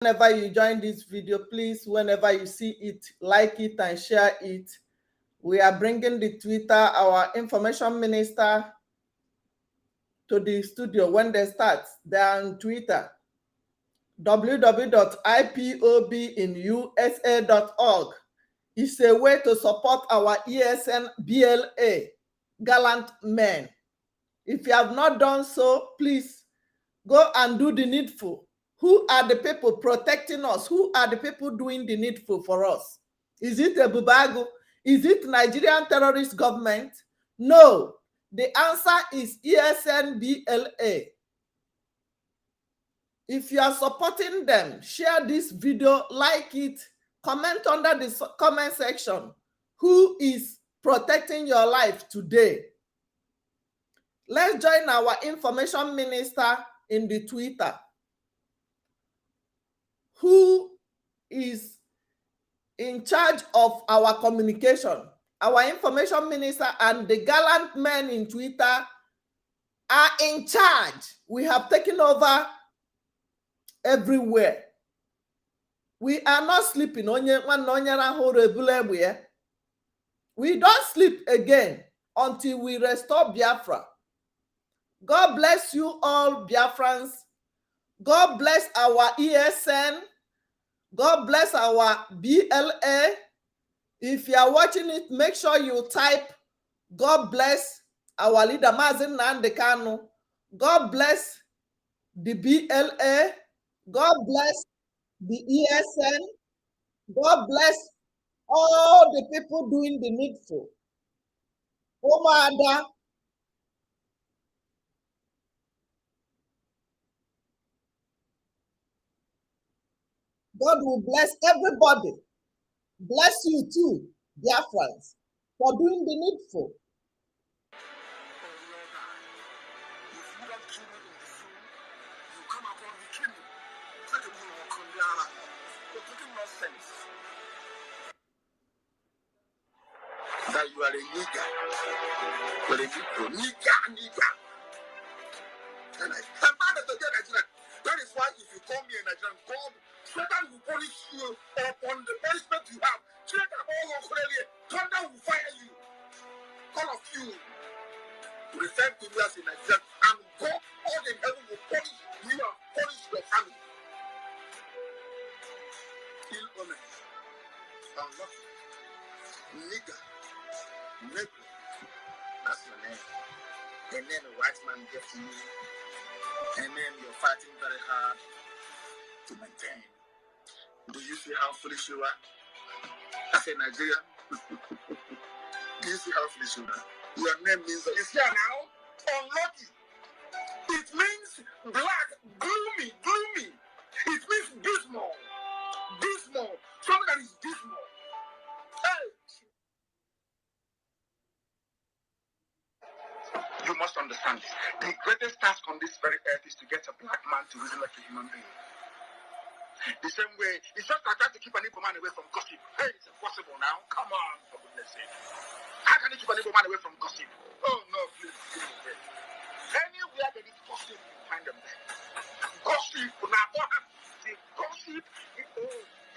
Whenever you join this video, please, whenever you see it, like it and share it. We are bringing the Twitter, our information minister, to the studio when they start. They're on Twitter, www.ipobinusa.org. It's a way to support our ESN BLA, gallant men. If you have not done so, please go and do the needful. Who are the people protecting us? Who are the people doing the needful for us? Is it a Bubago? Is it Nigerian terrorist government? No. The answer is ESN BLA. If you are supporting them, share this video, like it, comment under the comment section. Who is protecting your life today? Let's join our information minister in the Twitter. Who is in charge of our communication? Our information minister and the gallant men in Twitter are in charge. We have taken over everywhere. We are not sleeping. We don't sleep again until we restore Biafra. God bless you all, Biafrans. God bless our ESN. God bless our BLA. If you are watching it, make sure you type God bless our leader, Mazin Nandekano. God bless the BLA. God bless the ESN. God bless all the people doing the needful. Omada. God will bless everybody. Bless you too, dear friends, for doing the needful. That you are a nigger. You're a nigger. And I command to get Nigerian. That is why if you call me a Nigerian, God, Satan will punish you upon the punishment you have. Thunder will fire you. All of you refer to me as a Nigerian, and God, all in heaven will punish you and punish your family. Ill omen, unlucky, nigger, negro. That's your name. And then a white man gets you, and then you're fighting very hard to maintain. Do you see how foolish you are? I say Nigeria. Do you see how foolish you are? Your name means it's here now. Unlucky. It means black, gloomy. It means dismal. Something that is dismal. Hey. You must understand this. The greatest task on this very earth is to get a black man to reason like a human being. The same way, it's just like trying to keep an evil man away from gossip. Hey, it's impossible now. Come on, for goodness sake. How can you keep an evil man away from gossip? Oh, no, please. Anywhere there is gossip, you find them there. Gossip, the gossip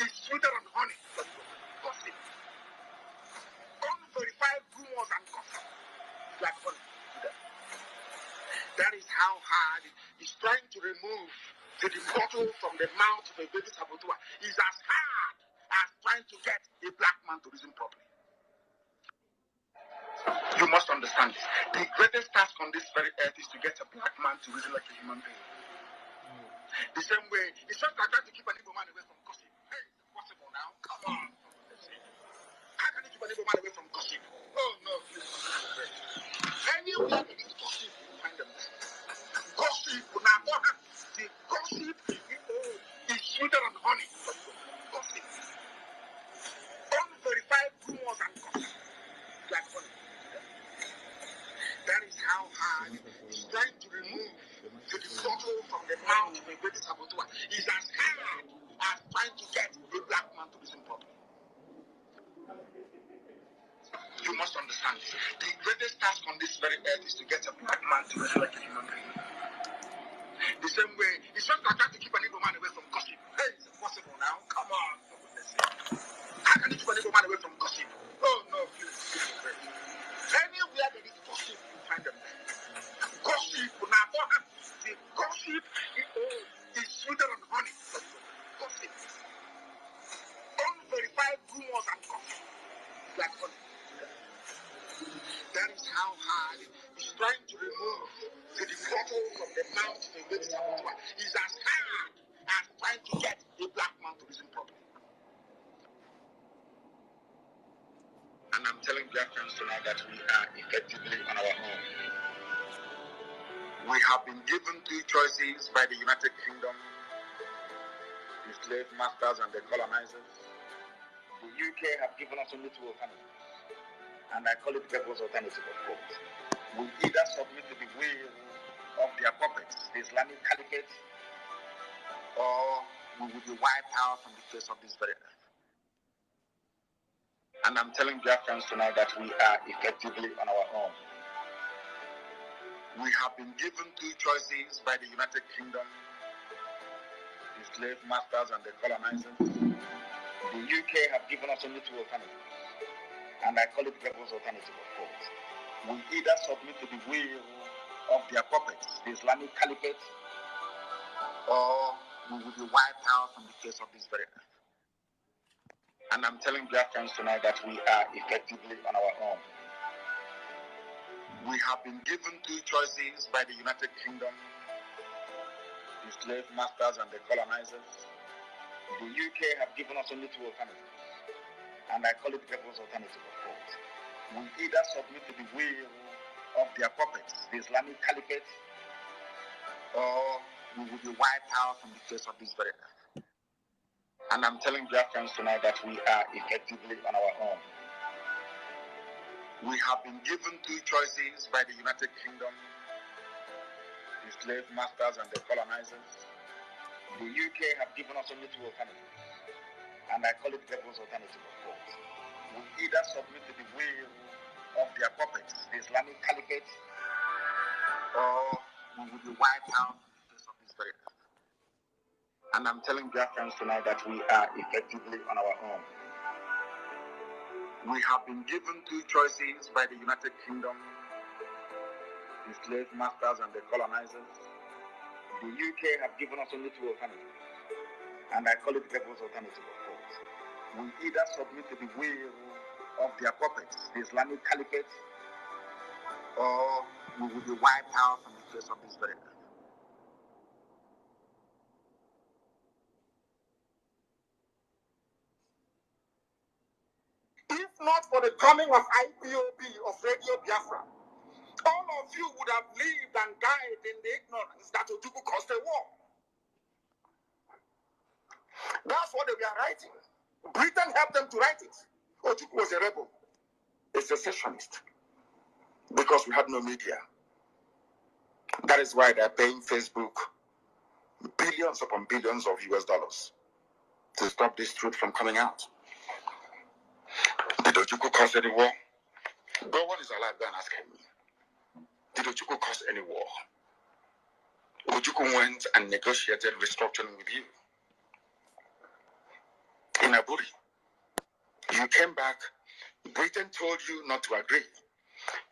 is sweeter than honey. Gossip. Unverified rumors and gossip. Like honey. That is how hard it's trying to remove the bottle from the mouth of a baby saboteur. Is as hard as trying to get a black man to reason properly. You must understand this. The greatest task on this very earth is to get a black man to reason like a human being. The same way, it's just like trying to keep an evil man away from gossip. Hey, it's impossible now. Come on. How can you keep an evil man away from gossip? Oh, no, please. Anywhere there is gossip, you find them there. Gossip, the gossip is sweeter than honey. Gossip. Unverified rumors and gossip. Like honey. That is how hard it's trying to remove the bottle from the mouth of a baby saboteur. Is as hard as trying to get a black man to listen properly. You must understand this. The greatest task on this very earth is to get a black man to listen like a human being. The same way, it's just like trying to keep an evil man away from gossip. Hey, telling Biafrans tonight that we are effectively on our own. We have been given two choices by the United Kingdom, the slave masters and the colonizers. The UK have given us only two alternatives, and I call it devil's alternative, of course. We either submit to the will of their puppets, the Islamic Caliphate, or we will be wiped out from the face of this very earth. And I'm telling Biafrans tonight that we are effectively on our own. We have been given two choices by the United Kingdom, the slave masters and the colonizers. The UK have given us only two alternatives, and I call it devil's alternative, of course. We either submit to the will of their puppets, the Islamic Caliphate, or we will be wiped out from the face of this very earth. And I'm telling Biafrans tonight that we are effectively on our own. We have been given two choices by the United Kingdom, the slave masters and the colonizers. The UK have given us only two alternatives, and I call it devil's alternative, of course. We either submit to the will of their puppets, the Islamic Caliphate, or we will be wiped out from the face of this very earth. And I'm telling Biafrans tonight that we are effectively on our own. We have been given two choices by the United Kingdom, the slave masters and the colonizers. The UK have given us only two alternatives, and I call it devil's alternative, of course. We either submit to the will of their puppets, the Islamic Caliphate, or we will be wiped out from the face of this very earth. And I'm telling Biafrans tonight that we are effectively on our own. We have been given two choices by the United Kingdom, the slave masters and the colonizers. The UK have given us only two alternatives, and I call it devil's alternative, of course. We either submit to the will of their puppets, the Islamic Caliphate, or we will be wiped out from the face of this very earth. If not for the coming of IPOB, of Radio Biafra, all of you would have lived and died in the ignorance that Ojukwu caused a war. That's what they were writing. Britain helped them to write it. Ojukwu was a rebel, a secessionist, because we had no media. That is why they're paying Facebook billions upon billions of US dollars to stop this truth from coming out. Did Ojukwu cause any war? No one is alive, go and ask him. Did Ojukwu cause any war? Ojukwu went and negotiated restructuring with you. In Aburi, you came back, Britain told you not to agree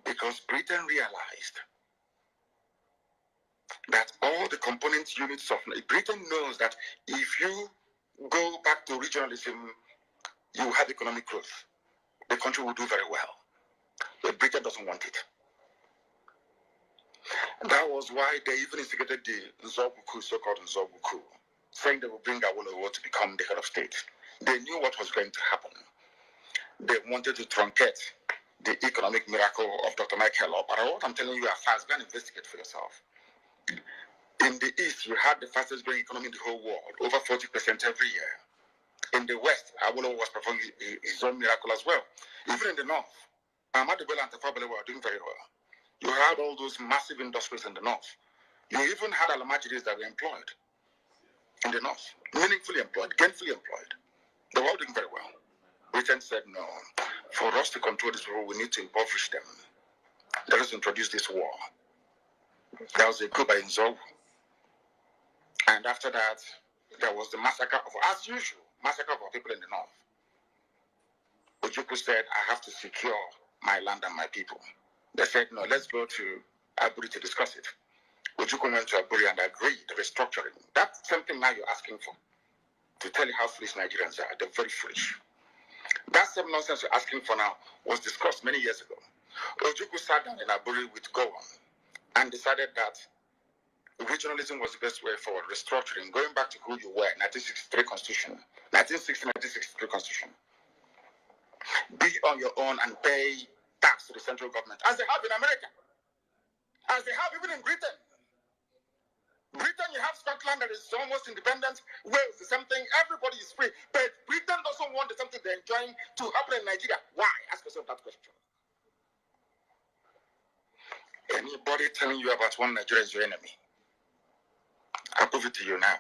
because Britain realized that all the component units of Britain knows that if you go back to regionalism, you have economic growth. The country will do very well. But Britain doesn't want it. That was why they even instigated the Nzobuku, so-called Nzobuku, saying they will bring Awolowo to become the head of state. They knew what was going to happen. They wanted to truncate the economic miracle of Dr. Michael But what I'm telling you are fast. Go and investigate for yourself. In the East, you had the fastest growing economy in the whole world, over 40% every year. In the West, Awolowo was performing his own miracle as well. Even in the North, Ahmadu Bello and Tafawa Balewa were doing very well. You had all those massive industries in the North. You even had Alamajiris that were employed in the North, meaningfully employed, gainfully employed. They were all doing very well. Britain said, no, for us to control this war, we need to impoverish them. Let us introduce this war. There was a coup by Nzowu. And after that, there was the massacre of, as usual, massacre of our people in the North. Ojukwu said, I have to secure my land and my people. They said, no, let's go to Aburi to discuss it. Ojukwu went to Aburi and agreed the restructuring. That's something now you're asking for, to tell you how foolish Nigerians are. They're very foolish. That same nonsense you're asking for now was discussed many years ago. Ojukwu sat down in Aburi with Gowon and decided that regionalism was the best way forward, restructuring, going back to who you were, 1963 Constitution, 1960-1963 Constitution. be on your own and pay tax to the central government, as they have in America, as they have even in Britain. Britain, you have Scotland that is almost independent. Wales, the same thing. Everybody is free. But Britain doesn't want the something they're enjoying to happen in Nigeria. Why? Ask yourself that question. Anybody telling you about one Nigeria is your enemy, I'll prove it to you now.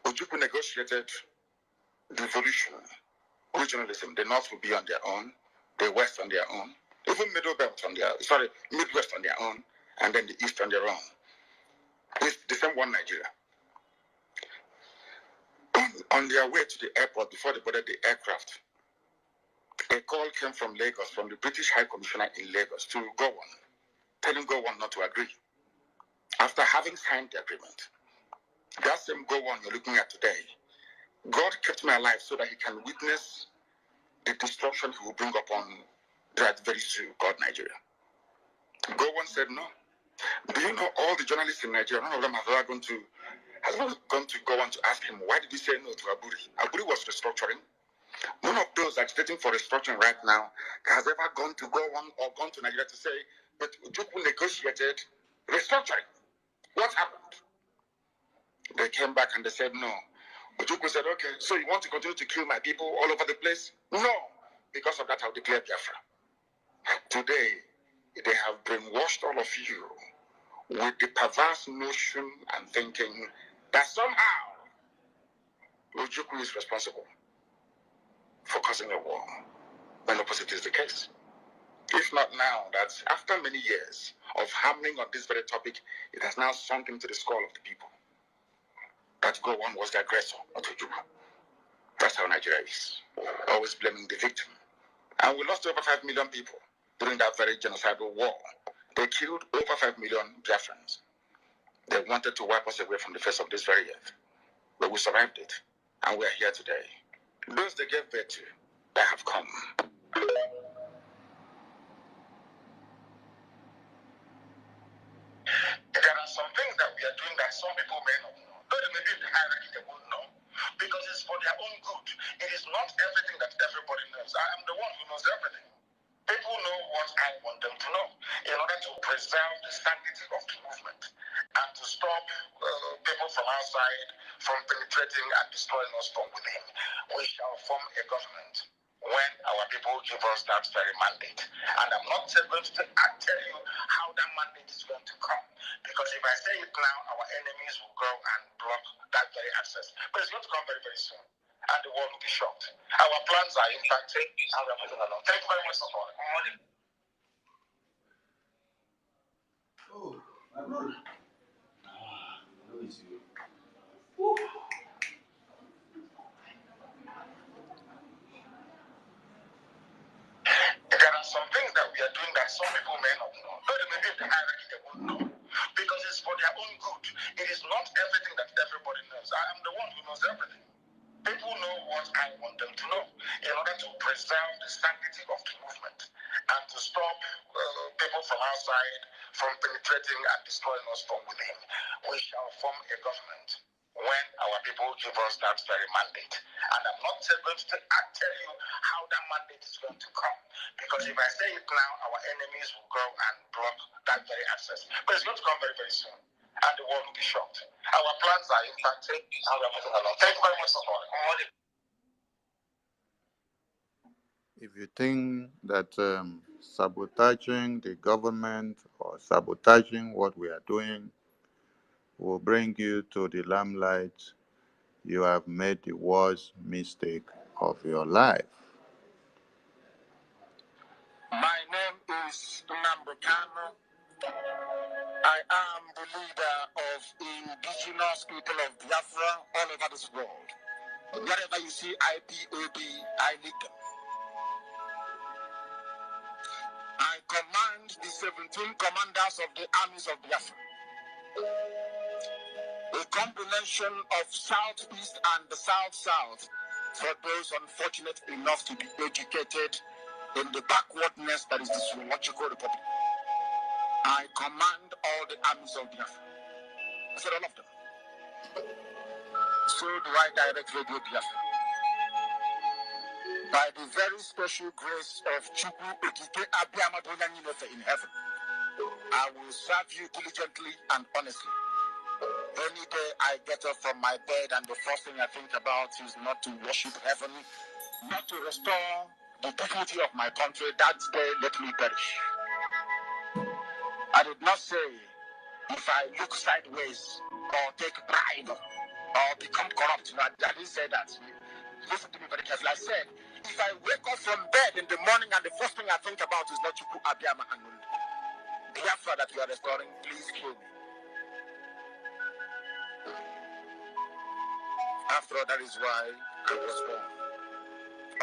Ojukwu negotiated devolution, regionalism. The North will be on their own, the West on their own, even Midwest on their own, and then the East on their own. It's the same one Nigeria. On their way to the airport, before they boarded the aircraft, a call came from Lagos, from the British High Commissioner in Lagos, to Gowon, telling Gowon not to agree. After having signed the agreement, that same Gowon you're looking at today, God kept me alive so that he can witness the destruction he will bring upon that very zoo called Nigeria. Gowon said no. Do you know all the journalists in Nigeria, none of them have ever gone to Gowon to ask him, why did he say no to Aburi? Aburi was restructuring. None of those agitating for restructuring right now has ever gone to Gowon or gone to Nigeria to say, but Ojukwu negotiated restructuring. What happened? They came back and they said no. Ojukwu said, okay, so you want to continue to kill my people all over the place? No. Because of that, I'll declare Biafra. Today, they have brainwashed all of you with the perverse notion and thinking that somehow Ojukwu is responsible for causing a war, when opposite is the case. If not now, that after many years of hammering on this very topic, it has now sunk into the skull of the people that Gowon was the aggressor, not Ojukwu. That's how Nigeria is. Always blaming the victim. And we lost over 5 million people during that very genocidal war. They killed over 5 million Biafrans. They wanted to wipe us away from the face of this very earth. But we survived it. And we are here today. Those they gave birth to, they have come. There are some things that we are doing that some people may not know. Though they may be in the hierarchy, they won't know. Because it's for their own good. It is not everything that everybody knows. I am the one who knows everything. People know what I want them to know in order to preserve the sanctity of the movement and to stop people from outside from penetrating and destroying us from within. We shall form a government when our people give us that very mandate. And I'm not going to tell you how that mandate is going to come. Because if I say it now, our enemies will go and block that very access. But it's going to come very, very soon. And the world will be shocked. Our plans are impacted and we're moving along. Thank you very much for calling. Oh, my brother. Who is you? There are some things that we are doing that some people may not know. Though they may be in the hierarchy, they won't know. Because it's for their own good. It is not everything that everybody knows. I am the one who knows everything. People know what I want them to know in order to preserve the sanctity of the movement and to stop people from outside from penetrating and destroying us from within. We shall form a government when our people give us that very mandate. And I'm not going to tell you how that mandate is going to come. Because if I say it now, our enemies will go and block that very access. But it's going to come very, very soon. And the world will be shocked. Our plans are impacted and we're moving along. Thank you very much for calling. If you think that sabotaging the government or sabotaging what we are doing will bring you to the limelight, you have made the worst mistake of your life. My name is Nambekano. I am the leader of indigenous people of Biafra all over this world. Wherever you see IPOB, I lead them. I command the 17 commanders of the armies of Biafra. A combination of Southeast and the South-South for those unfortunate enough to be educated in the backwardness that is the Zoological Republic. I command all the armies of Biafra. I said all of them. So do I direct Radio Biafra. By the very special grace of Chukwu Okike Abiyama Donyanyinefe in heaven, I will serve you diligently and honestly. Any day I get up from my bed and the first thing I think about is not to worship heaven, not to restore the dignity of my country, that day let me perish. I did not say if I look sideways or take bribe or become corrupt. No, I didn't say that. Listen to me very carefully. I said, if I wake up from bed in the morning and the first thing I think about is not Chukwu Abiyama and Biafra that you are restoring, please kill me. After all, that is why I was born.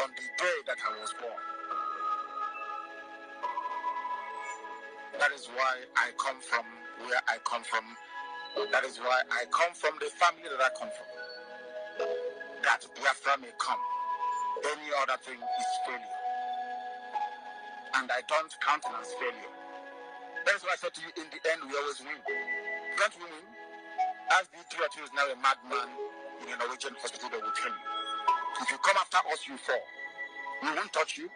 On the day that I was born. That is why I come from where I come from. That is why I come from the family that I come from. That Biafra may come. Any other thing is failure. And I don't countenance failure. That's why I said to you, in the end, we always win. Don't we win? As the idiot who is now a madman in a Norwegian hospital, they will tell you. If you come after us, you fall. We won't touch you.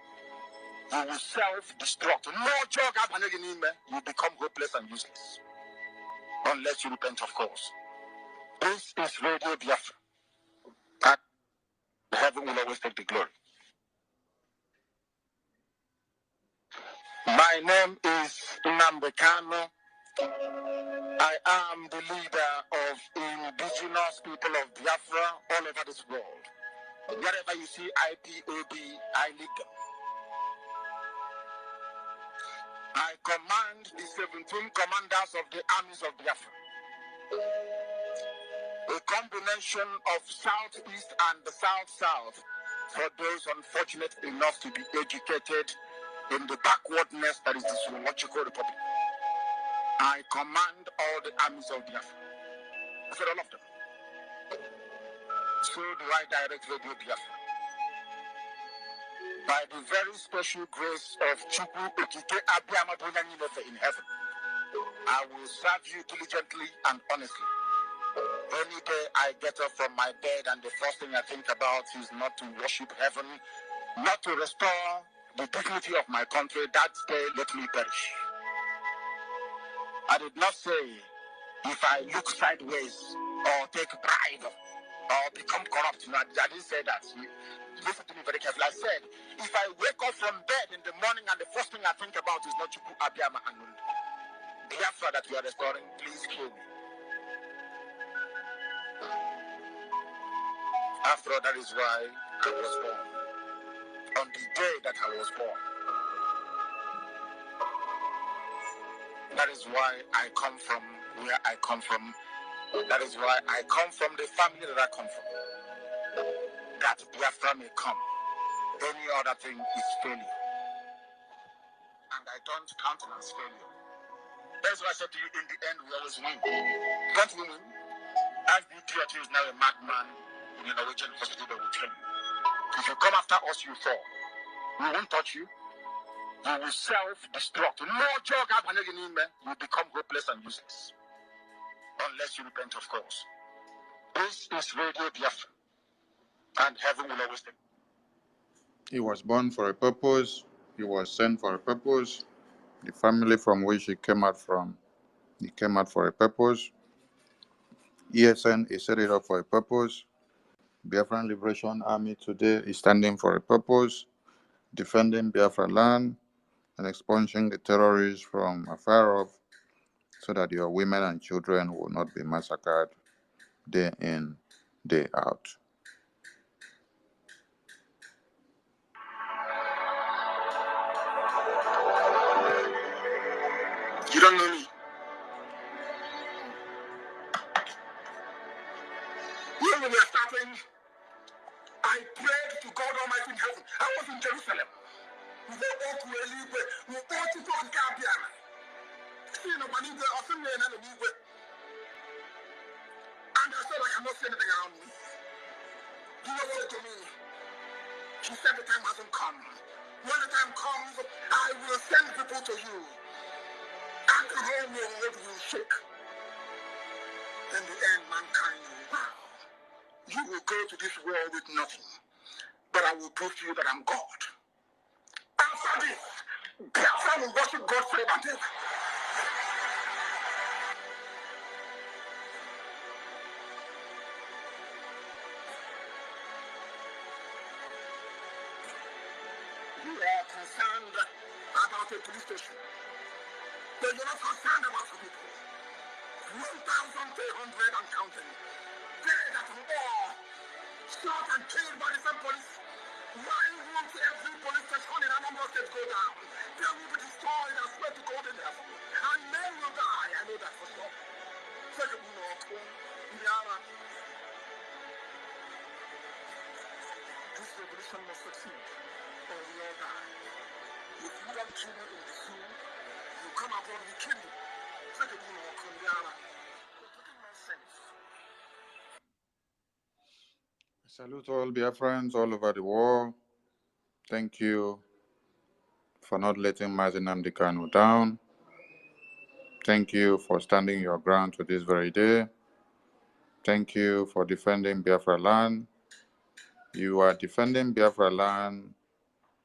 You will self-destruct. No joke, you become hopeless and useless. Unless you repent, of course. This is Radio Biafra. And heaven will always take the glory. My name is Nambekano. I am the leader of indigenous people of Biafra all over this world. Wherever you see IPOB, I lead them. I command the 17 commanders of the armies of Biafra. A combination of Southeast and the South-South for those unfortunate enough to be educated in the backwardness that is the zoological republic. I command all the armies of Biafra. I said all of them. So do I direct Radio Biafra. By the very special grace of Chukwu Okike Abiyama Donyanyinefe in heaven, I will serve you diligently and honestly. Any day I get up from my bed and the first thing I think about is not to worship heaven, not to restore the dignity of my country, that day let me perish. I did not say if I look sideways or take bribe or become corrupt. No, I didn't say that. Listen to me very carefully. I said, if I wake up from bed in the morning and the first thing I think about is not Chukwu Abiyama and Biafra that you are restoring, please kill me. After all, that is why I was born. On the day that I was born. That is why I come from where I come from. That is why I come from the family that I come from. That Biafra may come. Any other thing is failure. And I don't countenance failure. That's why I said to you, in the end, we always win. Don't we win? As the idiot who is now a madman in a Norwegian hospital, they will tell you. If you come after us, you fall. We won't touch you. You will self-destruct. No joke, you become hopeless and useless. Unless you repent, of course. This is Radio Biafra. And heaven will always take. He was born for a purpose. He was sent for a purpose. The family from which he came out from, he came out for a purpose. ESN is set it up for a purpose. Biafran Liberation Army today is standing for a purpose, defending Biafra land and expunging the terrorists from afar off so that your women and children will not be massacred day in, day out. You don't know me. When we were starting, I prayed to God Almighty in heaven. I was in Jerusalem. And I said, I cannot see anything around me. You know what to me? She said the time hasn't come. When the time comes, I will send people to you. And the whole world will shake. In the end, mankind will bow. You will go to this world with nothing. but I will prove to you that I'm God. After this, Biafra will worship God forever and ever. You are concerned about a police station, but you're not concerned about the people. 1,300 and counting. Dead at war, shot and killed by the same police. Why won't every police station in Anambra State go down? They will be destroyed and spread to God in heaven. And men will die, I know that for sure. Second, Indiana, this revolution must succeed, or we all die. If you don't kill me in the zoo, you come abroad, we kill you. Second, Indiana, you're talking nonsense. Salute all Biafrans all over the world. Thank you for not letting Mazi Nnamdi Kanu down. Thank you for standing your ground to this very day. Thank you for defending Biafra land. You are defending Biafra land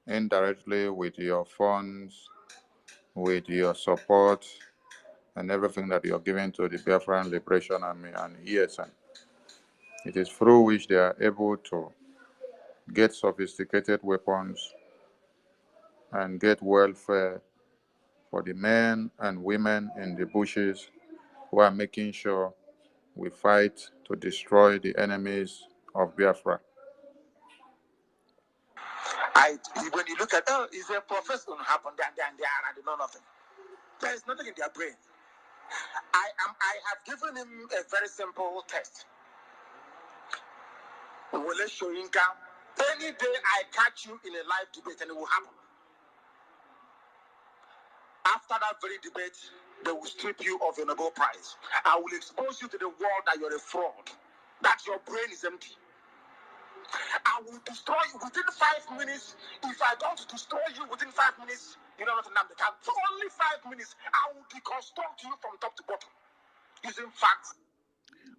indirectly with your funds, with your support, and everything that you're giving to the Biafran Liberation Army and ESN. It is through which they are able to get sophisticated weapons and get welfare for the men and women in the bushes who are making sure we fight to destroy the enemies of Biafra. When you look at, is a professor going to happen? I do know nothing. There is nothing in their brain. I have given him a very simple test. Wole Soyinka, any day I catch you in a live debate, and it will happen. After that very debate, they will strip you of your Nobel Prize. I will expose you to the world that you're a fraud, that your brain is empty. I will destroy you within 5 minutes. If I don't destroy you within 5 minutes, you know what I'm saying? For only 5 minutes, I will deconstruct you from top to bottom using facts.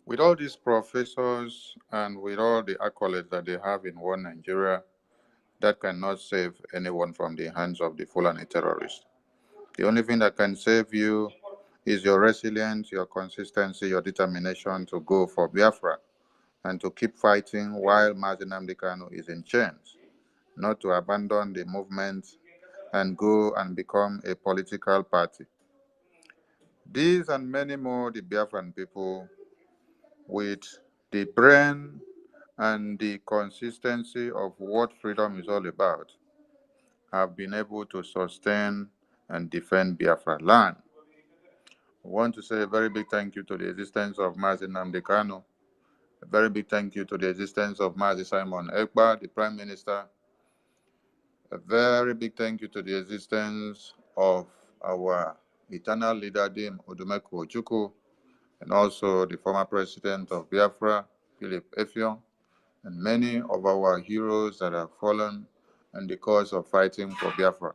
With all these professors and with all the accolades that they have in one Nigeria, that cannot save anyone from the hands of the Fulani terrorists. The only thing that can save you is your resilience, your consistency, your determination to go for Biafra and to keep fighting while Mazi Nnamdi Kanu is in chains, not to abandon the movement and go and become a political party. These and many more, the Biafran people, with the brain and the consistency of what freedom is all about, have been able to sustain and defend Biafra land. I want to say a very big thank you to the existence of Mazi Nnamdi Kanu, a very big thank you to the existence of Mazi Simon Ekpa, the Prime Minister, a very big thank you to the existence of our eternal leader, Dim Odumeko Ojukwu, and also the former president of Biafra, Philip Effiong, and many of our heroes that have fallen in the cause of fighting for Biafra.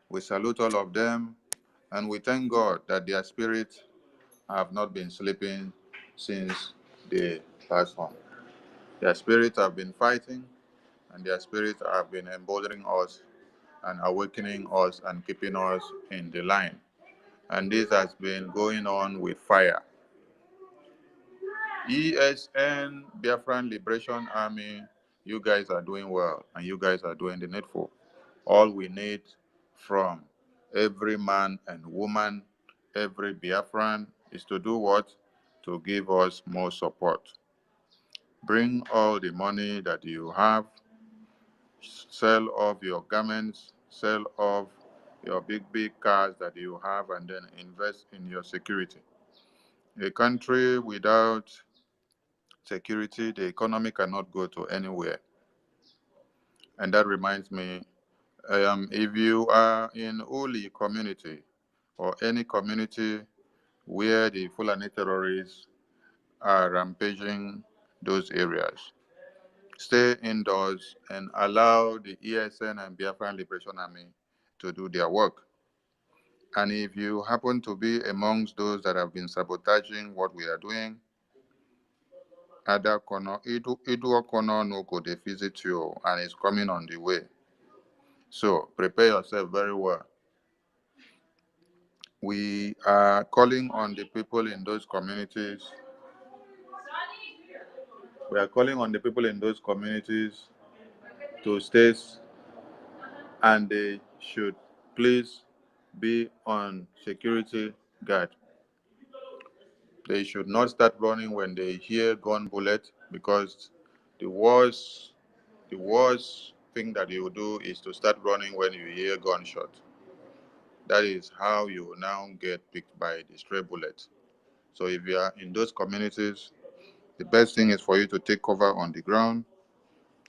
We salute all of them, and we thank God that their spirits have not been sleeping since the last one. Their spirits have been fighting, and their spirits have been emboldening us and awakening us and keeping us in the line. And this has been going on with fire. ESN, Biafran Liberation Army, you guys are doing well, and you guys are doing the needful. All we need from every man and woman, every Biafran, is to do what? To give us more support. Bring all the money that you have, sell off your garments, sell off your big cars that you have, and then invest in your security. A country without security, the economy cannot go to anywhere. And that reminds me, if you are in Uli community or any community where the Fulani terrorists are rampaging those areas, stay indoors and allow the ESN and Biafran Liberation Army to do their work. And if you happen to be amongst those that have been sabotaging what we are doing other corner, Idu corner no go dey visit you and it's coming on the way. So prepare yourself very well. We are calling on the people in those communities. We are calling on the people in those communities to stay, and they should please be on security guard. They should not start running when they hear gun bullet, because the worst the worst thing that you do is to start running when you hear gunshot. That is how you will now get picked by the stray bullet. So if you are in those communities, the best thing is for you to take cover on the ground.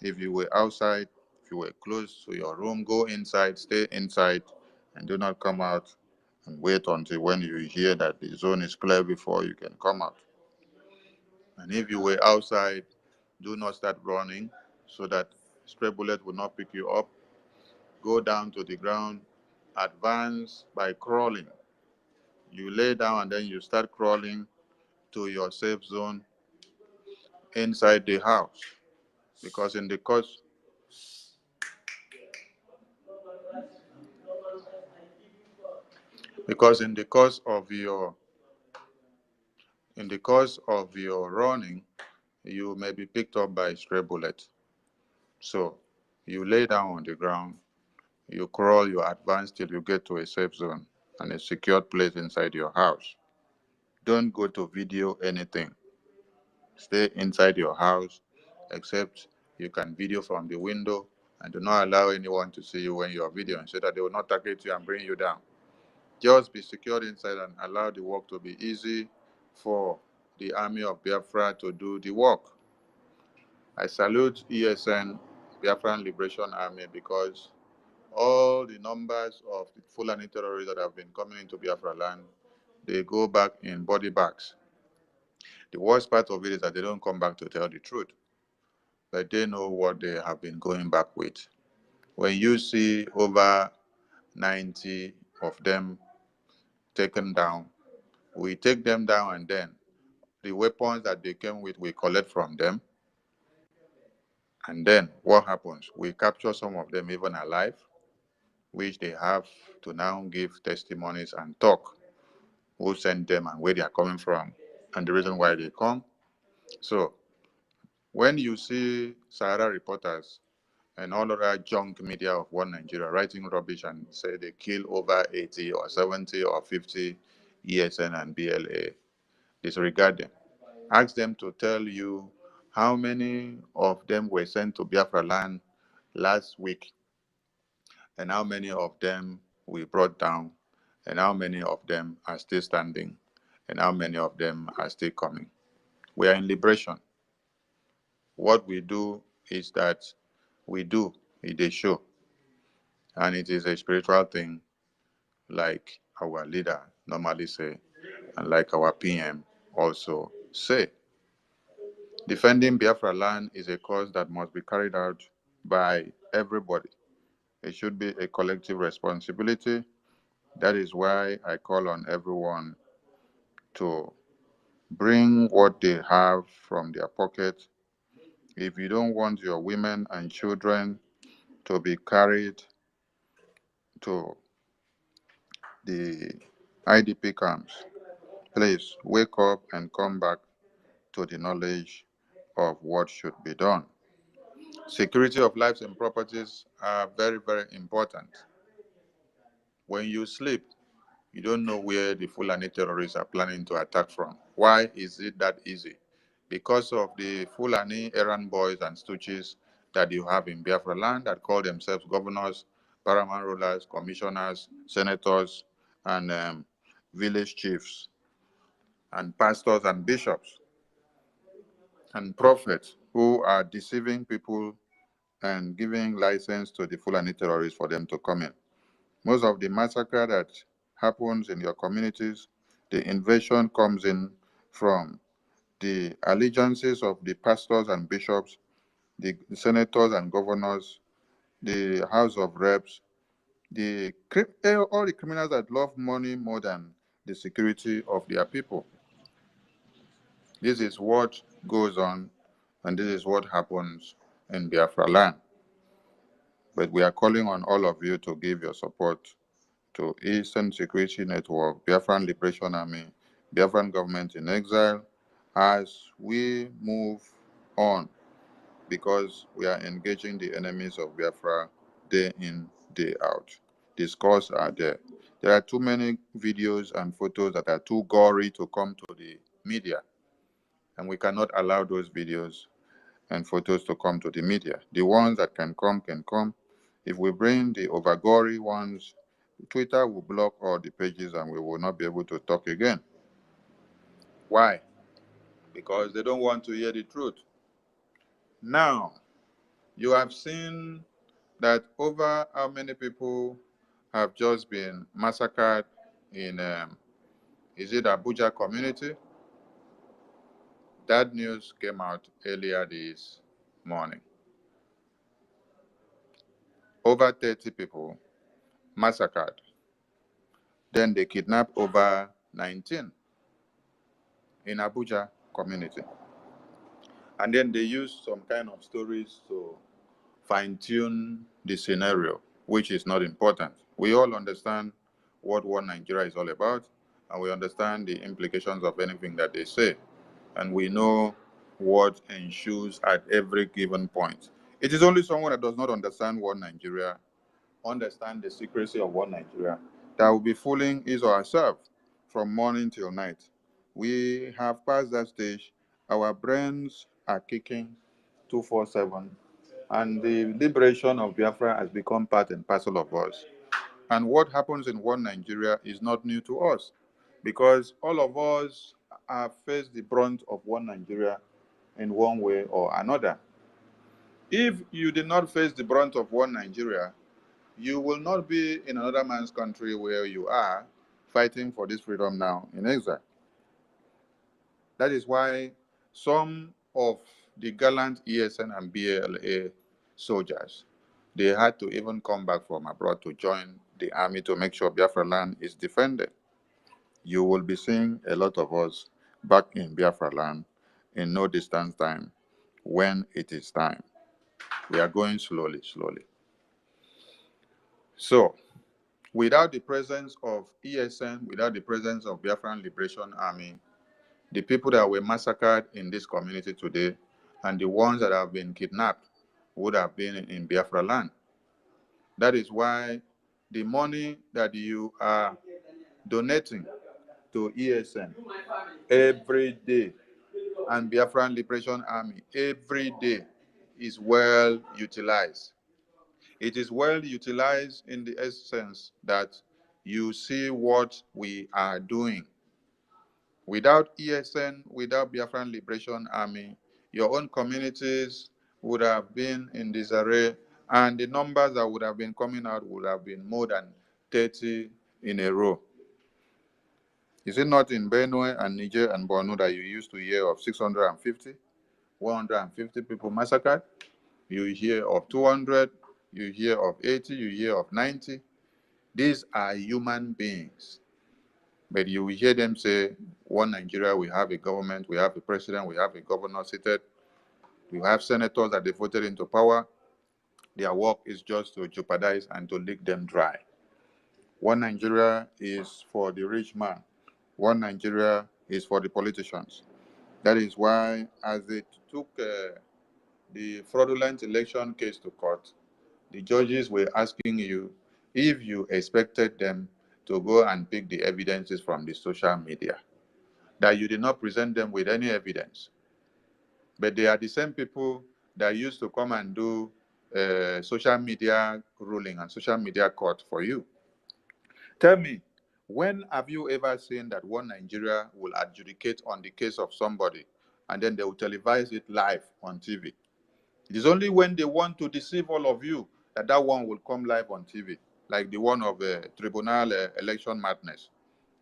If you were outside, if you were close to your room, go inside, stay inside, and do not come out and wait until when you hear that the zone is clear before you can come out. And if you were outside, do not start running so that stray bullet will not pick you up. Go down to the ground, advance by crawling. You lay down and then you start crawling to your safe zone inside the house. Because in the course because in the course of your running, you may be picked up by a stray bullet. So you lay down on the ground, you crawl, you advance till you get to a safe zone and a secured place inside your house. Don't go to video anything. Stay inside your house, except you can video from the window, and do not allow anyone to see you when you are videoing so that they will not target you and bring you down. Just be secured inside and allow the work to be easy for the army of Biafra to do the work. I salute ESN, Biafran Liberation Army, because all the numbers of the Fulani terrorists that have been coming into Biafra land, they go back in body bags. The worst part of it is that they don't come back to tell the truth, but they know what they have been going back with. When you see over 90 of them taken down, we take them down, and then the weapons that they came with, we collect from them. And then what happens? We capture some of them even alive, which they have to now give testimonies and talk who sent them and where they are coming from and the reason why they come. So when you see Sahara reporters and all other junk media of one Nigeria writing rubbish and say they kill over 80 or 70 or 50 ESN and BLA, disregard them. Ask them to tell you how many of them were sent to Biafra land last week, and how many of them we brought down, and how many of them are still standing, and how many of them are still coming. We are in liberation. What we do is that we do it a show, and it is a spiritual thing, like our leader normally say, and like our PM also say. Defending Biafra land is a cause that must be carried out by everybody. It should be a collective responsibility. That is why I call on everyone to bring what they have from their pocket. If you don't want your women and children to be carried to the IDP camps, please wake up and come back to the knowledge of what should be done. Security of lives and properties are very, very important. When you sleep, you don't know where the Fulani terrorists are planning to attack from. Why is it that easy? Because of the Fulani errand boys and stooges that you have in Biafra land that call themselves governors, paramount rulers, commissioners, senators, and village chiefs, and pastors and bishops, and prophets who are deceiving people and giving license to the Fulani terrorists for them to come in. Most of the massacre that happens in your communities, the invasion comes in from the allegiances of the pastors and bishops, the senators and governors, the House of Reps, all the criminals that love money more than the security of their people. This is what goes on, and this is what happens in Biafra land. But we are calling on all of you to give your support to Eastern Security Network, Biafran Liberation Army, Biafran Government in Exile, as we move on, because we are engaging the enemies of Biafra day in, day out. The scores are there. There are too many videos and photos that are too gory to come to the media, and we cannot allow those videos and photos to come to the media. The ones that can come can come. If we bring the over gory ones, Twitter will block all the pages and we will not be able to talk again. Why? Because they don't want to hear the truth. Now, you have seen that over how many people have just been massacred in, is it Abuja community? That news came out earlier this morning. Over 30 people massacred. Then they kidnapped over 19 in Abuja community. And then they used some kind of stories to fine-tune the scenario, which is not important. We all understand what One Nigeria is all about, and we understand the implications of anything that they say. And we know what ensues at every given point. It is only someone that does not understand One Nigeria, understand the secrecy of One Nigeria, that will be fooling his or herself from morning till night. We have passed that stage. Our brains are kicking 247, and the liberation of Biafra has become part and parcel of us. And what happens in One Nigeria is not new to us, because all of us have faced the brunt of One Nigeria in one way or another. If you did not face the brunt of One Nigeria, you will not be in another man's country where you are fighting for this freedom now in exile. That is why some of the gallant ESN and BLA soldiers, they had to even come back from abroad to join the army to make sure Biafra land is defended. You will be seeing a lot of us back in Biafra land in no distant time when it is time. We are going slowly, slowly. So, without the presence of ESN, without the presence of Biafran Liberation Army, the people that were massacred in this community today and the ones that have been kidnapped would have been in Biafra land. That is why the money that you are donating to ESN every day and Biafran Liberation Army every day is well utilized. It is well utilized in the essence that you see what we are doing. Without ESN, without Biafran Liberation Army, your own communities would have been in disarray, and the numbers that would have been coming out would have been more than 30 in a row. Is it not in Benue and Niger and Borno that you used to hear of 650, 150 people massacred? You hear of 200, you hear of 80, you hear of 90. These are human beings. But you will hear them say, One Nigeria, we have a government, we have a president, we have a governor seated, we have senators that they voted into power. Their work is just to jeopardize and to lick them dry. One Nigeria is for the rich man. One Nigeria is for the politicians. That is why, as they took the fraudulent election case to court, the judges were asking you if you expected them to go and pick the evidences from the social media, that you did not present them with any evidence. But they are the same people that used to come and do social media ruling and social media court for you. Tell me, when have you ever seen that One Nigeria will adjudicate on the case of somebody and then they will televise it live on TV? It is only when they want to deceive all of you that that one will come live on TV, like the one of Tribunal Election Madness.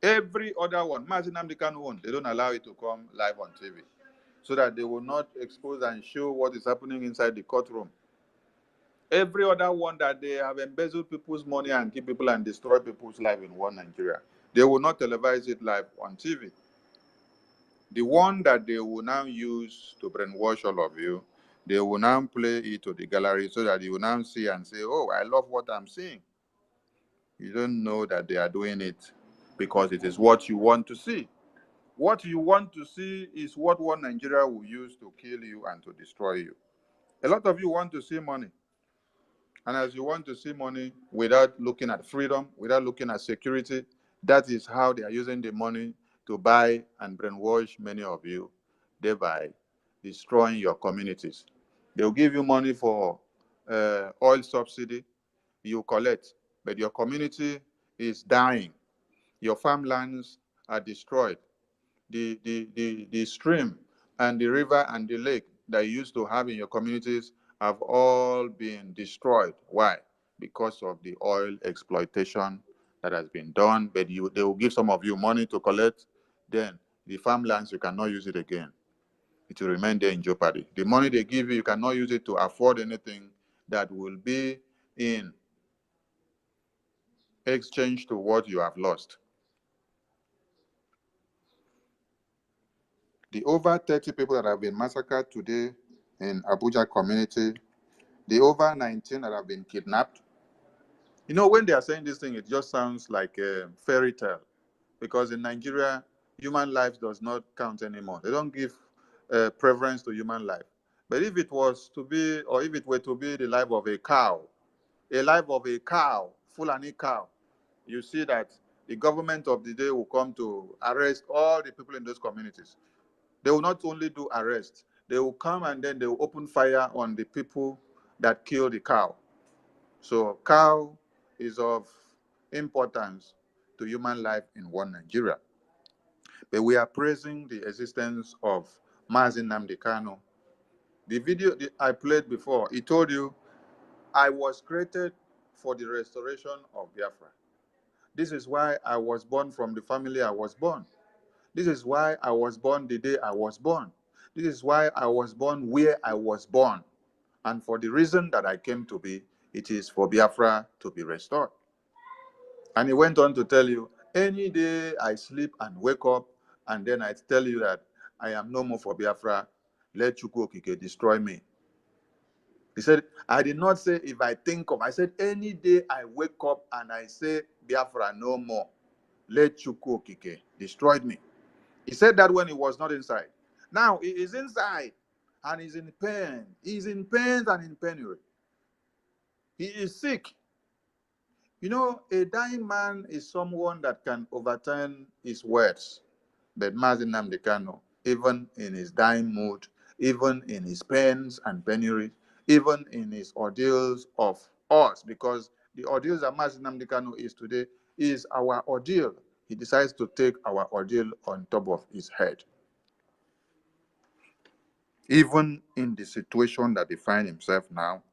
Every other one, Mazin Amdekan one, they don't allow it to come live on TV so that they will not expose and show what is happening inside the courtroom. Every other one that they have embezzled people's money and keep people and destroy people's life in One Nigeria, they will not televise it live on TV. The one that they will now use to brainwash all of you, they will now play it to the gallery so that you will now see and say, oh, I love what I'm seeing. You don't know that they are doing it because it is what you want to see. What you want to see is what one Nigeria will use to kill you and to destroy you. A lot of you want to see money. And as you want to see money without looking at freedom, without looking at security, that is how they are using the money to buy and brainwash many of you, thereby destroying your communities. They'll give you money for oil subsidy, you collect, but your community is dying. Your farmlands are destroyed. The stream and the river and the lake that you used to have in your communities have all been destroyed. Why? Because of the oil exploitation that has been done. But they will give some of you money to collect. Then the farmlands, you cannot use it again. It will remain there in jeopardy. The money they give you, you cannot use it to afford anything that will be in exchange to what you have lost. The over 30 people that have been massacred today in Abuja community, the over 19 that have been kidnapped. You know, when they are saying this thing, it just sounds like a fairy tale, because in Nigeria, human life does not count anymore. They don't give preference to human life. But if it was to be, or if it were to be the life of a cow, Fulani cow, you see that the government of the day will come to arrest all the people in those communities. They will not only do arrest, they will come and then they will open fire on the people that kill the cow. So cow is of importance to human life in one Nigeria. But we are praising the existence of Mazi Nnamdi Kanu. The video I played before, he told you, I was created for the restoration of Biafra. This is why I was born from the family I was born. This is why I was born the day I was born. This is why I was born where I was born. And for the reason that I came to be, it is for Biafra to be restored. And he went on to tell you, any day I sleep and wake up, and then I tell you that I am no more for Biafra, let Chukwu Okike destroy me. He said, I did not say if I think of, I said any day I wake up and I say Biafra no more, let Chukwu Okike destroy me. He said that when he was not inside. Now he is inside and he's in pain. He's in pain and in penury. He is sick. You know, a dying man is someone that can overturn his words. But Mazi Nnamdi Kanu, even in his dying mood, even in his pains and penury, even in his ordeals of us, because the ordeals that Mazi Nnamdi Kanu is today is our ordeal. He decides to take our ordeal on top of his head. Even in the situation that he finds himself now,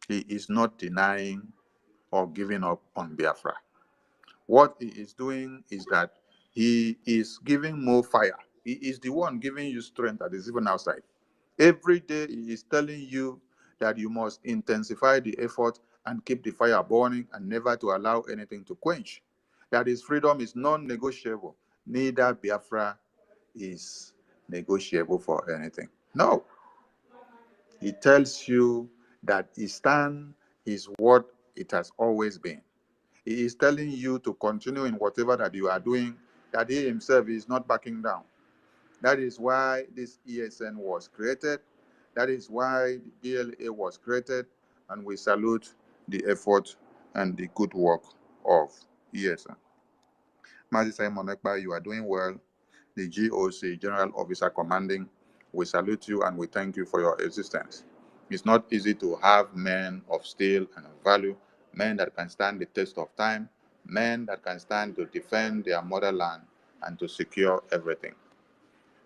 he is not denying or giving up on Biafra. What he is doing is that he is giving more fire. He is the one giving you strength that is even outside. Every day he is telling you that you must intensify the effort and keep the fire burning and never to allow anything to quench. That his freedom is non-negotiable. Neither Biafra is negotiable for anything. No. He tells you that his stand is what it has always been. He is telling you to continue in whatever that you are doing, that he himself is not backing down. That is why this ESN was created. That is why the BLA was created. And we salute the effort and the good work of ESN. Mazi Simon Ekpa, you are doing well. The GOC, General Officer Commanding, we salute you and we thank you for your existence. It's not easy to have men of steel and of value, men that can stand the test of time, men that can stand to defend their motherland and to secure everything.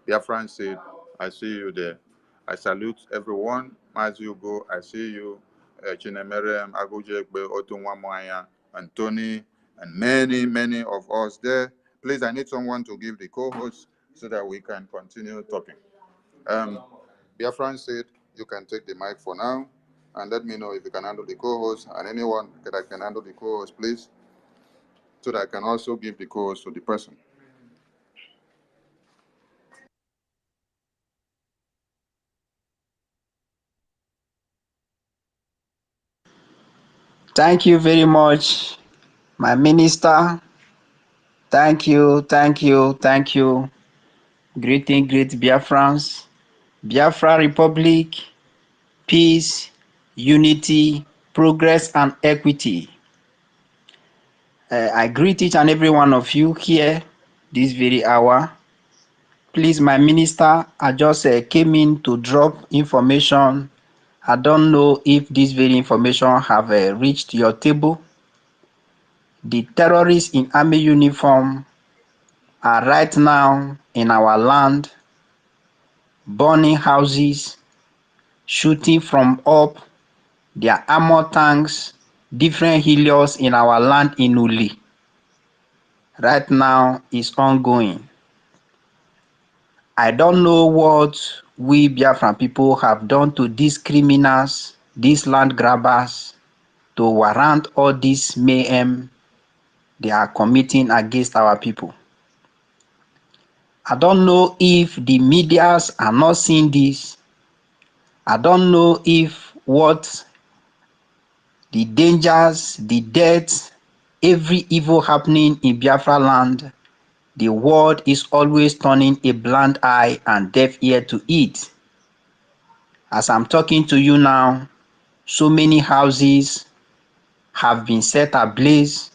Biafran said, I see you there. I salute everyone. As you go, I see you, Chinemerem, Agujekbe, Otunwamoya, and Tony, and many, many of us there. Please, I need someone to give the co-host so that we can continue talking. Biafran said, you can take the mic for now, and let me know if you can handle the co-host, and anyone that can handle the co-host, please. so that I can also give the codes to the person. Thank you very much, my minister. Thank you, thank you, thank you. Greeting, great Biafrans. Biafra Republic, peace, unity, progress, and equity. I greet each and every one of you here this very hour. Please, my minister, I just came in to drop information. I don't know if this very information have reached your table. The terrorists in army uniform are right now in our land, burning houses, shooting from up their armor tanks, different helios in our land in Uli. Right now is ongoing. I don't know what we Biafran people have done to these criminals, these land grabbers, to warrant all this mayhem they are committing against our people. I don't know if the medias are not seeing this. I don't know if what the dangers, the deaths, every evil happening in Biafra land, the world is always turning a blind eye and deaf ear to it. As I'm talking to you now, so many houses have been set ablaze.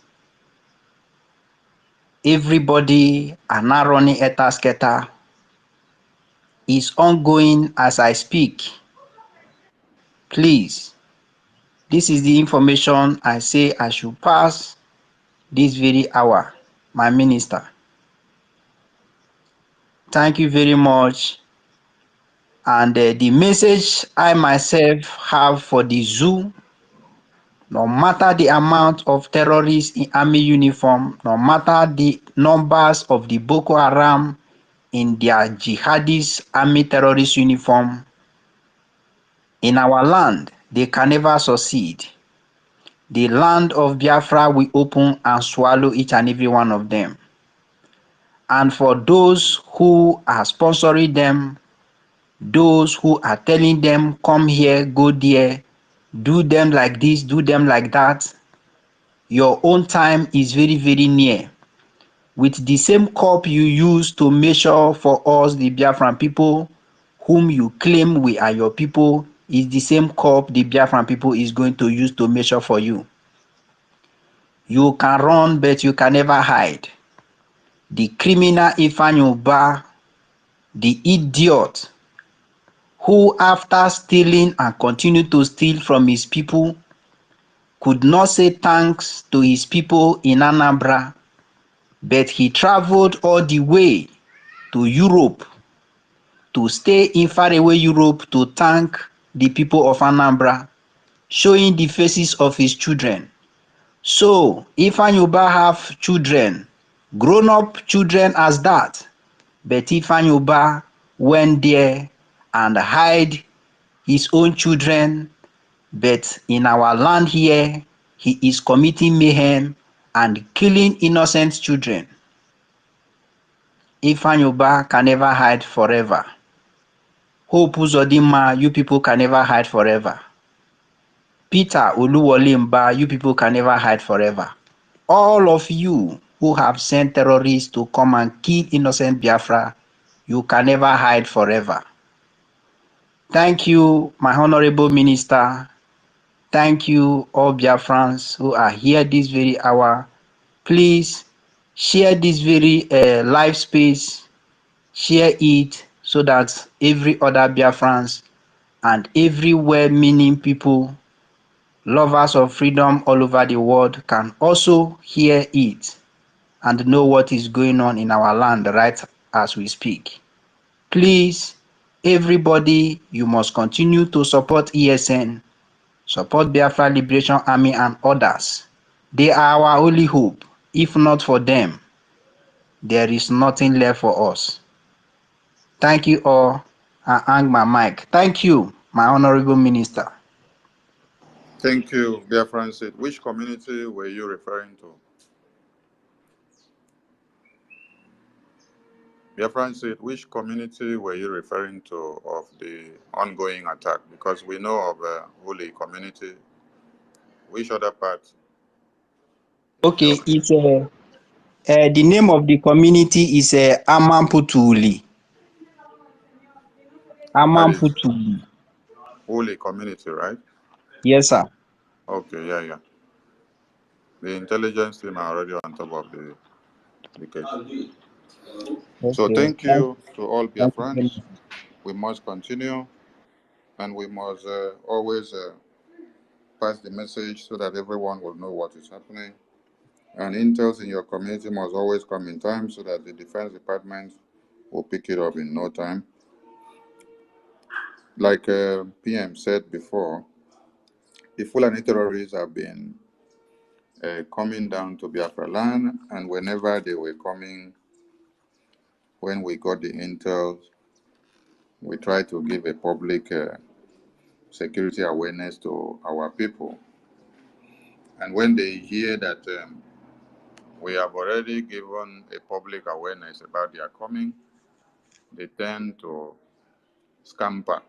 Everybody are now running etasketa. It's ongoing as I speak. Please, this is the information I say I should pass this very hour, my minister. Thank you very much. And the message I myself have for the zoo, no matter the amount of terrorists in army uniform, no matter the numbers of the Boko Haram in their jihadist army terrorist uniform, in our land, they can never succeed. The land of Biafra will open and swallow each and every one of them. And for those who are sponsoring them, those who are telling them, come here, go there, do them like this, do them like that, your own time is very, very near. With the same cup you use to measure for us, the Biafran people, whom you claim we are your people, is the same cup the Biafran people is going to use to measure for you. You can run, but you can never hide. The criminal Ifanyuba, the idiot, who after stealing and continue to steal from his people, could not say thanks to his people in Anambra, but he traveled all the way to Europe, to stay in faraway Europe to thank the people of Anambra, showing the faces of his children. So Ifanyuba have children, grown-up children as that, but Ifanyuba went there and hide his own children, but in our land here, he is committing mayhem and killing innocent children. Ifanyuba can never hide forever. Hope Uzodinma, you people can never hide forever. Peter Oluwolemba, you people can never hide forever. All of you who have sent terrorists to come and kill innocent Biafra, you can never hide forever. Thank you, my honorable minister. Thank you, all Biafrans who are here this very hour. Please share this very live space, share it so that every other Biafrans and every well-meaning people, lovers of freedom all over the world can also hear it and know what is going on in our land right as we speak. Please, everybody, you must continue to support ESN, support Biafra Liberation Army and others. They are our only hope. If not for them, there is nothing left for us. Thank you all. I hang my mic. Thank you, my honorable minister. Thank you, dear Francis. Which community were you referring to? Biafran said, which community were you referring to of the ongoing attack? Because we know of Holy community. Which other part? Okay, it's the name of the community is Amamputuli. That is Amamputuli. Holy community, right? Yes, sir. Okay, yeah, yeah. The intelligence team are already on top of the case. So Okay. thank you to all Thank you very Biafrans. much. We must continue, and we must always pass the message so that everyone will know what is happening. And intels in your community must always come in time so that the Defense Department will pick it up in no time. Like PM said before, the Fulani terrorists have been coming down to Biafra land, and whenever they were coming, when we got the intel, we tried to give a public security awareness to our people. And when they hear that we have already given a public awareness about their coming, they tend to scamper.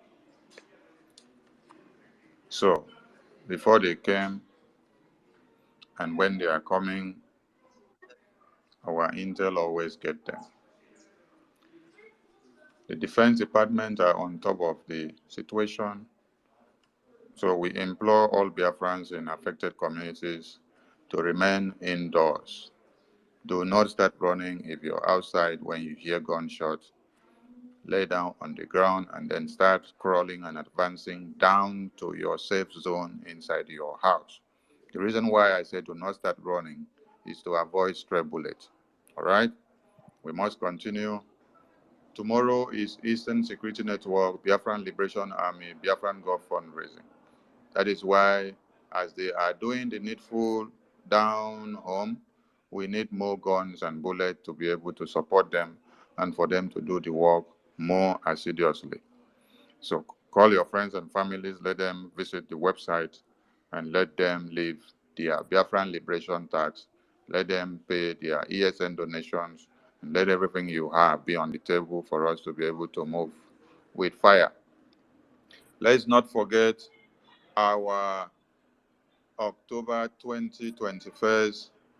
So, before they came and when they are coming, our intel always get them. The Defense Department are on top of the situation, so we implore all Biafrans in affected communities to remain indoors. Do not start running if you're outside when you hear gunshots. Lay down on the ground and then start crawling and advancing down to your safe zone inside your house. The reason why I say do not start running is to avoid stray bullets. All right? We must continue. Tomorrow is Eastern Security Network, Biafran Liberation Army, Biafran Gulf fundraising. That is why, as they are doing the needful down home, we need more guns and bullets to be able to support them and for them to do the work more assiduously. So call your friends and families, let them visit the website, and let them leave their Biafran Liberation tax. Let them pay their ESN donations, and let everything you have be on the table for us to be able to move with fire. Let's not forget our October 2021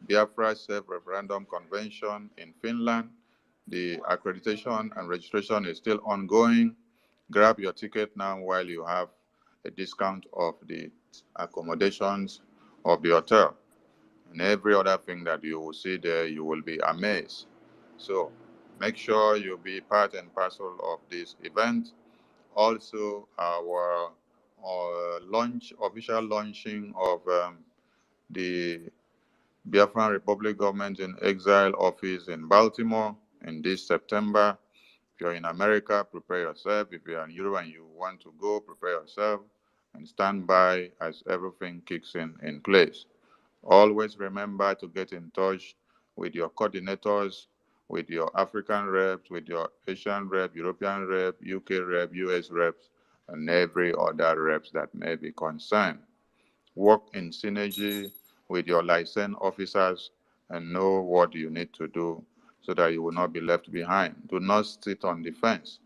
Biafra Self-Referendum Convention in Finland. The accreditation and registration is still ongoing. Grab your ticket now while you have a discount of the accommodations of the hotel. And every other thing that you will see there, you will be amazed. So make sure you be part and parcel of this event. Also, our official launching of the Biafran Republic Government in Exile office in Baltimore in this September. If you're in America, prepare yourself. If you're in Europe and you want to go, prepare yourself and stand by as everything kicks in place. Always remember to get in touch with your coordinators, with your African reps, with your Asian rep, European rep, UK rep, US reps, and every other reps that may be concerned. Work in synergy with your licensed officers and know what you need to do so that you will not be left behind. Do not sit on the fence.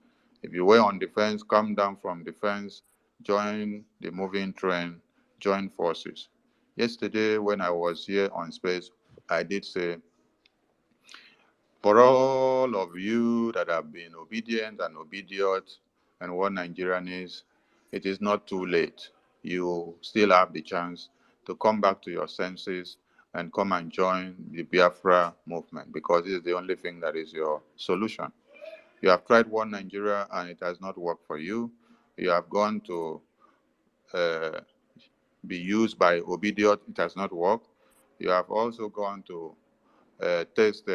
If you were on the fence, come down from the fence, join the moving train, join forces. Yesterday, when I was here on space, I did say, for all of you that have been obedient and obedient and what Nigerian is, it is not too late. You still have the chance to come back to your senses and come and join the Biafra movement because it is the only thing that is your solution. You have tried one Nigeria and it has not worked for you. You have gone to uh, be used by Obediot, it has not worked. You have also gone to test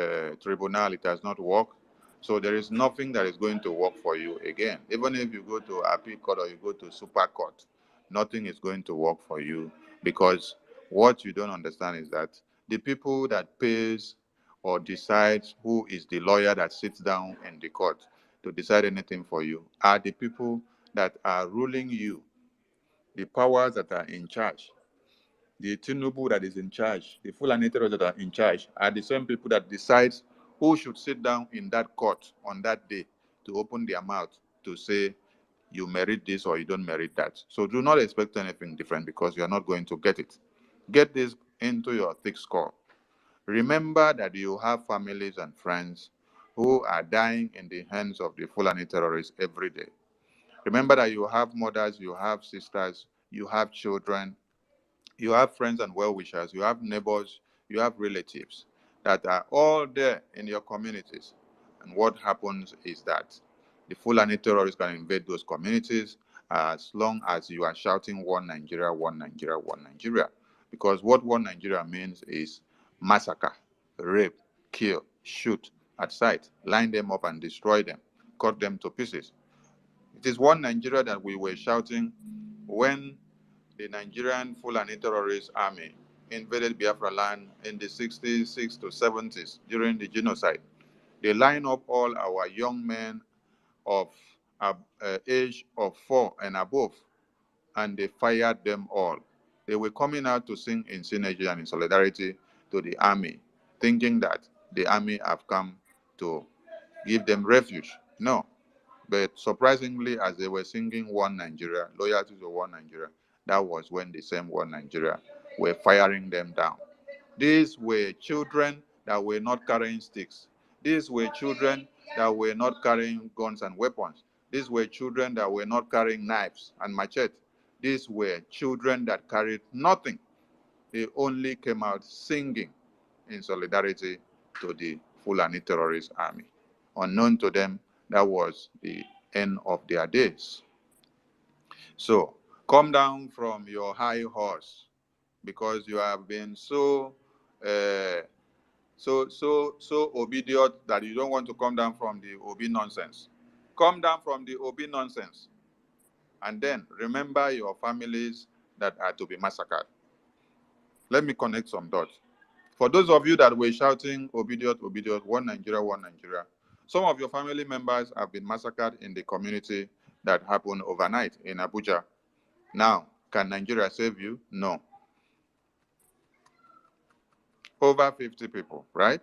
tribunal, it has not worked. So there is nothing that is going to work for you again. Even if you go to appeal court or you go to super court, nothing is going to work for you because what you don't understand is that the people that pays or decides who is the lawyer that sits down in the court to decide anything for you are the people that are ruling you, the powers that are in charge. The Tinubu that is in charge, the Fulani terrorists that are in charge, are the same people that decide who should sit down in that court on that day to open their mouth to say you merit this or you don't merit that. So do not expect anything different because you are not going to get it. Get this into your thick skull. Remember that you have families and friends who are dying in the hands of the Fulani terrorists every day. Remember that you have mothers, you have sisters, you have children, you have friends and well-wishers, you have neighbors, you have relatives that are all there in your communities. And what happens is that the Fulani terrorists can invade those communities as long as you are shouting one Nigeria, one Nigeria, one Nigeria. Because what one Nigeria means is massacre, rape, kill, shoot at sight, line them up and destroy them, cut them to pieces. It is one Nigeria that we were shouting when the Nigerian Fulani terrorist army invaded Biafra land in the 66 to 70s during the genocide. They line up all our young men of age of 4 and above, and they fired them all. They were coming out to sing in synergy and in solidarity to the army, thinking that the army have come to give them refuge. No, but surprisingly, as they were singing One Nigeria, loyalty to One Nigeria, that was when the same One Nigeria were firing them down. These were children that were not carrying sticks. These were children that were not carrying guns and weapons. These were children that were not carrying knives and machetes. These were children that carried nothing. They only came out singing in solidarity to the Fulani terrorist army. Unknown to them, that was the end of their days. So come down from your high horse because you have been so obedient that you don't want to come down from the Obi nonsense. Come down from the Obi nonsense. And then remember your families that are to be massacred. Let me connect some dots. For those of you that were shouting, obedient, obedient, one Nigeria, one Nigeria, some of your family members have been massacred in the community that happened overnight in Abuja. Now, can Nigeria save you? No. Over 50 people, right?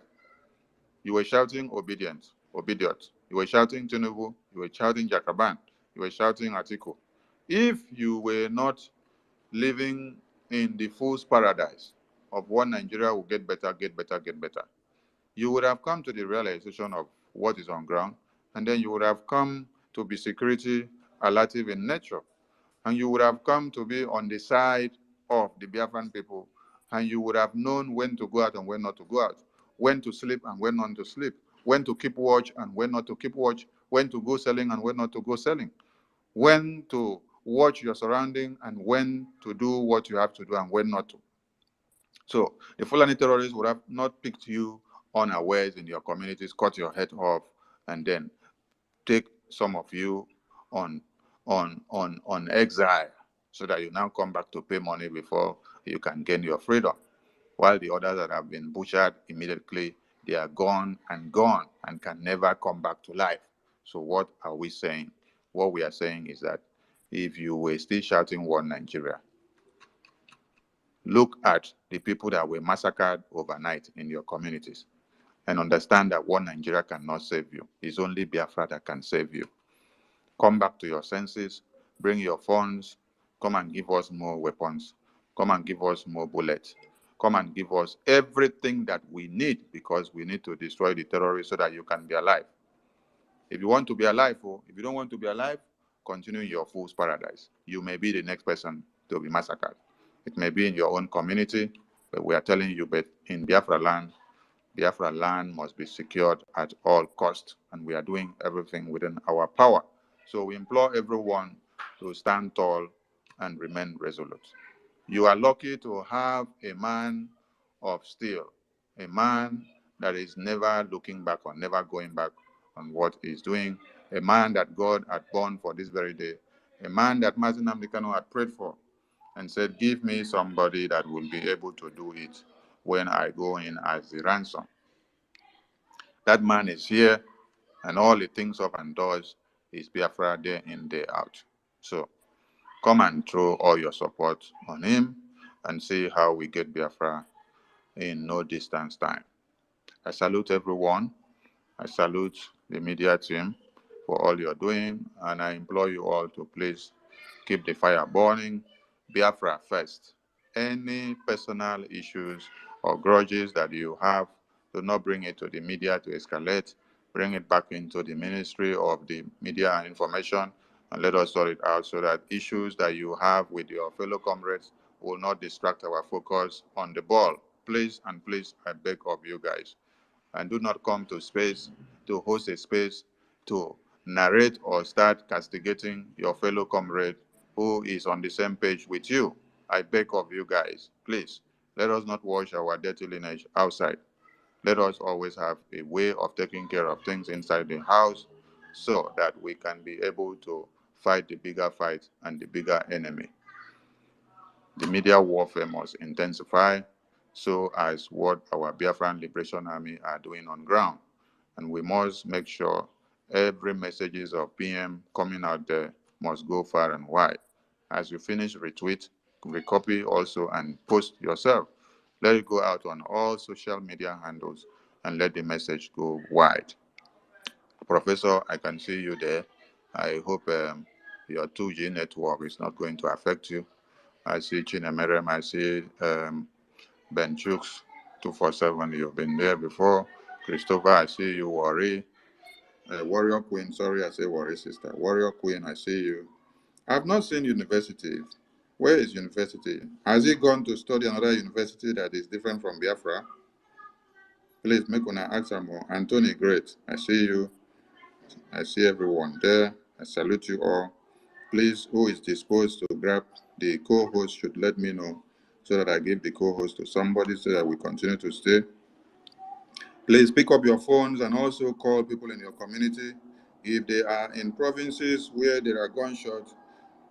You were shouting obedient, obedient. You were shouting Tinubu. You were shouting Jakaban. You were shouting Atiku. If you were not living in the fool's paradise of one Nigeria will get better, get better, get better, you would have come to the realization of what is on ground, and then you would have come to be security alative in nature, and you would have come to be on the side of the Biafran people, and you would have known when to go out and when not to go out, when to sleep and when not to sleep, when to keep watch and when not to keep watch, when to go selling and when not to go selling, when to watch your surrounding and when to do what you have to do and when not to. So the Fulani terrorists would have not picked you unawares in your communities, cut your head off, and then take some of you on exile so that you now come back to pay money before you can gain your freedom. While the others that have been butchered immediately, they are gone and can never come back to life. So what are we saying? What we are saying is that if you were still shouting one Nigeria, look at the people that were massacred overnight in your communities and understand that one Nigeria cannot save you. It's only Biafra that can save you. Come back to your senses, bring your funds, come and give us more weapons, come and give us more bullets, come and give us everything that we need because we need to destroy the terrorists so that you can be alive. If you want to be alive, or if you don't want to be alive, continue your fool's paradise. You may be the next person to be massacred. It may be in your own community, but we are telling you, but in Biafra land must be secured at all costs, and we are doing everything within our power. So we implore everyone to stand tall and remain resolute. You are lucky to have a man of steel, a man that is never looking back or never going back on what he's doing, a man that God had born for this very day, a man that Martin Amdekano had prayed for and said, give me somebody that will be able to do it when I go in as the ransom. That man is here, and all he thinks of and does is Biafra day in, day out. So come and throw all your support on him and see how we get Biafra in no distance time. I salute everyone. I salute the media team for all you're doing, and I implore you all to please keep the fire burning. Biafra first. Any personal issues or grudges that you have, do not bring it to the media to escalate. Bring it back into the Ministry of the Media and Information, and let us sort it out so that issues that you have with your fellow comrades will not distract our focus on the ball. Please and please, I beg of you guys, and do not come to space to host a space to narrate or start castigating your fellow comrade who is on the same page with you. I beg of you guys, please, let us not wash our dirty lineage outside. Let us always have a way of taking care of things inside the house so that we can be able to fight the bigger fight and the bigger enemy. The media warfare must intensify, so as what our Biafran Liberation Army are doing on ground. And we must make sure every messages of PM coming out there must go far and wide. As you finish, retweet, recopy also, and post yourself. Let it go out on all social media handles and let the message go wide. Professor, I can see you there. I hope your 2G network is not going to affect you. I see Chinemerem, I see Ben Chooks, 247, you've been there before. Christopher, I see you. Warrior Queen, sorry, I say Warrior Sister. Warrior Queen, I see you. I've not seen university. Where is university? Has he gone to study another university that is different from Biafra? Please make una answer more. Anthony, great. I see you. I see everyone there. I salute you all. Please, who is disposed to grab the co-host should let me know so that I give the co-host to somebody so that we continue to stay. Please pick up your phones and also call people in your community. If they are in provinces where there are gunshots,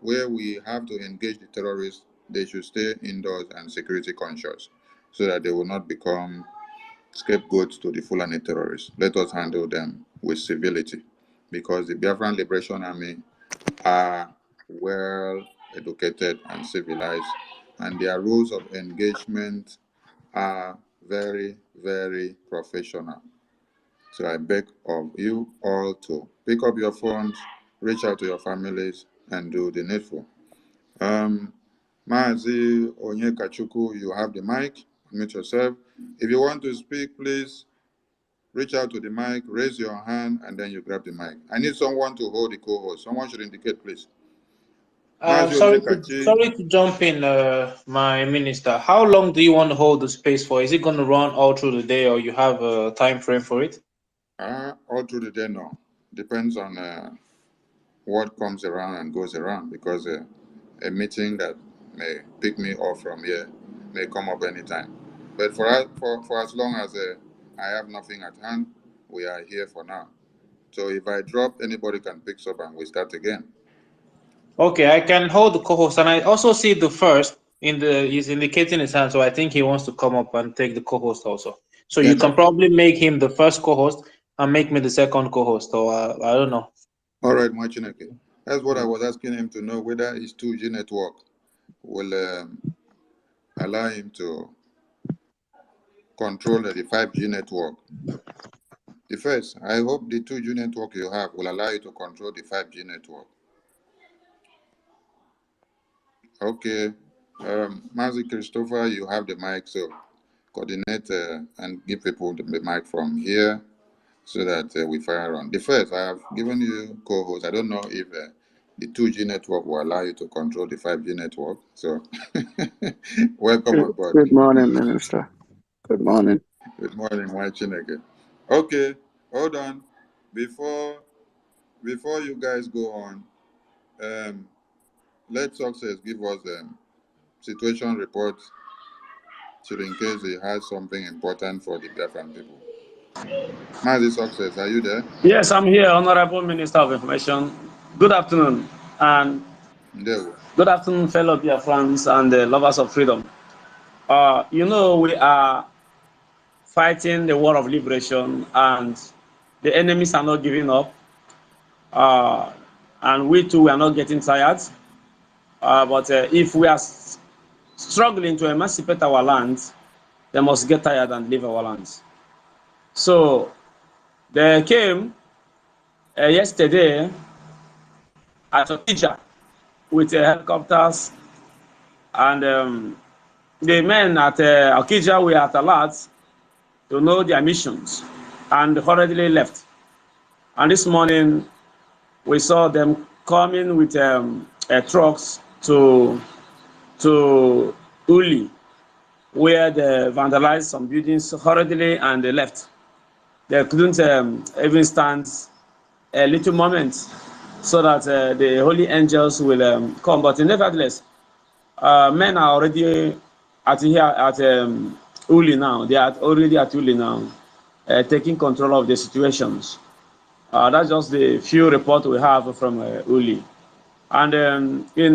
where we have to engage the terrorists, they should stay indoors and security conscious so that they will not become scapegoats to the Fulani terrorists. Let us handle them with civility because the Biafran Liberation Army are well educated and civilized, and their rules of engagement are very, very professional. So I beg of you all to pick up your phones, reach out to your families, and do the needful. Maazi Onyekachuku, you have the mic. Unmute yourself. If you want to speak, please reach out to the mic, raise your hand, and then you grab the mic. I need someone to hold the co-host. Someone should indicate, please. Sorry to jump in, my minister. How long do you want to hold the space for? Is it going to run all through the day, or you have a time frame for it? All through the day, no. Depends on what comes around and goes around, because a meeting that may pick me off from here may come up anytime. But for as long as I have nothing at hand, we are here for now. So if I drop, anybody can pick up and we start again. Okay, I can hold the co-host, and I also see the first he's indicating his hand, so I think he wants to come up and take the co-host also. So you can probably make him the first co-host and make me the second co-host, or I don't know. All right, Machineke. That's what I was asking him to know, whether his 2G network will allow him to control the 5G network. The first, I hope the 2G network you have will allow you to control the 5G network. Okay. Mazi Christopher, you have the mic, so coordinate and give people the mic from here so that we fire on. The first, I have given you co-host. I don't know if the 2G network will allow you to control the 5G network. So, welcome on board. Good morning, Minister. Good morning. Good morning, Chineke. Okay, hold on. Before you guys go on, let Success give us situation report, so in case he has something important for the Biafran people. Mazi Success, are you there? Yes, I'm here, Honorable Minister of Information. Good afternoon, and good afternoon, fellow Biafrans and lovers of freedom. We are fighting the war of liberation, and the enemies are not giving up. And we too are not getting tired. But if we are struggling to emancipate our lands, they must get tired and leave our lands. So They came yesterday at Okija with helicopters, and the men at Okija were at alert to know their missions and hurriedly left. And this morning, we saw them coming with trucks to Uli, where they vandalized some buildings hurriedly and they left. They couldn't even stand a little moment so that the holy angels will come. But nevertheless, men are already at here at Uli now. They are already at Uli now, taking control of the situations. That's just the few reports we have from Uli. And in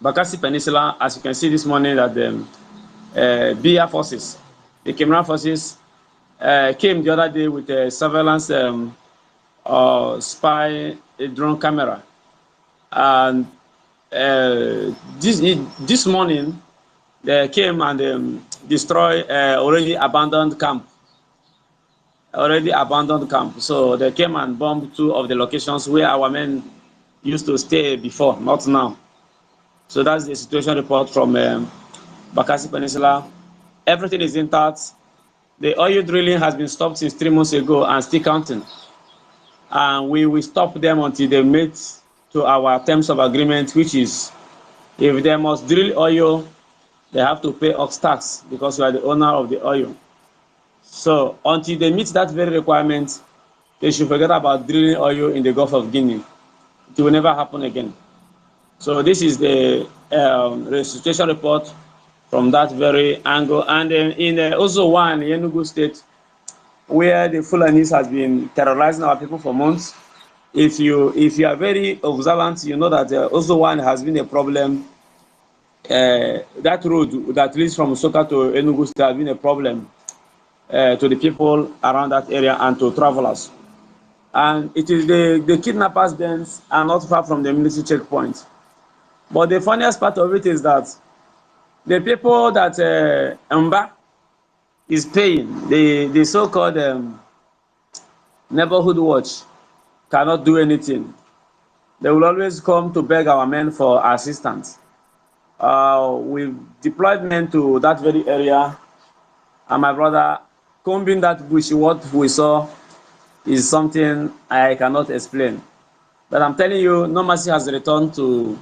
Bakassi Peninsula, as you can see this morning, that the BIA forces, the Cameroon forces, came the other day with a surveillance spy drone camera. And this morning, they came and destroyed already abandoned camp. So they came and bombed 2 of the locations where our men used to stay before, not now. So that's the situation report from Bakassi Peninsula. Everything is intact. The oil drilling has been stopped since 3 months ago and still counting. And we will stop them until they meet to our terms of agreement, which is if they must drill oil, they have to pay ox tax because we are the owner of the oil. So until they meet that very requirement, they should forget about drilling oil in the Gulf of Guinea. It will never happen again. So this is the situation report from that very angle. And in also one in Enugu State, where the Fulanis has been terrorizing our people for months. If you are very observant, you know that also one has been a problem. That road that leads from Soka to Enugu State has been a problem to the people around that area and to travelers. And it is the kidnappers' dens are not far from the military checkpoint. But the funniest part of it is that the people that Mba is paying, the so-called neighborhood watch, cannot do anything. They will always come to beg our men for assistance. We've deployed men to that very area, and my brother, combing that bush, what we saw is something I cannot explain. But I'm telling you, no mercy has returned to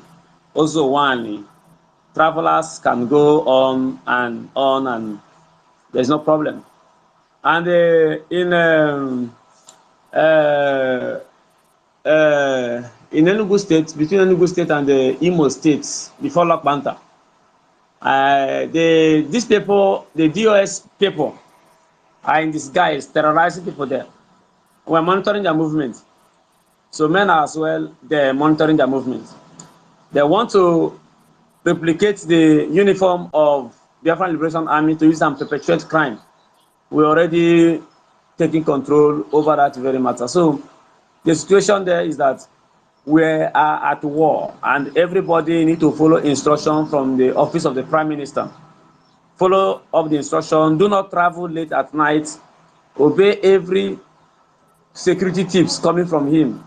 Ozowani. Travelers can go on, and there's no problem. And in Enugu State, between Enugu State and the Imo States, before Lock Banta, these people, the DOS people, are in disguise, terrorizing people there. We're monitoring their movement. So men are as well, they're monitoring their movement. They want to replicate the uniform of Biafra Liberation Army to use and perpetuate crime. We're already taking control over that very matter. So the situation there is that we are at war, and everybody need to follow instruction from the office of the Prime Minister. Follow up the instruction. Do not travel late at night. Obey every security tips coming from him.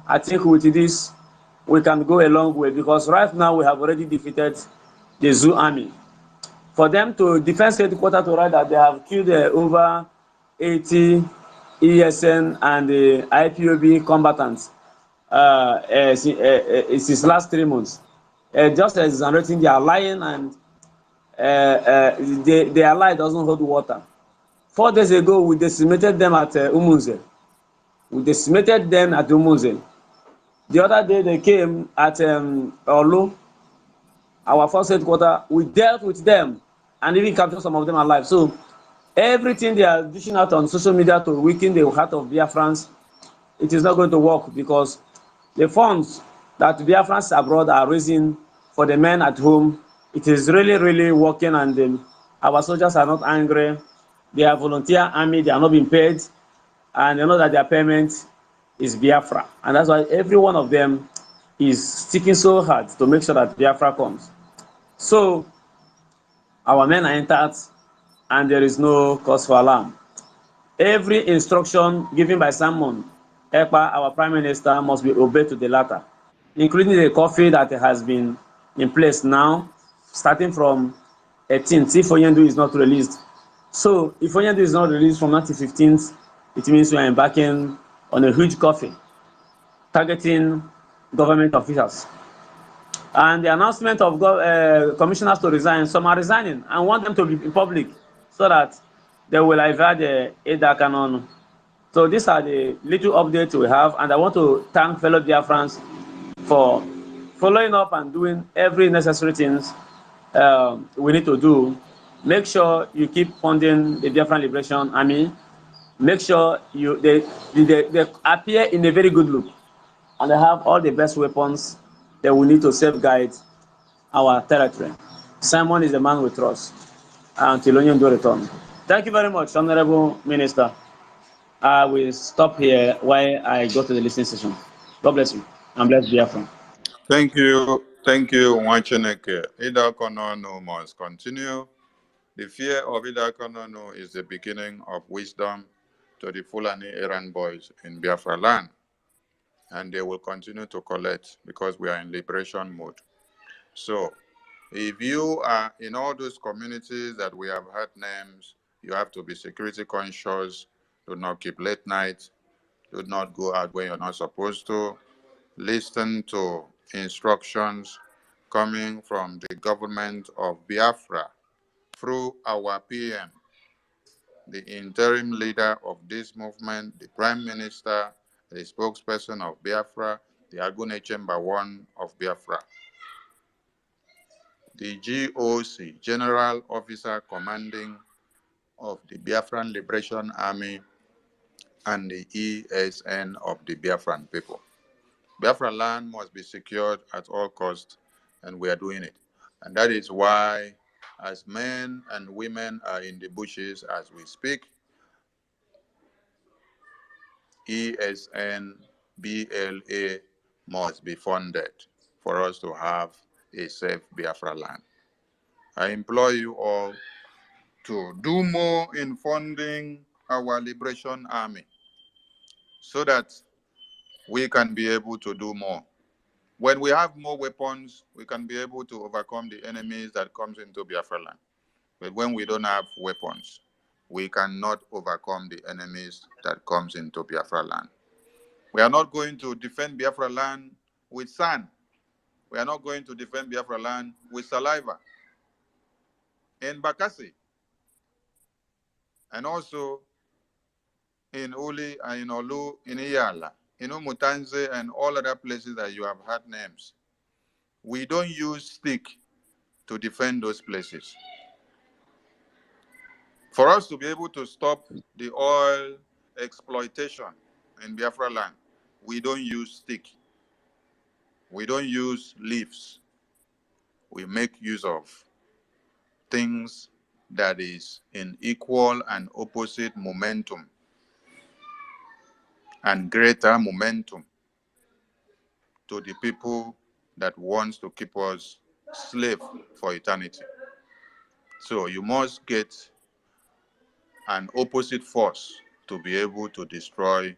I think with this, we can go a long way, because right now we have already defeated the Zoo army. For them to defense headquarters to write that they have killed over 80 ESN and IPOB combatants it's his last 3 months. Just as exonerating, they are lying, and their lie doesn't hold water. 4 days ago, we decimated them at Umunze. The other day, they came at Olu, our first headquarters. We dealt with them and even captured some of them alive. So everything they are dishing out on social media to weaken the heart of Biafrans, it is not going to work, because the funds that Biafrans abroad are raising for the men at home, it is really, really working, and our soldiers are not angry. They are volunteer army, they are not being paid, and they know that their payment is Biafra. And that's why every one of them is sticking so hard to make sure that Biafra comes. So our men are intact, and there is no cause for alarm. Every instruction given by Simon Ekpa, our Prime Minister, must be obeyed to the latter, including the coffee that has been in place now, starting from 18th, if Onyendu is not released. So, if Onyendu is not released from 15th, it means we are embarking on a huge coffee targeting government officials. And the announcement of commissioners to resign, some are resigning and want them to be in public so that they will avert the Eda canon. So these are the little updates we have, and I want to thank fellow Biafrans for following up and doing every necessary things we need to do. Make sure you keep funding the Biafran Liberation Army. Make sure they appear in a very good look, and they have all the best weapons that we need to safeguard our territory. Simon is the man we trust until Onyendu return. Thank you very much, Honorable Minister. I will stop here while I go to the listening session. God bless you, and bless Biafra. Thank you, Wacheneke. Ida Konono must continue. The fear of Ida Konono is the beginning of wisdom to the Fulani errand boys in Biafra land. And they will continue to collect because we are in liberation mode. So, if you are in all those communities that we have had names, you have to be security conscious, do not keep late night, do not go out when you're not supposed to, listen to instructions coming from the government of Biafra through our PM, the interim leader of this movement, the Prime Minister, the spokesperson of Biafra, the Agune Chamber 1 of Biafra, the GOC, General Officer Commanding of the Biafran Liberation Army, and the ESN of the Biafran people. Biafra land must be secured at all costs, and we are doing it. And that is why, as men and women are in the bushes as we speak, ESN, BLA must be funded for us to have a safe Biafra land. I implore you all to do more in funding our Liberation Army so that we can be able to do more. When we have more weapons, we can be able to overcome the enemies that comes into Biafra land. But when we don't have weapons, we cannot overcome the enemies that comes into Biafra land. We are not going to defend Biafra land with sand. We are not going to defend Biafra land with saliva. In Bakassi, and also in Uli and in Olu, in Iyala, in Umutanze, and all other places that you have had names, we don't use stick to defend those places. For us to be able to stop the oil exploitation in Biafra land, we don't use stick. We don't use leaves. We make use of things that is in equal and opposite momentum and greater momentum to the people that wants to keep us slave for eternity. So you must get an opposite force to be able to destroy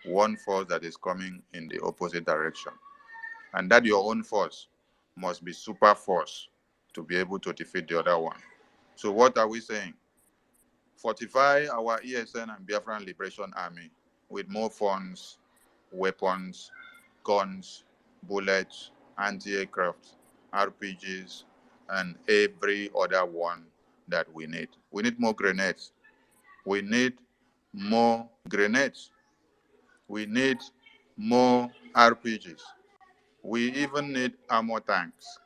one force that is coming in the opposite direction. And that your own force must be super force to be able to defeat the other one. So what are we saying? Fortify our ESN and Biafran Liberation Army with more funds, weapons, guns, bullets, anti-aircraft, RPGs, and every other one that we need. We need more grenades. We need more grenades. We need more RPGs. We even need armor tanks.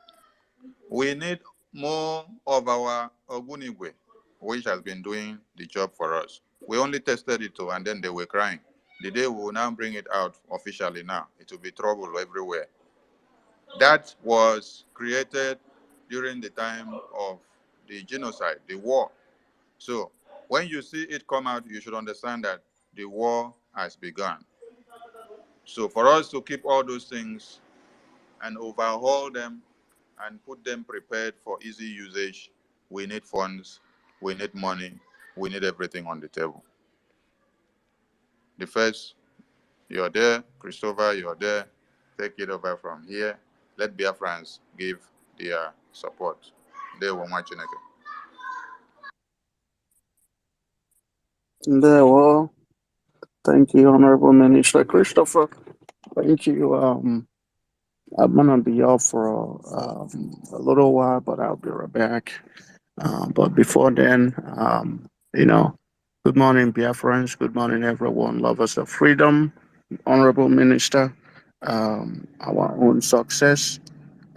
We need more of our Ogunigwe, which has been doing the job for us. We only tested it too, and then they were crying. The day we will now bring it out officially now, it will be trouble everywhere. That was created during the time of the genocide, the war. So when you see it come out, you should understand that the war has begun. So for us to keep all those things and overhaul them and put them prepared for easy usage, we need funds, we need money, we need everything on the table. The first, you're there. Christopher, you're there. Take it over from here. Let Biafrans give their support. They will watch it. There, well, thank you, Honorable Minister Christopher. Thank you. I'm gonna be off for a little while, but I'll be right back. But before then, you know, good morning, Biafrans. Good morning, everyone. Lovers of freedom, Honorable Minister. Our own success.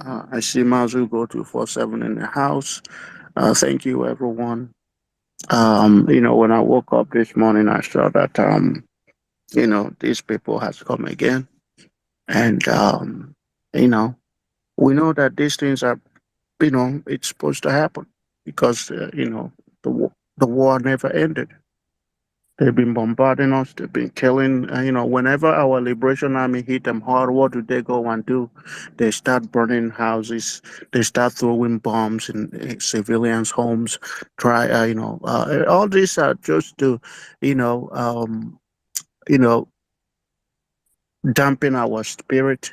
I see Mazu go 247 in the house. Thank you, everyone. When I woke up this morning, I saw that these people has come again, and you know, we know that these things are, it's supposed to happen because the war never ended. They've been bombarding us. They've been killing. Whenever our liberation army hit them hard, what do they go and do? They start burning houses. They start throwing bombs in civilians' homes. All these are just to, you know, um, you know, dampen our spirit,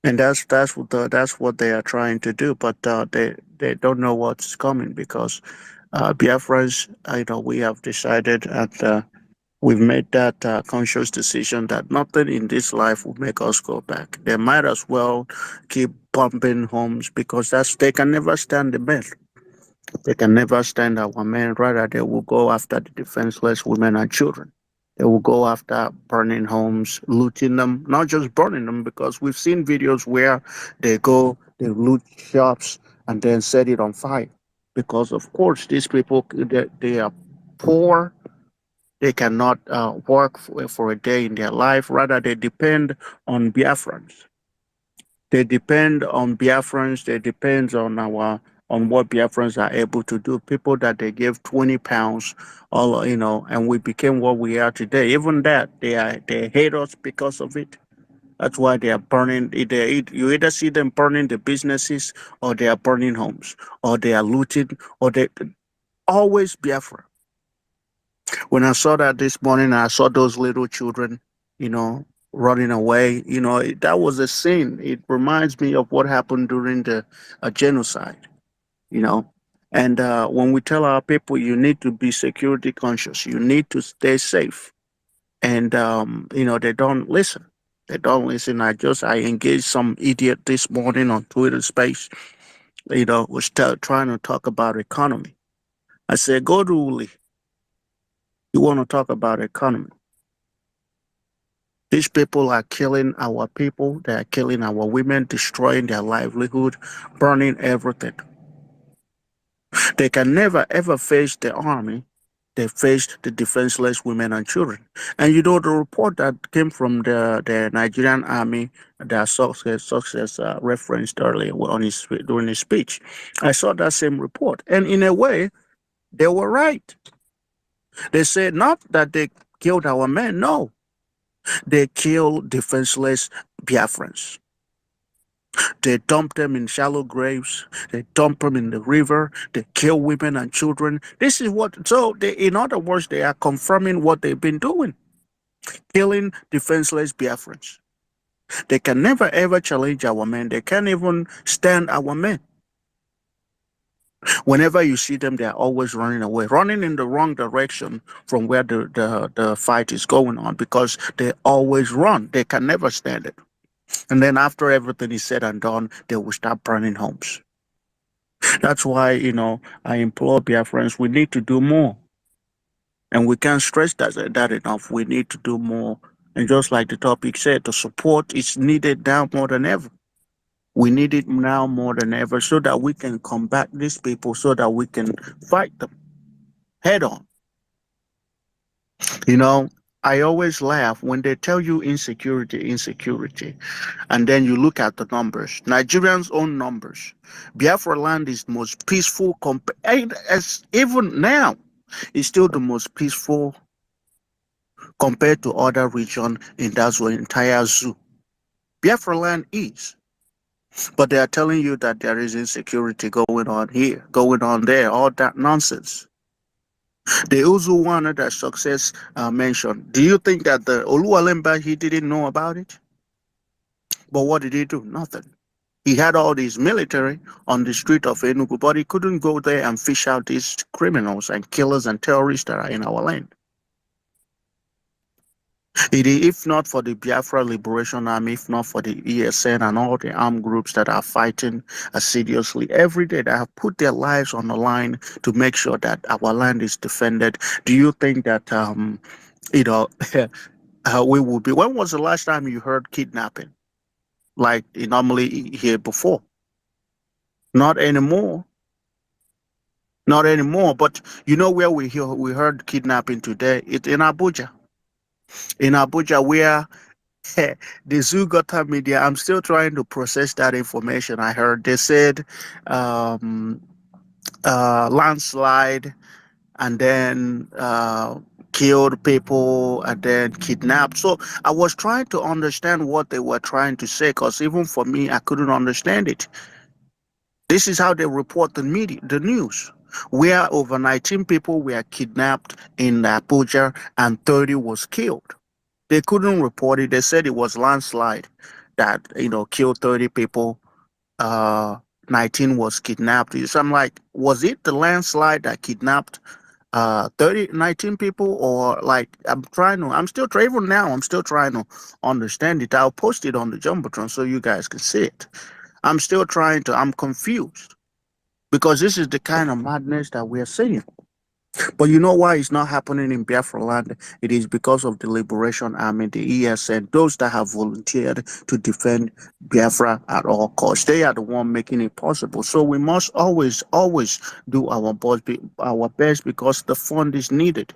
and that's what they are trying to do. But they don't know what's coming because Biafrans, we have decided and. We've made that conscious decision that nothing in this life will make us go back. They might as well keep bombing homes because they can never stand the men. They can never stand our men. Rather, they will go after the defenseless women and children. They will go after burning homes, looting them, not just burning them, because we've seen videos where they loot shops and then set it on fire. Because, of course, these people, they are poor. They cannot work for a day in their life. Rather, they depend on Biafrans. They depend on Biafrans. They depend on what Biafrans are able to do. People that they gave £20, and we became what we are today. Even that, they hate us because of it. That's why they are burning. You either see them burning the businesses, or they are burning homes, or they are looting, or they always Biafra. When I saw that this morning, I saw those little children, running away. That was a scene. It reminds me of what happened during the genocide. You know, and when we tell our people, you need to be security conscious, you need to stay safe, and they don't listen. They don't listen. I engaged some idiot this morning on Twitter Space. Was trying to talk about economy. I said, go to Uli. You want to talk about economy? These people are killing our people. They are killing our women, destroying their livelihood, burning everything. They can never ever face the army. They faced the defenseless women and children. And the report that came from the Nigerian army that success referenced earlier during his speech. I saw that same report. And in a way, they were right. They said not that they killed our men, no. They killed defenseless Biafrans. They dump them in shallow graves. They dump them in the river. They kill women and children. This is in other words, they are confirming what they've been doing, killing defenseless Biafrans. They can never ever challenge our men. They can't even stand our men. Whenever you see them, they are always running away, running in the wrong direction from where the fight is going on, because they always run. They can never stand it. And then after everything is said and done, they will start burning homes. That's why, I implore Biafrans, we need to do more. And we can't stress that enough. We need to do more. And just like the topic said, the support is needed now more than ever. We need it now more than ever so that we can combat these people, so that we can fight them head on. I always laugh when they tell you insecurity, and then you look at the numbers. Nigerians' own numbers. Biafra land is most peaceful, as even now, it's still the most peaceful compared to other regions in that entire zoo. Biafra land is. But they are telling you that there is insecurity going on here, going on there, all that nonsense. The Uzu one that Success mentioned, do you think that the Oluwalemba, he didn't know about it? But what did he do? Nothing. He had all these military on the street of Enugu, but he couldn't go there and fish out these criminals and killers and terrorists that are in our land. If not for the Biafra Liberation Army, if not for the ESN and all the armed groups that are fighting assiduously every day, that have put their lives on the line to make sure that our land is defended, do you think that you know we will be? When was the last time you heard kidnapping like you normally hear before? Not anymore. Not anymore. But you know where we heard kidnapping today? It's in Abuja. In Abuja, where the Zugota media, I'm still trying to process that information. I heard they said um, landslide and then killed people and then kidnapped. So I was trying to understand what they were trying to say because even for me, I couldn't understand it. This is how they report the media, the news, where over 19 people were kidnapped in Abuja and 30 was killed. They couldn't report it. They said it was landslide that killed 30 people. 19 was kidnapped. So I'm like, was it the landslide that kidnapped 19 people, or like I'm still trying even now. I'm still trying to understand it. I'll post it on the jumbotron so you guys can see it. I'm confused because this is the kind of madness that we're seeing. But you know why it's not happening in Biafra land? It is because of the Liberation Army, the ESN, those that have volunteered to defend Biafra at all costs. They are the one making it possible. So we must always, always do our best because the fund is needed.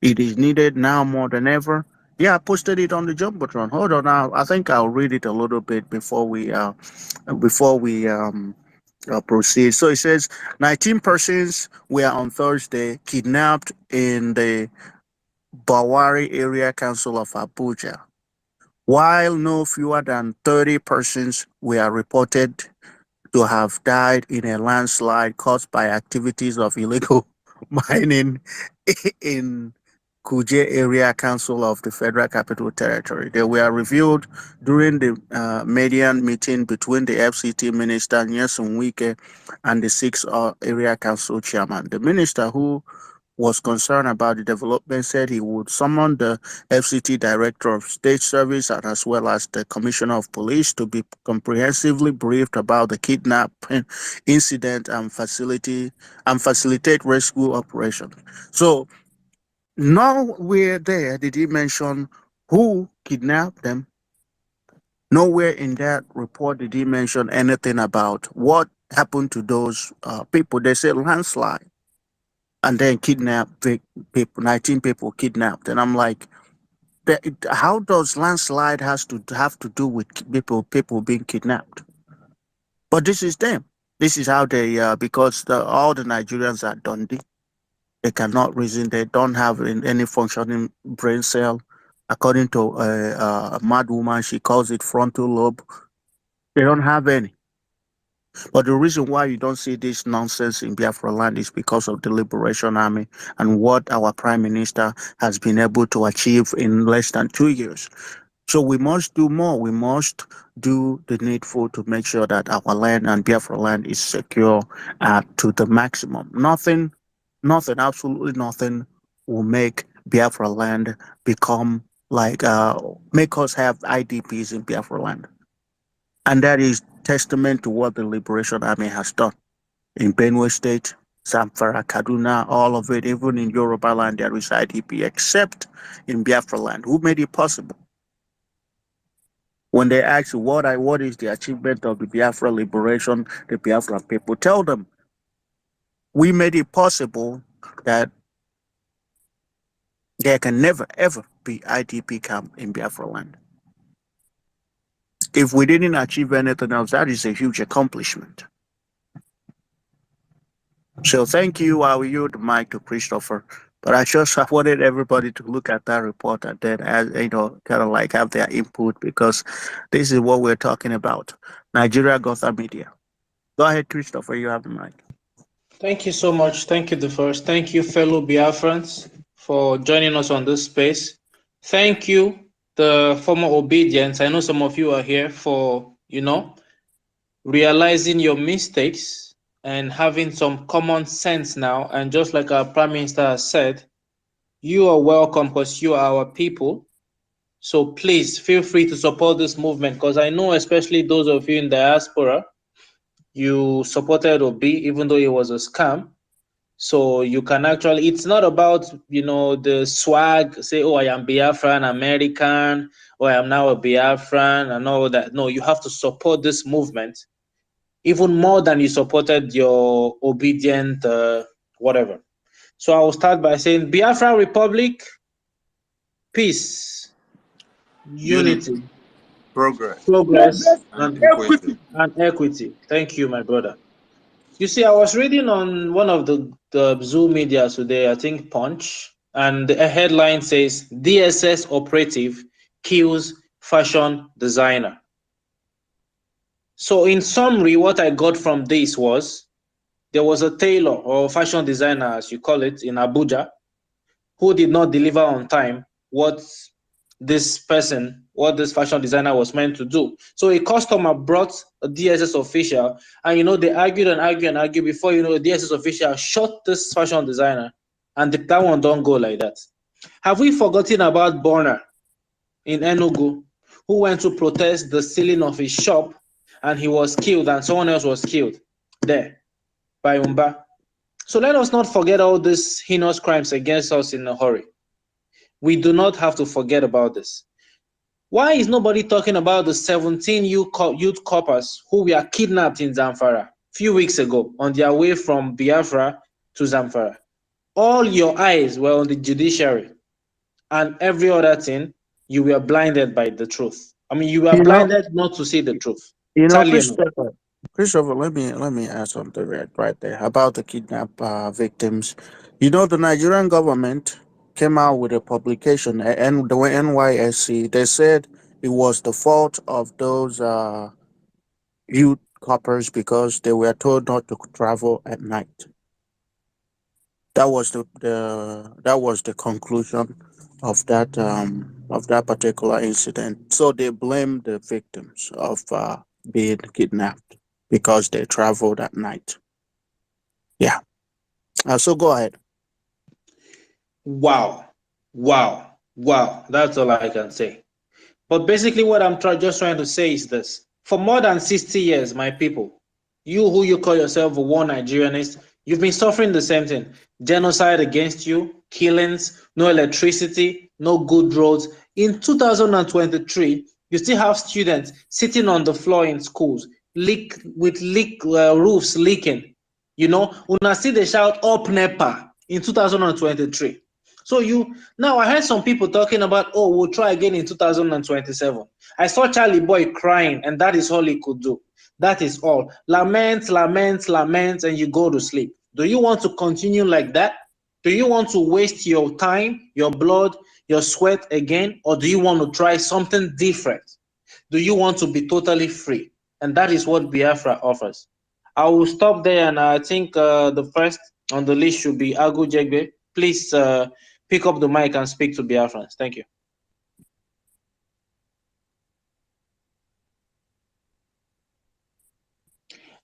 It is needed now more than ever. Yeah, I posted it on the jumbotron. Hold on now. I think I'll read it a little bit before we proceed. So it says 19 persons were on Thursday kidnapped in the Bawari Area Council of Abuja, while no fewer than 30 persons were reported to have died in a landslide caused by activities of illegal mining in Kuje Area Council of the Federal Capital Territory. They were revealed during the median meeting between the FCT Minister Nyesom Wike and the six area council chairman. The minister, who was concerned about the development, said he would summon the FCT Director of State Service and as well as the Commissioner of Police to be comprehensively briefed about the kidnapping incident and facilitate rescue operations. So nowhere there did he mention who kidnapped them. Nowhere in that report did he mention anything about what happened to those people. They said landslide and then kidnapped people, 19 people kidnapped. And I'm like, how does landslide has to have to do with people being kidnapped? But this is them. This is how they because all the Nigerians are Dundee. They cannot reason. They don't have any functioning brain cell. According to a mad woman, she calls it frontal lobe. They don't have any. But the reason why you don't see this nonsense in Biafra land is because of the Liberation Army and what our Prime Minister has been able to achieve in less than 2 years. So we must do more. We must do the needful to make sure that our land and Biafra land is secure to the maximum. Nothing, absolutely nothing will make Biafra land become like, make us have IDPs in Biafra land. And that is testament to what the Liberation Army has done in Benue State, Zamfara, Kaduna, all of it. Even in Yoruba land, there is IDP, except in Biafra land. Who made it possible? When they ask you what is the achievement of the Biafra liberation, the Biafra people tell them, we made it possible that there can never ever be IDP camp in Biafra land. If we didn't achieve anything else, that is a huge accomplishment. So thank you. I will yield the mic to Christopher. But I wanted everybody to look at that report and then, kind of like have their input because this is what we're talking about. Nigeria Gotham Media. Go ahead, Christopher. You have the mic. Thank you so much. Thank you, the first. Thank you, fellow Biafrans, for joining us on this space. Thank you, the former obedience. I know some of you are here for, realizing your mistakes and having some common sense now. And just like our Prime Minister has said, you are welcome because you are our people. So please feel free to support this movement because I know, especially those of you in diaspora, you supported Obi even though it was a scam. So you can actually, it's not about, the swag, say, oh, I am Biafran American, or I am now a Biafran and all that. No, you have to support this movement even more than you supported your obedient whatever. So I will start by saying Biafra Republic, peace, unity, progress, progress, and equity. and equity. Thank you, my brother. You see, I was reading on one of the Zoom media today, I think Punch, and the headline says DSS operative kills fashion designer. So in summary, what I got from this was there was a tailor or fashion designer, as you call it, in Abuja, who did not deliver on time what this fashion designer was meant to do. So a customer brought a DSS official, and they argued and argued and argued before the DSS official shot this fashion designer, and that one don't go like that. Have we forgotten about Bonner in Enugu, who went to protest the ceiling of his shop, and he was killed, and someone else was killed there by Umba? So let us not forget all these heinous crimes against us in a hurry. We do not have to forget about this. Why is nobody talking about the 17 youth coppers who were kidnapped in Zamfara a few weeks ago on their way from Biafra to Zamfara? All your eyes were on the judiciary and every other thing. You were blinded by the truth. I mean, you were You know, blinded not to see the truth. Sadly enough. Christopher, let me add something right there about the kidnap victims. You know, the Nigerian government came out with a publication, and the NYSC. They said it was the fault of those youth coppers because they were told not to travel at night. That was the conclusion of that particular incident. So they blame the victims of being kidnapped because they traveled at night. Yeah. So go ahead. Wow. Wow. Wow. That's all I can say. But basically, what I'm just trying to say is this. For more than 60 years, my people, you who you call yourself a war Nigerianist, you've been suffering the same thing. Genocide against you, killings, no electricity, no good roads. In 2023, you still have students sitting on the floor in schools, roofs leaking. Una see they shout up NEPA in 2023. So now I heard some people talking about, oh, we'll try again in 2027. I saw Charlie Boy crying, and that is all he could do. That is all. Lament, lament, lament, and you go to sleep. Do you want to continue like that? Do you want to waste your time, your blood, your sweat again, or do you want to try something different? Do you want to be totally free? And that is what Biafra offers. I will stop there, and I think the first on the list should be Agu Jegbe. Please pick up the mic and speak to Biafrans. Thank you.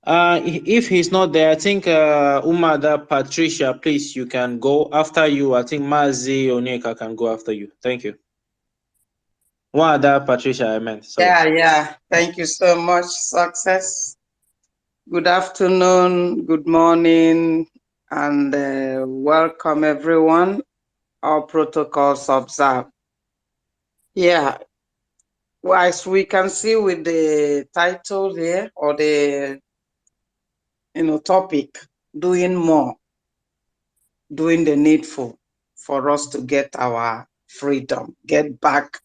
If he's not there, I think Umada Patricia, please, you can go after you. I think Mazi Onyeka can go after you. Thank you. Umada Patricia, I meant. Sorry. Yeah. Thank you so much. Success. Good afternoon, good morning, and welcome everyone. All protocols observed. Yeah, well, as we can see with the title here, or the topic, doing more, doing the needful for us to get our freedom, get back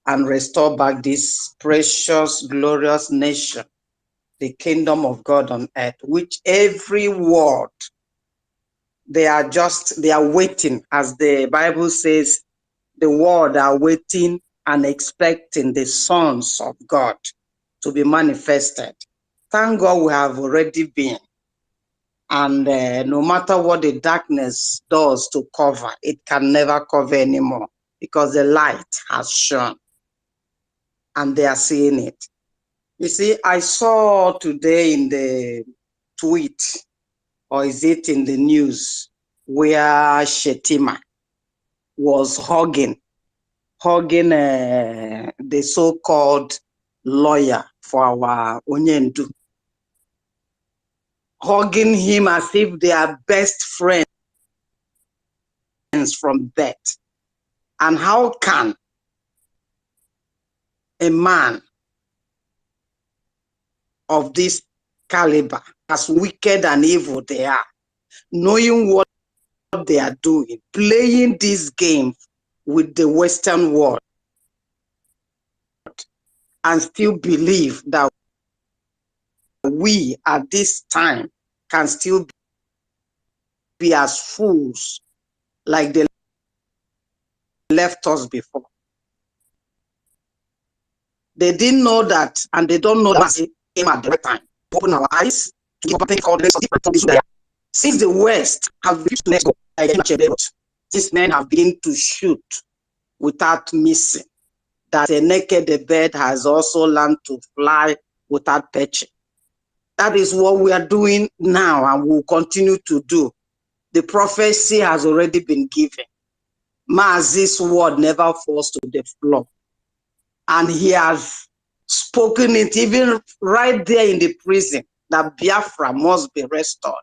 and restore back this precious, glorious nation, the kingdom of God on earth, which every word they are waiting, as the Bible says, the world are waiting and expecting the sons of God to be manifested. Thank God we have already been. And no matter what the darkness does to cover, it can never cover anymore because the light has shone and they are seeing it. You see, I saw today in the tweet, or is it in the news, where Shetima was hugging the so-called lawyer for our Onyendu, hugging him as if they are best friends from death. And how can a man of this caliber, as wicked and evil they are, knowing what they are doing, playing this game with the Western world, and still believe that we at this time can still be as fools like they left us before? They didn't know that, and they don't know that it came at the right time to open our eyes, to give up confidence of different things there. Since the West have refused to let go, since men have begun to shoot without missing, that a naked bird has also learned to fly without perching. That is what we are doing now and will continue to do. The prophecy has already been given. Mazi's word never falls to the floor. And he has spoken it even right there in the prison, that Biafra must be restored.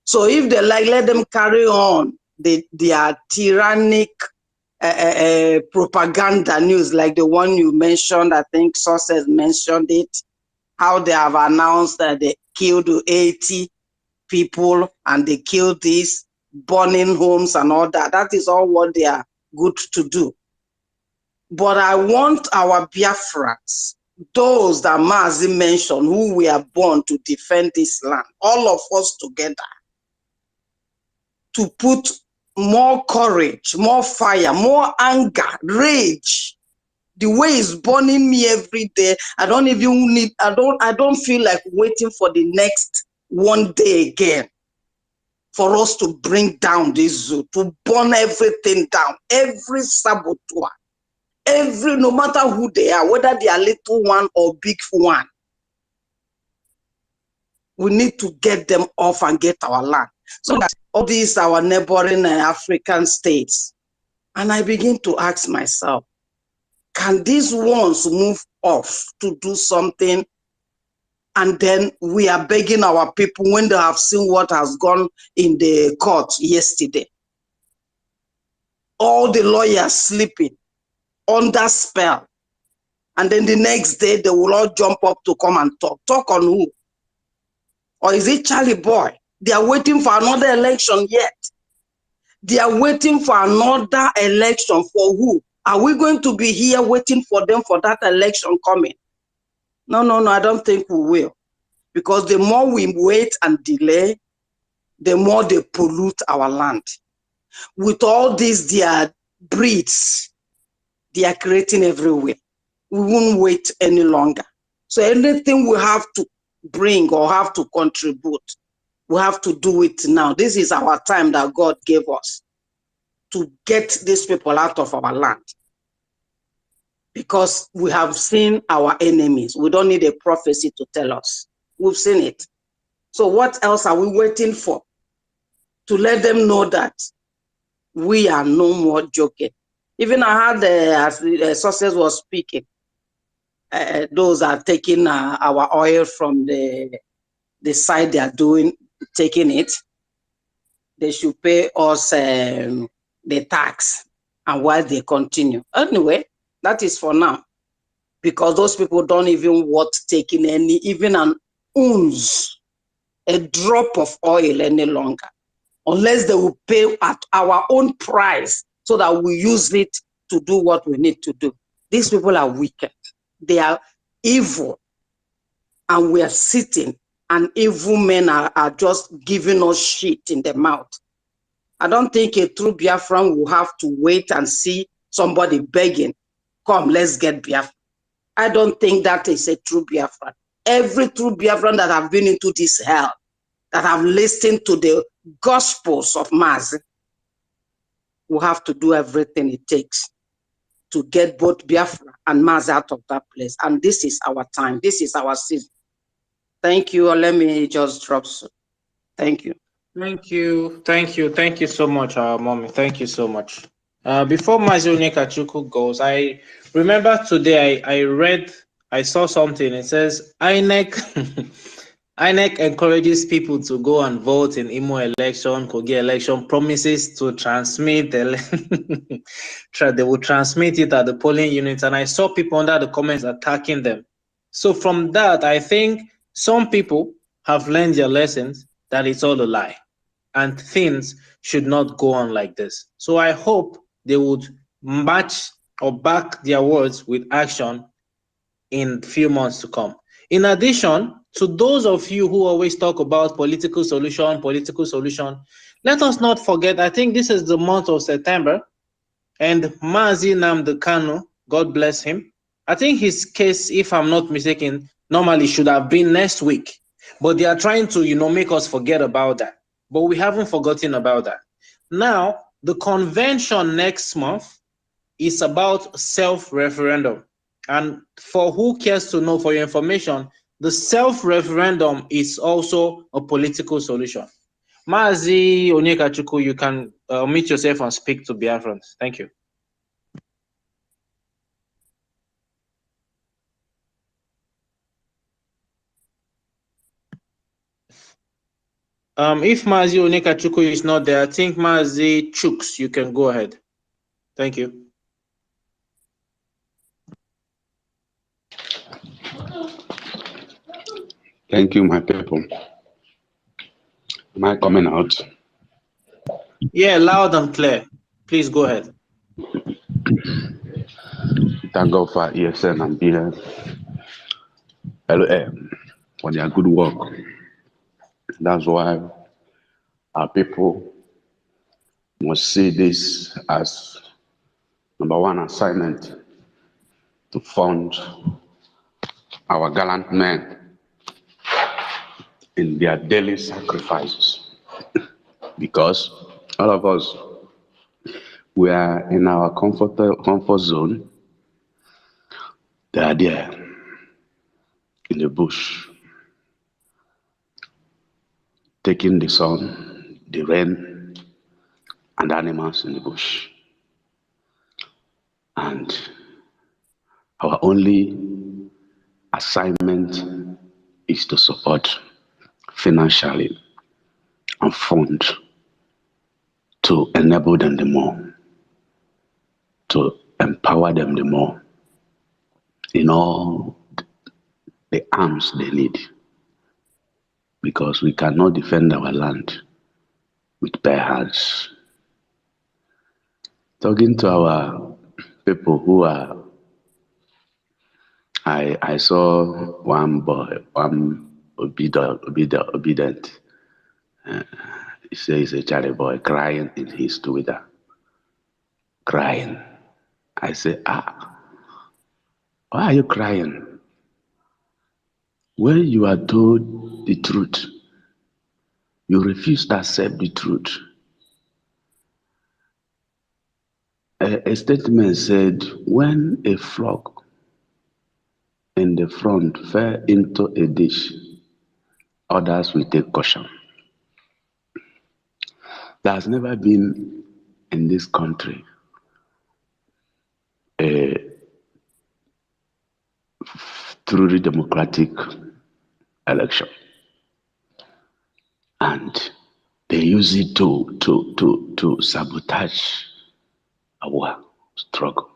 So if they like, let them carry on their tyrannic propaganda news, like the one you mentioned. I think sources mentioned it, how they have announced that they killed 80 people and they killed this, burning homes and all that. That is all what they are good to do. But I want our Biafrans, those that Mazi mentioned, who we are born to defend this land, all of us together, to put more courage, more fire, more anger, rage. The way it's burning me every day, I don't even need, I don't feel like waiting for the next one day again for us to bring down this zoo, to burn everything down, every saboteur, no matter who they are, whether they are little one or big one. We need to get them off and get our land. So that all these our neighboring African states. And I begin to ask myself, can these ones move off to do something? And then we are begging our people when they have seen what has gone in the court yesterday. All the lawyers sleeping under spell. And then the next day they will all jump up to come and talk. Talk on who? Or is it Charlie Boy? They are waiting for another election yet. They are waiting for another election for who? Are we going to be here waiting for them for that election coming? No, I don't think we will. Because the more we wait and delay, the more they pollute our land. With all these, their breeds, they are creating everywhere. We won't wait any longer. So anything we have to bring or have to contribute, we have to do it now. This is our time that God gave us to get these people out of our land. Because we have seen our enemies. We don't need a prophecy to tell us. We've seen it. So what else are we waiting for? To let them know that we are no more joking. Even I heard as sources was speaking, those are taking our oil from the side they are taking it. They should pay us the tax, and while they continue. Anyway, that is for now, because those people don't even want taking even an ounce, a drop of oil any longer, unless they will pay at our own price so that we use it to do what we need to do. These people are wicked. They are evil. And we are sitting, and evil men are just giving us shit in the mouth. I don't think a true Biafran will have to wait and see somebody begging, come, let's get Biafra. I don't think that is a true Biafran. Every true Biafran that have been into this hell, that have listened to the gospels of Mazi, will have to do everything it takes to get both Biafra and Mazi out of that place. And this is our time. This is our season. Thank you. Let me just drop. Thank you. Thank you. Thank you. Thank you so much, Mommy. Thank you so much. Before Mazi Onyekachuku goes, I remember today I saw something. It says INEC INEC encourages people to go and vote in Imo election, Kogi election, promises to transmit they will transmit it at the polling units, and I saw people under the comments attacking them. So from that, I think some people have learned their lessons that it's all a lie and things should not go on like this. So I hope they would match or back their words with action in a few months to come. In addition, to those of you who always talk about political solution, let us not forget, I think this is the month of September, and Mazi Nnamdi Kanu, God bless him, I think his case, if I'm not mistaken, normally should have been next week, but they are trying to, make us forget about that. But we haven't forgotten about that. Now, the convention next month is about self-referendum. And for who cares to know, for your information, the self-referendum is also a political solution. Mazi Onyekachuku, you can meet yourself and speak to Biafrans. Thank you. If Mazi Onyekachuku is not there, I think Mazi Chuks, you can go ahead. Thank you. Thank you, my people. Am I coming out? Yeah, loud and clear. Please go ahead. Thank God for ESN and BS. LM for their good work. That's why our people must see this as number one assignment to fund our gallant men in their daily sacrifices. Because all of us, we are in our comfort zone. They are there in the bush, taking the sun, the rain, and the animals in the bush. And our only assignment is to support financially and fund to enable them the more, to empower them the more in all the arms they need. Because we cannot defend our land with bare hands. Talking to our people who are, I saw one boy, one obedient. He says he's a child boy crying in his Twitter. Crying. I say, why are you crying? When you are told the truth, you refuse to accept the truth. A statement said, when a flock in the front fell into a ditch, others will take caution. There has never been in this country a truly democratic election. And they use it to sabotage our struggle.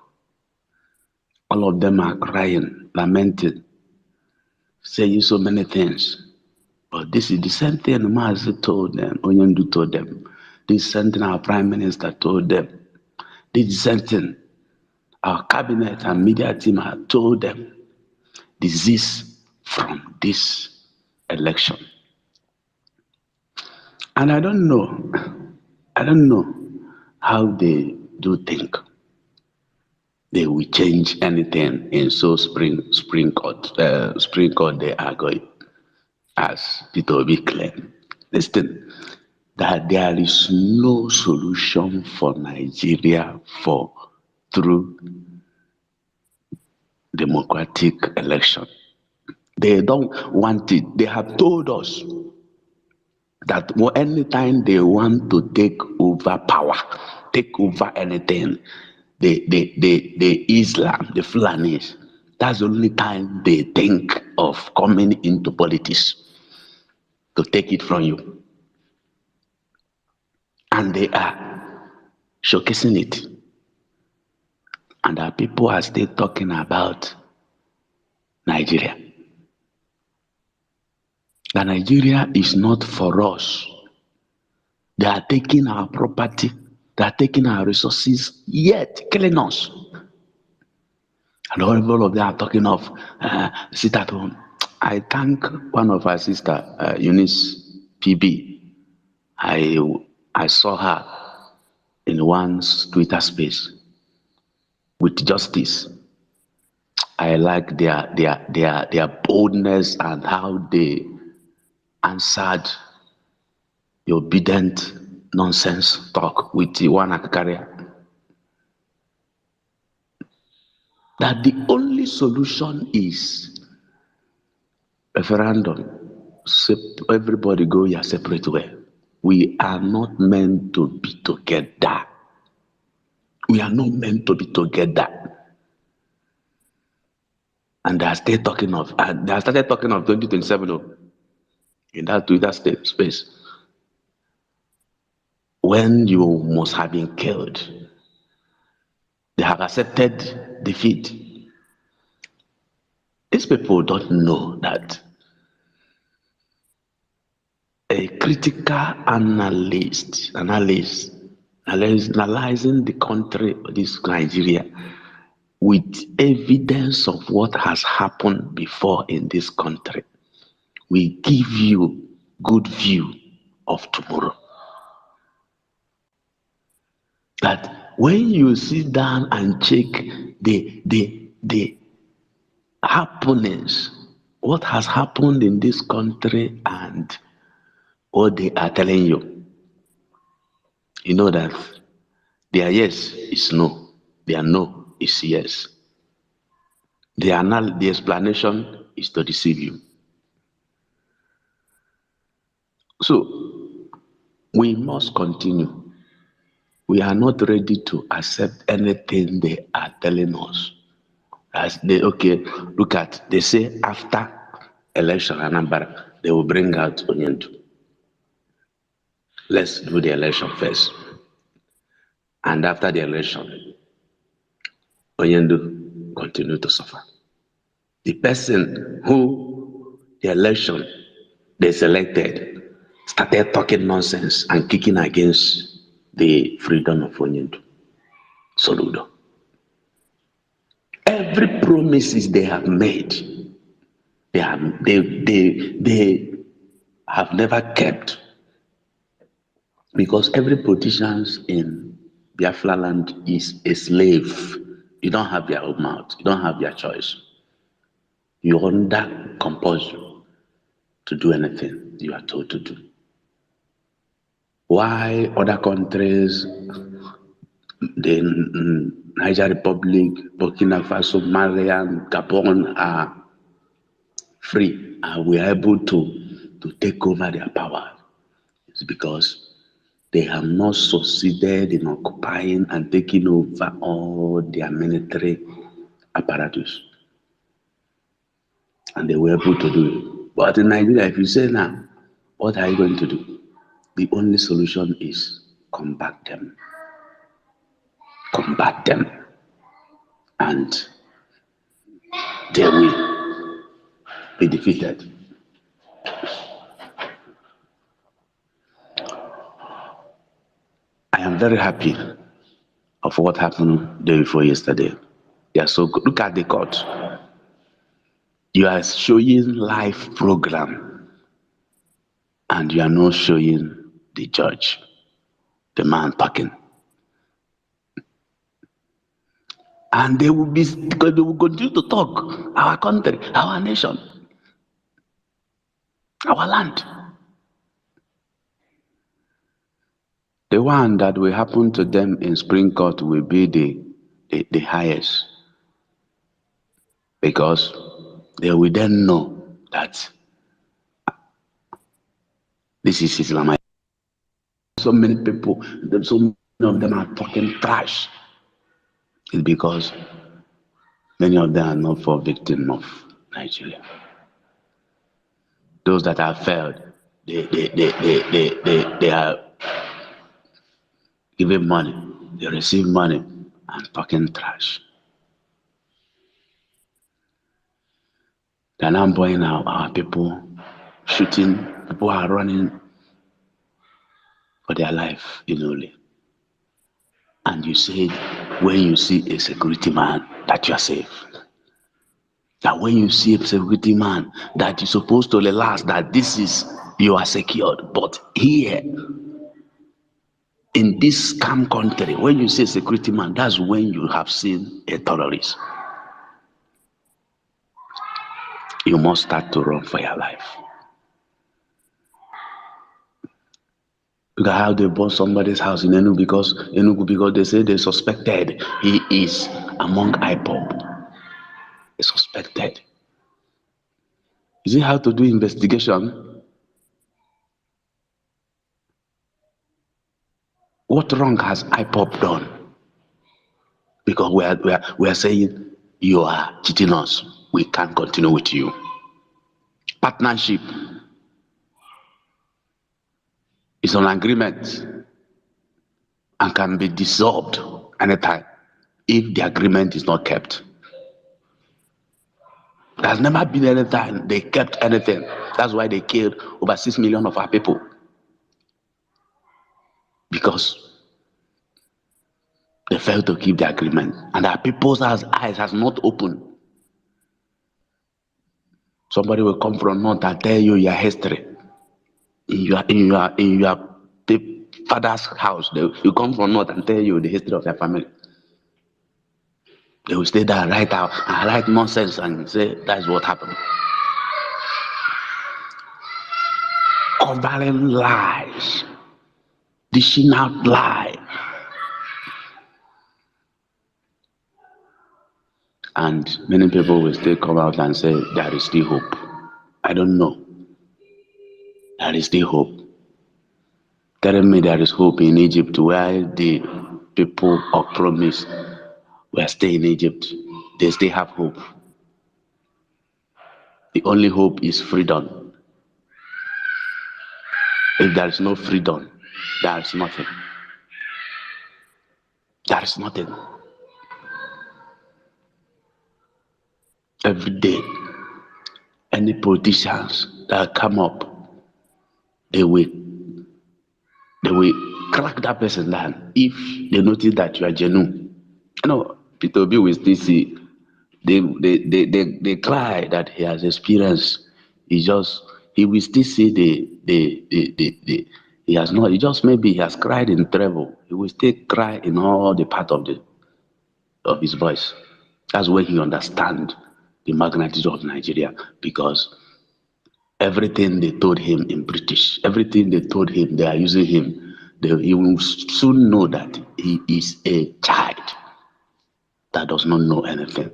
All of them are crying, lamenting, saying so many things. But this is the same thing Mazi told them, Onyendu told them. This is something our Prime Minister told them. This is something our cabinet and media team had told them. Disease from this election. And I don't know how they do think they will change anything in so spring court they are going, as Peter Obi claimed. Listen, that there is no solution for Nigeria for through democratic election. They don't want it. They have told us that anytime they want to take over power, take over anything, the Islam, the Fulanis, that's the only time they think of coming into politics to take it from you. And they are showcasing it. And our people are still talking about Nigeria. That Nigeria is not for us. They are taking our property, they are taking our resources, yet killing us. And all of them are talking of sit at home. I thank one of our sister, Eunice PB. I saw her in one Twitter space with justice. I like their boldness and how they answered the obedient nonsense talk with the one carrier. That the only solution is referendum. Everybody go your separate way. We are not meant to be together. We are not meant to be together. And they are still talking of, they started talking of 2027 in that Twitter space. When you must have been killed, they have accepted defeat. These people don't know that a critical analyzing the country, this Nigeria, with evidence of what has happened before in this country, we give you good view of tomorrow. That when you sit down and check the happenings, what has happened in this country and what they are telling you, you know that their yes is no, their no is yes. The explanation is to deceive you. So we must continue. We are not ready to accept anything they are telling us. As they look at, they say after election Anambra, they will bring out Onyendu. Let's do the election first. And after the election, Onyendu continue to suffer. The person who the election they selected started talking nonsense and kicking against the freedom of Onyendu. Soludo. Every promises they have made, they have never kept. Because every politician in Biafra land is a slave. You don't have your own mouth. You don't have your choice. You're under compulsion to do anything you are told to do. Why other countries, the Niger Republic, Burkina Faso, Mali, and Gabon are free and we are able to take over their power? It's because they have not succeeded in occupying and taking over all their military apparatus. And they were able to do it. But in Nigeria, if you say now, what are you going to do? The only solution is combat them. Combat them. And they will be defeated. I am very happy of what happened day before yesterday. Yeah, so look at the court. You are showing live program and you are not showing the judge, the man talking. And they will continue to talk. Our country, our nation, our land. one that will happen to them in Spring Court will be the highest, because they will then know that this is Islam. So many people, so many of them are talking trash. It's because many of them are not for victim of Nigeria. Those that have failed, they are giving money, they receive money and talking trash. They're now blowing our people, shooting, people are running for their life in Ole. And you said when you see a security man that you are safe. That when you see a security man that you're supposed to relax, that this is, you are secured. But here, in this scam country, when you see a security man, that's when you have seen a terrorist. You must start to run for your life. Look at how they bought somebody's house in Enugu because they say they suspected he is among IPOB. They suspected. You see how to do investigation? What wrong has IPOB done? Because we are saying you are cheating us. We can't continue with you. Partnership is an agreement and can be dissolved anytime if the agreement is not kept. There's never been any time they kept anything. That's why they killed over 6 million of our people. Because they failed to keep the agreement. And our people's eyes has not opened. Somebody will come from north and tell you your history. In your father's house, you come from north and tell you the history of your family. They will stay there and write nonsense and say that's what happened. Covering lies, dishing out lies. And many people will still come out and say there is still hope. I don't know. There is still hope. Telling me there is hope in Egypt where the people of promise were still in Egypt. They still have hope. The only hope is freedom. If there is no freedom, there is nothing. There is nothing. Every day, any politicians that come up, they will crack that person down if they notice that you are genuine. You know, Peter Obi will still see. They cry that he has experienced. He will still see he has not. He just maybe he has cried in travel. He will still cry in all the part of his voice. That's when he understands the magnitude of Nigeria, because everything they told him in British, everything they told him they are using him, he will soon know that he is a child that does not know anything.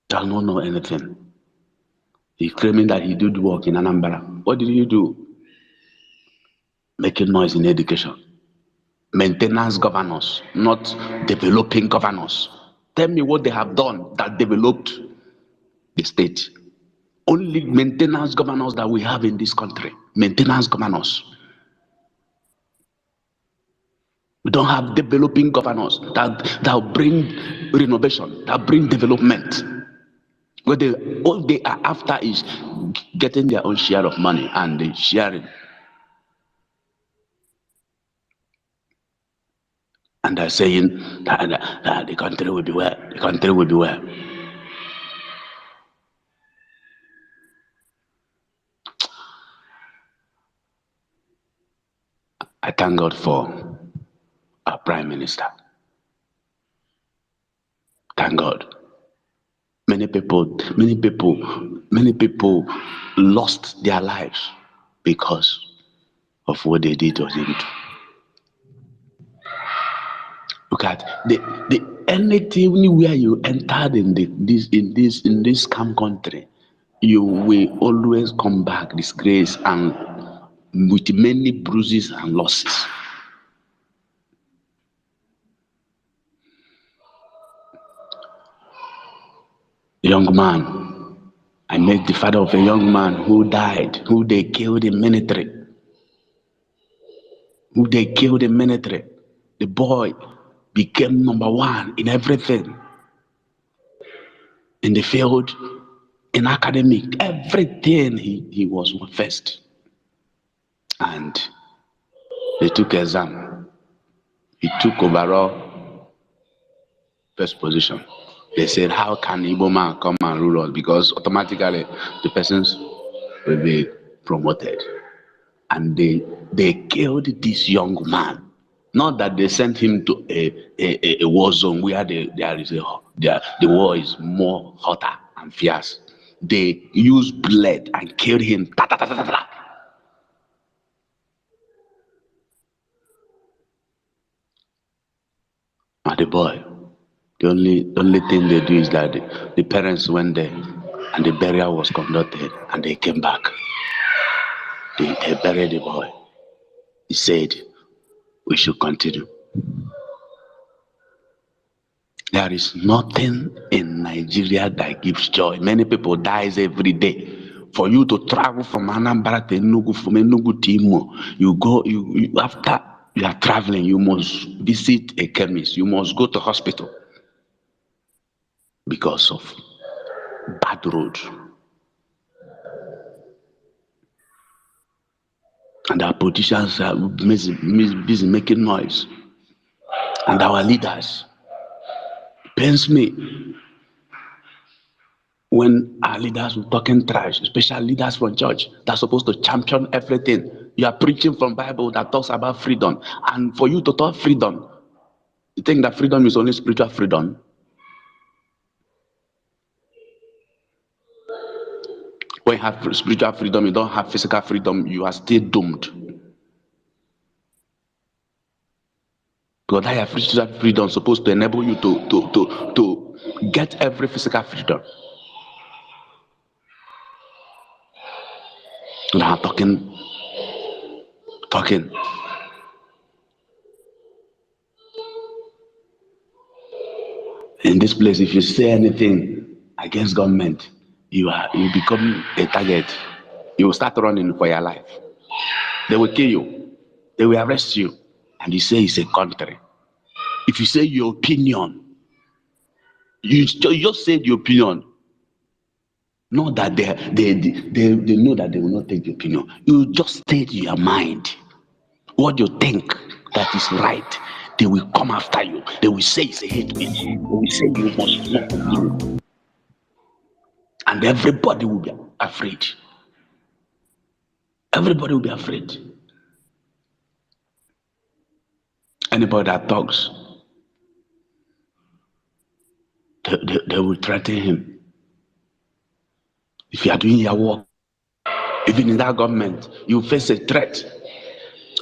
Does not know anything. He's claiming that he did work in Anambra. What did you do? Making noise in education. Maintenance governors, not developing governors. Tell me what they have done that developed the state. Only maintenance governors that we have in this country. Maintenance governors. We don't have developing governors that bring renovation, that bring development. What all they are after is getting their own share of money and sharing. And they're saying that the country will be well. The country will be well. I thank God for our Prime Minister. Thank God. Many people lost their lives because of what they did to him. Look at the anything anywhere you entered in this scam country, you will always come back disgrace and with many bruises and losses. Young man, I met the father of a young man who died, who they killed in military. The boy became number one in everything. In the field, in academic, everything he was first. And they took exam. He took overall first position. They said, how can Igbo man come and rule us? Because automatically the persons will be promoted. And they killed this young man. Not that they sent him to a war zone where the war is more hotter and fierce. They used blood and killed him. Ta, ta, ta, ta, ta, ta. And the boy, the only thing they do is that the parents went there and the burial was conducted and they came back. They buried the boy. He said, we should continue. There is nothing in Nigeria that gives joy. Many people die every day. For you to travel from Anambra to Enugu, from Enugu to Imo, after you are traveling, you must visit a chemist. You must go to hospital because of bad road. And our politicians are busy making noise. And our leaders. Pains me when our leaders were talking trash, especially leaders from church that's supposed to champion everything. You are preaching from Bible that talks about freedom. And for you to talk freedom, you think that freedom is only spiritual freedom? When you have spiritual freedom, you don't have physical freedom, you are still doomed. Because that physical freedom is supposed to enable you to get every physical freedom. Now talking. In this place, if you say anything against government, you become a target. You will start running for your life. They will kill you. They will arrest you. And you say it's a country. If you say your opinion, you just say the opinion. Not that they know that they will not take the opinion. You just state your mind. What you think that is right. They will come after you. They will say it's a hate speech. They will say you must not continue. And everybody will be afraid. Everybody will be afraid. Anybody that talks, they will threaten him. If you are doing your work, even in that government, you face a threat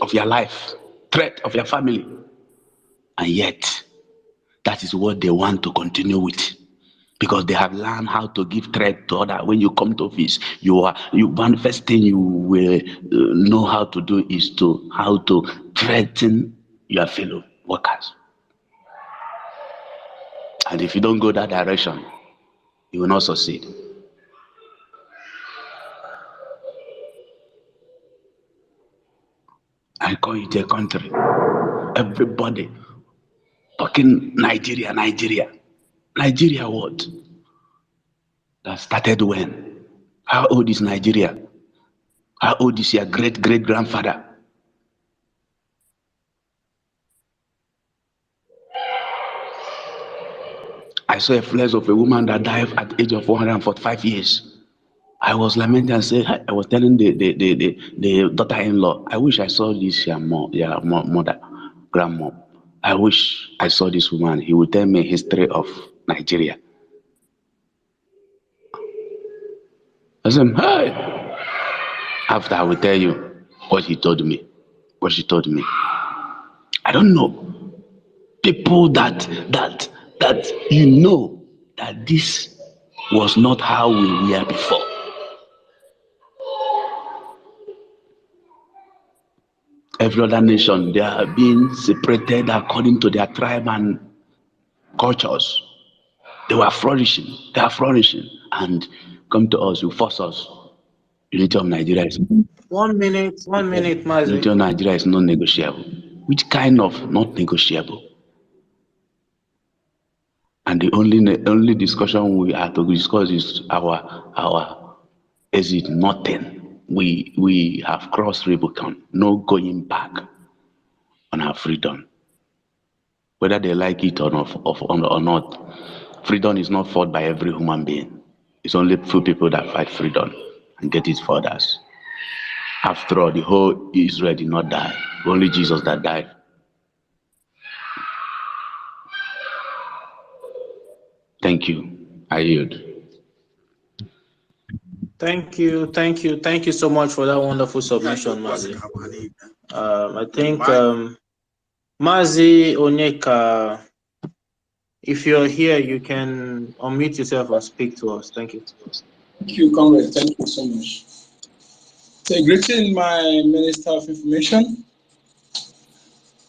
of your life, threat of your family. And yet, that is what they want to continue with. Because they have learned how to give threat to others. When you come to office, one first thing you will know how to do is how to threaten your fellow workers. And if you don't go that direction, you will not succeed. I call it a country. Everybody talking Nigeria. Nigeria what? That started when? How old is Nigeria? How old is your great-great-grandfather? I saw a flash of a woman that died at the age of 145 years. I was lamenting and said, I was telling the daughter-in-law, I wish I saw this mother, grandmom. I wish I saw this woman. He would tell me history of Nigeria. I said, hey! After I will tell you what he told me. what she told me. I don't know. People that you know that this was not how we were before. Every other nation, they are being separated according to their tribe and cultures. They were flourishing. They are flourishing. And come to us, you force us. Unity of Nigeria is 1 minute, Mazi. unity of Nigeria is not negotiable. Which kind of not negotiable? And the only discussion we have to discuss is our exit. Nothing. We have crossed Rubicon. No going back on our freedom. Whether they like it or not, freedom is not fought by every human being. It's only few people that fight freedom and get it for us. After all, the whole Israel did not die. Only Jesus that died. Thank you. I yield. Thank you so much for that wonderful submission, Mazi. I think Mazi Onyeka, if you're here, you can unmute yourself and speak to us. Thank you. Thank you, comrade. Thank you so much. So, greeting my Minister of Information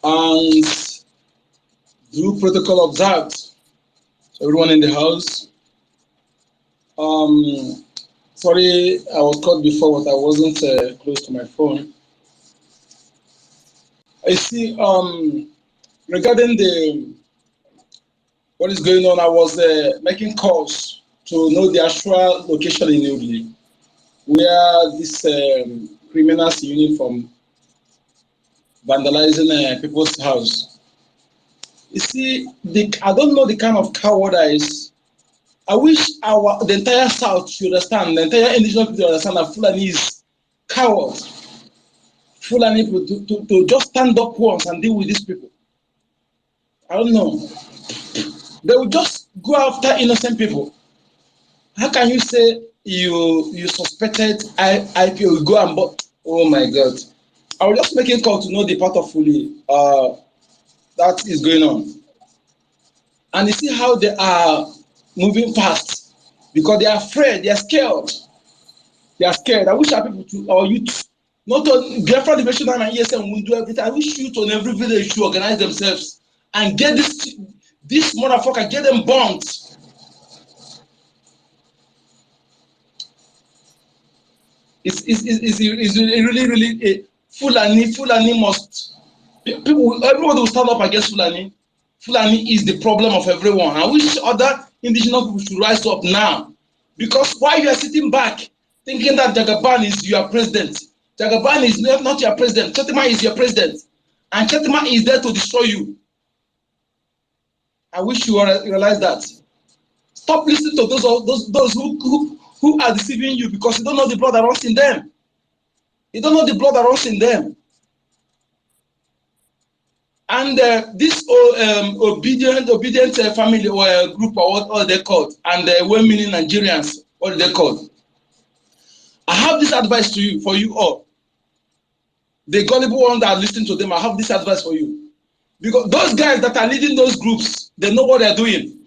and due protocol observed. So everyone in the house. Sorry, I was called before, but I wasn't close to my phone. I see. Regarding what is going on, I was making calls to know the actual location in Ugly, where this criminals in uniform vandalizing people's house. You see, I don't know the kind of cowardice. I wish the entire South should understand, the entire indigenous people understand that Fulani is cowards. Fulani people to just stand up once and deal with these people. I don't know. They will just go after innocent people. How can you say you suspected IPO will go and but oh my God. I was just making a call to know the part of Fulani that is going on. And you see how they are moving fast because they are afraid, they are scared. They are scared. I wish our people to, our youth, not on Biafra Liberation and ESM will do everything. I wish youth on every village to organize themselves and get this motherfucker, get them bombed. It's really a Fulani must. Everybody will stand up against Fulani. Fulani is the problem of everyone. I wish other indigenous people should rise up now. Because while you are sitting back thinking that Jagaban is your president, Jagaban is not your president. Chetima is your president. And Chetima is there to destroy you. I wish you realize that. Stop listening to those who are deceiving you because you don't know the blood that runs in them. You don't know the blood that runs in them. And this obedient family or group or what are they called, and well-meaning Nigerians, what are they called? I have this advice to you, for you all. The gullible ones that are listening to them, I have this advice for you. Because those guys that are leading those groups, they know what they're doing.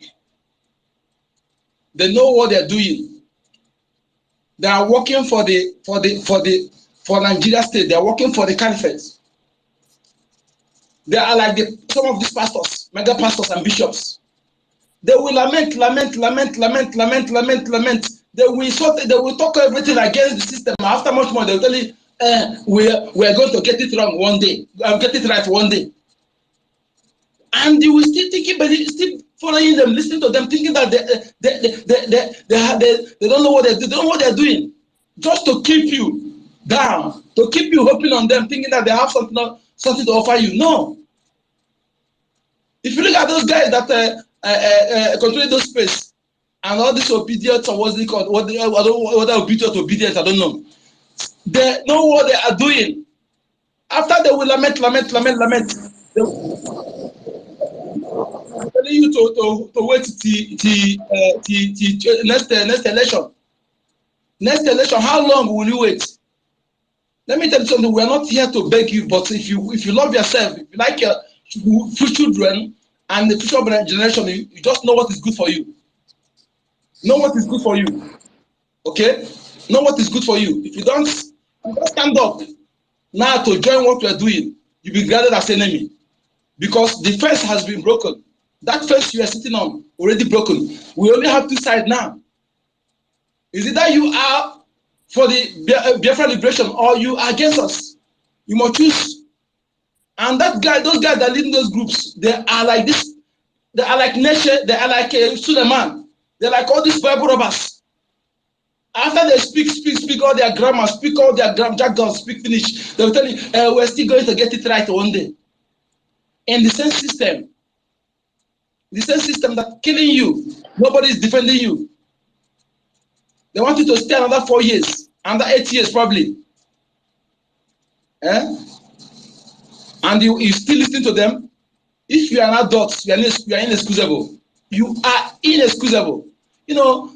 They know what they're doing. They are working for Nigeria state. They are working for the caliphate. They are like some of these pastors, mega pastors and bishops. They will lament. They will talk everything against the system. After much more, they will tell you, we are going to get it wrong one day. I'll get it right one day. And you will still thinking, but still following them, listening to them, thinking that they don't know what they do. They don't know what they're doing. Just to keep you down, to keep you hoping on them, thinking that they have something to offer you. No. If you look at those guys that control those space and all this obedience or what's it called, whether obedience, I don't know. They know what they are doing. After they will lament. They will tell you to wait till next election. Next election, how long will you wait? Let me tell you something. We are not here to beg you, but if you love yourself, if you like your children and the future generation, you just know what is good for you. Know what is good for you. Okay? Know what is good for you. If you don't stand up now to join what we are doing, you'll be regarded as enemy. Because the fence has been broken. That fence you are sitting on already broken. We only have two sides now. Is it that you are for the Biafra liberation or you are against us? You must choose. And those guys that lead those groups, they are like this. They are like Neshe, they are like Suleiman. They're like all these Bible robbers. After they speak all their grammar, speak all their jargon, speak finish, they will tell you, we're still going to get it right one day. In the same system that killing you, nobody is defending you. They want you to stay another 4 years, another 8 years probably. And you still listen to them. If you are an adult, you are inexcusable. You are inexcusable. You know,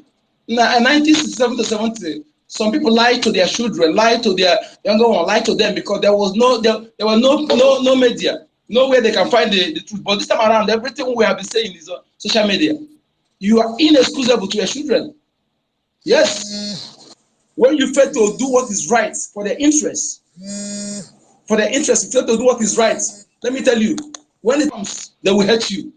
in 1967 to 70, some people lied to their children, lied to their younger one, lied to them because there was no media, no way they can find the truth. But this time around, everything we have been saying is on social media. You are inexcusable to your children. Yes. When you fail to do what is right for their interests, you fail to do what is right. Let me tell you, when it comes, they will hate you.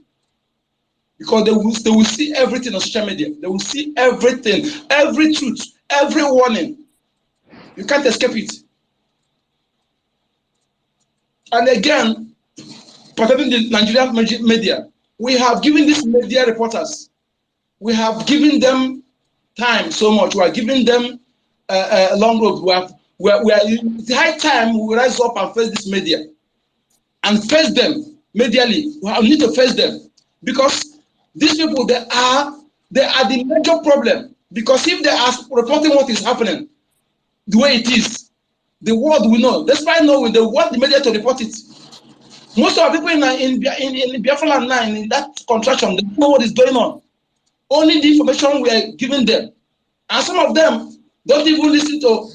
Because they will see everything on social media. They will see everything, every truth, every warning. You can't escape it. And again, protecting the Nigerian media, we have given these media reporters, we have given them time so much. We are giving them a long road. It's high time we rise up and face this media and face them medially. We need to face them because these people, they are the major problem. Because if they are reporting what is happening the way it is, the world will know. Despite knowing, they want the media to report it. Most of the people in Biafra land now, in that contraction, they don't know what is going on. Only the information we are giving them. And some of them don't even listen to,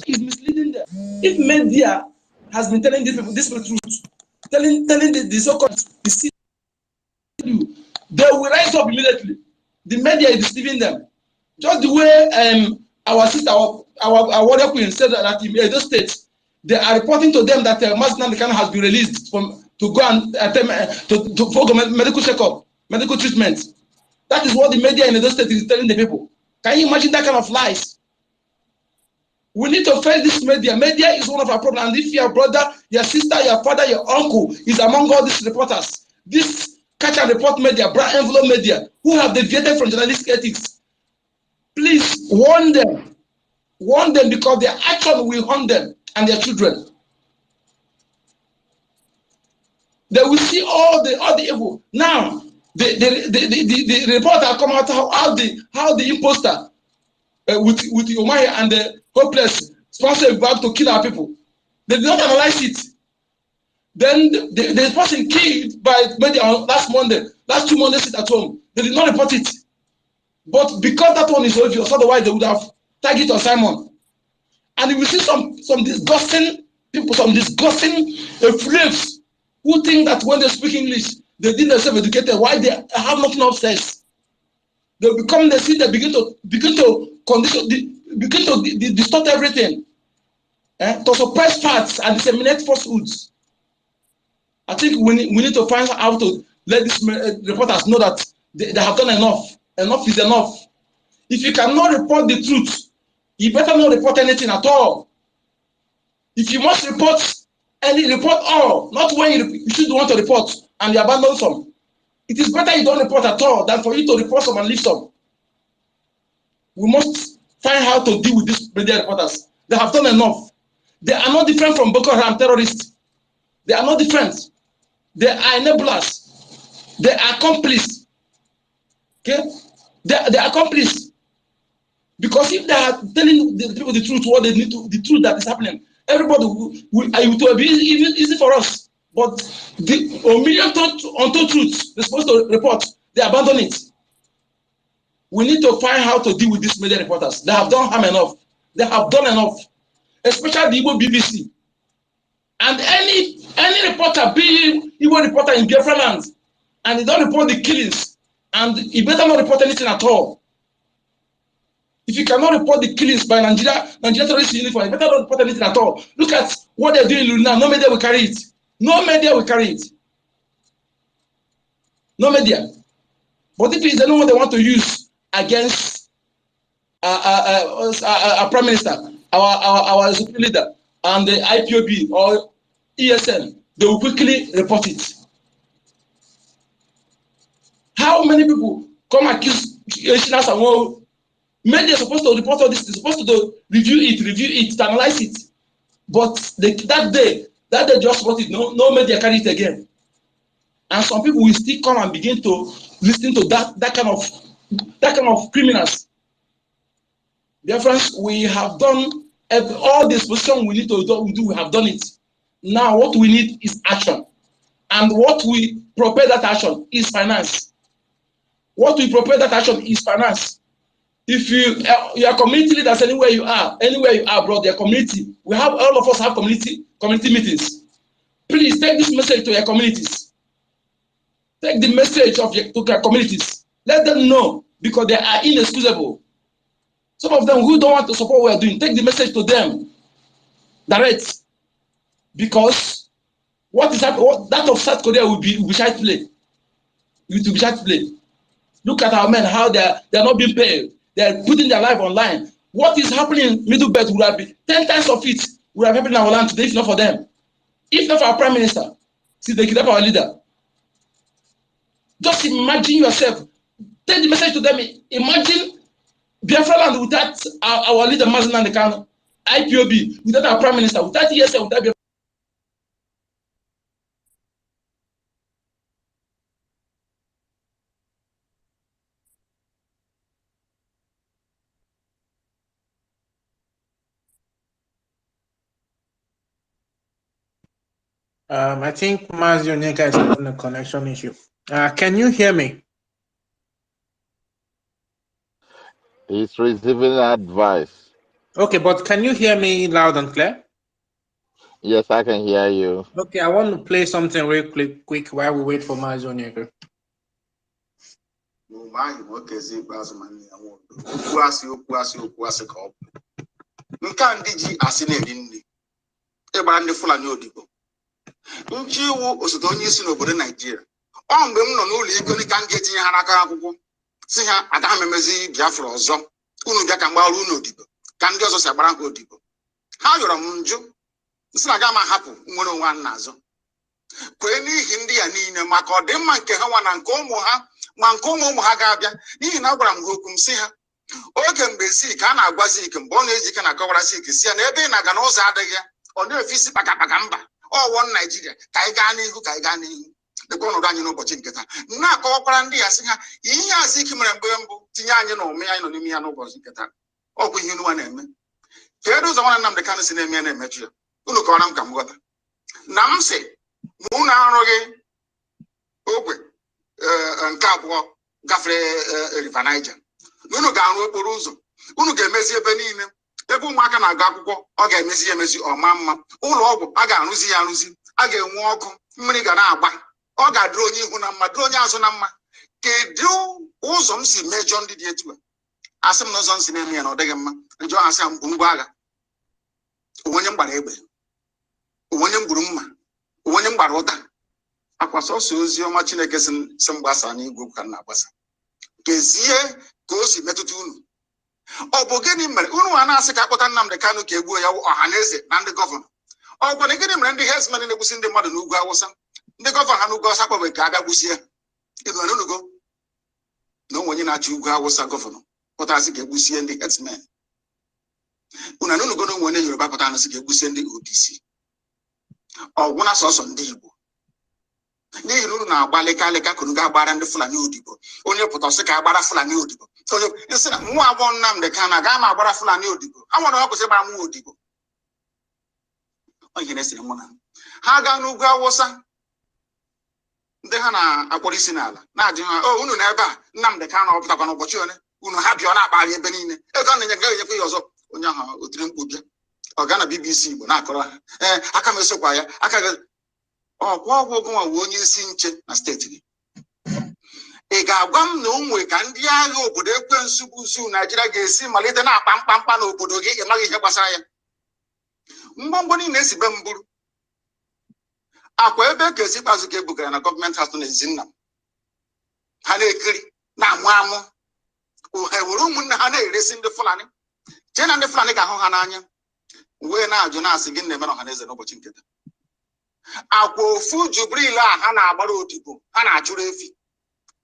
is misleading them. If media has been telling these people the truth, telling the so-called you, they will rise up immediately. The media is deceiving them. Just the way our sister, our warrior queen said that in Edo State, they are reporting to them that Mazda has been released to go and for medical checkup, medical treatment. That is what the media in Edo State is telling the people. Can you imagine that kind of lies? We need to face this media. Media is one of our problems. And if your brother, your sister, your father, your uncle is among all these reporters, this catch and report media, brown envelope media, who have deviated from journalistic ethics, please warn them. Warn them because their action will harm them and their children. They will see all the evil. Now, the report have come out how the imposter with Umaya and the hopeless sponsor back to kill our people. They did not analyze it. Then the person killed by media on last 2 Mondays at home. They did not report it. But because that one is obvious, otherwise they would have tagged it on Simon. And you will see some disgusting people, some disgusting slaves who think that when they speak English, they did themselves educated. Why they have nothing upstairs? They become the seed. They begin to condition, begin to distort everything, to suppress facts and disseminate falsehoods. I think we need to find out how to let these reporters know that they have done enough. Enough is enough. If you cannot report the truth, you better not report anything at all. If you must report report all, not when you should want to report and you abandon some. It is better you don't report at all than for you to report some and leave some. We must find how to deal with these media reporters. They have done enough. They are not different from Boko Haram terrorists. They are not different. They are enablers. They are accomplices. Okay? They are accomplices. Because if they are telling the people the truth, what they need to, the truth that is happening, everybody it will be easy for us. But the million untold truths they're supposed to report, they abandon it. We need to find how to deal with these media reporters. They have done harm enough. They have done enough. especially the Igbo BBC. And any reporter, be Igbo reporter in Biafra land, and he don't report the killings, and he better not report anything at all. If you cannot report the killings by Nigeria terrorist uniform, you better not report anything at all. Look at what they're doing now. No media will carry it. No media will carry it. No media. But if it's the one they want to use against our prime minister, our supreme leader, and the IPOB or ESN, they will quickly report it. How many people come accuse Asians and well, media are supposed to report all this, they're supposed to review it, to analyze it. But that day just what it, no media carry it again. And some people will still come and begin to listen to that kind of criminals. Dear friends, we have done all the position we need to do, we have done it. Now what we need is action. And what we prepare that action is finance. What we prepare that action is finance. If your community leaders anywhere you are, bro, their community, we have all of us have community meetings. Please take this message to your communities. Take the message to your communities. Let them know, because they are inexcusable. Some of them who don't want to support what we are doing, take the message to them direct. Because what is happening, that of South Korea will be child play. It will be child play. Look at our men, how they are not being paid. They are putting their life online. What is happening in Middle Belt would have been 10 times of it would have happened in our land today if not for them. If not for our prime minister. See, they kidnap our leader. Just imagine yourself. Take the message to them. Imagine Biafra land without our leader, Mazen Kanu, IPOB, without our prime minister, without ESN, without Biafra. I think Mazi Onyeka is having a connection issue. Can you hear me? He's receiving advice. Okay, but can you hear me loud and clear? Yes, I can hear you. Okay, I want to play something real quick while we wait for Mazi Onyeka. Nchi iwu osote onye isi n'obodo Naijiria. Ọ mgbe m nọ n'ụlọ ego ka m ga-etinye ha n'aka akwụkwọ si ha aga m emezi Biafra ọzọ, unu bịa ka m gbara unu odibo ka ndị ọzọ si agbara ha odibo. Ha yọrọ m njụ nsị na aga m ahapụ nwere onwe ha n'azụ. Kwee n'ihi ndị ya niile maka ọdịmma nke ha nwa na nke ụmụ ha ma nke ụmụ ha ga-abịa, n'ihi na agwara m ha okwu m si ha oge mgbe Zik a na-agwazi ike mgbe ọ na-eji ike na-akọwara Zik si ya na ebe ị na-aga n'ụzọ adịghị ya, ọ na-efe isi kpakakpaka mba ọwọ Naijiria ka anyị gaa n'ihu dịkwa ọnọdụ anyị n'ụbọchị nke taa. Na-akọwakwara ndị ya sị ha ihe a Zik mere mgbe mbụ tinye anyị na ụmụ anyị nọ n'ime ya n'ụbọchị nke taa ọ bụ ihe unu na-eme. Kedu ụzọ nwanne Nnamdi Kanu si na-eme ya na-emechu ya? Unu kọwara m ka m ghọta. Na m sị ma unu arụghị ogwe nke abụọ gafere River Niger, unu ga-arụ okporo ụzọ, unu ga-emezi ebe niile. Ebe ụmụaka na-agụ akwụkwọ ọ ga-emezi ya emezi ọma mma. Ụlọ ọgwụ a ga-arụzi ya arụzi, a ga-enwe ọkụ, mmiri ga na-agba, ọ ga-adịrị onye ihu na mma, dịrị onye azụ na mma. Kedu ụzọ m si mejọ ndị dị etu a? Asị m na ụzọ m si na-eme ya na ọ dịghị mma. Njọ asị m bụ ngwa agha, onye m gbara egbe, onye m gburu mma, onye m gbara ụta. Akwa sọsọ ozi ọma Chineke si m gbasa n'igwe ka m na-agbasa. Kezie ka o si metụta unu. Ọ bụ gịnị mere unu a na-asị ka akpọta Nnamdi Kanu ka egbuo ya ọha na eze na ndị gọvanọ? Ọ bụ na gịnị mere ndị herdsmen na-egbusi ndị mmadụ n'ugwu Awụsa, ndị gọvanọ ha n'ugwu Awụsa kpọbere ka a bịa gbusie? Ego na unugo na onwe onye na-achị ugwu Awụsa gọvanọ pụtasị ka egbusie ndị herdsmen. Unu na unugo na onwe onye Yoruba pụtasị ka egbusie ndị ODC. Ọ gwụna sọsọ ndị Igbo. N'ihi na unu na-agbalị ka unu ga-agbara ndị Fulani odibo. Onye pụtasị ka agbara Fulani odibo. Onye nsị na nwa agbọghọ Nnamdi Kanu aga m agbara Fulani odibo. Ha nwere ọkụsị gbara nwa odibo. Onye na-esiri mụ na ha gaa n'ugwu Awụsa, ndị ha na-akpọrọ isi n'ala na-ajụ ha unu na ebe a Nnamdi Kanu ọpụtakwa n'ụbọchị one unu ha bịa na-akpagharị ebe niile ego a na-enye ga-enyekwa ya ọzọ. Onye ahụ otiri mkpu bịa Organa BBC bụ na-akọrọ aka m esokwa ya aka ọkwa ọgwụ gụnwa bụ onye isi nche na steeti gị. Ị ga-agwa m na onwe ka ndị agha obodo ekwensu bụ zu Naijiria ga-esi malite na-akpa mkpamkpa n'obodo gị ịmaghị ihe gbasara ya? Mgbọmgbọ niile esi be mburu akwa ebe ka esi ikpeazụ ka ebugara na gọọmenti haus na Ezinna ha na-ekiri na-amụ amụ ha were ụmụnne ha na-eresi ndị Fulani chee na ndị Fulani ga-ahụ ha n'anya wee na-ajụ na-asị gị na-eme na ọhaneze n'ụbọchị nketa. Akwa ofu Jubril a ha na-agbara odibo ha na-achụrụ efi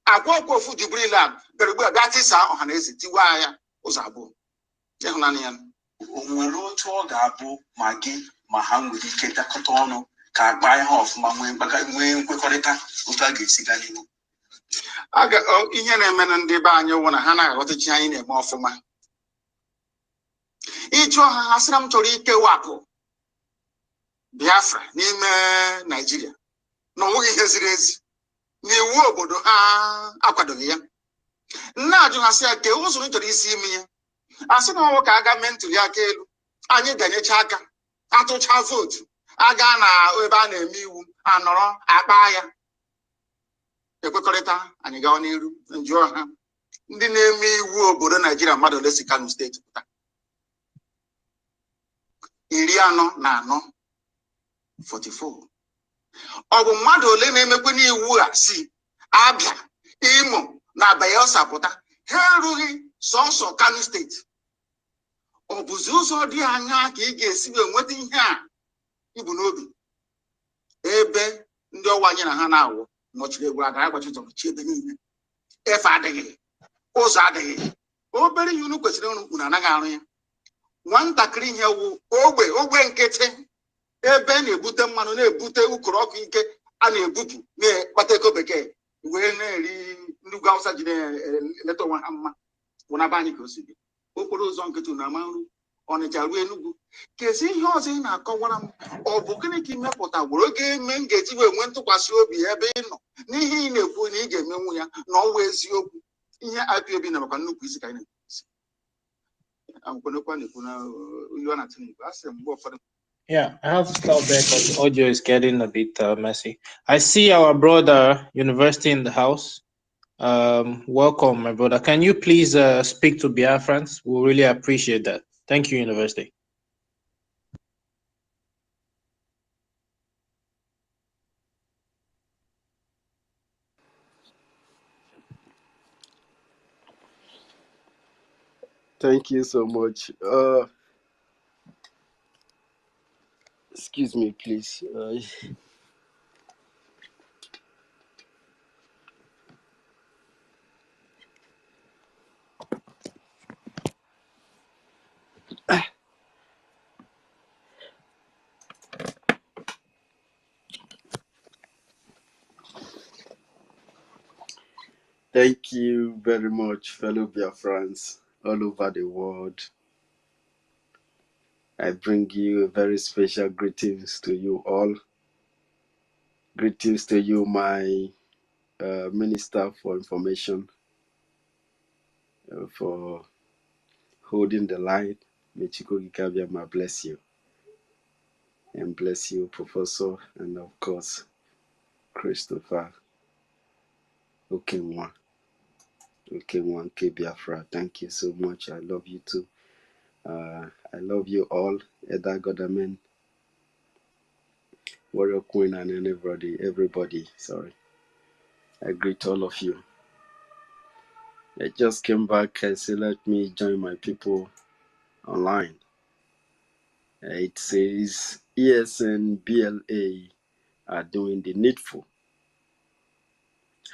akwa ofu Jubril a bịara ugbu a bịa tisa ọhaneze tiwa ya ụzọ abụọ ịhụnanya ya. O nwere otu ọ ga-abụ ma gị ma ha nwere ike dakọta ọnụ ka agba ihe ọfụma nwee nkwekọrịta otu a ga-esi gaa n'ihu? Ihe na-eme na ndị be anyị wụ na ha na-aghọtachi anyị na-eme ọfụma. Ịjụ ọha ha sịra m chọrọ ikewapụ Biafra n'ime Naijiria na ọ nweghị ihe ziri ezi na iwu obodo ha akwadoghị ya. Nna ajụ ha sị ya kee ụzọ chọrọ isi ime ya. Asị na ọnwụ ka aga mee ntuli aka elu anyị ga-enyecha aka atụcha vootu aga na ebe a na-eme iwu anọrọ akpa ya ekwekọrịta anyị gawa n'iru. Njụọ ha ndị na-eme iwu obodo Naijiria mmadụ ole si Kano steeti pụta? 44 ọ bụ mmadụ ole na-emekwe n'iwu a si Abia, Imo na Bayelsa pụta? Ha erughị sọsọ Kano steeti. Ọ bụzi ụzọ dị anya ka ị ga-esi wee nweta ihe a ibu n'obi ebe ndị ọwa anyị na ha na-awụ nọchiri egwu agara agbachitọchi ebe niile, efe adịghị, ụzọ adịghị. Obere ihe unu kwesịrị ịrụ unu anaghị arụ ya. Nwatakịrị ihe wụ ogbe nkịtị ebe na-ebute mmanụ na-ebute ukoro ọkụ ike a na-ebupụ na-ekpata ego bekee wee na-eri nnukwu Hausa ji na-eleta onwe ha mma bụ na be anyị ka o si dị. Okporo ụzọ nkịtị na ama nru Ọnịcha ruo Enugu. Kezi ihe ọzọ ị na-akọwara m ọ bụ gịnị ka imepụta gworo oge eme m ga-eji wee nwee ntụkwasị obi ebe ị nọ n'ihe ị na-ekwu na ị ga-emenwu ya na ọnwa eziokwu. Ihe IPOB na-amakwa nnukwu isi ka anyị na-ekwu isi. Yeah, I have to stop there because the audio is getting a bit messy. I see our brother University in the house. Welcome, my brother. Can you please speak to Biafrans? We'll really appreciate that. Thank you, University. Thank you so much. Excuse me, please. Thank you very much, fellow Biafrans all over the world. I bring you a very special greetings to you all. Greetings to you, my Minister for Information, for holding the line. May Chukwu Gikabiama bless you. And bless you, Professor, and of course, Christopher Okenwa K. Biafra. Thank you so much. I love you too. I love you all. Eda Godamen, Warrior Queen, and everybody. Sorry. I greet all of you. I just came back and said, let me join my people online. It says ESN BLA are doing the needful.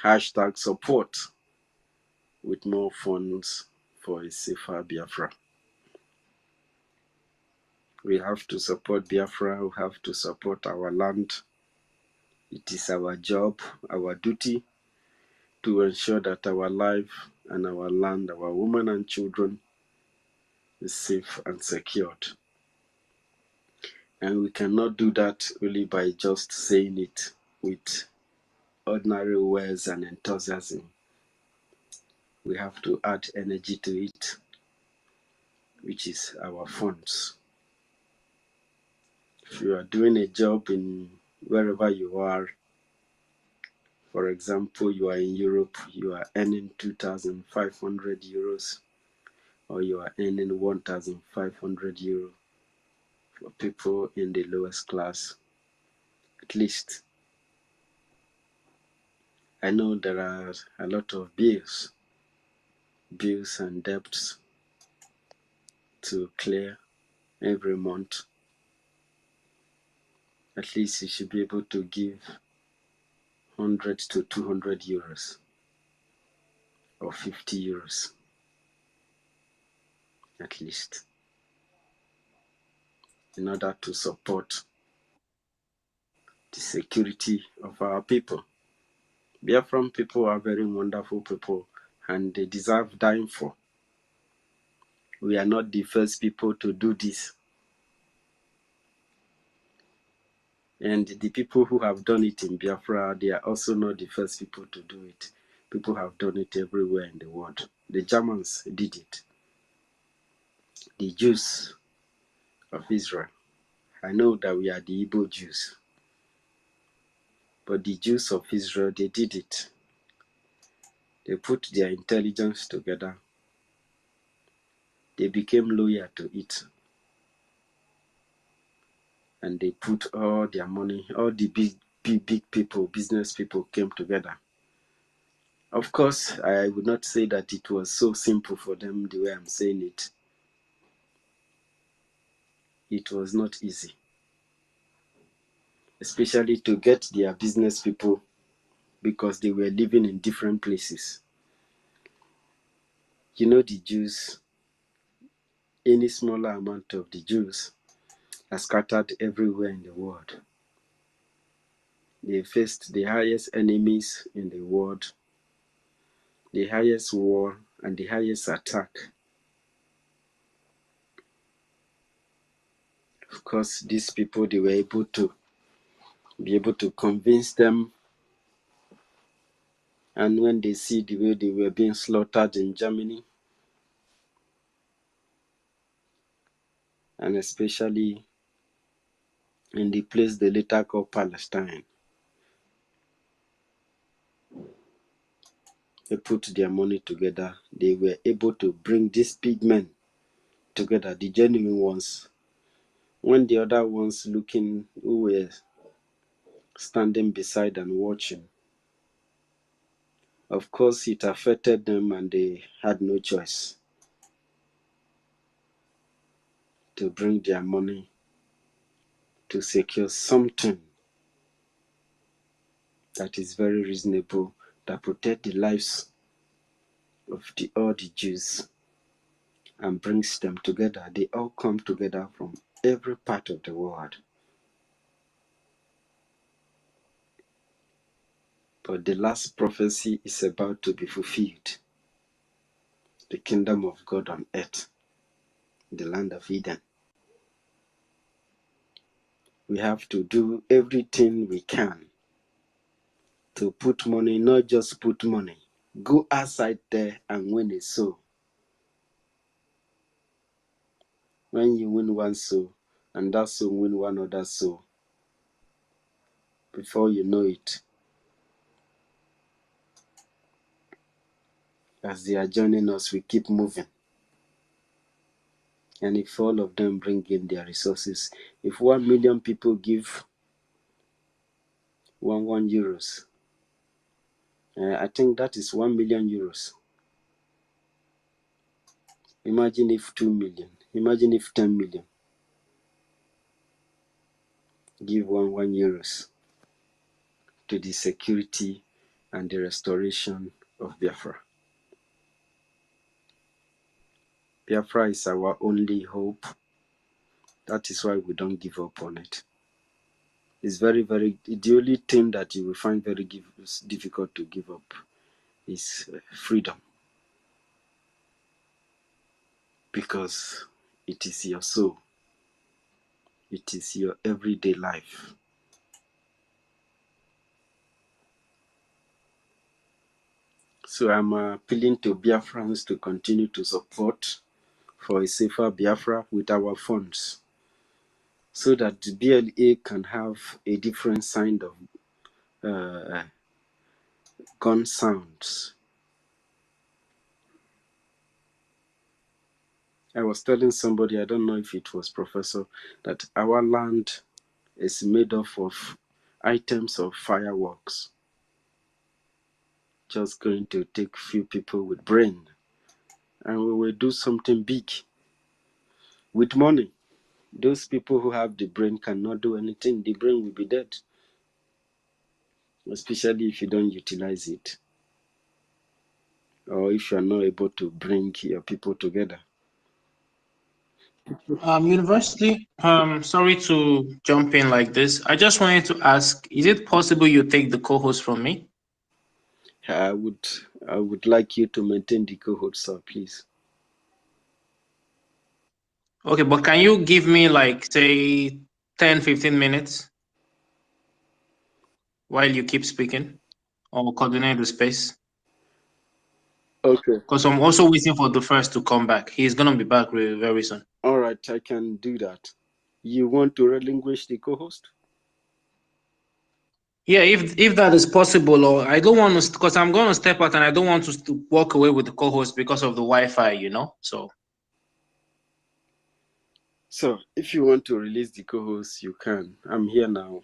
Hashtag support with more funds for a safer Biafra. We have to support Biafra. We have to support our land. It is our job, our duty to ensure that our life and our land, our women and children is safe and secured. And we cannot do that only by just saying it with ordinary words and enthusiasm. We have to add energy to it, which is our funds. If you are doing a job in wherever you are, for example, you are in Europe, you are earning 2,500 euros, or you are earning 1,500 euros for people in the lowest class. At least, I know there are a lot of bills and debts to clear every month. At least you should be able to give 100 to 200 euros or 50 euros at least, in order to support the security of our people. Biafran people are very wonderful people and they deserve dying for. We are not the first people to do this. And the people who have done it in Biafra, they are also not the first people to do it. People have done it everywhere in the world. The Germans did it. The Jews of Israel. I know that we are the Igbo Jews. But the Jews of Israel, they did it. They put their intelligence together. They became loyal to it. And they put all their money, all the big people, business people came together. Of course, I would not say that it was so simple for them the way I'm saying it. It was not easy. Especially to get their business people because they were living in different places. You know, the Jews, any smaller amount of the Jews are scattered everywhere in the world. They faced the highest enemies in the world, the highest war, and the highest attack. Of course, these people, they were able to convince them. And when they see the way they were being slaughtered in Germany, and especially in the place they later called Palestine, they put their money together. They were able to bring these big men together, the genuine ones, when the other ones looking, who were standing beside and watching. Of course, it affected them and they had no choice to bring their money to secure something that is very reasonable, that protect the lives of all the Jews and brings them together. They all come together from every part of the world. But the last prophecy is about to be fulfilled. The kingdom of God on earth, the land of Eden. We have to do everything we can to put money, not just put money. Go outside there and win a soul. When you win one soul, and that soul win one other soul, before you know it, as they are joining us, we keep moving. And if all of them bring in their resources, if 1 million people give one euros, I think that is 1 million euros. Imagine if 2 million, imagine if 10 million give one euros to the security and the restoration of Biafra. Biafra is our only hope. That is why we don't give up on it. It's the only thing that you will find very difficult to give up is freedom. Because it is your soul. It is your everyday life. So I'm appealing to Biafrans to continue to support for a safer Biafra with our funds. so that the BLA can have a different sound of gun sounds. I was telling somebody, I don't know if it was Professor, that our land is made up of items of fireworks. Just going to take few people with brain, and we will do something big with money. Those people who have the brain cannot do anything. The brain will be dead, especially if you don't utilize it, or if you are not able to bring your people together. University, sorry to jump in like this. I just wanted to ask, is it possible you take the co-host from me? I would like you to maintain the co-host, sir, please. Okay, but can you give me like, say, 10, 15 minutes while you keep speaking or coordinate the space? Okay. Because I'm also waiting for the first to come back. He's going to be back very soon. All right, I can do that. You want to relinquish the co-host? Yeah, if that is possible, or I don't want to, because I'm going to step out and I don't want to walk away with the co-host because of the Wi-Fi, you know? So if you want to release the co-host, you can. I'm here now.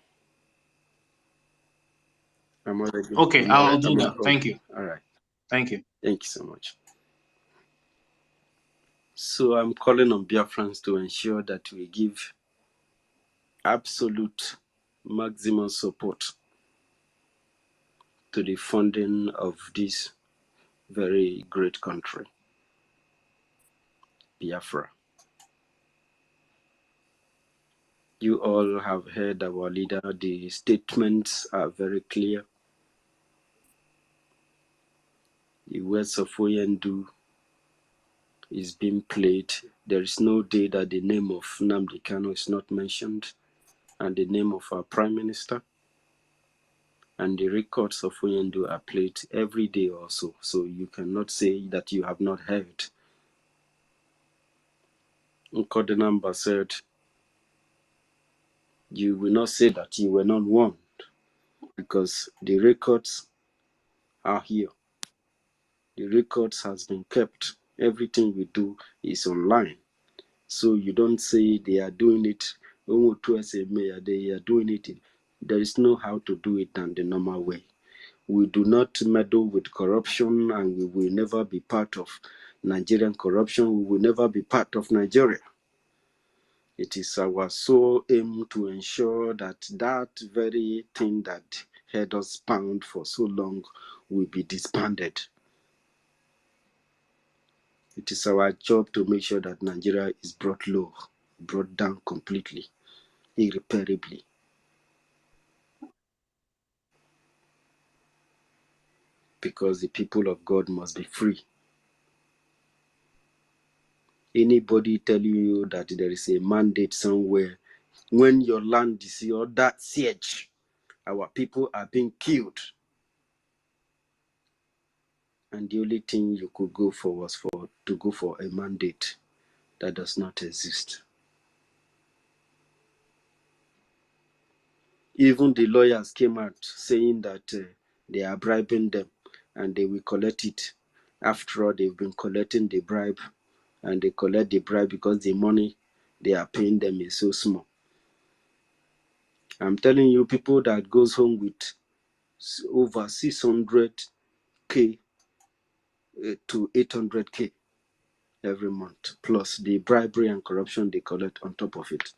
I'm already. okay, I'll do that. Thank you. All right. Thank you. Thank you so much. So I'm calling on Biafrans to ensure that we give absolute maximum support to the funding of this very great country, Biafra. You all have heard our leader. The statements are very clear. The words of Oyendu is being played. There is no day that the name of Nnamdi Kanu is not mentioned, and the name of our Prime Minister. And the records of Oyendu are played every day also. So you cannot say that you have not heard. Nkodenamba said, you will not say that you were not warned, because the records are here. The records has been kept. Everything we do is online. So you don't say they are doing it. They are doing it. There is no how to do it than the normal way. We do not meddle with corruption, and we will never be part of Nigerian corruption. We will never be part of Nigeria. It is our sole aim to ensure that that very thing that had us bound for so long will be disbanded. It is our job to make sure that Nigeria is brought low, brought down completely, irreparably. Because the people of God must be free. Anybody telling you that there is a mandate somewhere, when your land is under siege, our people are being killed, and the only thing you could go for was to go for a mandate that does not exist. Even the lawyers came out saying that they are bribing them and they will collect it. After all, they've been collecting the bribe, and they collect the bribe because the money they are paying them is so small. I'm telling you, people that goes home with over 600K to 800K every month, plus the bribery and corruption they collect on top of it,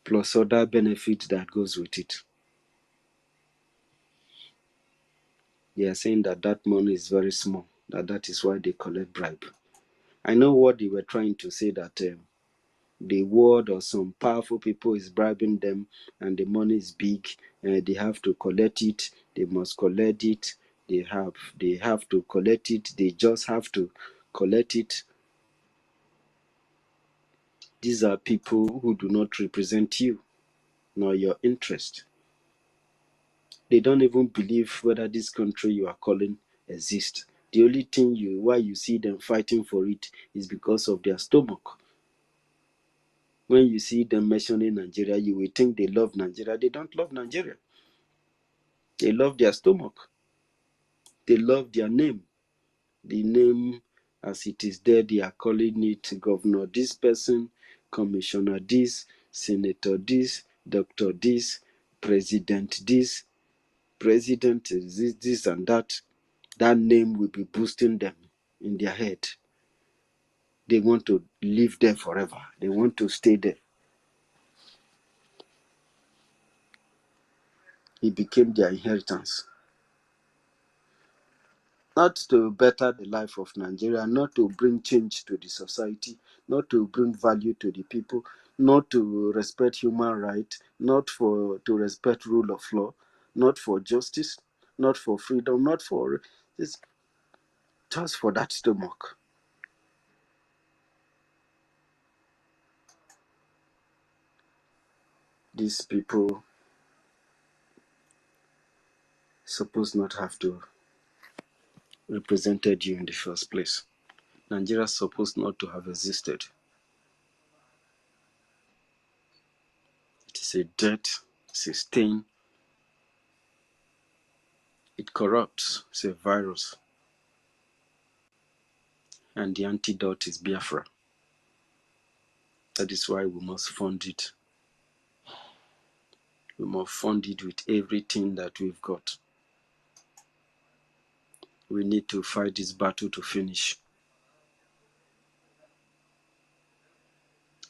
plus other benefits that goes with it. They are saying that that money is very small, that is why they collect bribe. I know what they were trying to say, that the ward or some powerful people is bribing them, and the money is big, and they have to collect it. They must collect it. They have to collect it. They just have to collect it. These are people who do not represent you nor your interest. They don't even believe whether this country you are calling exists. The only thing why you see them fighting for it is because of their stomach. When you see them mentioning Nigeria, you will think they love Nigeria. They don't love Nigeria. They love their stomach. They love their name. The name, as it is there, they are calling it Governor this person, Commissioner this, Senator this, Doctor this, President this, President this and that. That name will be boosting them in their head. They want to live there forever. They want to stay there. It became their inheritance. Not to better the life of Nigeria, not to bring change to the society, not to bring value to the people, not to respect human rights, not to respect rule of law, not for justice, not for freedom, not for it's just for that stomach. These people supposed not have to represented you in the first place. Nigeria is supposed not to have existed. It is a dirt, it's a stain, it corrupts, it's a virus. And the antidote is Biafra. That is why we must fund it. We must fund it with everything that we've got. We need to fight this battle to finish.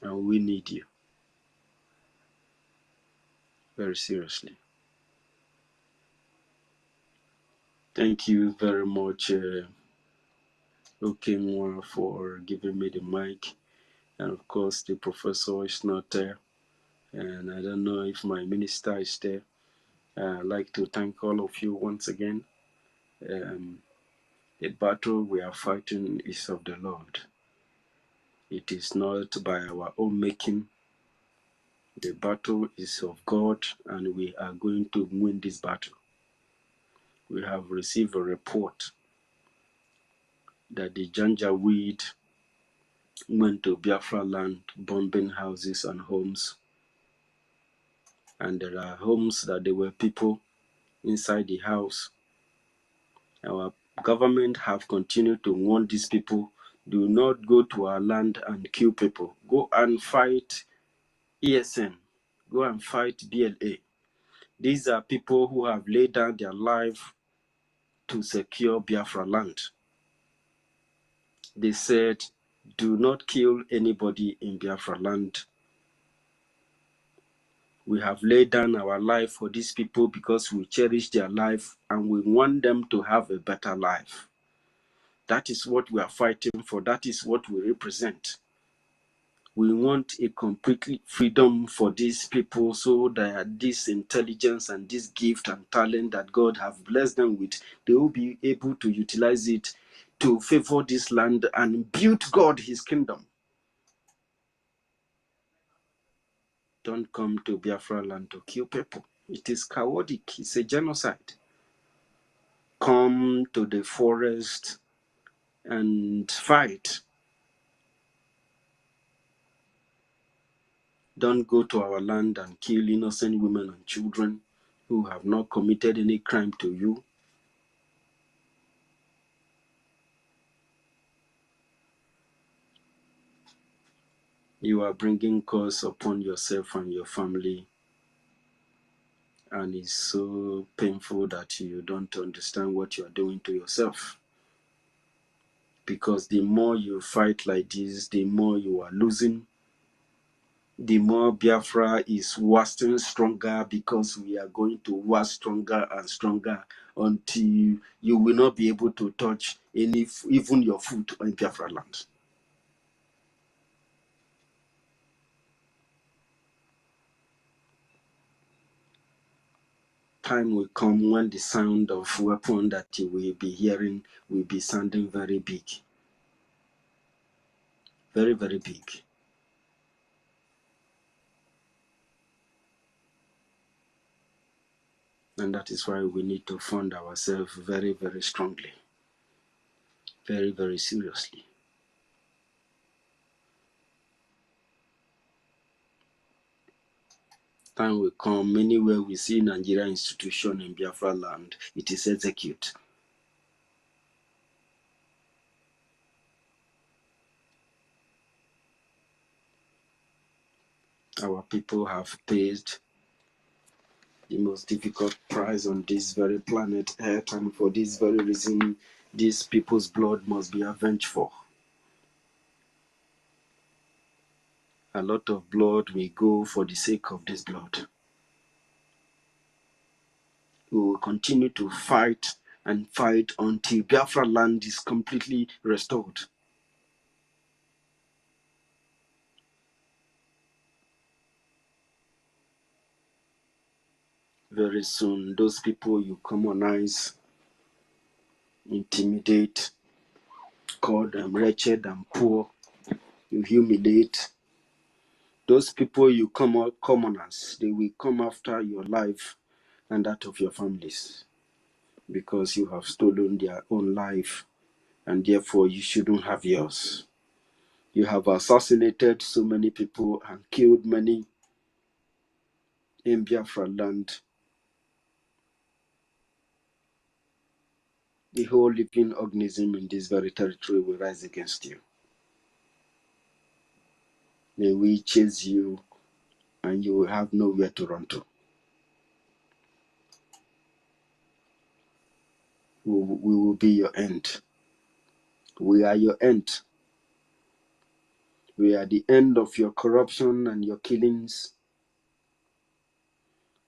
And we need you. Very seriously. Thank you very much, Okemwa, for giving me the mic. And of course, the professor is not there. And I don't know if my minister is there. I'd like to thank all of you once again. The battle we are fighting is of the Lord. It is not by our own making. The battle is of God, and we are going to win this battle. We have received a report that the Janjaweed went to Biafra land, bombing houses and homes. And there are homes that there were people inside the house. Our government have continued to warn these people, do not go to our land and kill people. Go and fight ESN. Go and fight BLA. These are people who have laid down their life to secure Biafra land. They said, do not kill anybody in Biafra land. We have laid down our life for these people because we cherish their life and we want them to have a better life. That is what we are fighting for. That is what we represent. We want a complete freedom for these people so that this intelligence and this gift and talent that God have blessed them with, they will be able to utilize it to favor this land and build God his kingdom. Don't come to Biafra land to kill people. It is chaotic. It's a genocide. Come to the forest and fight. Don't go to our land and kill innocent women and children who have not committed any crime to you. You are bringing curse upon yourself and your family, and it's so painful that you don't understand what you are doing to yourself. Because the more you fight like this, the more you are losing. The more Biafra is wasting stronger, because we are going to wax stronger and stronger until you will not be able to touch even your foot on Biafra land. Time will come when the sound of weapon that you will be hearing will be sounding very big. Very, very big. And that is why we need to fund ourselves very, very strongly. Very, very seriously. Time will come, anywhere we see Nigeria institution in Biafra land, it is execute. Our people have paid the most difficult price on this very planet Earth, and for this very reason, these people's blood must be avenged for. A lot of blood will go for the sake of this blood. We will continue to fight and fight until Biafra land is completely restored. Very soon, those people you commonize, intimidate, call them wretched and poor, you humiliate, those people you commoners, they will come after your life and that of your families, because you have stolen their own life and therefore you shouldn't have yours. You have assassinated so many people and killed many in Biafra land. The whole living organism in this very territory will rise against you. They will chase you and you will have nowhere to run to. We will be your end. We are your end. We are the end of your corruption and your killings.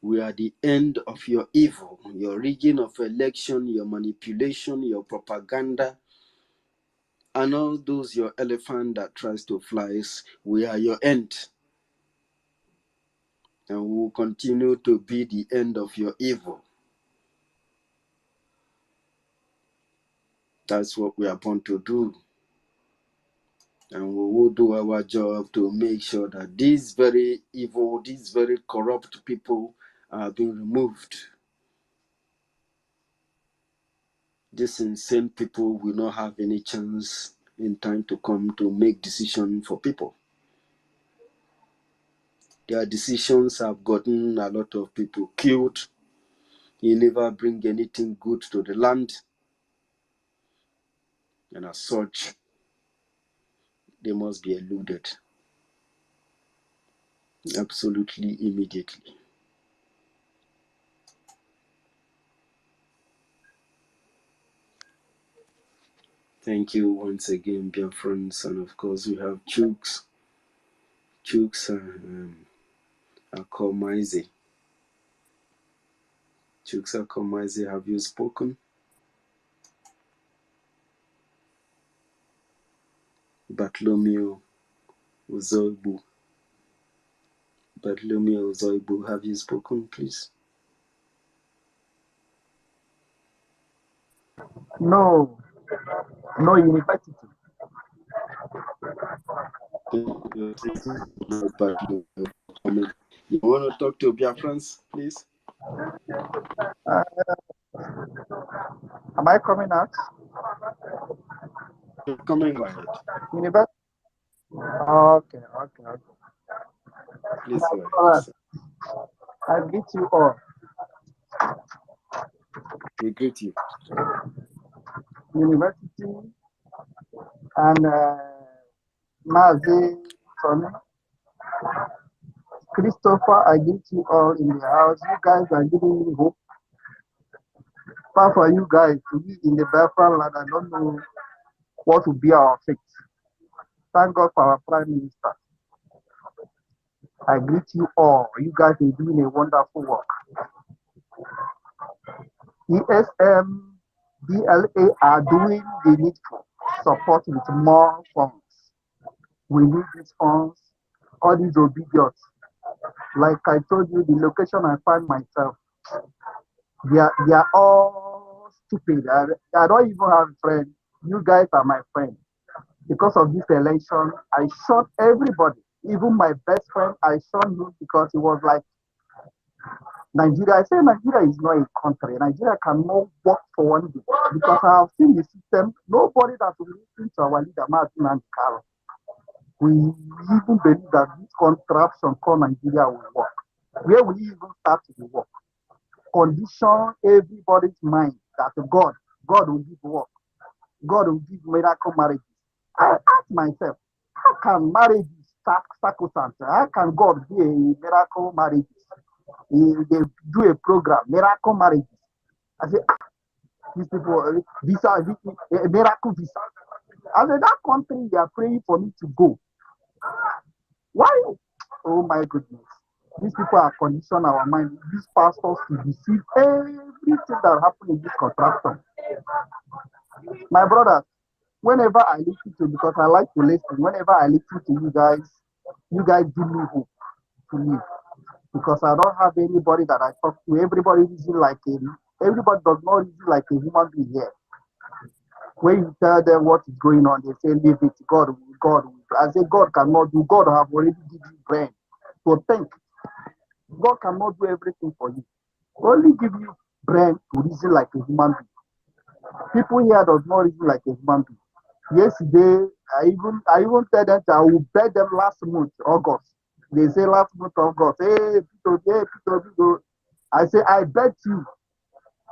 We are the end of your evil, your rigging of election, your manipulation, your propaganda, and all those your elephant that tries to fly. We are your end. And we will continue to be the end of your evil. That's what we are born to do. And we will do our job to make sure that these very evil, these very corrupt people are being removed. These insane people will not have any chance in time to come to make decisions for people. Their decisions have gotten a lot of people killed. They never bring anything good to the land. And as such, they must be eluded absolutely immediately. Thank you once again, dear friends. And of course, we have Chooks and Akomaise. Chooks Akomaise, have you spoken? Bartholomew Uzoibu, have you spoken, please? No, no university. You want to talk to Biafrans, please? Am I coming out? You're coming ahead. University? Okay. Please go ahead. I greet you all. We greet you. University and Mazi, Tony, Christopher, I greet you all in the house. You guys are giving me hope. Far for you guys to be in the Biafra land, I don't know what will be our fate. Thank God for our Prime Minister. I greet you all. You guys are doing a wonderful work. ESM, DLA are doing the needful. Support with more funds. We need these funds. All these obedience. Like I told you, the location I find myself, they are all stupid. I don't even have a friend. You guys are my friend. Because of this election, I shot everybody. Even my best friend, I shot him because he was like, Nigeria. I say Nigeria is not a country. Nigeria cannot work for one day. Because I have seen the system. Nobody that will listen to our leader, Martin and Carol. We even believe that this contraption called Nigeria will work. Where will you even start the work? Condition everybody's mind that God will give work. God will give miracle marriages. I ask myself, how can marriage be sacrosanct? How can God be a miracle marriage? They do a program, miracle marriages. I say, these people, visa, miracle visa. I said, that country they are praying for me to go. Why? Oh my goodness. These people are conditioning our mind. These pastors to deceive everything that happens in this contraction. My brothers, whenever I listen to, because I like to listen, whenever I listen to you guys give me hope to live. Because I don't have anybody that I talk to. Everybody everybody does not reason like a human being here. When you tell them what is going on, they say, leave it, God will. I say, God cannot do. God have already given you brain. So think. God cannot do everything for you. Only give you brain to reason like a human being. People here does not reason like a human being. Yesterday, I even tell them that I will bet them last month, August. They say last month, August, hey, Peter. I say, I bet you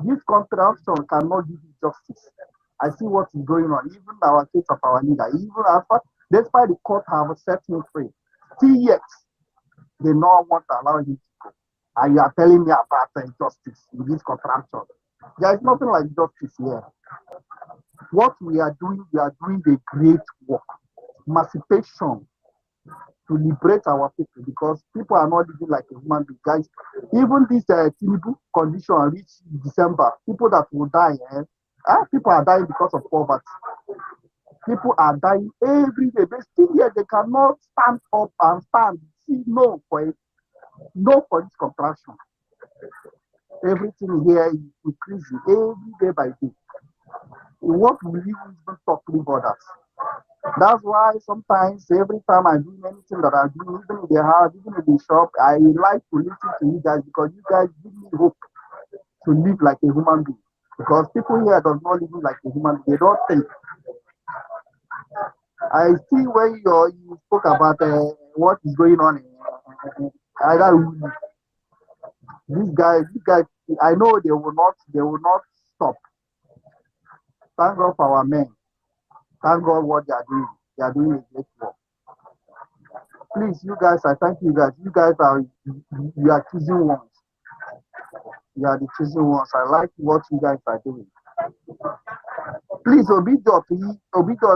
this contraction cannot give you justice. I see what is going on. Even our case of our leader, even after, despite the court have set him free, still yet they don't want to allow him to go. And you are telling me about justice in this contraction. There is nothing like justice here. What we are doing the great work, emancipation to liberate our people because people are not living like a human being. Guys, even this Tinubu condition reach December, people that will die, people are dying because of poverty. People are dying every day. But still yet they cannot stand up and see no for this contraction. Everything here is increasing every day by day. What will you even talk to others? That's why sometimes every time I do anything that I do, even in the house, even in the shop, I like to listen to you guys because you guys give me hope to live like a human being. Because people here does not live like a human being. They don't think. I see when you spoke about what is going on in these guys, I know they will not stop. Thank God for our men. Thank God what they are doing. They are doing a great work. Please, you guys, I thank you guys. You guys you are choosing ones. You are the choosing ones. I like what you guys are doing. Please, Obido,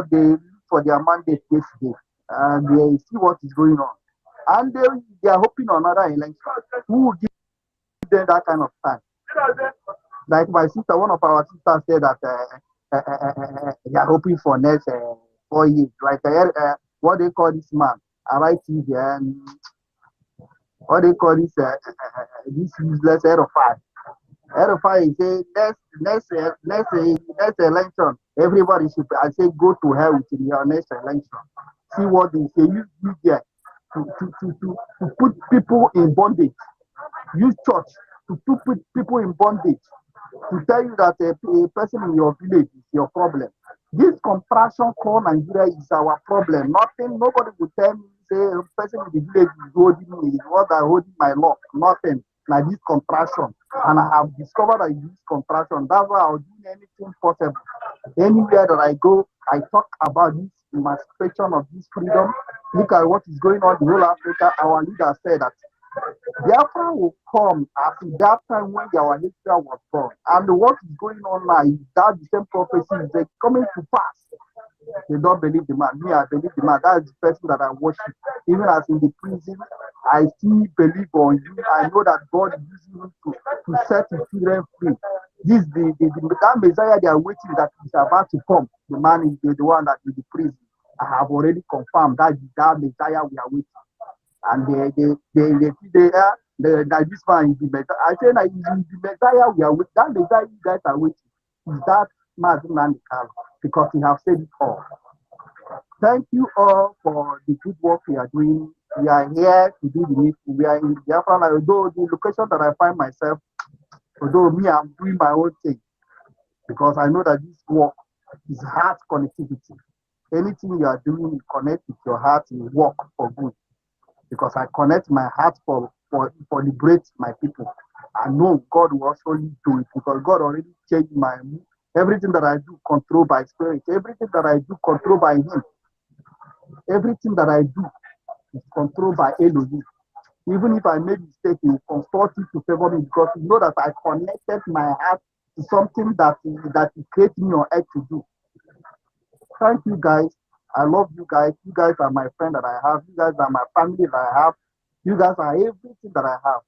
they look for their mandate yesterday and they see what is going on. And they are hoping on another election. Who will give them that kind of time? Like my sister, one of our sisters said that they are hoping for next 4 years. Like what they call this man, RITV, and what they call this useless RFI. RFI say next election, everybody should. I say go to hell with your next election. See what they say. Use media to put people in bondage. Use church to put people in bondage. To tell you that a person in your village is your problem. This contraction called Nigeria is our problem. Nobody will tell me, say, a person in the village is holding me, is what I holding my law. Nothing like this contraction. And I have discovered that this contraction. That's why I'll do anything possible. Anywhere that I go, I talk about this emancipation of this freedom. Look at what is going on in the whole Africa. Our leader said that Biafra will come as that time when our history was born. And what is going on now is that the same prophecy is coming to pass. They don't believe the man. Me, I believe the man. That is the person that I worship. Even as in the prison, I still believe on you. I know that God is using him to set his children free. This that Messiah they are waiting that is about to come. The man is the one that is the prison. I have already confirmed that Messiah we are waiting. And that this man is the Messiah. I say that the Messiah we are waiting. That Messiah you guys are waiting is that Mazin and because he have said it all. Thank you all for the good work we are doing. We are here to do the needful. We are in Biafra. Although the location that I find myself, although me, I'm doing my own thing because I know that this work is heart connectivity. Anything you are doing, you connect with your heart, you work for good. Because I connect my heart for for liberate my people. I know God will also do it because God already changed my mood. Everything that I do, controlled by spirit. Everything that I do, controlled by Him. Everything that I do is controlled by Elohim. Even if I made mistake, He will consult it to favor me because He know that I connected my heart to something that He created me on earth to do. Thank you guys. I love you guys. You guys are my friend that I have. You guys are my family that I have. You guys are everything that I have.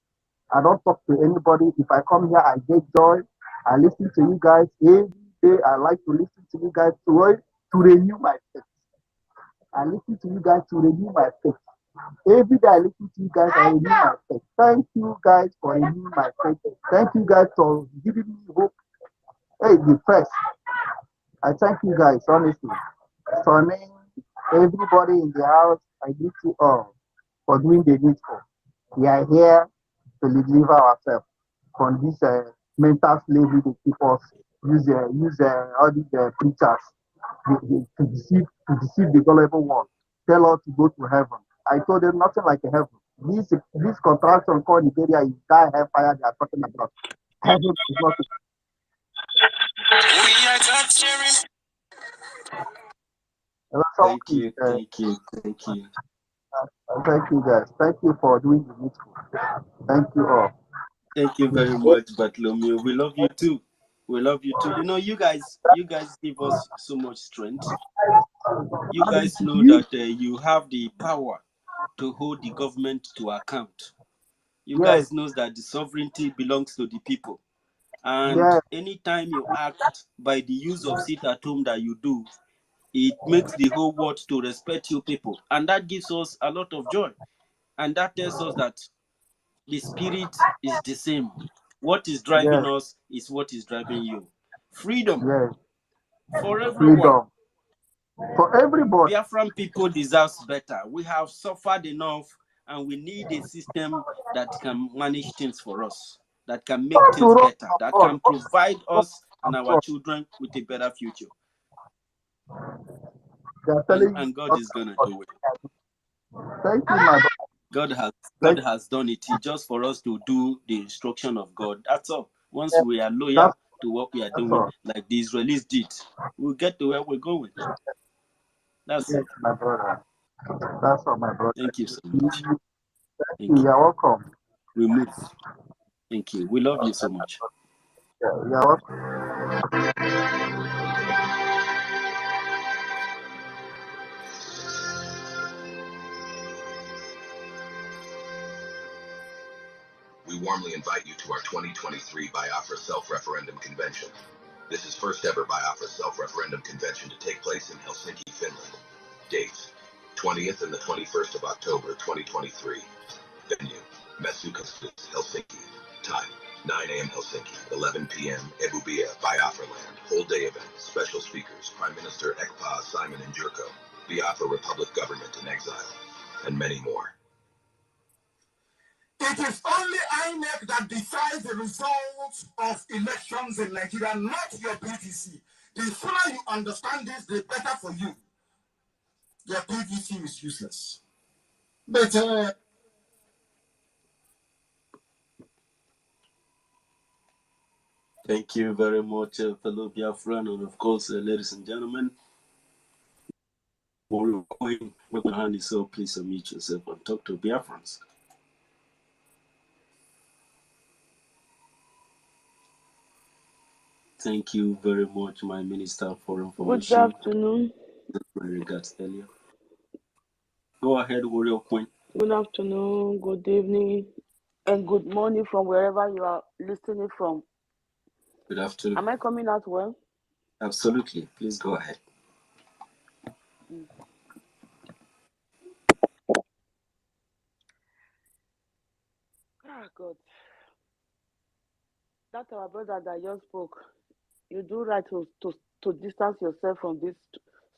I don't talk to anybody. If I come here, I get joy. I listen to you guys every day. I like to listen to you guys to renew my faith. I listen to you guys to renew my faith. Every day I listen to you guys, I renew my faith. Thank you guys for renewing my faith. Thank you guys for giving me hope. Hey, the press. I thank you guys, honestly. Sonny, everybody in the house, I greet you all for doing the needful. We are here to deliver ourselves from this mental slavery they keep us use all these preachers to deceive the gullible one. Tell us to go to heaven. I told them nothing like a heaven. This contraction called Nigeria is that hellfire they are talking about. Heaven is not. Thank you, thank you, thank you. Thank you guys. Thank you for doing the needful. Thank you all. Thank you very much, Bartholomew. We love you too. We love you too. You know, you guys give us so much strength. You guys know that you have the power to hold the government to account. You guys knows that the sovereignty belongs to the people. And anytime you act by the use of sit at home that you do, it makes the whole world to respect you people. And that gives us a lot of joy. And that tells us that the spirit is the same. What is driving us is what is driving you. Freedom for everyone. Freedom for everybody. Biafran people deserve better. We have suffered enough and we need a system that can manage things for us, that can make things better, that can provide us and our children with a better future. And God is going to do it. Thank you, my God has done it. It's just for us to do the instruction of God. That's all. Once we are loyal to what we are doing, like the Israelis did, we'll get to where we're going. That's it. My brother. That's all, my brother. Thank you so much. Thank you. You're welcome. We move. Thank you. We love you so much. You're welcome. We warmly invite you to our 2023 Biafra Self-Referendum Convention. This is first ever Biafra Self-Referendum Convention to take place in Helsinki, Finland. Dates: 20th and the 21st of October 2023. Venue: Mesukaskus, Helsinki. Time: 9 a.m. Helsinki, 11 p.m. Ebubia, Biafra Land. Whole day event. Special speakers: Prime Minister Ekpa Simon Njurko, Biafra Republic Government in Exile, and many more. It is only INEC that decides the results of elections in Nigeria, not your PVC. The sooner you understand this, the better for you. Your PVC is useless. But thank you very much, fellow Biafran, and of course, ladies and gentlemen. We're going to hand it, so please unmute yourself and talk to Biafrans. Thank you very much, my Minister for Information. Good afternoon. My regards earlier. Go ahead, Warrior Queen. Good afternoon, good evening, and good morning from wherever you are listening from. Good afternoon. Am I coming out well? Absolutely. Please go ahead. God. That's our brother that just spoke. You do right to distance yourself from these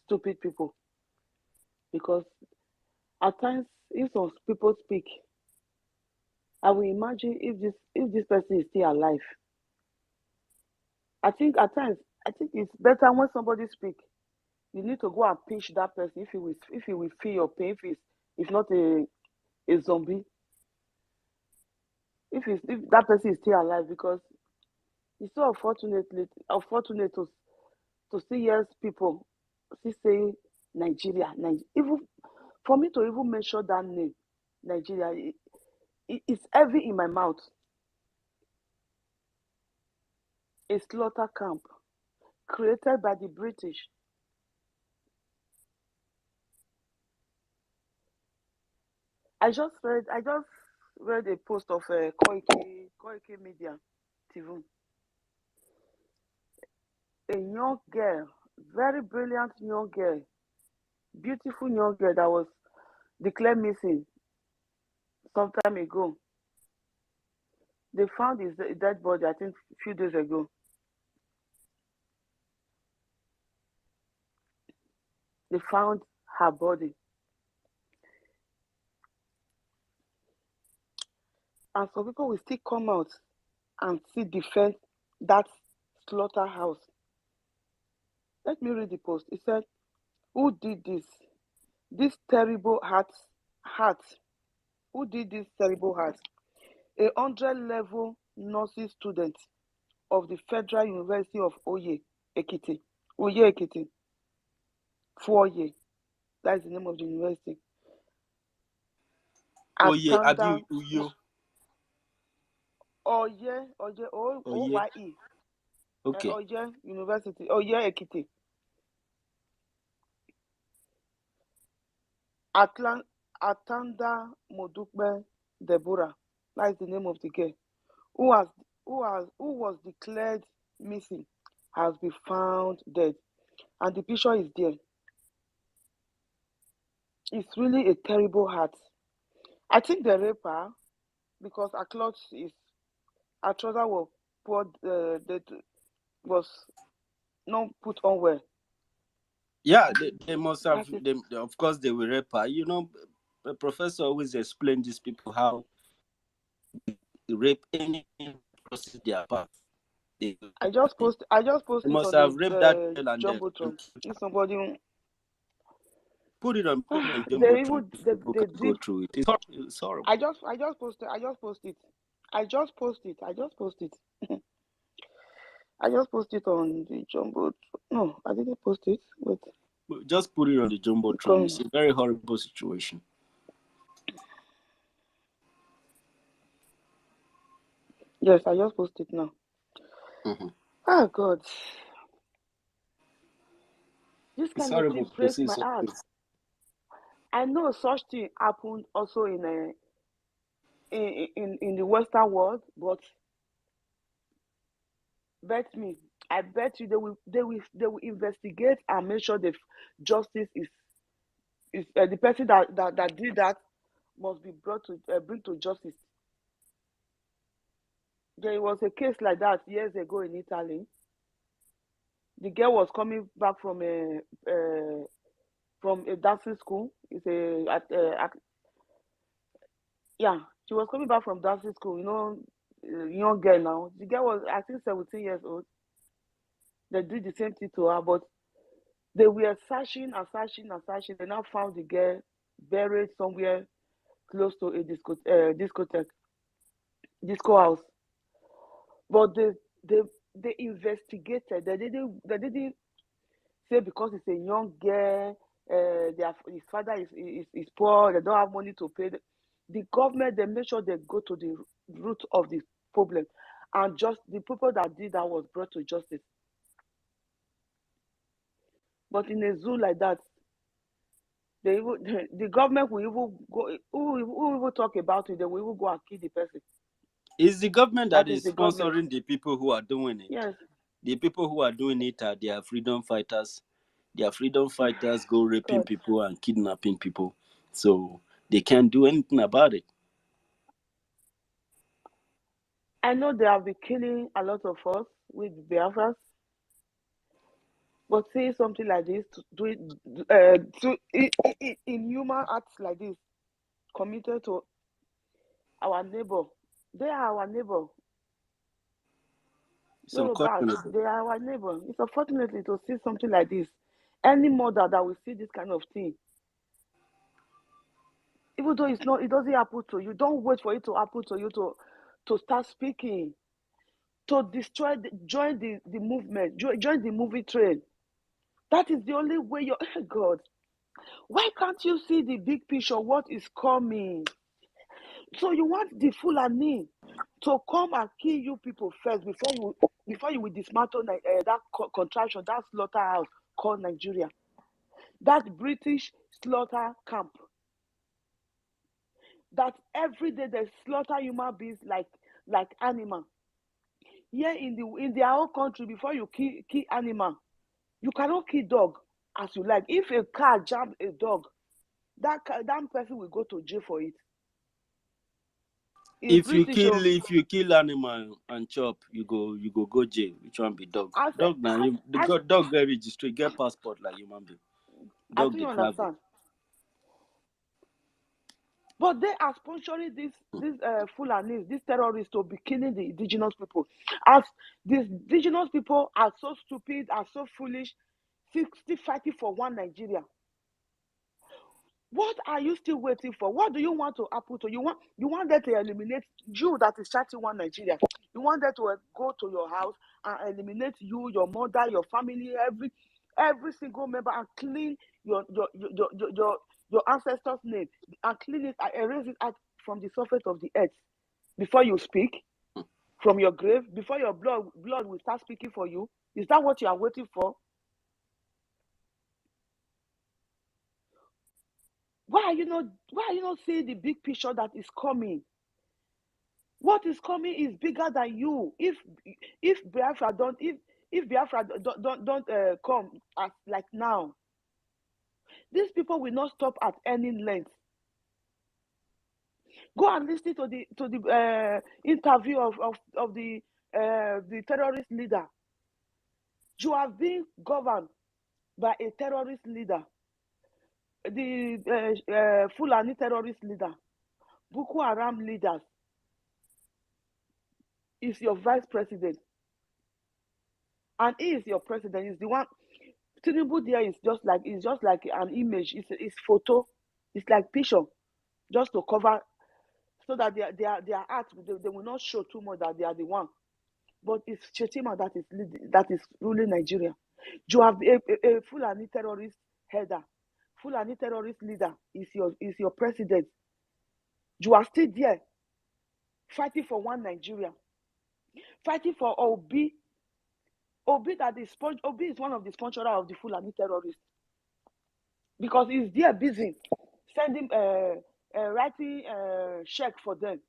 stupid people. Because at times, if some people speak, I will imagine if this person is still alive. I think at times, it's better when somebody speaks. You need to go and pinch that person if he will feel your pain, if not a zombie. if that person is still alive, because it's so unfortunate to see yes people still say Nigeria. Even for me to even mention that name, Nigeria, it's heavy in my mouth. A slaughter camp created by the British. I just read a post of Koike Media TV. A young girl, very brilliant young girl, beautiful young girl that was declared missing some time ago. They found his dead body, I think, a few days ago. They found her body. And some people will still come out and still defend that slaughterhouse. Let me read the post. It said, who did this? This terrible heart. Who did this terrible heart? A 100-level nursing student of the Federal University of Oye Ekiti. 4 years. That is the name of the university. Oye, Atanda. Uyo. Oye, O-Y-E. Okay. Oye University, Oye Ekiti. Atanda Modukbe Deborah. That is the name of the girl. Who was declared missing, has been found dead. And the picture is there. It's really a terrible heart. I think the raper, because her clothes her trouser was not put on well. Yeah, they must have. Of course, they will rape her. You know, the professor always explained these people how they rape any crosses their path. I just post it must on have raped that the girl and Jumbotron. If somebody put it on they Jumbotron, even people they can go did. through it. It's horrible. I just posted it. I just post it. I just post it on the Jumbo. No, I didn't post it. Wait. Just put it on the Jumbotron. It's a very horrible situation. Yes, I just posted it now. Mm-hmm. Oh God. This kind of thing breaks my heart. I know such thing happened also in the Western world, but I bet you they will investigate and make sure the justice is the person that did that must be brought to bring to justice. There was a case like that years ago in Italy. The girl was coming back from a dancing school. She was coming back from dancing school. You know, young girl now. The girl was, I think, 17 years old. They did the same thing to her, but they were searching and searching and searching. They now found the girl buried somewhere close to a disco house. But they investigated. They didn't say because it's a young girl, his father is poor, they don't have money to pay. The government, they make sure they go to the root of the problem, and just the people that did that was brought to justice. But in a zoo like that, the government will even go. Who will talk about it? They will even go and kill the person. It's the government that is the sponsoring government. the people who are doing it. Yes. The people who are doing it are their freedom fighters. Their freedom fighters go raping people and kidnapping people. So they can't do anything about it. I know they have been killing a lot of us with Biafras. But seeing something like this, in human acts like this, committed to our neighbor, they are our neighbor. Yorubas, they are our neighbor. It's unfortunately to see something like this. Any mother that will see this kind of thing, even though it doesn't happen to you, don't wait for it to happen to you to start speaking, to destroy, join the movement, join the movie train. That is the only way you're, God. Why can't you see the big picture, what is coming? So you want the Fulani to come and kill you people first before you will dismantle that contraction, that slaughterhouse called Nigeria, that British slaughter camp, that every day they slaughter human beings like animal. Here in their own country, before you kill animal, you cannot kill dog as you like. If a car jam a dog, that person will go to jail for it. If you kill animal and chop, you go jail. Which one be dog? Dog now, dog get registered, get passport like human being. Dog I don't travel. understand. But they are sponsoring these Fulanis, these terrorists, to be killing the indigenous people. As these indigenous people are so stupid, are so foolish, still fighting for one Nigeria. What are you still waiting for? What do you want to happen to you? Want them to eliminate you that is fighting one Nigeria? You want them to go to your house and eliminate you, your mother, your family, every single member, and clean your ancestors' name, and clean it and erase it out from the surface of the earth before you speak from your grave, before your blood will start speaking for you? Is that what you are waiting for? Why are you not seeing the big picture that is coming? What is coming is bigger than you. If Biafra don't come as like now, these people will not stop at any length. Go and listen to the interview of the terrorist leader. You have been governed by a terrorist leader, the Fulani terrorist leader, Boko Haram leaders. Is your vice president, and he is your president. Is the one. Tinubu there is just like an image. It's photo. It's like picture, just to cover, so that their art they will not show too much that they are the one. But it's Shetima that is ruling Nigeria. You have a Fulani terrorist header, Fulani terrorist leader is your president. You are still there, fighting for one Nigeria, fighting for Obi. Obi is one of the sponsors of the Fulani terrorists, because he's there busy sending writing check for them,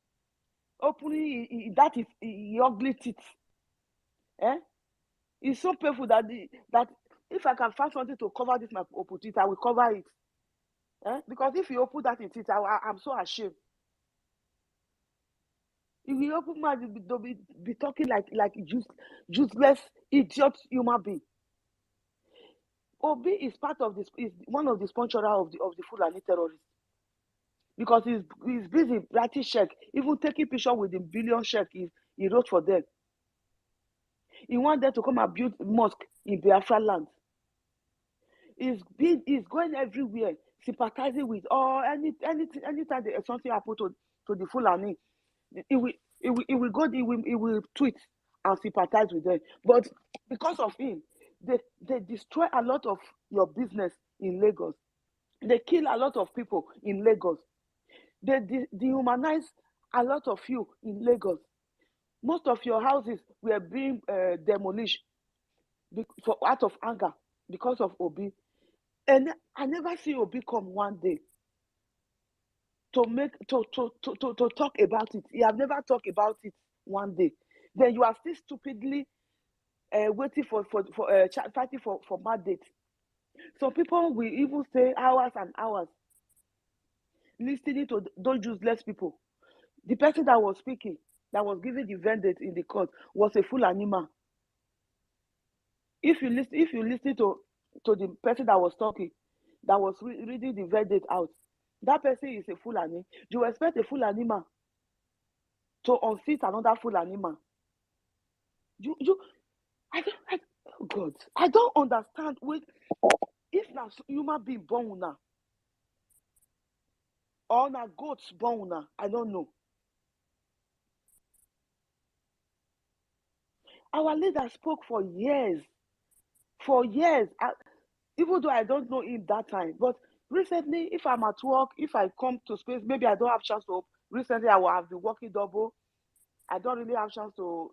opening that is ugly teeth. It's so painful that if I can find something to cover this my teeth, I will cover it. Because if you open that in teeth, I'm so ashamed. If you open my, they'll be talking like useless idiot human being. Obi is part of this, is one of the sponsors of the Fulani terrorists, because he's busy writing check, even taking picture with the billion check he wrote for them. He wants them to come and build mosque in Biafra land. He's going everywhere, sympathizing with anytime something happen to the Fulani, he will tweet and sympathize with them. But because of him, they destroy a lot of your business in Lagos. They kill a lot of people in Lagos. They dehumanize a lot of you in Lagos. Most of your houses were being demolished out of anger because of Obi. And I never see Obi come one day to talk about it. You have never talked about it one day. Then you are still stupidly waiting for fighting for mandate. Some people will even stay hours and hours listening to those useless people. The person that was speaking, that was giving the verdict in the court, was a full animal. If you listen to the person that was talking, that was reading the verdict out, that person is a full animal. You expect a full animal to unseat another full animal? Oh God, I don't understand. If na human being born now, or na goats born now, I don't know. Our leader spoke for years. For years. Even though I don't know him that time. But recently, if I'm at work, if I come to space, maybe I don't have chance to. Recently, I will have been working double. I don't really have chance to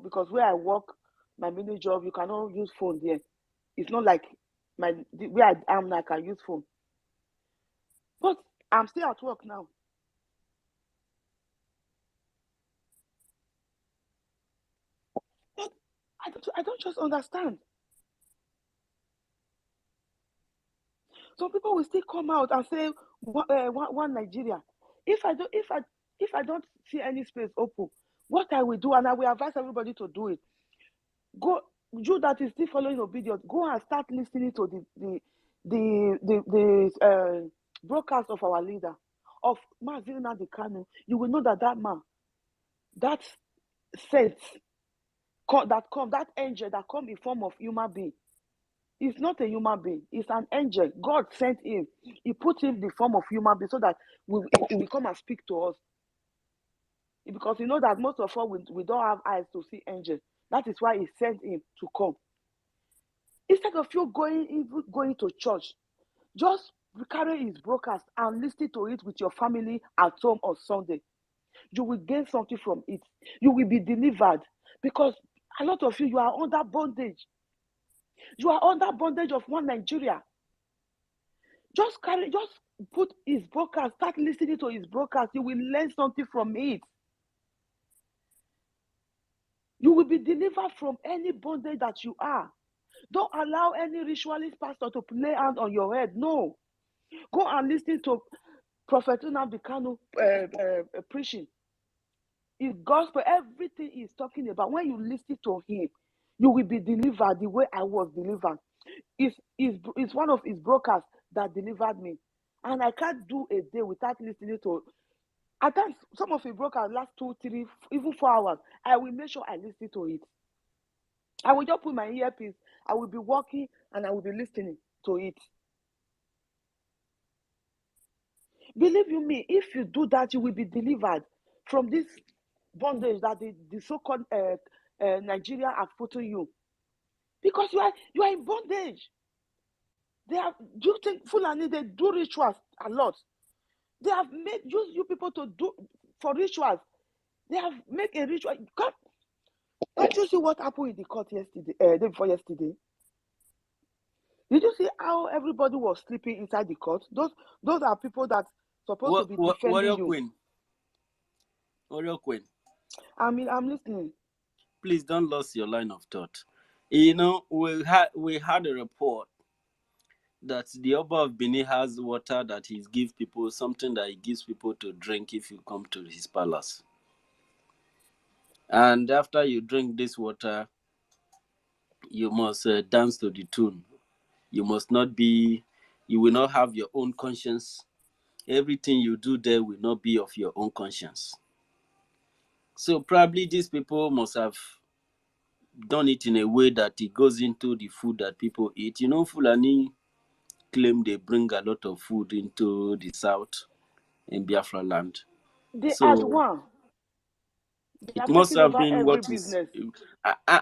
because where I work, my mini job, you cannot use phone there. It's not like where I am now, I can use phone. But I'm still at work now. But I don't just understand. Some people will still come out and say one Nigeria. If I don't see any space open, what I will do, and I will advise everybody to do it. Go, you that is still following obedience, go and start listening to the broadcast of our leader, of Mazi Nnamdi Kanu. You will know that man, that saint, that angel that come in form of human being, is not a human being. It's an angel. God sent him. He put him in the form of human being so that he will come and speak to us. Because you know that most of us, we don't have eyes to see angels. That is why he sent him to come. Instead of you going to church, just carry his broadcast and listen to it with your family at home on Sunday. You will gain something from it. You will be delivered. Because a lot of you are under bondage. You are under bondage of one Nigeria. Just put his broadcast, start listening to his broadcast. You will learn something from it. You will be delivered from any bondage that you are. Don't allow any ritualist pastor to lay hand on your head. No. Go and listen to Prophet Nnamdi Kanu preaching. His gospel, everything he's talking about. When you listen to him, you will be delivered the way I was delivered. It's one of his broadcasts that delivered me. And I can't do a day without listening to. At times, some of his broadcasts last 2, 3, even 4 hours. I will make sure I listen to it. I will just put my earpiece. I will be walking and I will be listening to it. Believe you me, if you do that, you will be delivered from this bondage that the so-called Nigeria have put on you. Because you are in bondage. Do you think Fulani, they do rituals a lot? They have made you people to do for rituals. They have made a ritual. Don't you see what happened in the court yesterday? Day before yesterday. Did you see how everybody was sleeping inside the court? Those are people that supposed to be defending Warrior you. Queen. Warrior Queen. I'm listening. Please don't lose your line of thought. You know, we had a report that the Oba of Benin has water that he gives people, something that he gives people to drink if you come to his palace. And after you drink this water, you must dance to the tune. You will not have your own conscience. Everything you do there will not be of your own conscience. So probably these people must have done it in a way that it goes into the food that people eat. You know, Fulani claim they bring a lot of food into the south in Biafra land. They are the one. They It are must taking have over been every what is. business.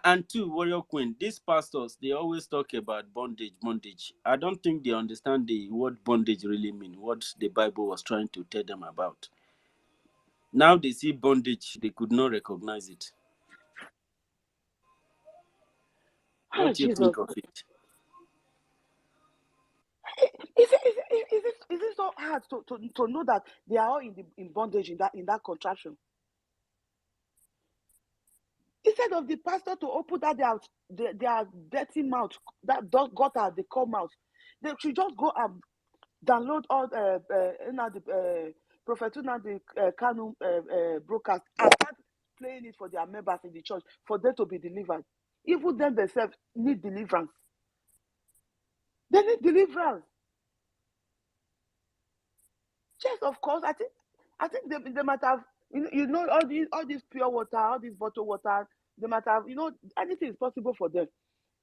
And two, Warrior Queen, these pastors, they always talk about bondage. I don't think they understand what bondage really means, what the Bible was trying to tell them about. Now they see bondage, they could not recognize it. What do you think of it? Is it so hard to know that they are all in bondage in that contraption? Instead of the pastor to open their dirty mouth, that gutter they come out, they should just go and download all the Prophet Nnamdi Kanu broadcast and start playing it for their members in the church for them to be delivered. Even them themselves need deliverance. They need deliverance. Yes, of course. I think they might have all these pure water, all this bottled water. They might have anything is possible for them.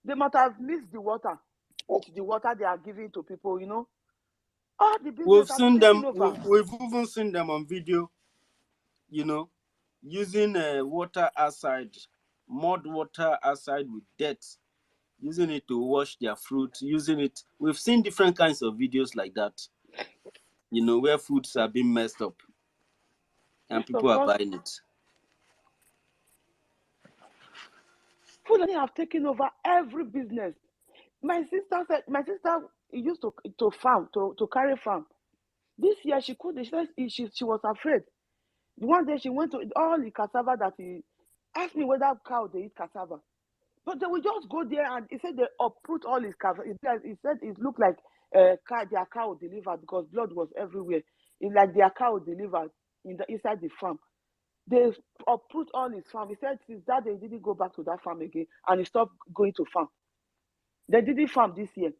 They might have mixed the water with the water they are giving to people. All the business have taken over. We've even seen them on video. Using water outside mud water outside with dirt, using it to wash their fruit, using it. We've seen different kinds of videos like that, where foods are being messed up and people are buying it. Fulani have taken over every business. My sister used to farm, to carry farm. This year she couldn't. She was afraid. One day she went to all the cassava that he asked me whether cow they eat cassava. But they will just go there and he said they uproot all his cassava. He said it looked like their cow delivered because blood was everywhere. It's like their cow delivered inside the farm. They uproot all his farm. He said since that day he didn't go back to that farm again and he stopped going to farm. They didn't farm this year.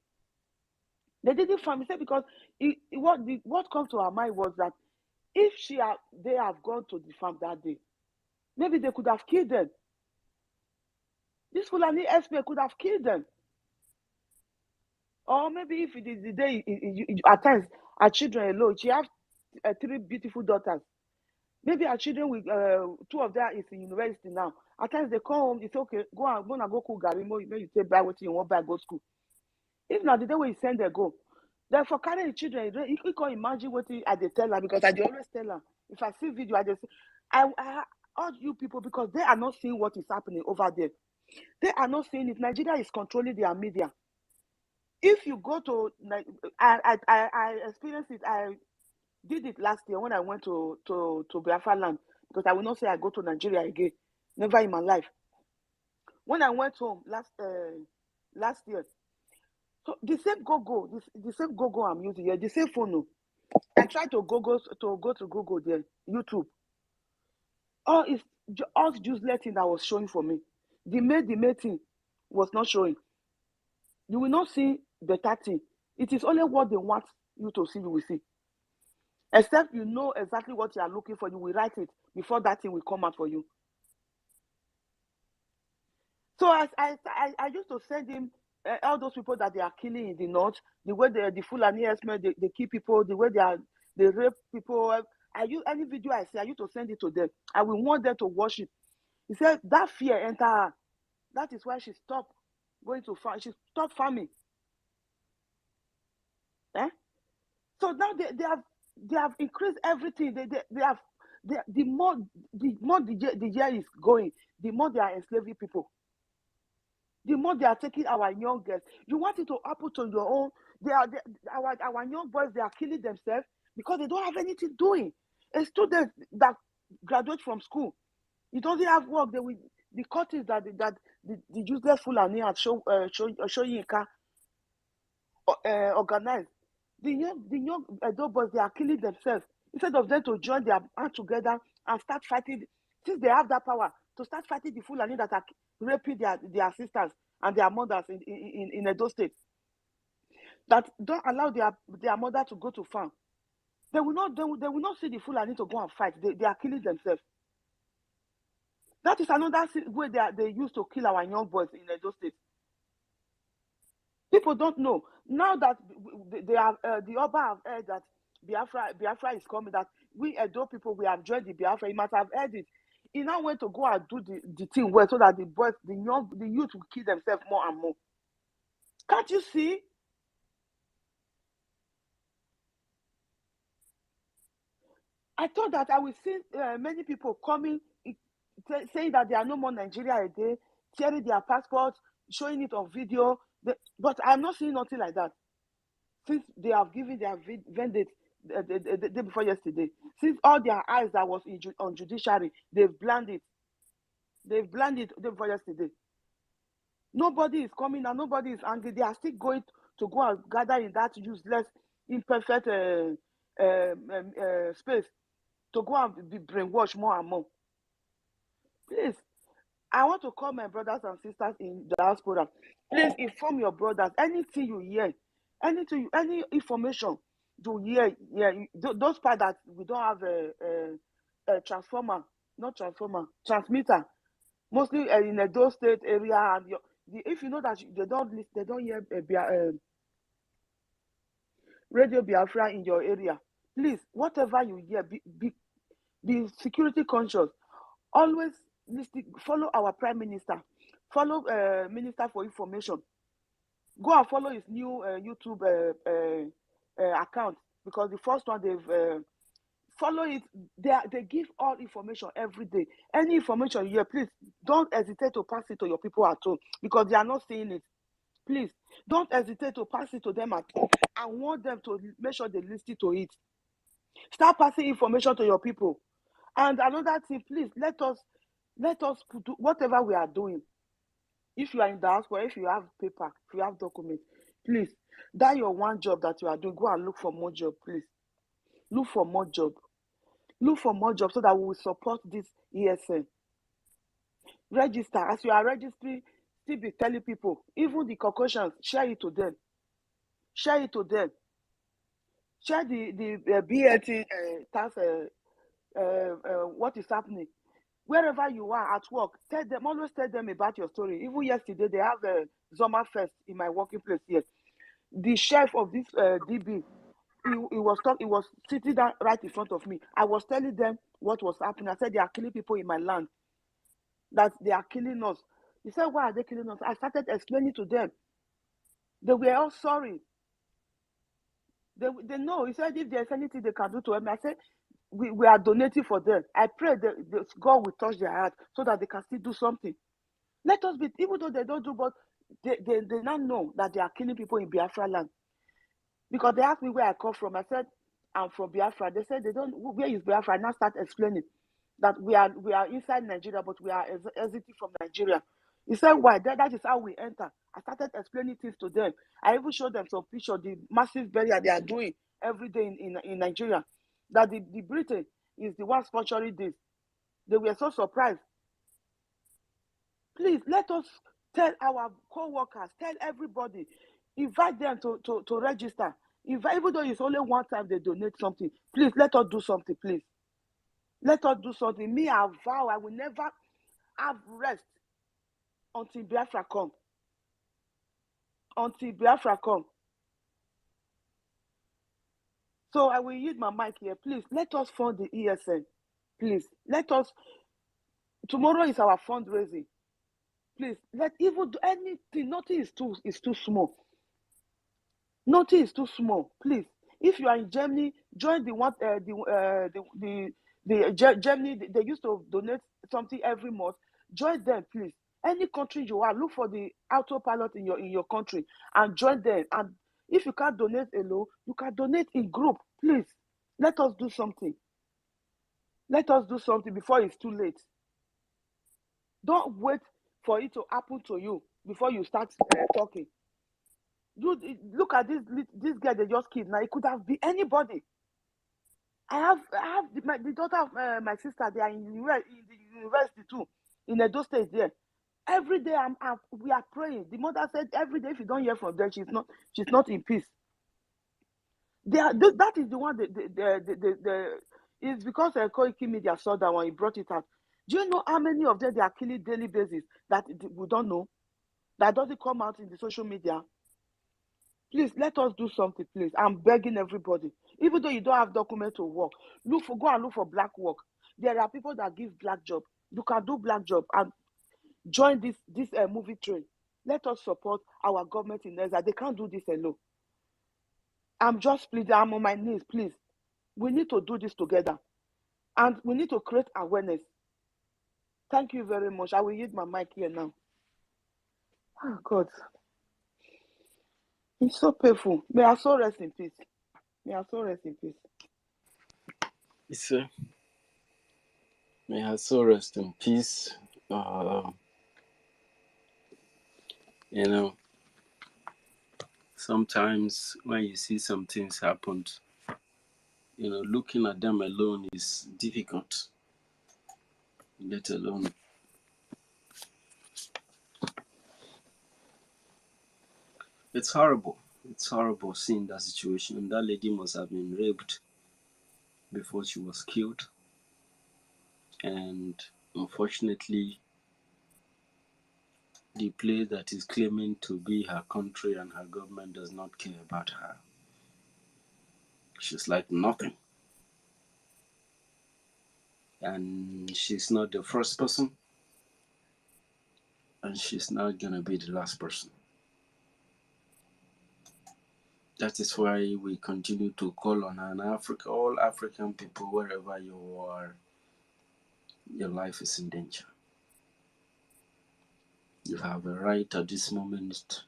They didn't farm. He said because what comes to her mind was that if they have gone to the farm that day, maybe they could have killed them. This Fulani expert could have killed them. Or maybe if it is the day, at times, her children alone, she has 3 beautiful daughters. Maybe her children, with 2 of them is in university now. At times they come home, it's okay, go and go cook garimo, you say buy what you want, buy go school. If not, the day when you send them go. Therefore, carrying the children, you can't imagine what I tell her, because I always tell her, if I see video, I urge you people, because they are not seeing what is happening over there. They are not seeing it. Nigeria is controlling their media. If you go to, I experienced it. I did it last year when I went to Biafra land, because I will not say I go to Nigeria again. Never in my life. When I went home last year, so the same Google I'm using here, the same phone. I tried to go to Google there, YouTube. It's all useless thing that was showing for me. The main thing was not showing. You will not see better thing. It is only what they want you to see, you will see. Except you know exactly what you are looking for, you will write it before that thing will come out for you. So I used to send him all those people that they are killing in the north, the way the Fulani herdsmen, they kill people, the way they rape people. Any video I see, I used to send it to them. I will want them to watch it. He said that fear enter her. That is why she stopped going to farm. She stopped farming. So now they have increased everything. The more the year is going, the more they are enslaving people. The more they are taking our young girls. You want it to happen to your own. Our young boys, they are killing themselves because they don't have anything doing. A student that graduates from school, he doesn't have work. The cuttings that the useless Fulani and Shoyinka organized. The young adult boys, they are killing themselves instead of them to join their hands together and start fighting. Since they have that power to start fighting the Fulani that are raping their sisters and their mothers in Edo State, that don't allow their mother to go to farm. They will not see the Fulani to go and fight. They are killing themselves. That is another way they used to kill our young boys in Edo State. People don't know. Now that they have the Oba have heard that Biafra is coming, that we Edo people, we have joined the Biafra. He must have heard it. He now went to go and do the thing well, so that the boys, the youth will kill themselves more and more. Can't you see? I thought that I will see many people coming, saying that there are no more Nigeria a day, tearing their passports, showing it on video. But I'm not seeing nothing like that. Since they have given their vendate the day before yesterday, since all their eyes that was on judiciary, they've blinded. They've blinded the day before yesterday. Nobody is coming and nobody is angry. They are still going to go and gather in that useless, imperfect space to go and be brainwashed more and more. Please, I want to call my brothers and sisters in the diaspora. Please inform your brothers. Anything you hear, any information you hear, those parts that we don't have a transformer, not transformer, transmitter, mostly in a Edo State area, and if you know that they don't hear Radio Biafra in your area, please, whatever you hear, be security conscious. Always follow our Prime Minister, follow Minister for Information. Go and follow his new YouTube account, because the first one they've follow it. They give all information every day. Any information you hear, please don't hesitate to pass it to your people at home, because they are not seeing it. Please don't hesitate to pass it to them at home. I want them to make sure they listen to it. Start passing information to your people. And another thing, please let us do whatever we are doing. If you are in diaspora, if you have paper, if you have documents, please, that your one job that you are doing, go and look for more job, please. Look for more job. Look for more jobs so that we will support this ESN. Register. As you are registering, still be telling people, even the Caucasians, share it to them. Share it to them. Share the BLT tax, what is happening. Wherever you are at work, tell them, always tell them about your story. Even yesterday, they have a Zoma Fest in my working place here. The chef of this DB, he was sitting down right in front of me. I was telling them what was happening. I said, they are killing people in my land, that they are killing us. He said, why are they killing us? I started explaining to them. They were all sorry. They know. He said, if there's anything they can do to help me, I said, we are donating for them. I pray that God will touch their heart so that they can still do something. Let us be, even though they don't do, but they now know that they are killing people in Biafra land. Because they asked me where I come from. I said, I'm from Biafra. They said, where is Biafra? I now start explaining that we are inside Nigeria, but we are exiting from Nigeria. He said, why? That is how we enter. I started explaining things to them. I even showed them some pictures, the massive burial they are doing every day in Nigeria. That the Britain is the one sponsoring this. They were so surprised. Please, let us tell our co-workers, tell everybody, invite them to register. Even though it's only one time they donate something, please let us do something, please. Let us do something. Me, I vow I will never have rest until Biafra come. Until Biafra come. So I will use my mic here. Please, let us fund the ESN. Please, let us. Tomorrow is our fundraising. Please, let even do anything. Nothing is too small. Nothing is too small. Please, if you are in Germany, join the one Germany. They used to donate something every month. Join them, please. Any country you are, look for the autopilot in your country and join them. And if you can't donate alone, you can donate in group. Please, let us do something. Let us do something before it's too late. Don't wait for it to happen to you before you start talking. Look at this guy they just killed. Now it could have been anybody. I have the daughter of my sister. They are in the university too, in Edo State there. Every day we are praying. The mother said every day if you don't hear from them, she's not in peace. That is the one it's because Koiki Media saw that one, he brought it out. Do you know how many of them they are killing daily basis that we don't know? That doesn't come out in the social media. Please let us do something, please. I'm begging everybody. Even though you don't have document to work, go and look for black work. There are people that give black job. You can do black job and join this movie train. Let us support our government in Nigeria. They can't do this alone. I'm just pleading. I'm on my knees, please. We need to do this together. And we need to create awareness. Thank you very much. I will use my mic here now. Oh, God. It's so painful. May our soul rest in peace. May our soul rest in peace. May her soul rest in peace. Sometimes when you see some things happen, looking at them alone is difficult, let alone. It's horrible. It's horrible seeing that situation. That lady must have been raped before she was killed. And unfortunately, the place that is claiming to be her country and her government does not care about her. She's like nothing. And she's not the first person. and she's not gonna be the last person. That is why we continue to call on all African people, wherever you are, your life is in danger. You have a right at this moment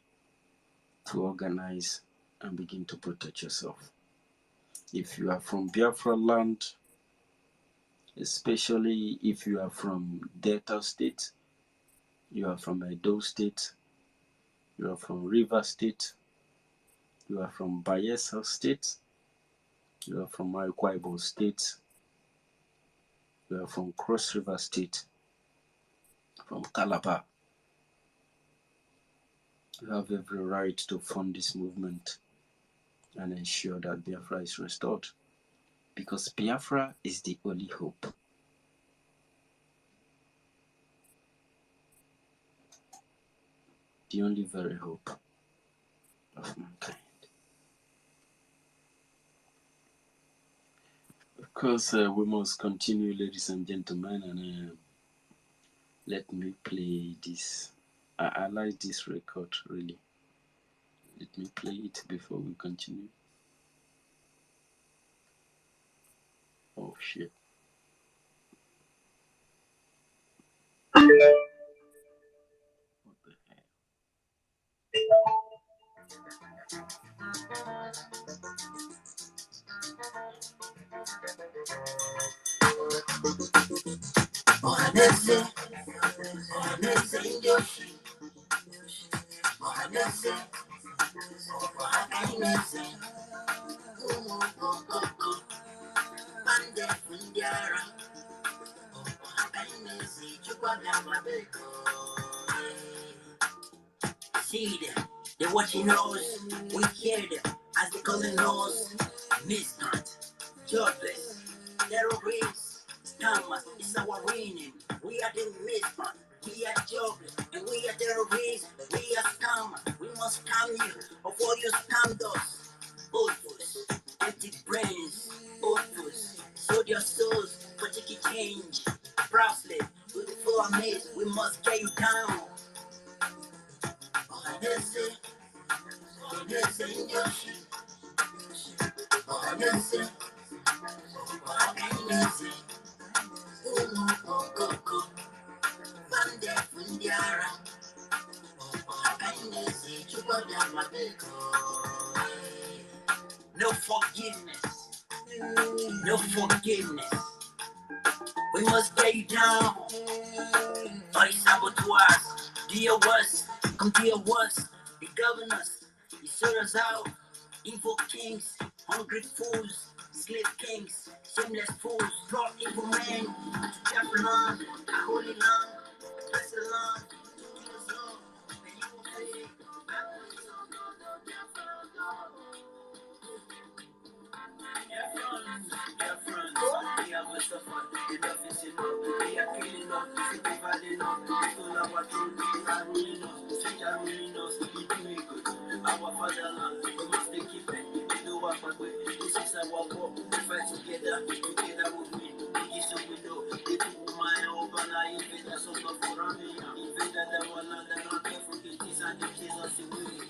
to organize and begin to protect yourself. If you are from Biafra land, especially if you are from Delta State, you are from Edo State, you are from River State, you are from Bayelsa State, you are from Akwa Ibom State, you are from Cross River State, from Calabar, you have every right to fund this movement and ensure that Biafra is restored. Because Biafra is the only hope. The only very hope of mankind. Of course, we must continue, ladies and gentlemen, and let me play this. I like this record, really. Let me play it before we continue. Oh, shit. What the hell? See them, they're watching us, we hear them, as they calling us, miscreant, jobless, terrorists, scammers, it's our winning, we are the miscreant, we are jobless, and we are terrorists, we are scammers, we must scam you, of all you scammed us, old fools, empty brains, old fools, sold your souls, for ticket change, proud slave, with the full amaze, we must get you down. No forgiveness, no forgiveness. We must get you down. All these saboteurs, do your worst, come do your worst. The governors, you sold us out. Evil kings, hungry fools, slave kings, shameless fools, brought evil men to Babylon, the holy land, bless the land, to kill us all, and you will pay. We have suffered, enough is enough, we are killing us, we are dividing us, we stole our truth, we are ruining us, we are ruining us, we do it good. Our fatherland, we must take it back, we know what we do, this is our war, we fight together with me, we give some we know, they took my over, I invaded some of our army, invaded our land, and not careful, it is and it is us away.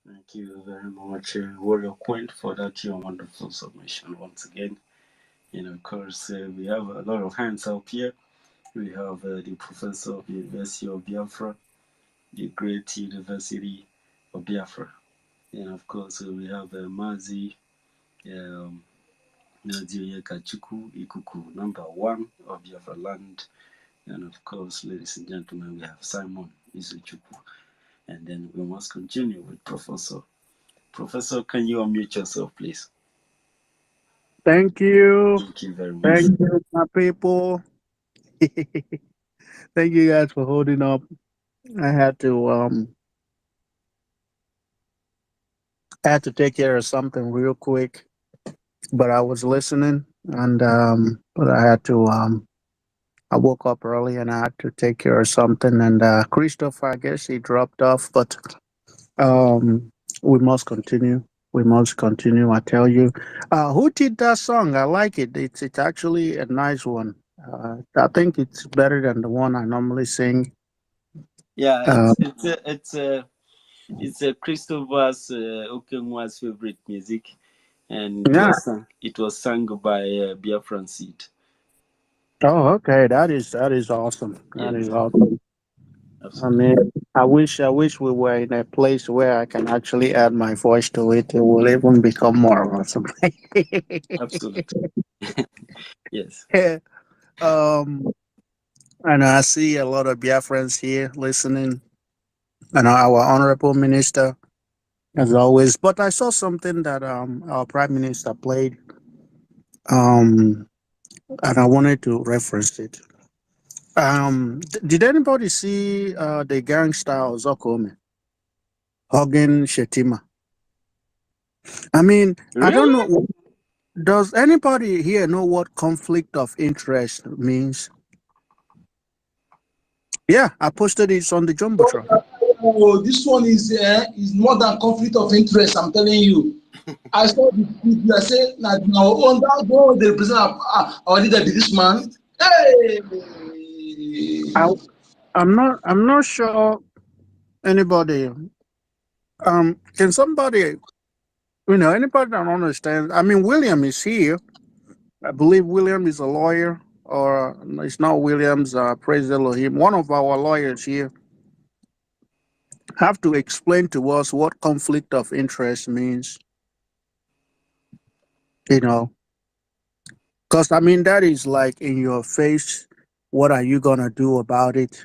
Thank you very much, Warrior Queen, for that your wonderful submission once again. And of course, we have a lot of hands up here. We have the professor of the University of Biafra, the great University of Biafra. And of course, we have Mazi Kachuku Ikuku, number one of Biafra land. And of course, ladies and gentlemen, we have Simon Izuchuku. And then we must continue with Professor. Professor, can you unmute yourself, please? Thank you. Thank you very much. Thank you, my people. Thank you guys for holding up. I had to take care of something real quick, but I was listening, and but I had to I woke up early and I had to take care of something, and Christopher, I guess he dropped off, but um we must continue. We must continue. I tell you, who did that song? I like it. It's actually a nice one. I think it's better than the one I normally sing. Yeah, Uh, it's a Christopher's Okenwa's favorite music, and yeah. it was sung by Biafran Seed. Oh, okay. That is awesome. That Yes, is awesome. I absolutely. mean, I wish we were in a place where I can actually add my voice to it. It will even become more awesome. Absolutely. Yes. um, and I see a lot of Biafrans here listening, and our honorable minister, as always. But I saw something that our prime minister played, um, and I wanted to reference it. Did anybody see the gangster Zokome hugging Shetima? I mean, I don't Really? know. Does anybody here know what conflict of interest means? Yeah, I posted it on the Jumbotron. Oh, this one is more than conflict of interest. I'm telling you. I saw the video. I say now on that one they represent our leader, this man. Hey. I, I'm not sure anybody. Can somebody, anybody that understands? I mean, William is here. I believe William is a lawyer, or it's not Williams. Praise Elohim. One of our lawyers here have to explain to us what conflict of interest means. You know, because I mean that is like in your face. What are you gonna do about it?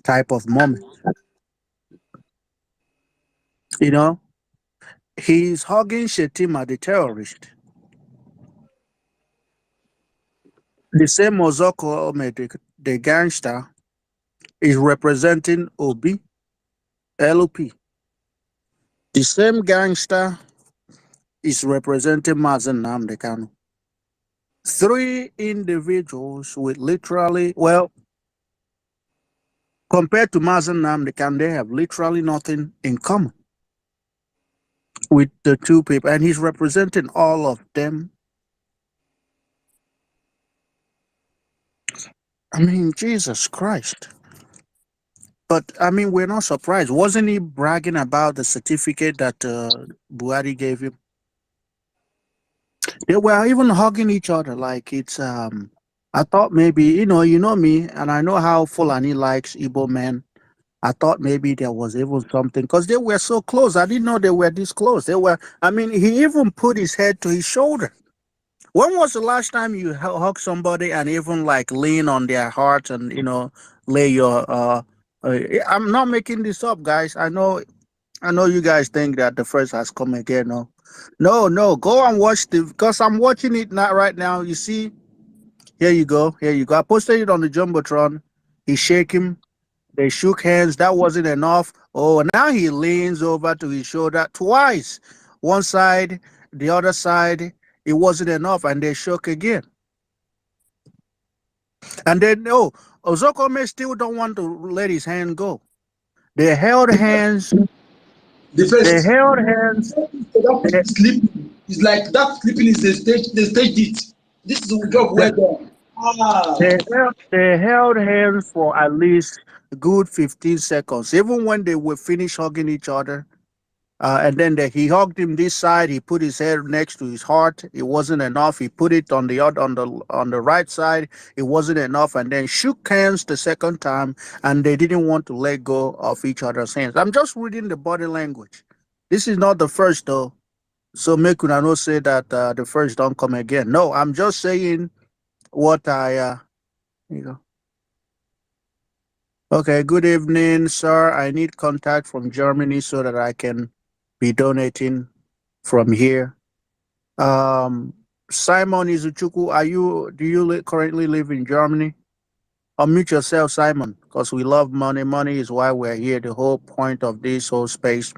Type of moment. You know, he's hugging Shetima, the terrorist. The same Mozoko Ome, the gangster, is representing Obi, LP. The same gangster is representing Mazen Namdekanu. Three individuals with literally, well, compared to Mazen Namdekan, they have literally nothing in common. with the two people, and he's representing all of them. I mean, Jesus Christ. But I mean, we're not surprised. Wasn't he bragging about the certificate that Buhari gave him? They were even hugging each other like it's. I thought maybe you know me, and I know how Fulani likes Igbo men. I thought maybe there was even something because they were so close. I didn't know they were this close. They were. I mean, he even put his head to his shoulder. When was the last time you hug somebody and even like lean on their heart and lay your I'm not making this up, guys. I know you guys think that the first has come again. No, no, no. Go and watch the because I'm watching it now right now. You see, here you go, here you go. I posted it on the jumbotron. He shake him. They shook hands. That wasn't enough. Oh, now he leans over to his shoulder twice. One side, the other side. It wasn't enough, and they shook again. And then, Ozokome still don't want to let his hand go. They held hands. The They first, held hands. They, sleeping. It's like that sleeping is the stage it. This is a job they, well done. they held hands for at least a good 15 seconds. Even when they were finished hugging each other, and then he hugged him this side. He put his head next to his heart. It wasn't enough. He put it on the other on the right side. It wasn't enough. And then shook hands the second time, and they didn't want to let go of each other's hands. I'm just reading the body language. This is not the first though. So make una no say that the first don't come again. No, I'm just saying what I you know. Okay, good evening, sir. I need contact from Germany so that I can be donating from here. Simon Izuchuku, do you currently live in Germany? Unmute yourself, Simon, because we love money. Money is why we're here. The whole point of this whole space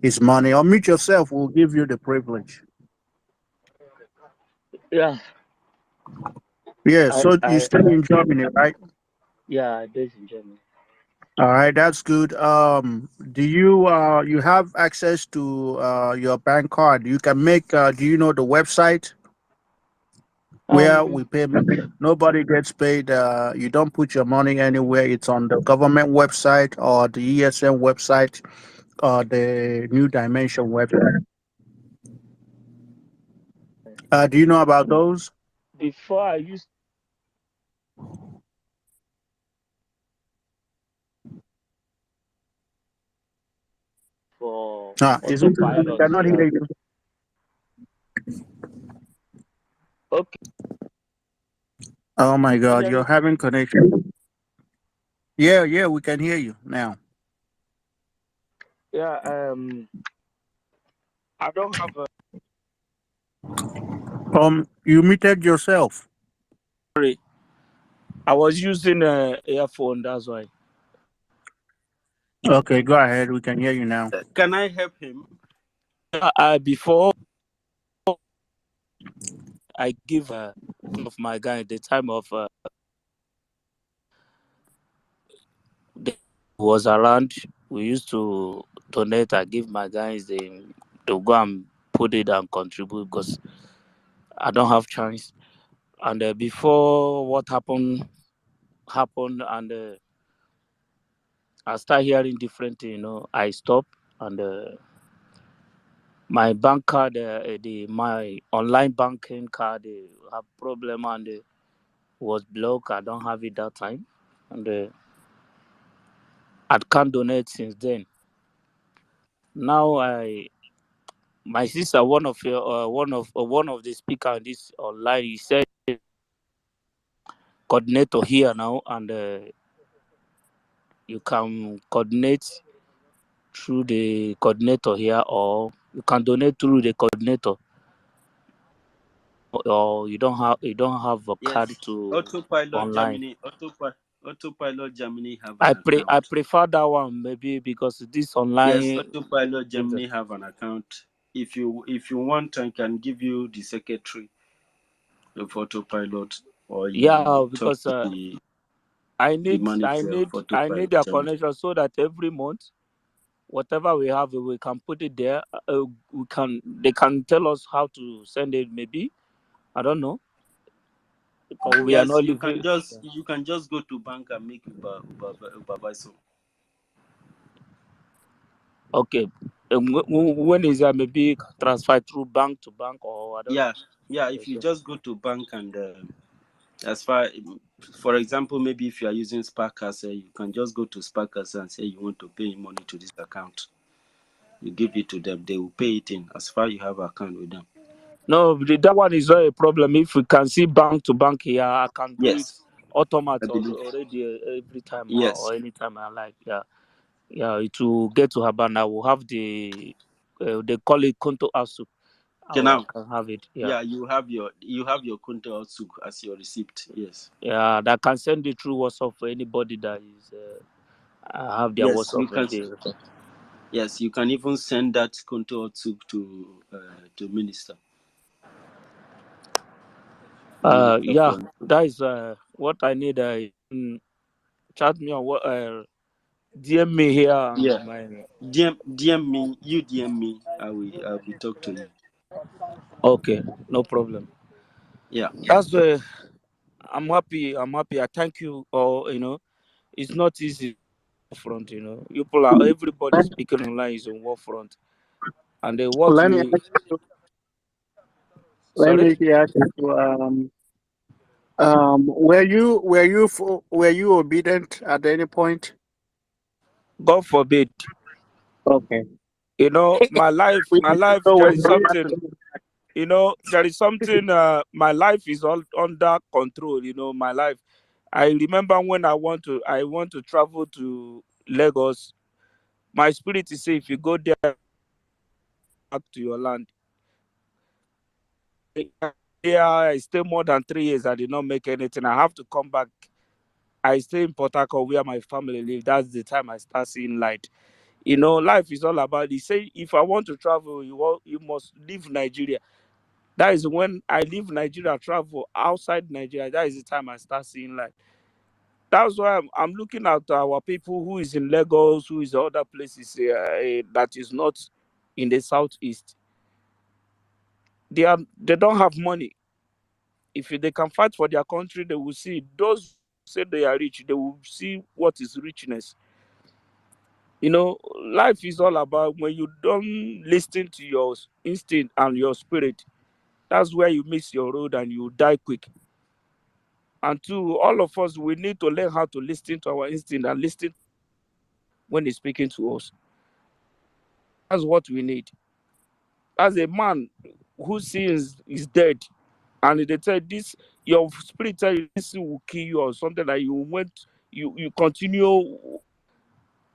is money. Unmute yourself. We'll give you the privilege. Yeah, Yeah, so you stay in Germany, right? yeah, based in Germany. All right, that's good. Do you have access to your bank card? You can make. Do you know the website where we pay? Nobody gets paid. You don't put your money anywhere. It's on the government website or the ESN website or the New Dimension website. Do you know about those? Before I used for Is it? We autopilot. cannot Yeah. hear you. Okay. Oh my Can you God, hear you're me? having connection. Yeah, yeah, we can hear you now. Yeah. I don't have a. You muted yourself. Sorry, I was using a earphone. That's why. Okay, go ahead. We can hear you now. Can I help him? Before I give one of my guy the time of the was around. We used to donate. I give my guys to go and put it and contribute because I don't have chance. And before what happened and I start hearing different I stop and my bank card my online banking card have problem and was blocked. I don't have it that time and I can't donate since then. Now my sister, one of the speaker on this online, he said coordinator here now and you can coordinate through the coordinator here or you can donate through the coordinator or you don't have a card Yes. to Autopilot online. Germany. Autopilot Germany have I an account. prefer that one maybe because this Yes, online Autopilot gives Germany have an account. If you want, I can give you the secretary of Autopilot, or yeah you talk because to the I need I manager of need I need Autopilot a Germany. connection so that every month whatever we have, we can put it there. They can tell us how to send it. Maybe I don't know. Because we are Yes, not living. you can just go to bank and make Uber so. Okay. When is that? Maybe transfer through bank to bank, or I don't know. Yeah. If you just go to bank and as far, for example, maybe if you are using Sparkers, you can just go to Sparkers and say you want to pay money to this account. You give it to them, they will pay it in as far you have an account with them. No, that one is not a problem. If we can see bank to bank here, I can do it Yes, automatic I believe. already every time Yes. or anytime I like. Yeah. It will get to Haban. I will have the they call it Konto Asu. Okay, I now. can have it. Yeah, you have your Kunta also as your receipt. Yes. Yeah, that can send it through WhatsApp for anybody that is have their Yes, you WhatsApp can. and they. Yes, you can even send that Kunta also to minister. Yeah, that is what I need. Chat me on what DM me here and Yeah. my. DM me. You DM me. I will talk to you. Okay, no problem. Yeah. That's I'm happy. I thank you. Or it's not easy front. Everybody speaking online is on war front, and what Let me we. ask you, let Sorry, me ask you, were you obedient at any point? God forbid. Okay. My life. We My life. know There when is you something. There is something. My life is all under control. My life. I remember when I want to travel to Lagos. My spirit is say if you go there back to your land. Yeah, I stay more than 3 years. I did not make anything. I have to come back. I stay in Port Harcourt where my family live. That's the time I start seeing light. Life is all about. They say if I want to travel, you must leave Nigeria. That is when I leave Nigeria, travel outside Nigeria. That is the time I start seeing light. That's why I'm looking at our people who is in Lagos, who is other places that is not in the southeast. They don't have money. If they can fight for their country, they will see. Those who say they are rich, they will see what is richness. Life is all about when you don't listen to your instinct and your spirit. That's where you miss your road and you die quick. And two, all of us, we need to learn how to listen to our instinct and listen when he's speaking to us. That's what we need. As a man who sins is dead, and they tell this, your spirit tell you this will kill you or something that you continue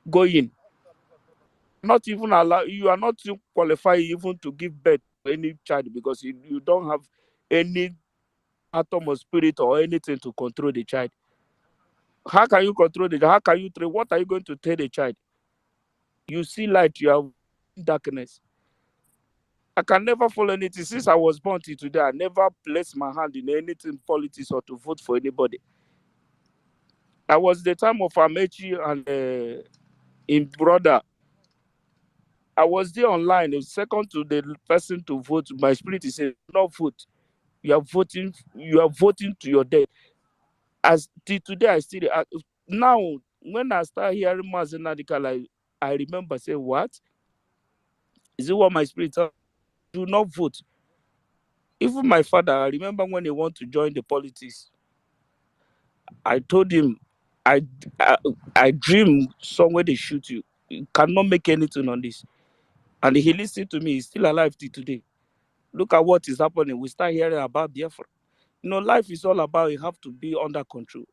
going. Not even allow you are not qualified even to give birth to any child because you don't have any atom of spirit or anything to control the child. How can you control the child? How can you train? What are you going to tell the child? You see light, you have darkness. I can never follow anything. Since I was born till today, I never placed my hand in anything politics or to vote for anybody. I was the time of Amechi and in brother. I was there online, second to the person to vote. My spirit is saying, not vote. You are voting to your death. As till today, I still now when I start hearing Mazenadika, like I remember saying, what? Is it what my spirit tells me? Do not vote. Even my father, I remember when he wanted to join the politics, I told him, I, I, I dream somewhere they shoot you. You cannot make anything on this. And he listened to me. He's still alive till today. Look at what is happening. We start hearing about Biafra. Life is all about you have to be under control.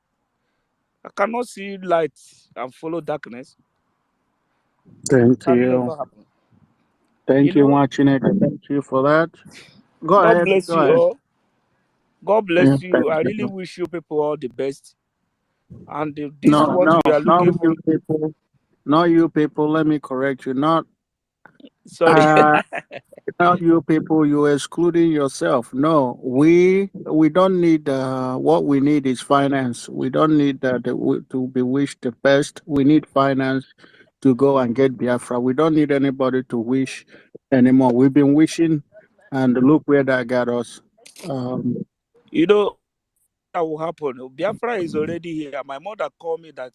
I cannot see light and follow darkness. It Thank can you. never happen. Thank you, Machineke. Thank you for that. Go God ahead. bless Go you ahead. all. God Yeah, bless you. thank I really you. wish you people all the best. And this No, is what no, we are not looking for. you people. Not you people. Let me correct you. Sorry. Uh, not you people. You're excluding yourself. No, we don't need. What we need is finance. We don't need to be wished the best. We need finance to go and get Biafra. We don't need anybody to wish anymore. We've been wishing, and look where that got us. You know that will happen. Biafra is already here. My mother called me that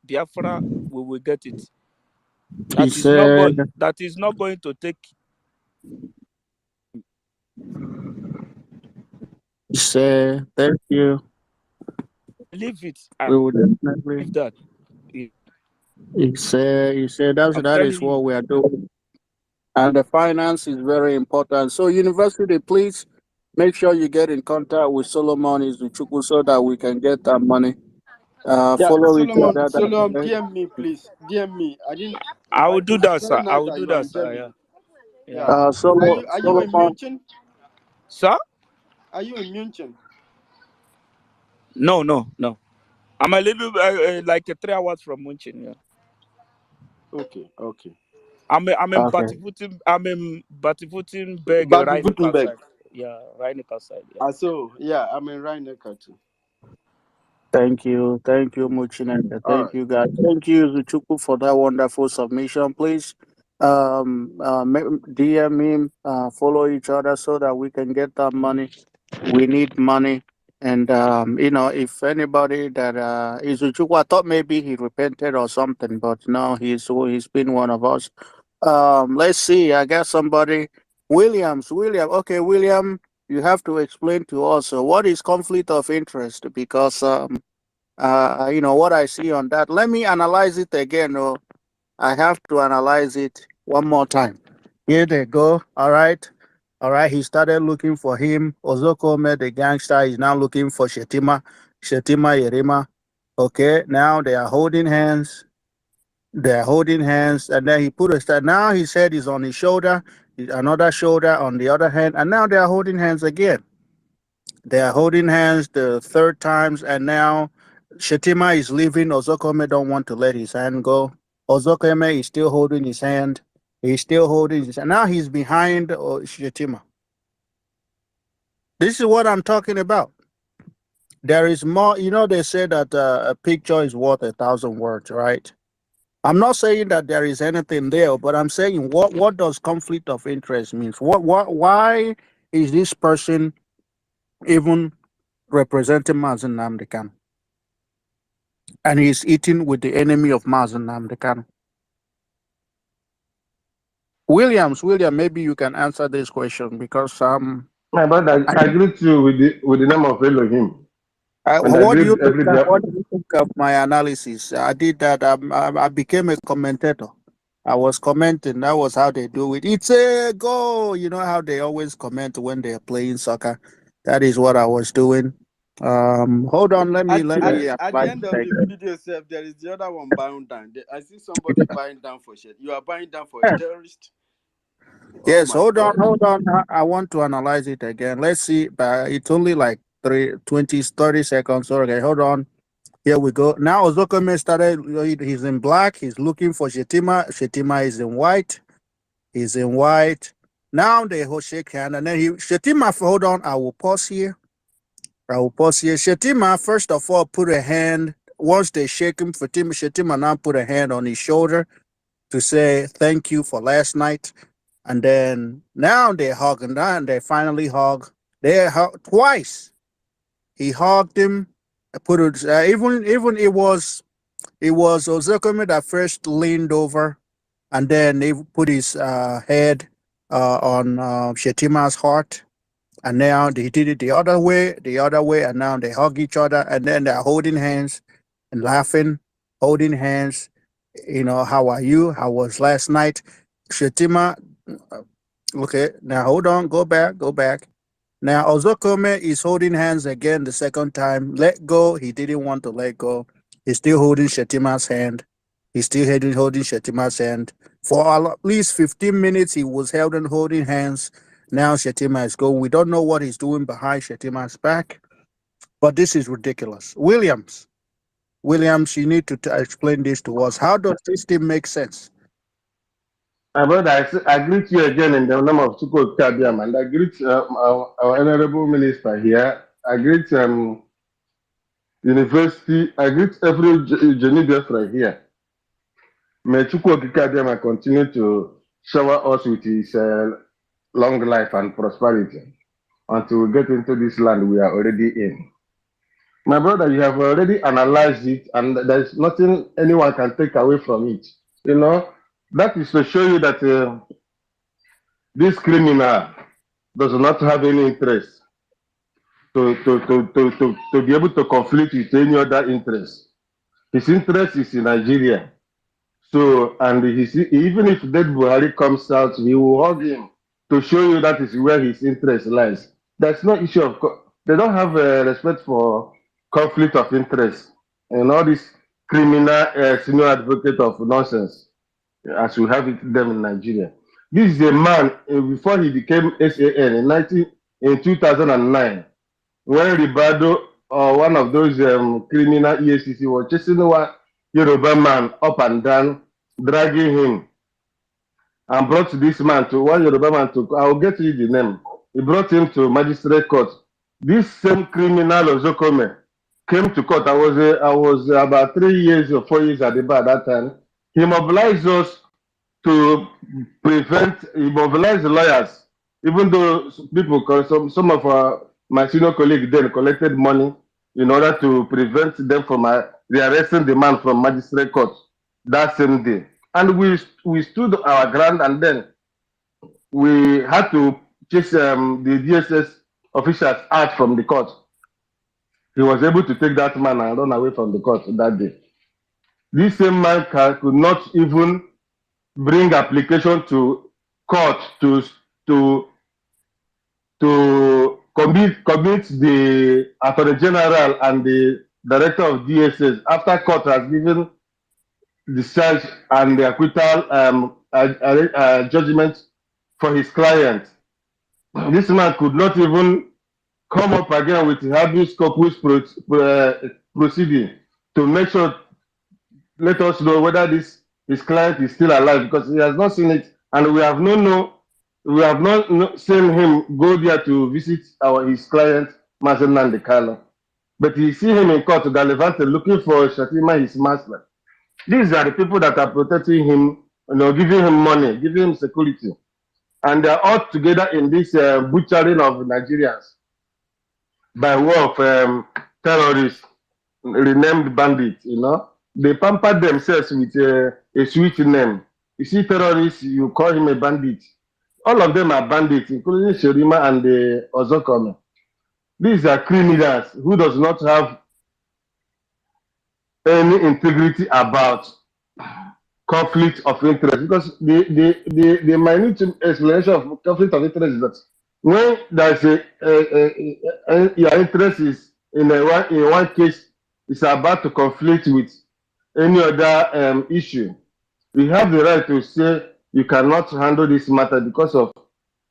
Biafra we will get it. He That is not going to take. thank you. Leave it. We will definitely. Leave that. He said I'm that is telling you. what we are doing. And the finance is very important. So university, please make sure you get in contact with Solomon Izuchukwu so that we can get that money. Yeah, Follow each Solomon, other. Solomon, DM me, please. DM me. I didn't. I will do that, It's very sir. I nice will that do you are that, in sir. Germany. Yeah. Are you in Solomon. Munich? Sir? Are you in Munich? No. I'm a little like 3 hours from Munchen. Yeah. Okay. I'm in Okay. Batifutenberg, Bad Rheinecker Gutenberg. side. Yeah, Rheinecker side. Yeah. So yeah, I'm in Rheinecker too. Thank you, Muchineke. All Thank right. you, guys. Thank you, Zuchuku, for that wonderful submission. Please, DM him, follow each other so that we can get that money. We need money, and if anybody that is Zuchuku, I thought maybe he repented or something, but no, he's been one of us. Let's see. I got somebody, William. Okay, William, you have to explain to us what is conflict of interest because what I see on that. Let me analyze it again. Oh, I have to analyze it one more time. Here they go. All right. He started looking for him. Ozoko met the gangster. He's now looking for Shetima Yerima. Okay, now they are holding hands. They're holding hands, and then he put a start. Now his head is on his shoulder, another shoulder on the other hand, and now they are holding hands again. They are holding hands the third times, and now Shetima is leaving. Ozokome don't want to let his hand go. Ozokome is still holding his hand. He's still holding his hand. Now he's behind Shetima. This is what I'm talking about. There is more. They say that a picture is worth 1,000 words, right? I'm not saying that there is anything there, but I'm saying what does conflict of interest means? Why is this person even representing Mazen Namdekan? And he's eating with the enemy of Mazen Namdekan. William, maybe you can answer this question because My brother, I greet you with the name of Elohim. And I what do you greet think? every What do you think of my analysis? I did that. I became a commentator. I was commenting. That was how they do it. It's a goal. You know how they always comment when they're playing soccer. That is what I was doing. Hold on. Let me. At the end of the video, self, there is the other one bowing down. I see somebody buying down for shit. You are buying down for a terrorist. Yes, hold on. I want to analyze it again. Let's see. It's only like 30 seconds. Okay, hold on. Here we go. Now Ozokome started. He's in black. He's looking for Shetima. Shetima is in white. He's in white. Now they shake hand, and then Shetima. Hold on. I will pause here. Shetima first of all put a hand. Once they shake him, Shetima now put a hand on his shoulder to say thank you for last night. And then now they're hugging. And they finally hug. They hug twice. He hugged him. Put it even it was Ozokome that first leaned over, and then he put his head on Shetima's heart, and now they did it the other way, and now they hug each other, and then they're holding hands and laughing, holding hands. How are you? How was last night? Shetima, okay, now hold on, go back. Now Ozokome is holding hands again the second time. Let go. He didn't want to let go. He's still holding Shetima's hand. He's still holding Shetima's hand. For at least 15 minutes, he was held and holding hands. Now Shetima is going. We don't know what he's doing behind Shetima's back, but this is ridiculous. Williams, you need to explain this to us. How does this thing make sense? My brother, I greet you again in the name of Chukwuka Kabiam, and I greet our honorable minister here. I greet university. I greet every Biafra here. May Chukwokika continue to shower us with his long life and prosperity until we get into this land we are already in. My brother, you have already analyzed it, and there's nothing anyone can take away from it. You know, that is to show you that this criminal does not have any interest to be able to conflict with any other interest. His interest is in Nigeria. So, and even if dead Buhari comes out, he will hug him to show you that is where his interest lies. There's no issue of, they don't have respect for conflict of interest and all this criminal senior advocate of nonsense, as we have it them in Nigeria. This is a man, before he became SAN in 2009, when Ribado or one of those criminal EACC was chasing one Yoruba man up and down, dragging him, and brought this man to one Yoruba man to, I'll get you the name. He brought him to magistrate court. This same criminal Ozokome came to court. I was about 3 years or 4 years at the bar at that time. He mobilized us to he mobilized the lawyers, even though people, some of my senior colleagues then collected money in order to prevent them from rearresting the man from magistrate court that same day. And we stood our ground, and then we had to chase the DSS officials out from the court. He was able to take that man and run away from the court that day. This same man could not even bring application to court to commit the Attorney General and the Director of DSS after court has given discharge and the acquittal judgment for his client. This man could not even come up again with habeas corpus proceeding to make sure, let us know whether his client is still alive, because he has not seen it, and we have not seen him go there to visit his client, Mazen Nandekalo. But you see him in court, Galevante, looking for Shatima, his master. These are the people that are protecting him, giving him money, giving him security. And they are all together in this butchering of Nigerians by way of terrorists, renamed bandits, They pampered themselves with a sweet name. You see terrorists, you call him a bandit. All of them are bandits, including Sherima and the Ozokome. These are criminals who does not have any integrity about conflict of interest, because the minute explanation of conflict of interest is that when there's your interest is in one case is about to conflict with any other issue, we have the right to say you cannot handle this matter because of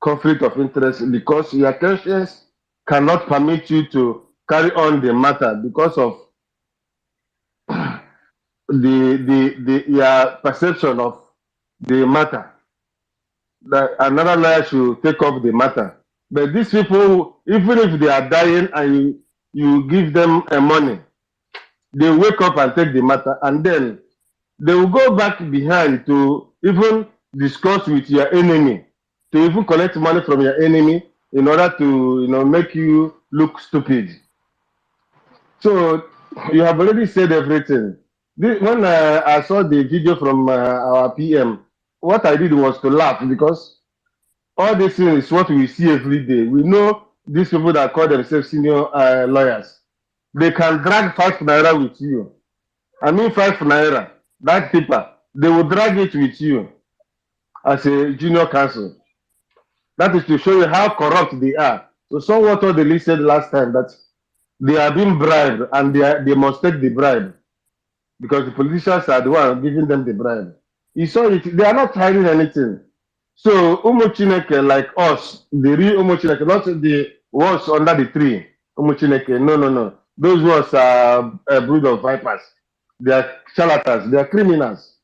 conflict of interest, because your conscience cannot permit you to carry on the matter because of your perception of the matter. That another lawyer should take up the matter. But these people, even if they are dying and you give them money, they wake up and take the matter, and then they will go back behind to even discuss with your enemy, to even collect money from your enemy in order to make you look stupid. So you have already said everything. When I saw the video from our PM, what I did was to laugh, because all this thing is what we see every day. We know these people that call themselves senior lawyers. They can drag 5 naira with you. I mean 5 naira, that paper, they will drag it with you as a junior counsel. That is to show you how corrupt they are. So somewhat what the list said last time, that they are being bribed and they must take the bribe, because the politicians are the one giving them the bribe. You saw it, they are not hiding anything. So Umuchineke, like us, the real Umuchineke, not the ones under the tree, Umuchineke, no. Those ones are a brood of vipers. They are charlatans, they are criminals.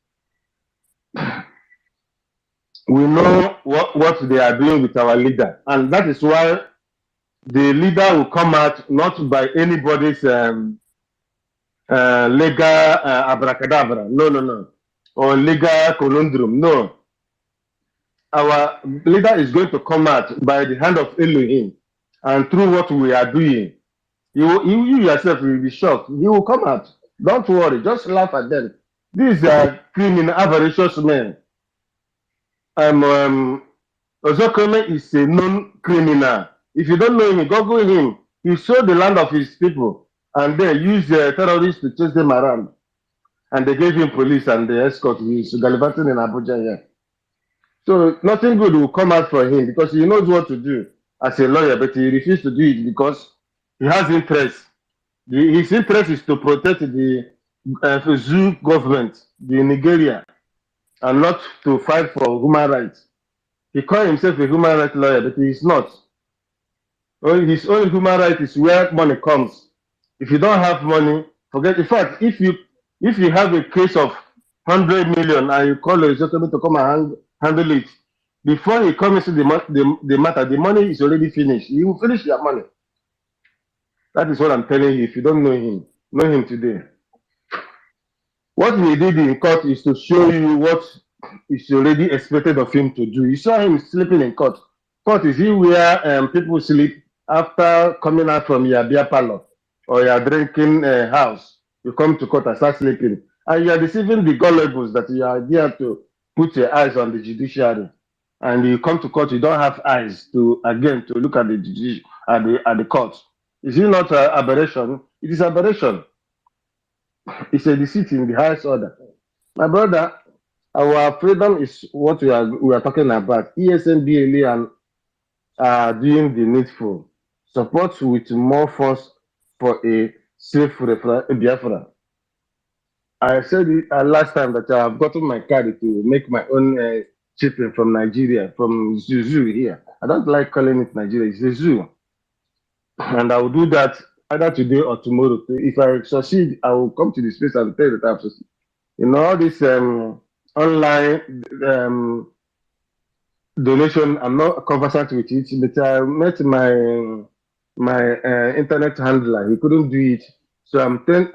We know what they are doing with our leader, and that is why the leader will come out not by anybody's legal abracadabra. No. or legal conundrum. No, our leader is going to come out by the hand of Elohim and through what we are doing. You yourself will be shocked. He will come out. Don't worry, just laugh at them. These are criminal, avaricious men. Ozokome is a known criminal. If you don't know him, Google him. He sold the land of his people and they used terrorists to chase them around. And they gave him police and the escort. He's gallivanting in Abuja here. So nothing good will come out for him because he knows what to do as a lawyer, but he refuses to do it because he has interest. His interest is to protect the zoo government, the Nigeria, and not to fight for human rights. He calls himself a human rights lawyer, but he is not. His only human right is where money comes. If you don't have money, forget. In fact, if you have a case of 100 million and you call a gentleman to come and handle it, before he comes into the matter, the money is already finished. You will finish your money. That is what I'm telling you. If you don't know him today. What we did in court is to show you what is already expected of him to do. You saw him sleeping in court. Court is here where people sleep after coming out from your beer parlor or your drinking house. You come to court and start sleeping. And you are deceiving the gullibles that you are there to put your eyes on the judiciary. And you come to court, you don't have eyes to look at the at the court. Is it not aberration? It is aberration. It's a deceit in the highest order. My brother, our freedom is what we are talking about. ESNBLE and doing the needful. Support with more force for a safe Biafra. I said it last time that I have gotten my card to make my own chipping from Nigeria, from Zuzu here. I don't like calling it Nigeria, it's a zoo. And I will do that either today or tomorrow. If I succeed, I will come to the space and tell you that I've succeeded. You know, all this online donation, I'm not conversant with it, but I met my internet handler. He couldn't do it. So I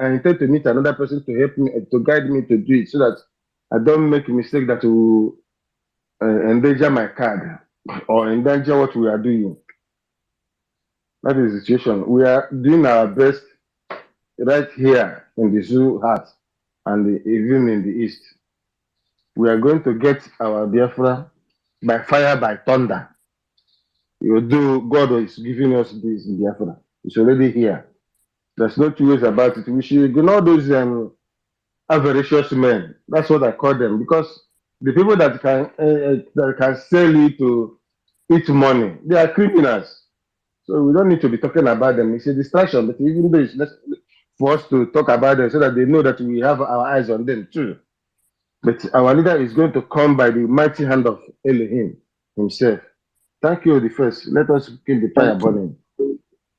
intend to meet another person to help me, to guide me to do it so that I don't make a mistake that will endanger my card or endanger what we are doing. That is the situation. We are doing our best right here in the zoo heart and even in the east. We are going to get our Biafra by fire, by thunder. Although God is giving us this in Biafra, it's already here. There's no two ways about it. We should ignore those avaricious men. That's what I call them because the people that can sell you to eat money, they are criminals. So we don't need to be talking about them. It's a distraction, but even though it's necessary for us to talk about them so that they know that we have our eyes on them too. But our leader is going to come by the mighty hand of Elohim himself. Thank you, the first. Let us keep the fire burning.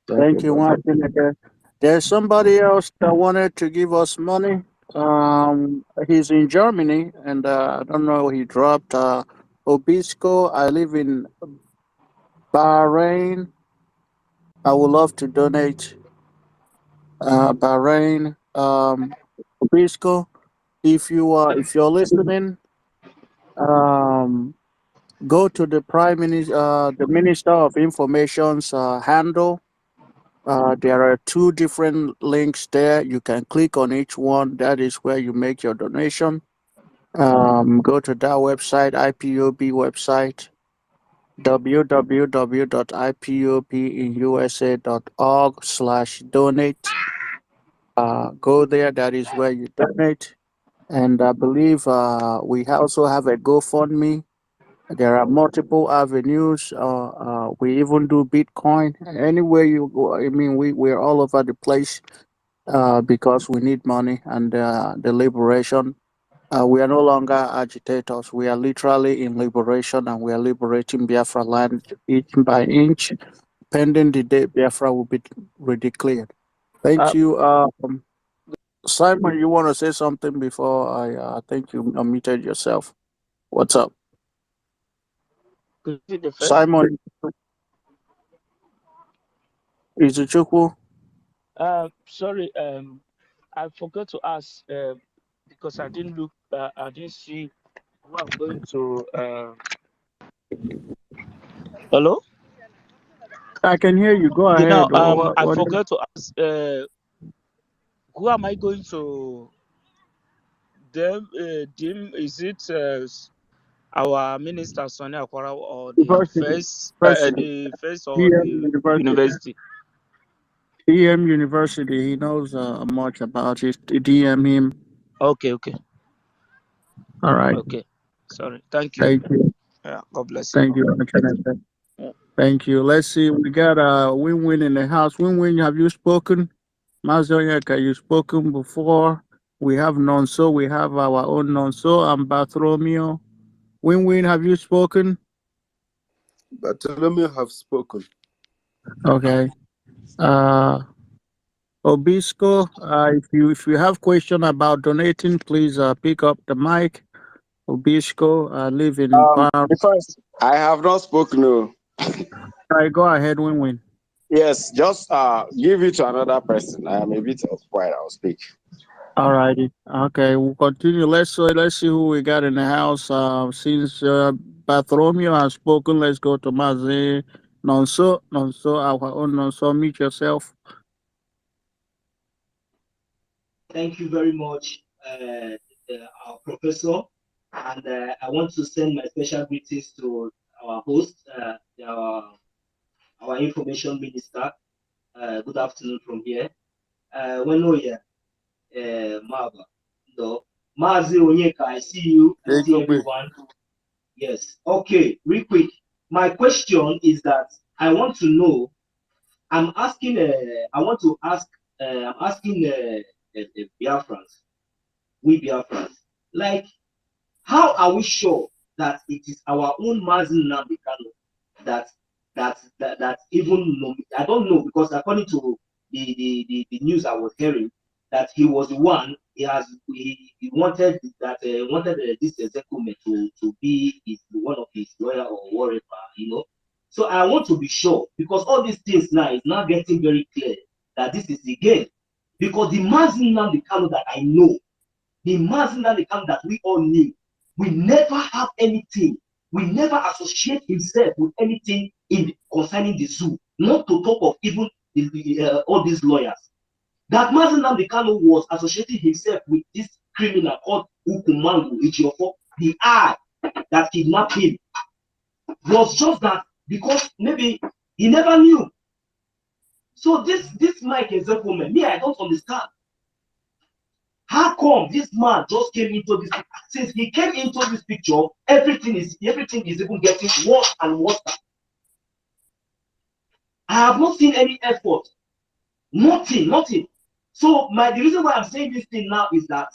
Thank you, Martin. There's somebody else that wanted to give us money. He's in Germany, and I don't know. He dropped Obisco. I live in Bahrain. I would love to donate. Bahrain. Obisco. If you're listening, go to the the Minister of Information's handle. There are two different links there. You can click on each one. That is where you make your donation. Go to that website, IPOB website, www.ipobinusa.org/donate. Go there. That is where you donate. And I believe we also have a GoFundMe. There are multiple avenues. We even do Bitcoin. Anywhere you go, I mean, we're all over the place because we need money and the liberation. We are no longer agitators. We are literally in liberation and we are liberating Biafra land inch by inch, pending the day Biafra will be redeclared. Thank you. Simon, you want to say something before I think you unmuted yourself? What's up? Simon, is it Chukwu? Sorry, I forgot to ask. because I didn't look. I didn't see who I'm going to. Hello. I can hear you. Go ahead. I forgot to ask. Who am I going to? Dim, is it our minister Sonny Akwara or the first or the university? DM University. He knows much about it. DM him. Okay. All right. Okay. Sorry. Thank you. Thank you. Yeah. God bless you. Thank you. Yeah. Thank you. Let's see. We got Win-Win in the house. Win-Win, have you spoken? Mazonyaka, you spoken before. We have Nonso. We have our own Nonso and Bartholomew. Win-Win, have you spoken? Bartholomew have spoken. Okay. Obisco, if you have question about donating, please pick up the mic. Obisco, live in Power. First, I have not spoken. No. All right, go ahead, Win-Win. Yes, just give it to another person. I am a bit occupied. I'll speak. All righty. Okay, we'll continue. Let's see who we got in the house. Since Bartholomew has spoken, let's go to Mazi. Nonso, our own Nonso. Meet yourself. Thank you very much, our professor. And I want to send my special greetings to our host, our information minister. Good afternoon from here. Maba. No. Mazi Onyeka, I see you. I see everyone. Yes. Okay, real quick. My question is that I want to know, I'm asking Biafrans, we Biafrans, like, how are we sure that it is our own Mazi Nnamdi Kanu that even, I don't know, because according to the news I was hearing, that he was the one, he wanted that this executive to be one of his lawyer or whatever, So I want to be sure, because all these things now is now getting very clear that this is the game. Because the Mazi Nnamdi Kanu that I know, the Mazi Nnamdi Kanu that we all knew, we never have anything. We never associate himself with anything concerning the zoo. Not to talk of even all these lawyers. That Mazi Nnamdi Kanu was associating himself with this criminal called Ukumangu Ijiofo. The eye that kidnapped him was just that, because maybe he never knew. So this Mike Ezekwueme, me, I don't understand. How come this man just came into this? Since he came into this picture, everything is even getting worse and worse. I have not seen any effort. Nothing. So the reason why I'm saying this thing now is that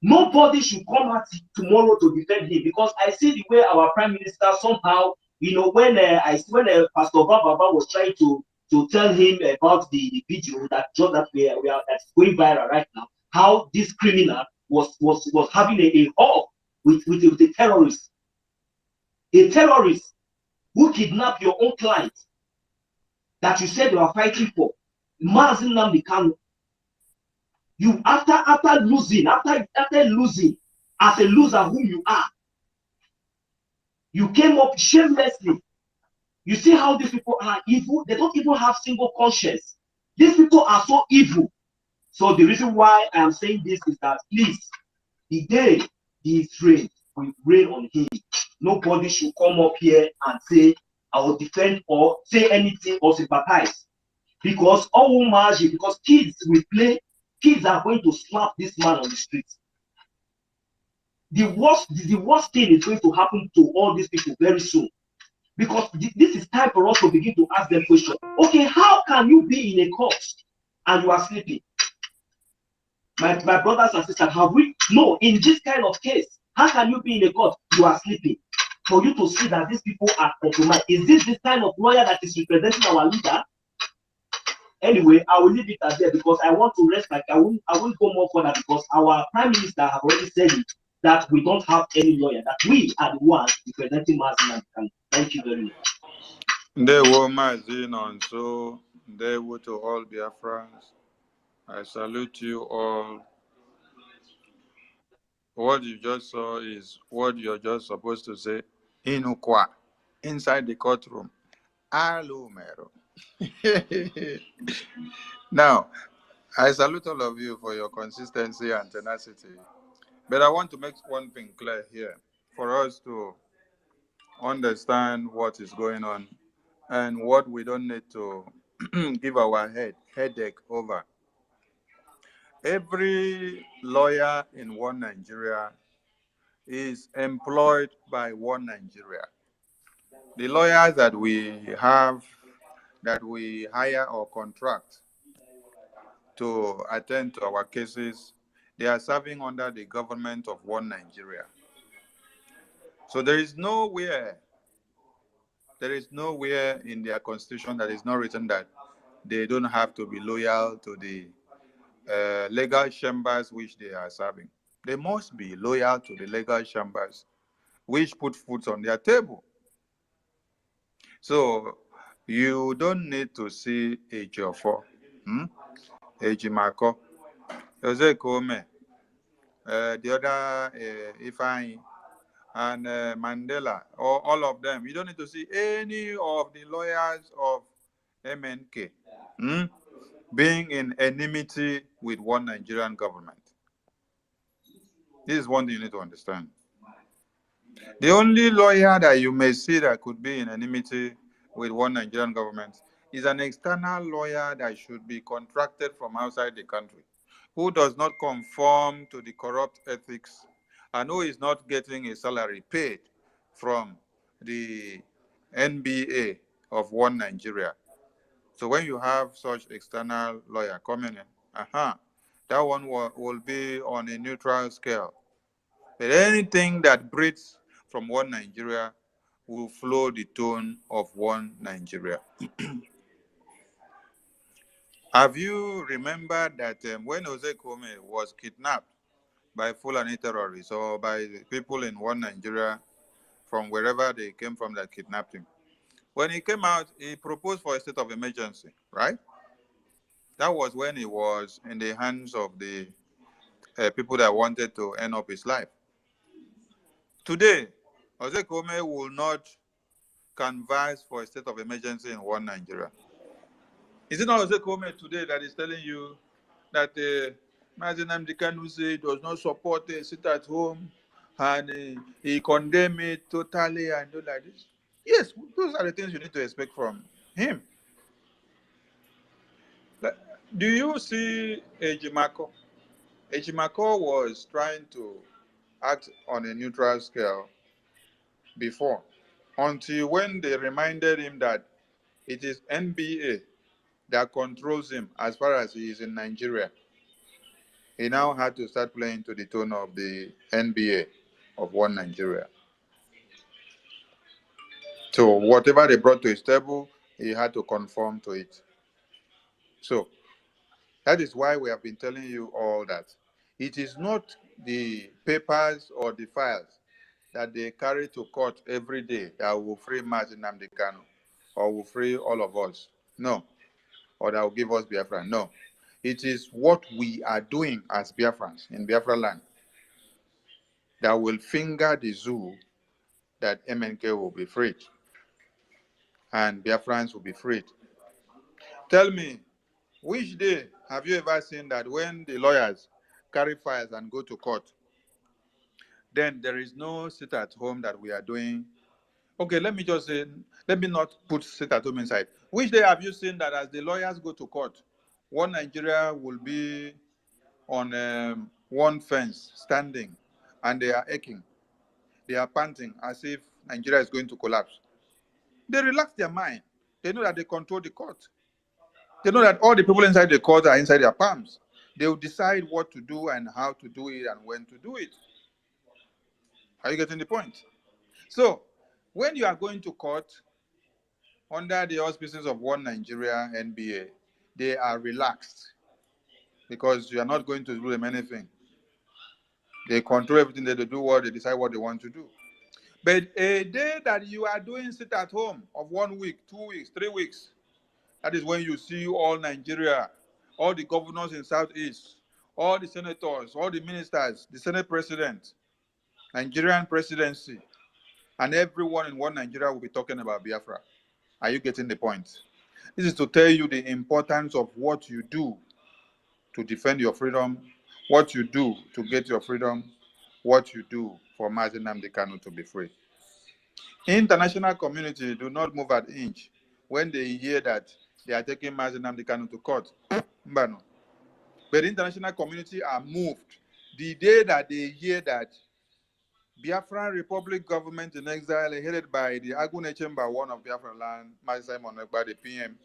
nobody should come out tomorrow to defend him, because I see the way our prime minister somehow, when Pastor Baba was trying to tell him about the video that's going viral right now, how this criminal was having a hug with a terrorist who kidnapped your own client that you said you are fighting for, Mazi Nnamdi Kanu. You after losing as a loser who you are, you came up shamelessly. You see how these people are evil? They don't even have single conscience. These people are so evil. So the reason why I am saying this is that, please, the day he is raised, we rain on him. Nobody should come up here and say, I will defend or say anything or sympathize. Because because kids will play, kids are going to slap this man on the street. The worst thing is going to happen to all these people very soon. Because this is time for us to begin to ask them questions. Okay, how can you be in a court and you are sleeping? My brothers and sisters, in this kind of case, how can you be in a court, you are sleeping? For you to see that these people are compromised. Is this kind of lawyer that is representing our leader? Anyway, I will leave it at there, because I want to rest. I won't go more further, because our prime minister have already said it, that we don't have any lawyer, that we are the ones representing Mazi Nnamdi Kanu. Thank you very much. They were Mazin on, so they were to all Biafrans. I salute you all. What you just saw is what you're just supposed to say. Inukwa. Inside the courtroom. Alumero. Now, I salute all of you for your consistency and tenacity. But I want to make one thing clear here for us to understand what is going on and what we don't need to give our headache over. Every lawyer in one Nigeria is employed by one Nigeria. The lawyers that we have, that we hire or contract to attend to our cases, they are serving under the government of one Nigeria. So there is nowhere in their constitution that is not written that they don't have to be loyal to the legal chambers which they are serving. They must be loyal to the legal chambers which put food on their table. So you don't need to see a Jofo, a Jimako, Jose Kome, the other Ifeanyi, and Mandela, or all of them. You don't need to see any of the lawyers of MNK being in enmity with one Nigerian government. This is one thing you need to understand. The only lawyer that you may see that could be in enmity with one Nigerian government is an external lawyer that should be contracted from outside the country, who does not conform to the corrupt ethics and who is not getting a salary paid from the NBA of one Nigeria. So when you have such external lawyer coming in, that one will be on a neutral scale. But anything that breathes from one Nigeria will flow the tone of one Nigeria. Have you remembered that when Jose Kome was kidnapped by Fulani terrorists or by the people in one Nigeria from wherever they came from that kidnapped him, when he came out, he proposed for a state of emergency, right? That was when he was in the hands of the people that wanted to end up his life. Today, Jose Kome will not canvass for a state of emergency in one Nigeria. Is it not Jose Kome today that is telling you that Mazi Nnamdi Kanu does not support a sit at home and he condemned it totally and do like this? Yes, those are the things you need to expect from him. Do you see Ejimako? Ejimako was trying to act on a neutral scale before, until when they reminded him that it is NBA that controls him as far as he is in Nigeria. He now had to start playing to the tone of the NBA of one Nigeria. So whatever they brought to his table, he had to conform to it. So that is why we have been telling you all that. It is not the papers or the files that they carry to court every day that will free Mazi Nnamdi Kanu or will free all of us. No. Or that will give us Biafra. No. It is what we are doing as Biafrans in Biafra land that will finger the zoo that MNK will be freed and Biafrans will be freed. Tell me, which day have you ever seen that when the lawyers carry files and go to court, then there is no sit at home that we are doing? Okay, let me just say, let me not put sit at home inside. Which day have you seen that as the lawyers go to court, one Nigeria will be on one fence standing and they are aching, they are panting as if Nigeria is going to collapse? They relax their mind. They know that they control the court. They know that all the people inside the court are inside their palms. They will decide what to do and how to do it and when to do it. Are you getting the point? So, when you are going to court under the auspices of one Nigeria NBA, they are relaxed because you are not going to do them anything. They control everything. They do what they decide what they want to do. But a day that you are doing sit at home of 1 week, 2 weeks, 3 weeks, that is when you see all Nigeria, all the governors in Southeast, all the senators, all the ministers, the Senate president, Nigerian presidency, and everyone in one Nigeria will be talking about Biafra. Are you getting the point? This is to tell you the importance of what you do to defend your freedom, what you do to get your freedom, what you do for Mazi Nnamdi Kanu to be free. International community do not move an inch when they hear that they are taking Mazi Nnamdi Kanu to court. But the international community are moved the day that they hear that Biafran Republic government in exile, headed by the Agune Chamber 1 of Biafra land, Mazi Simon Ekpa, the PM,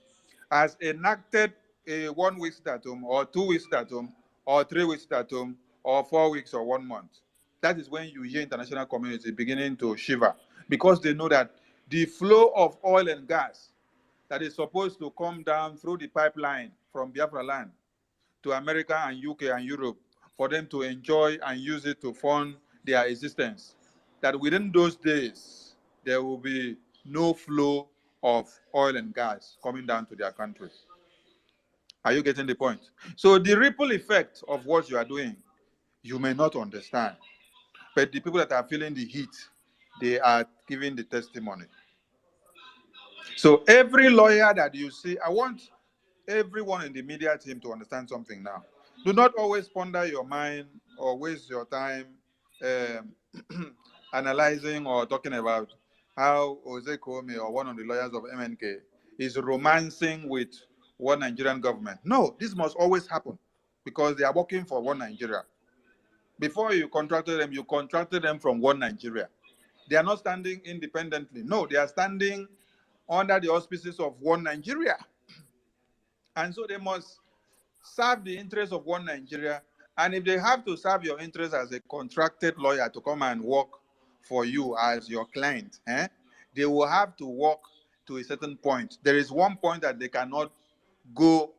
has enacted a 1 week at home, or 2 weeks at home, or 3 weeks at home, or 4 weeks or 1 month. That is when you hear international community beginning to shiver, because they know that the flow of oil and gas that is supposed to come down through the pipeline from Biafra land to America and UK and Europe for them to enjoy and use it to fund their existence, that within those days, there will be no flow of oil and gas coming down to their country. Are you getting the point? So the ripple effect of what you are doing, you may not understand, but the people that are feeling the heat, they are giving the testimony. So every lawyer that you see, I want everyone in the media team to understand something now. Do not always ponder your mind or waste your time analyzing or talking about how Jose Kome or one of the lawyers of MNK is romancing with one Nigerian government. No, this must always happen because they are working for one Nigeria. Before you contracted them from one Nigeria. They are not standing independently. No, they are standing under the auspices of one Nigeria. And so they must serve the interests of one Nigeria. And if they have to serve your interests as a contracted lawyer to come and work for you as your client, they will have to work to a certain point. There is one point that they cannot go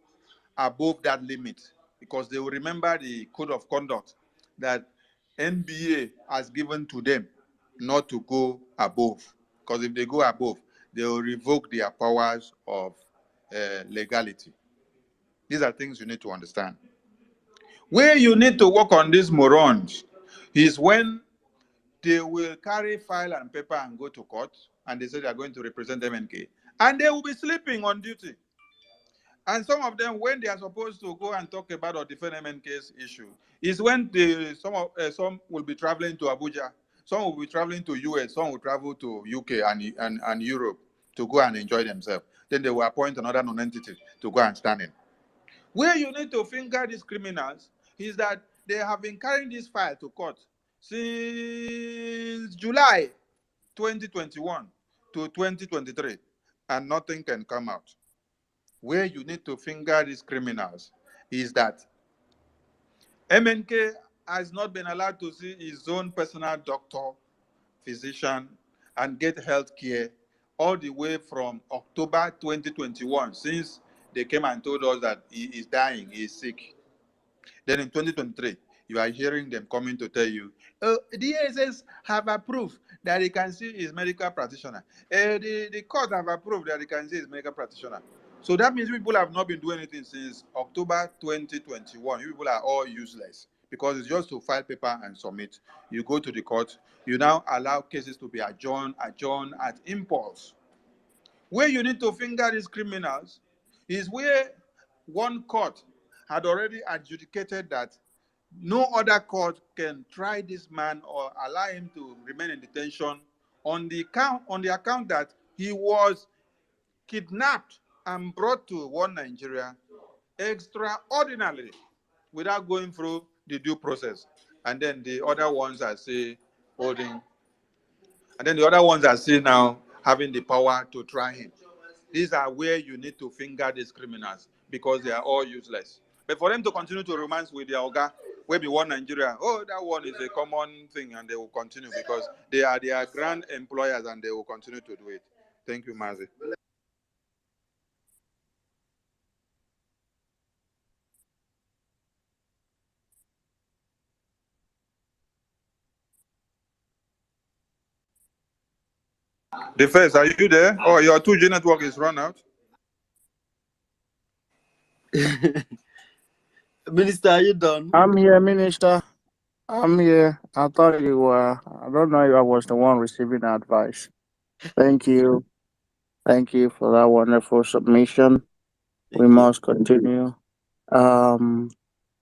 above that limit because they will remember the code of conduct that NBA has given to them not to go above. Because if they go above, they will revoke their powers of legality. These are things you need to understand. Where you need to work on these morons is when they will carry file and paper and go to court, and they say they are going to represent MNK, and they will be sleeping on duty. And some of them, when they are supposed to go and talk about or defend MNK's issue, is when some will be traveling to Abuja, some will be traveling to US, some will travel to UK and Europe to go and enjoy themselves. Then they will appoint another non-entity to go and stand in. Where you need to finger these criminals is that they have been carrying this file to court since July 2021 to 2023, and nothing can come out. Where you need to finger these criminals is that MNK has not been allowed to see his own personal doctor, physician, and get health care all the way from October 2021, since they came and told us that he is dying, he is sick. Then in 2023, you are hearing them coming to tell you, oh, the DSS have approved that he can see his medical practitioner. The court have approved that he can see his medical practitioner. So that means people have not been doing anything since October 2021. You people are all useless because it's just to file paper and submit. You go to the court, you now allow cases to be adjourned at impulse. Where you need to finger these criminals is where one court had already adjudicated that no other court can try this man or allow him to remain in detention on the account that he was kidnapped and brought to one Nigeria extraordinarily without going through the due process. And then the other ones are still holding, and then the other ones are still now having the power to try him. These are where you need to finger these criminals because they are all useless. But for them to continue to romance with their Oga, where be one Nigeria, oh, that one is a common thing, and they will continue because they are their grand employers and they will continue to do it. Thank you, Mazi. The first, are you there? Oh, your 2G network is run out. Minister, are you done? I'm here, Minister. I'm here. I thought you were. I don't know if I was the one receiving advice. Thank you. Thank you for that wonderful submission. We Thank you. must continue. Um,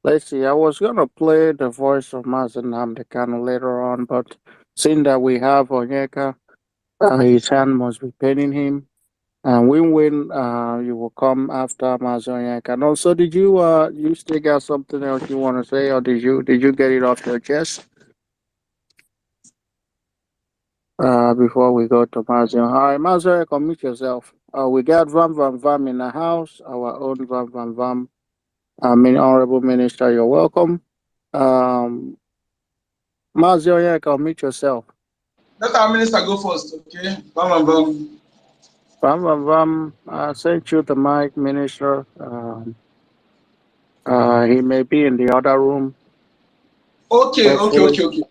let's see. I was gonna play the voice of Mazen Namdekano later on, but seeing that we have Onyeka, his hand must be paining him. And win-win, you will come after Mazen Onyeka. And also, did you still got something else you want to say, or did you get it off your chest? Before we go to Mazen. All right, Mazen, commit yourself. We got Vam Vam Vam in the house, our own Vam Vam Vam. Honorable Minister, you're welcome. Um, Mazen Onyeka, commit yourself. Let our minister go first, okay? Bam, bam, bam. Vam Vam Vam, sent you the mic, Minister. He may be in the other room. Okay, okay, Hopefully, okay, okay.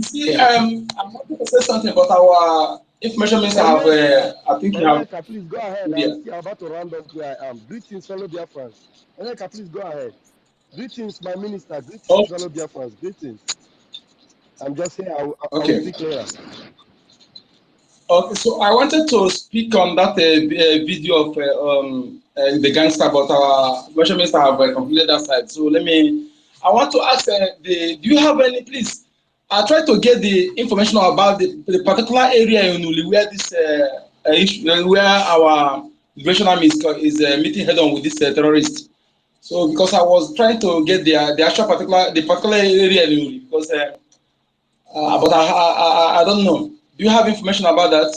See, yeah. I wanted to say something about our information minister. I think you have. Onyeka, please go ahead. Yeah. I'm about to round up where I am. Greetings, fellow Biafrans. Onyeka, please go ahead. Greetings, my minister. Oh, Greetings, fellow Biafrans. Greetings. I'm just here. I will okay. speak later. Okay, so I wanted to speak on that video of the gangster, but our information minister have completed that side. So I want to ask, do you have any, please, I try to get the information about the particular area in Uli where this, where our Liberation Army is meeting head on with this terrorist. So because I was trying to get the actual particular area in Uli, because, but I don't know. Do you have information about that?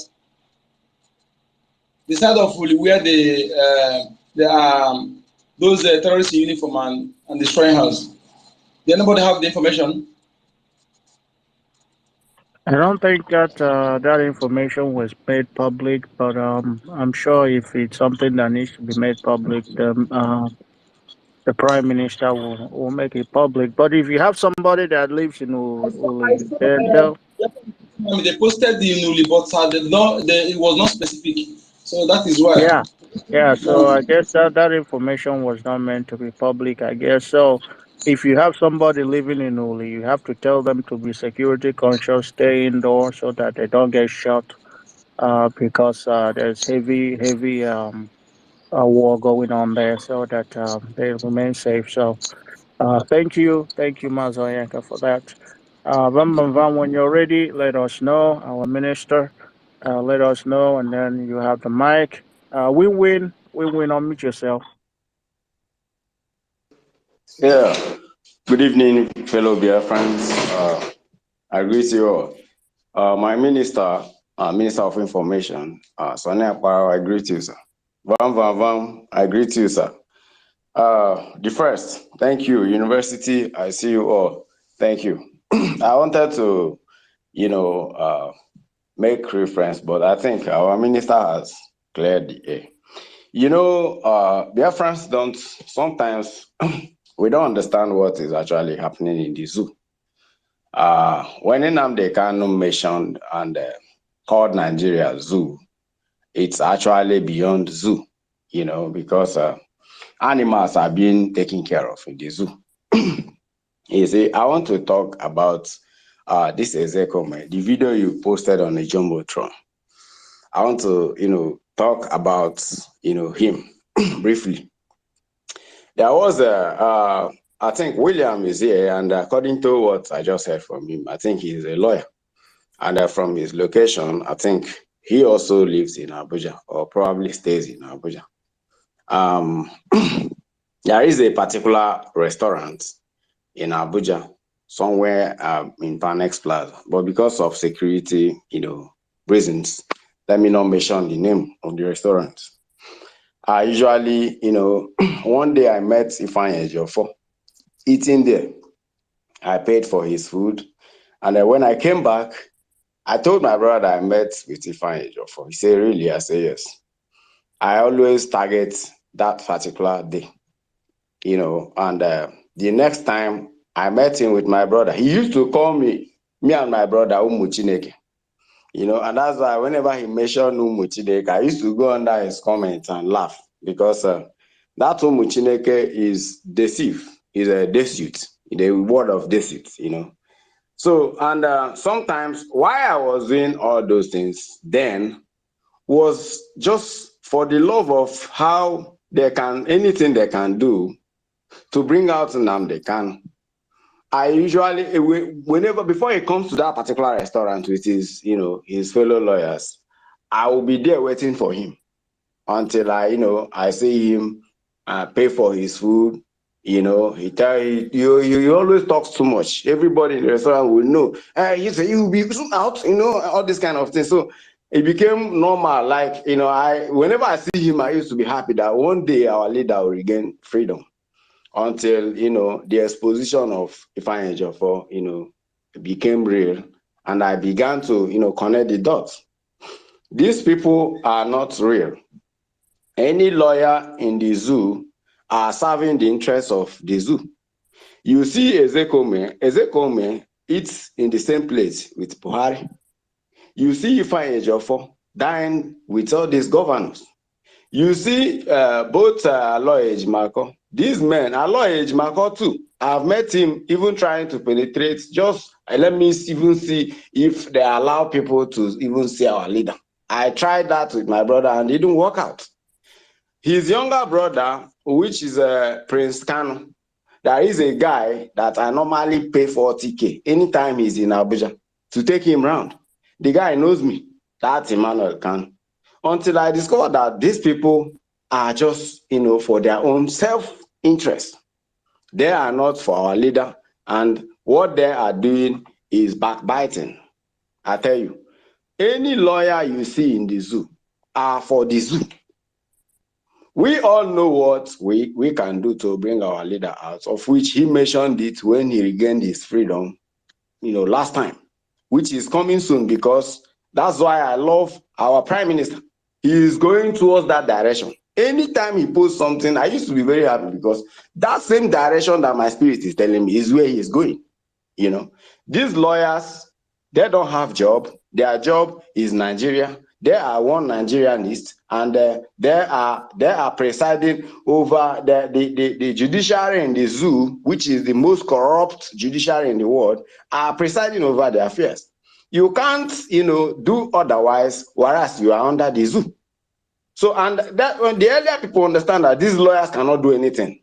The side of Uli where those terrorists in uniform and destroying house. Did anybody have the information? I don't think that that information was made public, but I'm sure if it's something that needs to be made public, the Prime Minister will make it public. But if you have somebody that lives in I Uli, saw then tell. they posted the Uli, but it was not specific. So that is why. Yeah, yeah. So I Um, guess that information was not meant to be public. I guess so. If you have somebody living in Uli, you have to tell them to be security conscious, stay indoors so that they don't get shot. Because there's heavy war going on there, so that they remain safe. So thank you, Mazoyanka, for that. Van Van Van, when you're ready, let us know. Our minister, let us know, and then you have the mic. We win. Unmute yourself. Yeah. Good evening, fellow Biafrans. I greet you all. My minister, Minister of Information, Sonny Akpara, I greet you, sir. Vam Vam Vam, I greet you, sir. The first, thank you. University, I see you all. Thank you. I wanted to, make reference, but I think our minister has cleared the air. Biafrans don't, sometimes we don't understand what is actually happening in the zoo. When Nnamdi Kanu mentioned and called Nigeria zoo, it's actually beyond zoo, because animals are being taken care of in the zoo. You see, I want to talk about this Ezekiel, the video you posted on the Jumbotron. I want to, talk about, him briefly. There was I think William is here, and according to what I just heard from him, I think he's a lawyer. And from his location, I think he also lives in Abuja or probably stays in Abuja. There is a particular restaurant in Abuja, somewhere in Panex Plaza, but because of security, reasons, let me not mention the name of the restaurant. I usually, one day I met Ifeanyi Ejiofor eating there. I paid for his food, and then when I came back, I told my brother I met with Ifeanyi Ejiofor. He said, "Really?" I said, "Yes." I always target that particular day, and the next time I met him with my brother, he used to call me and my brother Umu Chineke, and that's why whenever he mentioned Umu Chineke, I used to go under his comments and laugh because that Umu Chineke is deceived. is a destitute, the reward of destitute, So, and sometimes why I was doing all those things then was just for the love of how anything they can do to bring out Nnamdi Kanu. I usually, whenever, before he comes to that particular restaurant with his, his fellow lawyers, I will be there waiting for him until I see him pay for his food. He always talks too much. Everybody in the restaurant will know. He say you will be soon out, all this kind of thing. So it became normal. Like, whenever I see him, I used to be happy that one day our leader will regain freedom. Until the exposition of Ifeanyi Ejiofor became real, and I began to connect the dots. These people are not real. Any lawyer in the zoo are serving the interests of the zoo. You see Ezekome eats in the same place with Buhari. You see Ifeanyi Ejiofor dine with all these governors. You see both Aloy Ejimako. These men, Aloy Ejimako too, I've met him even trying to penetrate, just let me even see if they allow people to even see our leader. I tried that with my brother and it didn't work out. His younger brother, which is Prince Kanu, there is a guy that I normally pay 40K anytime he's in Abuja to take him round. The guy knows me. That's Emmanuel Kanu. Until I discovered that these people are just, for their own self-interest. They are not for our leader, and what they are doing is backbiting. I tell you, any lawyer you see in the zoo are for the zoo. We all know what we can do to bring our leader out, of which he mentioned it when he regained his freedom, last time, which is coming soon, because that's why I love our Prime Minister. He is going towards that direction. Anytime he posts something, I used to be very happy because that same direction that my spirit is telling me is where he is going. These lawyers, they don't have job. Their job is Nigeria. They are one Nigerianist, and they are presiding over the judiciary in the zoo, which is the most corrupt judiciary in the world, are presiding over the affairs. You can't, do otherwise, whereas you are under the zoo. So, and that when the earlier people understand that these lawyers cannot do anything,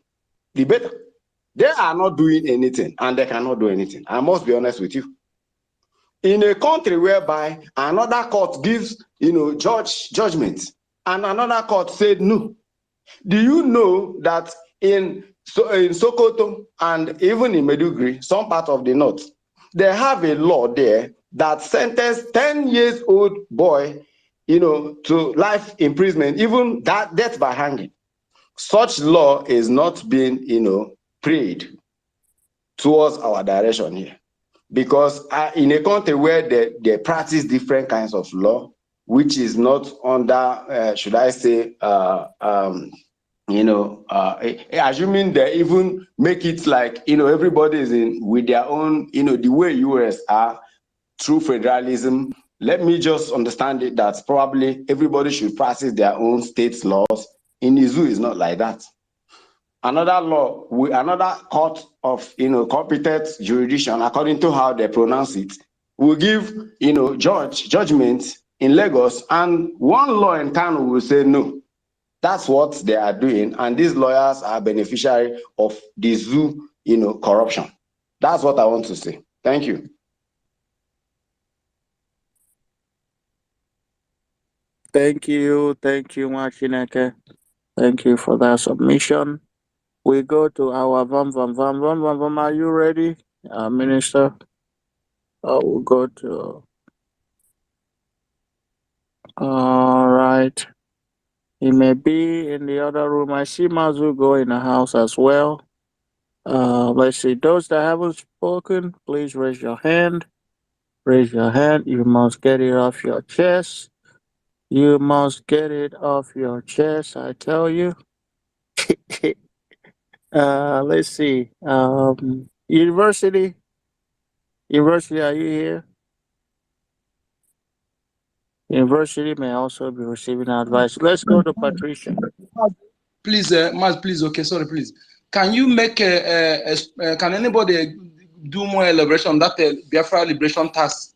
the better. They are not doing anything, and they cannot do anything. I must be honest with you. In a country whereby another court gives, judgment, and another court said no. Do you know that in Sokoto and even in Maiduguri, some part of the north, they have a law there that sentenced 10-year-old boy, to life imprisonment, even that death by hanging. Such law is not being, prayed towards our direction here. Because in a country where they practice different kinds of law, which is not under, should I say, assuming they even make it like, everybody is in with their own, the way US are through federalism. Let me just understand it that probably everybody should practice their own state's laws. In the zoo, is not like that. Another law, another court of competent jurisdiction, according to how they pronounce it, will give judgment in Lagos, and one law in Kano will say no. That's what they are doing, and these lawyers are beneficiary of the zoo corruption. That's what I want to say. Thank you. Thank you, Machineke. Thank you for that submission. We go to our Vam. Are you ready, Minister? We'll go to. All right. He may be in the other room. I see Mazu go in the house as well. Let's see. Those that haven't spoken, please raise your hand. Raise your hand. You must get it off your chest. You must get it off your chest, I tell you. Let's see. University, are you here? University may also be receiving advice. Let's go to Patricia. Please, Maz, please. Okay, sorry, please. can you make can anybody do more elaboration on that Biafra liberation tax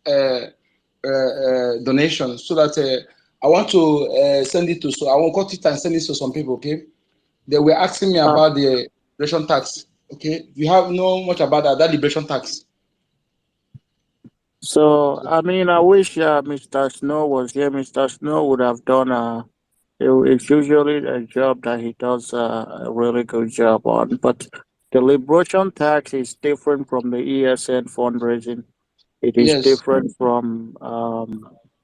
donation, so that I want to send it to, so I will cut it and send it to some people, okay? They were asking me about the liberation tax, okay? You have know much about that liberation tax? So, I mean, I wish Mr. Snow was here. Mr. Snow would have done it's usually a job that he does a really good job on. But the liberation tax is different from the ESN fundraising. It is Yes. different from,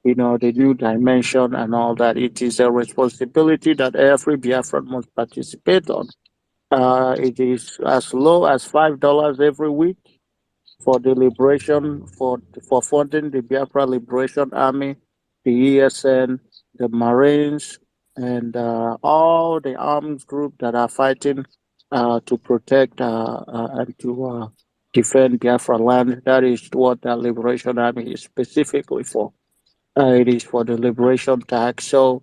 the new dimension and all that. It is a responsibility that every Biafran must participate on. It is as low as $5 every week for the liberation for funding the Biafra Liberation Army, the ESN, the Marines, and all the armed groups that are fighting to protect and to defend Biafra land. That is what the Liberation Army is specifically for. It is for the liberation tax. So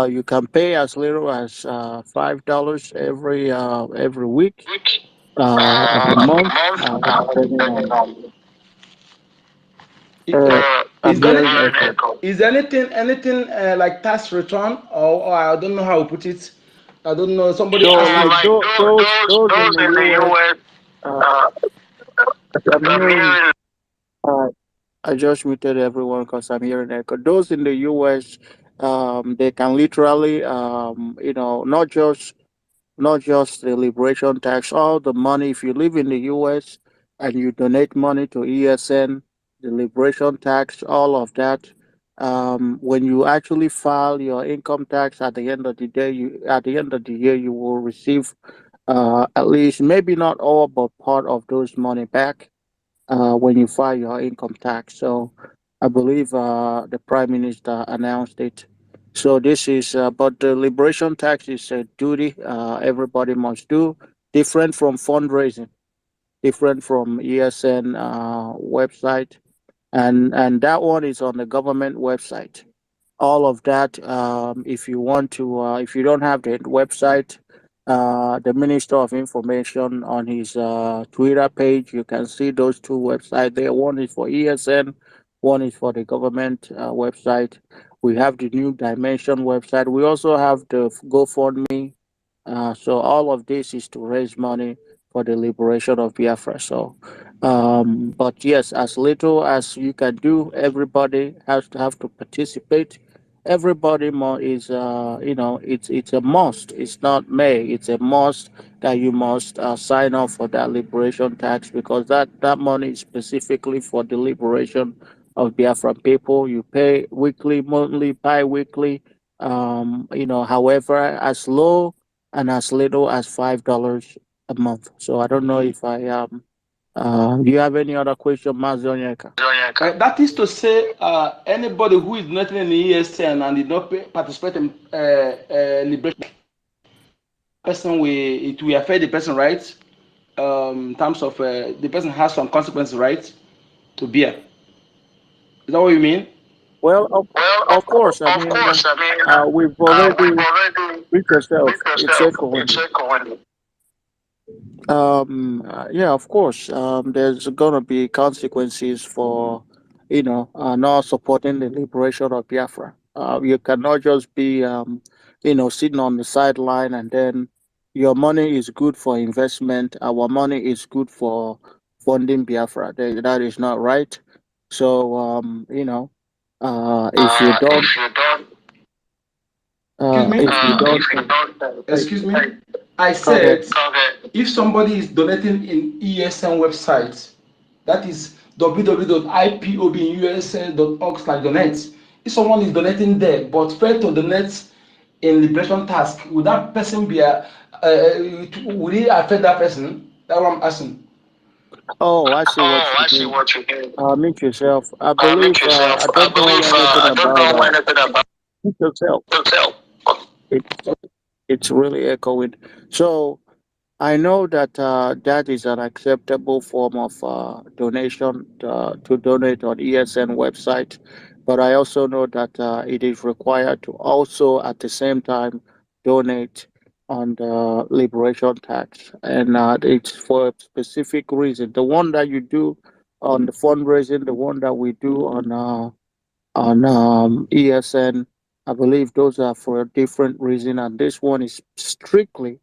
you can pay as little as $5 every week of the Of the month, month, depending depending on. on. I'm Is there hearing echo. anything like tax return, or I don't know how to put it. I don't know. Somebody So, asked me. like those in Those the in the U.S., US, uh, uh, I'm I'm hearing. hearing. Uh, I just muted everyone because I'm hearing echo. Those in the U.S., they can literally, not just the liberation tax, all the money. If you live in the US and you donate money to ESN, the liberation tax, all of that. When you actually file your income tax at the end of the day, at the end of the year, you will receive at least, maybe not all, but part of those money back when you file your income tax. So I believe the Prime Minister announced it. So this is, but the liberation tax is a duty everybody must do, different from fundraising, different from ESN website, and that one is on the government website. All of that, if you want to, if you don't have the website, the Minister of Information on his Twitter page, you can see those two websites there. One is for ESN, one is for the government website. We have the New Dimension website. We also have the GoFundMe. So all of this is to raise money for the liberation of Biafra. So, but yes, as little as you can do, everybody has to have to participate. Everybody more is, it's a must. It's not may. It's a must that you must sign up for that liberation tax, because that money is specifically for the liberation of Biafran people. You pay weekly, monthly, bi-weekly. However, as low and as little as $5 a month. So I don't know if I do you have any other question, Mazonyeka? That is to say, anybody who is not in the ESN and did not participate in liberation, person it will affect the person, right? In terms of the person has some consequences, right, to bear. Is that what you mean? Well, Well, of course. I of mean, course. I mean, we've we've already already reached yourself. beat It's yourself. echo It's only. echo. Yeah, of course. There's gonna be consequences for, not supporting the liberation of Biafra. You cannot just be, sitting on the sideline and then your money is good for investment. Our money is good for funding Biafra. That is not right. So, if you don't, If you don't, excuse me. if you don't, If you don't, excuse me. I go ahead. said, if somebody is donating in ESN website, that is www.ipobinusn.org/donate. If someone is donating there but fail to donate in liberation task, would that person be would it affect that person? That's what I'm asking. Oh, I see what Oh, you I see mean. what you mean. Meet yourself. I Meet believe. yourself. I I don't know believe. anything I don't about know anything about meet yourself. yourself. It's it's really echoing. So I know that that is an acceptable form of donation to donate on ESN website, but I also know that it is required to also at the same time donate on the liberation tax, and it's for a specific reason. The one that you do on the fundraising, the one that we do on ESN, I believe those are for a different reason, and this one is strictly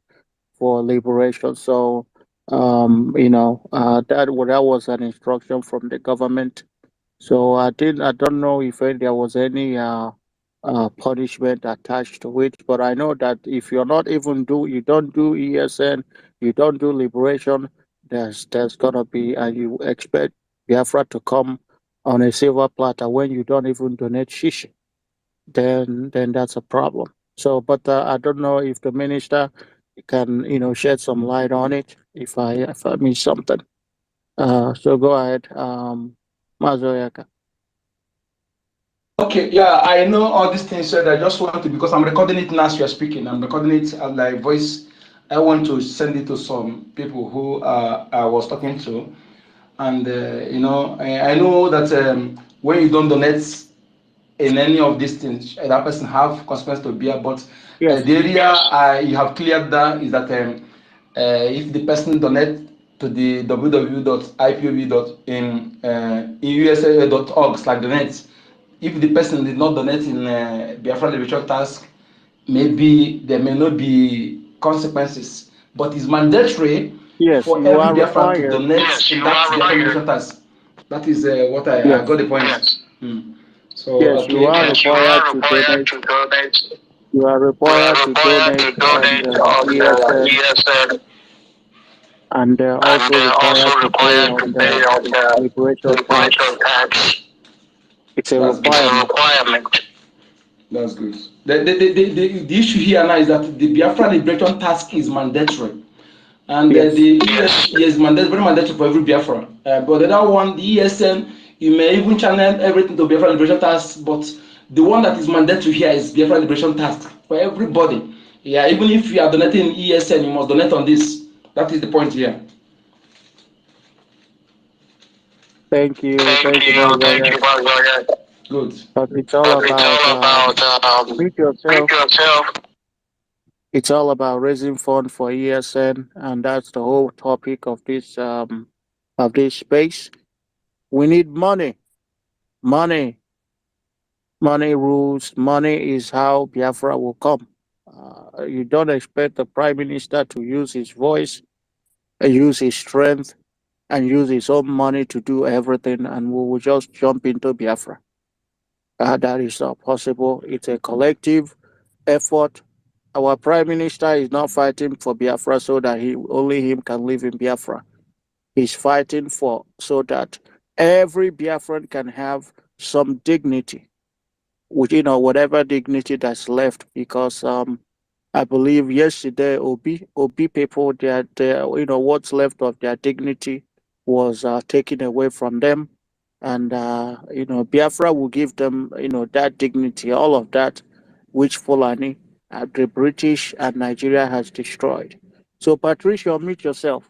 for liberation. So, that was an instruction from the government. So I don't know if there was any punishment attached to it, but I know that if you don't do ESN, you don't do liberation, there's gonna be, and you expect Biafra to come on a silver platter when you don't even donate shishi, then that's a problem. So, but I don't know if the minister can shed some light on it if I miss something. So go ahead, Mazoyaka. Okay, yeah, I know all these things said. I just want to, because I'm recording it now as you're speaking. I'm recording it as like voice. I want to send it to some people who I was talking to. And, I know that when you don't donate in any of these things, that person have consequences to bear. But Yes. the area you have cleared that is that if the person donate to the www.ipob.usa.org/donate, if the person did not donate in Biafra Liberation Task, maybe there may not be consequences. But it's mandatory Yes, for you every are Biafran to required. donate in that Biafra Liberation Task. That is what I Yes. got the point. Yes. So, Yes, you okay. are Yes, you required are to required donate. to donate. You are You are required to required donate to on donate the on the ESN, ESN, and and also also required to pay required to on pay the on the liberation tax. liberation tax. It's a That's good. It's a requirement. requirement. That's good. The issue here now is that the Biafra Liberation Task is mandatory. And Yes. the ESN is very mandatory for every Biafra. But the other one, the ESN, you may even channel everything to Biafra Liberation Task, but the one that is mandatory here is Biafra Liberation Task for everybody. Yeah, even if you are donating ESN, you must donate on this. That is the point here. Thank you. Thank Thank you, you, thank you, Mazoya. Mazoya. Good. But it's all But it's about all about treat treat yourself. yourself. It's all about raising fund for ESN, and that's the whole topic of this space. We need money. Money. Money rules. Money is how Biafra will come. You don't expect the prime minister to use his voice, use his strength, and use his own money to do everything, and we will just jump into Biafra. That is not possible. It's a collective effort. Our prime minister is not fighting for Biafra so that only him can live in Biafra. He's fighting for so that every Biafran can have some dignity, with whatever dignity that's left. Because I believe yesterday Obi people, their what's left of their dignity was taken away from them, and Biafra will give them that dignity, all of that, which Fulani, the British and Nigeria has destroyed. So Patricia, meet yourself.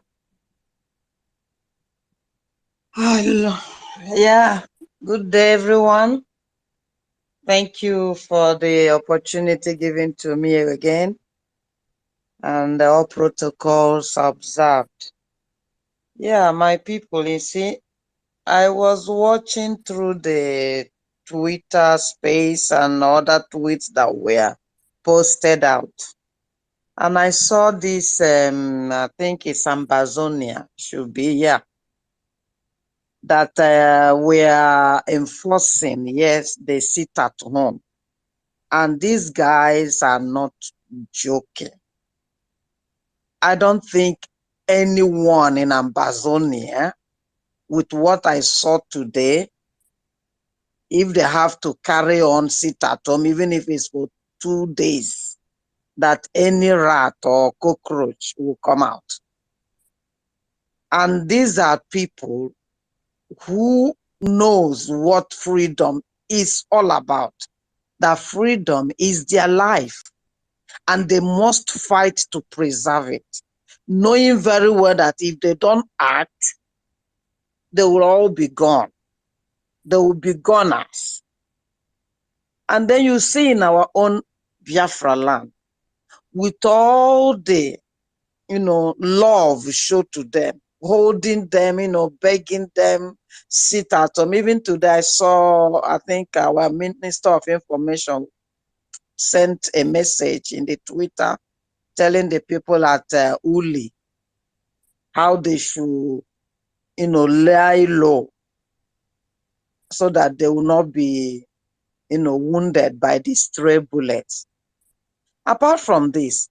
Yeah, good day, everyone. Thank you for the opportunity given to me again, and all protocols observed. Yeah, my people, you see, I was watching through the Twitter space and other tweets that were posted out. And I saw this, I think it's Ambazonia, should be, yeah, that we are enforcing, yes, they sit at home. And these guys are not joking. I don't think anyone in Ambazonia, with what I saw today, if they have to carry on, sit at home, even if it's for 2 days, that any rat or cockroach will come out. And these are people who knows what freedom is all about. That freedom is their life, and they must fight to preserve it, knowing very well that if they don't act, they will all be gone. They will be goners. And then you see in our own Biafra land, with all the, love showed to them, holding them, begging them, sit at home. Even today, I saw, I think our Minister of Information sent a message in the Twitter telling the people at Uli how they should, lie low so that they will not be, wounded by the stray bullets. Apart from this,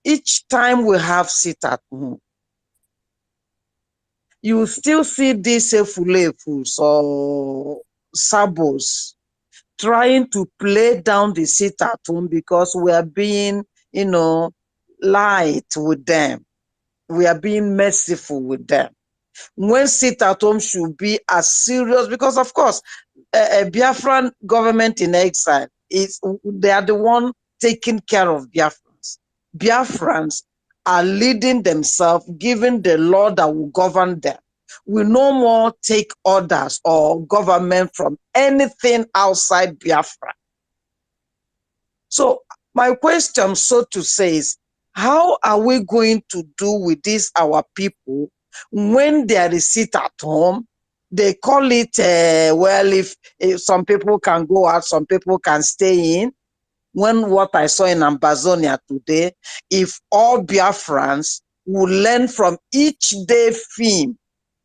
each time we have sit at home, you still see these Fulefus or Sabos trying to play down the sit at home because we are being, light with them. We are being merciful with them. When sit at home should be as serious, because of course, a Biafran government in exile, they are the one taking care of Biafrans. Biafrans are leading themselves, giving the law that will govern them. We no more take orders or government from anything outside Biafra. So my question, so to say, is how are we going to do with this, our people, when there is sit at home? They call it, well, if some people can go out, some people can stay in. When what I saw in Ambazonia today, if all Biafrans will learn from each day film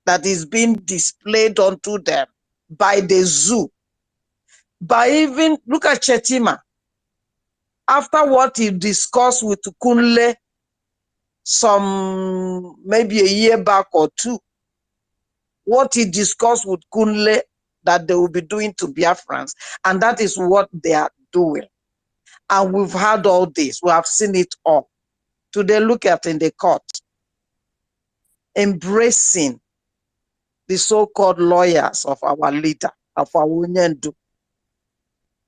that is being displayed onto them by the zoo, by even, look at Chetima, after what he discussed with Kunle maybe a year back or two, what he discussed with Kunle that they will be doing to Biafrans, and that is what they are doing. And we've had all this, we have seen it all. Today, look at in the court, embracing the so-called lawyers of our leader, of our Unyendu,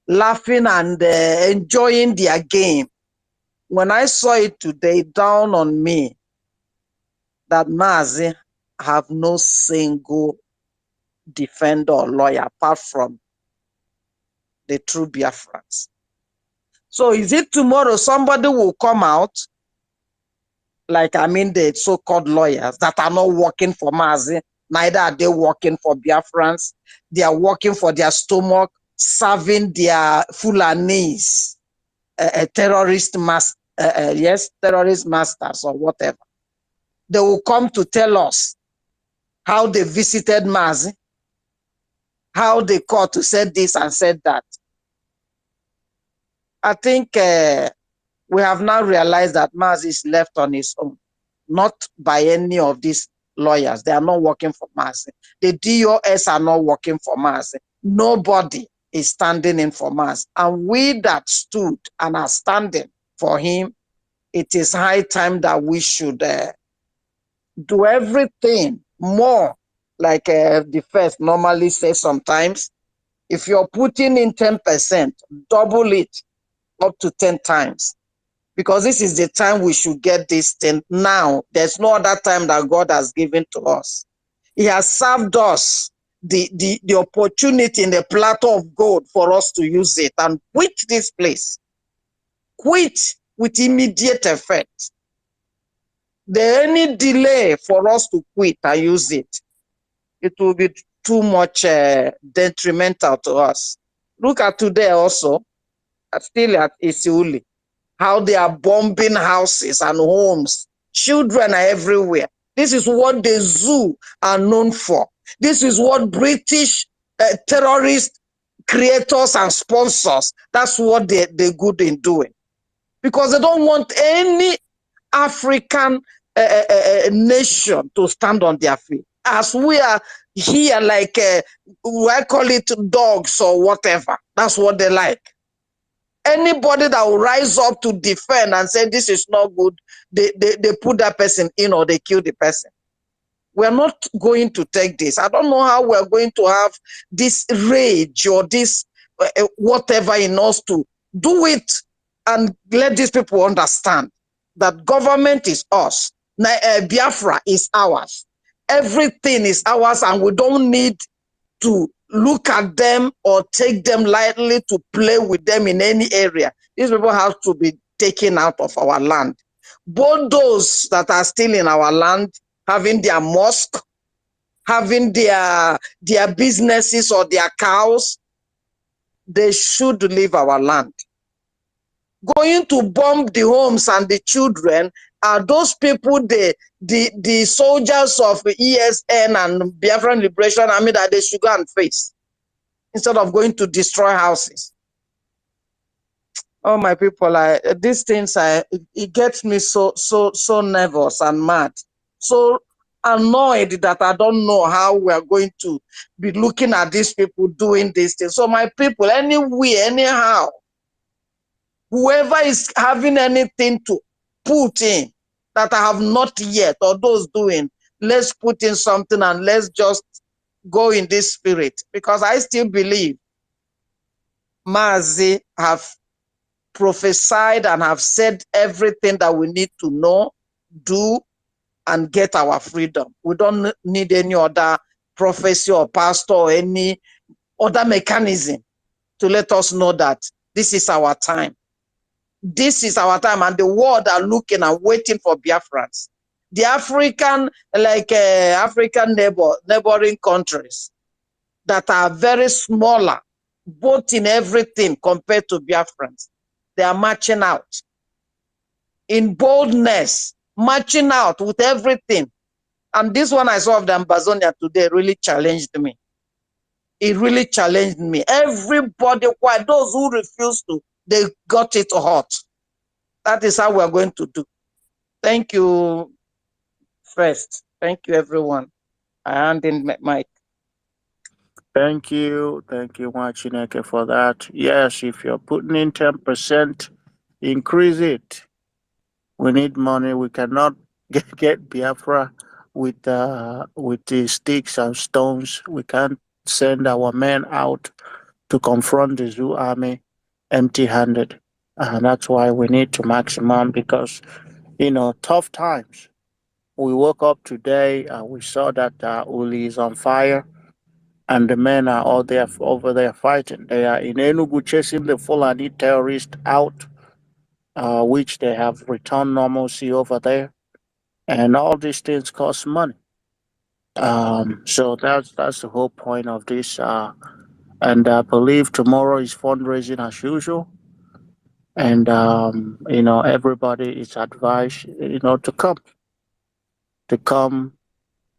laughing and enjoying their game. When I saw it today, it dawned on me that Mazi have no single defender or lawyer apart from the true Biafrans. So is it tomorrow somebody will come out, like the so-called lawyers that are not working for Mazi, neither are they working for Biafrans. They are working for their stomach, serving their Fulanese, terrorist masters or whatever. They will come to tell us how they visited Mazi, how the court said this and said that. I think we have now realized that Mazi is left on his own, not by any of these lawyers. They are not working for Mazi. The DOS are not working for Mazi. Nobody is standing in for Mazi. And we that stood and are standing for him, it is high time that we should do everything more, like the first normally says sometimes. If you're putting in 10%, double it up to 10 times. Because this is the time we should get this thing now. There's no other time that God has given to us. He has served us the opportunity in the platter of gold for us to use it and quit this place. Quit with immediate effect. There any delay for us to quit and use it, it will be too much detrimental to us. Look at today also, still at Isiuli, how they are bombing houses and homes. Children are everywhere. This is what the zoo are known for. This is what British terrorist creators and sponsors, that's what they're good in doing. Because they don't want any African nation to stand on their feet. As we are here, like, I call it dogs or whatever. That's what they like. Anybody that will rise up to defend and say this is not good, they put that person in or they kill the person. We're not going to take this. I don't know how we're going to have this rage or this whatever in us to do it and let these people understand that government is us. Biafra is ours. Everything is ours and we don't need to look at them or take them lightly to play with them in any area. These people have to be taken out of our land. Both those that are still in our land, having their mosque, having their businesses or their cows, they should leave our land. Going to bomb the homes and the children are those people, the soldiers of the ESN and Biafran Liberation Army, that they should go and face instead of going to destroy houses. Oh, my people, these things, it gets me so nervous and mad, so annoyed that I don't know how we are going to be looking at these people doing these things. So my people, anywhere, anyhow, whoever is having anything to put in that I have not yet, or those doing, let's put in something and let's just go in this spirit, because I still believe Mazi have prophesied and have said everything that we need to know, do, and get our freedom. We don't need any other prophecy or pastor or any other mechanism to let us know that this is our time. This is our time, and the world are looking and waiting for Biafrans. The African, African neighboring countries that are very smaller, both in everything compared to Biafrans, they are marching out in boldness, marching out with everything. And this one I saw of the Ambazonia today really challenged me. It really challenged me. Everybody, why those who refuse to, they got it hot. That is how we are going to do. Thank you first. Thank you, everyone. I hand in my mic. Thank you, Wachineke, for that. Yes, if you're putting in 10%, increase it. We need money. We cannot get Biafra with the sticks and stones. We can't send our men out to confront the Zoo army empty-handed. And that's why we need to maximum, because tough times. We woke up today and we saw that Uli is on fire, and the men are all there over there fighting. They are in Enugu chasing the Fulani terrorists out, which they have returned normalcy over there, and all these things cost money. So that's the whole point of this. And I believe tomorrow is fundraising as usual, and everybody is advised to come.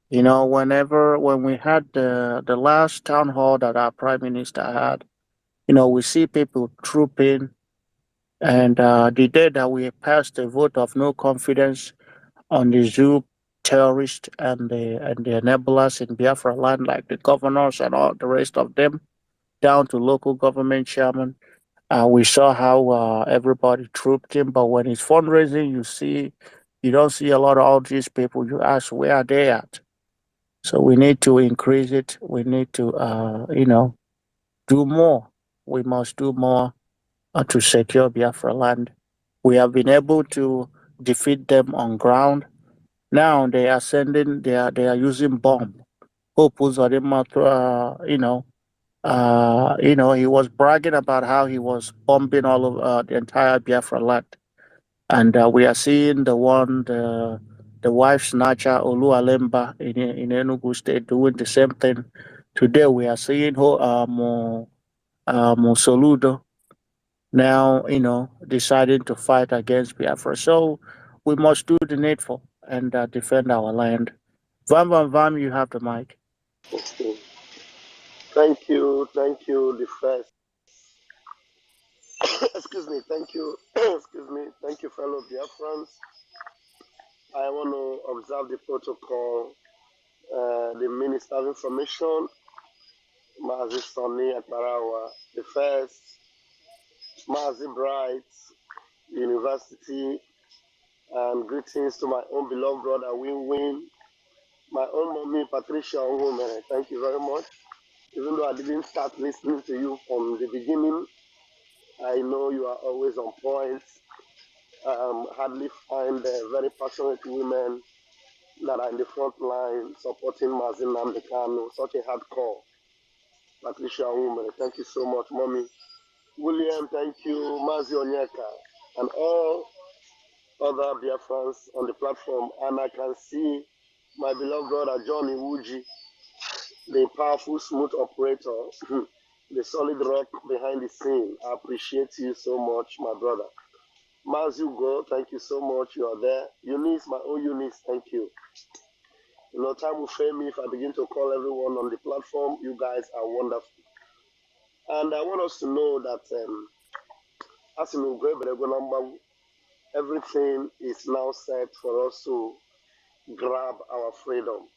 When we had the last town hall that our prime minister had, we see people trooping, and the day that we passed a vote of no confidence on the zoo terrorists and the enablers in Biafra land, like the governors and all the rest of them, down to local government chairman. We saw how everybody trooped in, but when it's fundraising, you don't see a lot of all these people. You ask, where are they at? So we need to increase it. We need to, do more. We must do more to secure Biafra land. We have been able to defeat them on ground. Now they are they are using bomb. Hope Uzodinma, he was bragging about how he was bombing all of the entire Biafra land. And we are seeing the wife snatcher Olu Alemba in Enugu State doing the same thing. Today we are seeing Soludo now, deciding to fight against Biafra. So we must do the needful and defend our land. Vam, you have the mic. Okay. Thank you, the first. Excuse me, thank you, excuse me, thank you, fellow Biafrans. I want to observe the protocol. The Minister of Information, Mazi Sonny Atarawa, the first, Mazi Bright, University, and greetings to my own beloved brother Win, my own mommy Patricia Woman. Thank you very much. Even though I didn't start listening to you from the beginning, I know you are always on point. Hardly find very passionate women that are in the front line supporting Mazin Namdekano, such a hardcore Patricia woman. Thank you so much, mommy. William, thank you. Mazi Onyeka, and all other Biafrans on the platform. And I can see my beloved brother John Iwuji, the powerful, smooth operator, the solid rock behind the scene. I appreciate you so much, my brother. Maz Hugo, thank you so much. You are there. Eunice, my own Eunice, thank you. You know, time will fail me if I begin to call everyone on the platform. You guys are wonderful. And I want us to know that as in everything is now set for us to grab our freedom.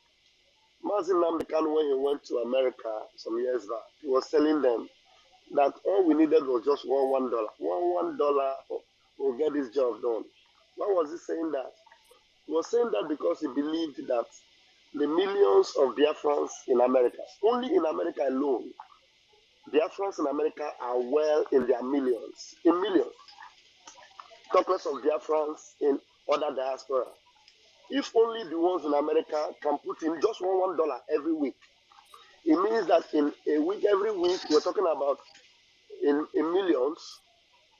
Mazin Namdekan, when he went to America some years back, he was telling them that all we needed was just $1. $1 will get this job done. Why was he saying that? He was saying that because he believed that the millions of Biafrans in America, only in America alone, Biafrans in America are well in their millions, in millions. Talk less of Biafrans in other diaspora. If only the ones in America can put in just $1 every week, it means that in a week, every week, we're talking about in millions,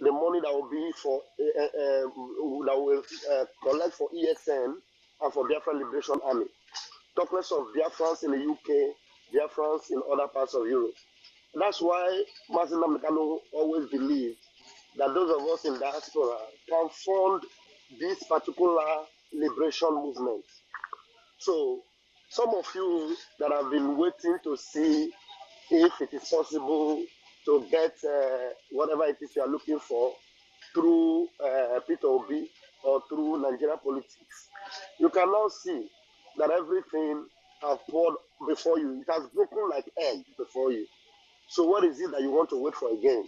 the money that will be for that will collect for ESN and for Biafra Liberation Army. Talk less of Biafrans in the UK, Biafrans in other parts of Europe. That's why Martin Namdekano always believed that those of us in diaspora can fund this particular liberation movement. So some of you that have been waiting to see if it is possible to get whatever it is you are looking for through Peter Obi or through Nigeria politics, you can now see that everything has poured before you. It has broken like egg before you. So what is it that you want to wait for again?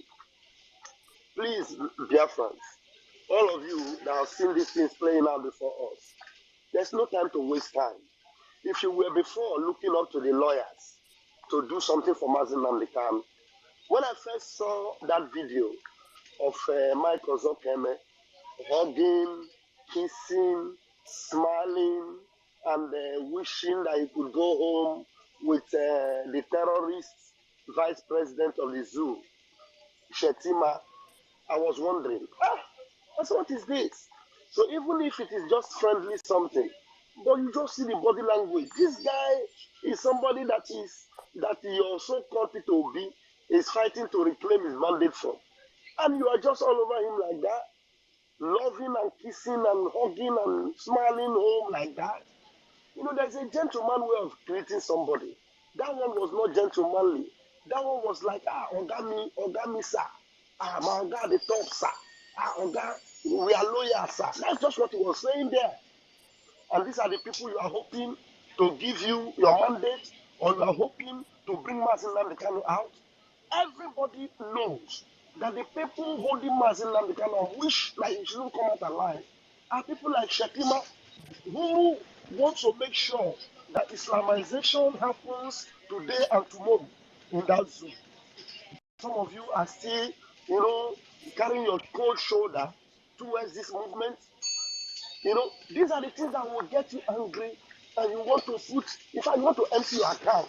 Please, Biafrans, all of you that have seen these things playing out before us, there's no time to waste time. If you were before looking up to the lawyers to do something for Mazin Namdekan, when I first saw that video of Mike Ozokeme hugging, kissing, smiling, and wishing that he could go home with the terrorist vice president of the zoo, Shetima, I was wondering, what is this? So even if it is just friendly something, but you just see the body language. This guy is somebody that your so-called P2B is fighting to reclaim his mandate from. And you are just all over him like that, loving and kissing and hugging and smiling home like that. You know, there's a gentleman way of greeting somebody. That one was not gentlemanly. That one was like, Ogami, sir. My God, the top, sir. Oga, we are lawyers, sir. That's just what he was saying there. And these are the people you are hoping to give you your mandate, or you are hoping to bring Mazin Namdekano out. Everybody knows that the people holding Mazin Namdekano wish that he shouldn't come out alive are people like Shetima, who wants to make sure that Islamization happens today and tomorrow in that zoo. Some of you are still, carrying your cold shoulder towards this movement. These are the things that will get you angry, and you want to put, in fact, you want to empty your account.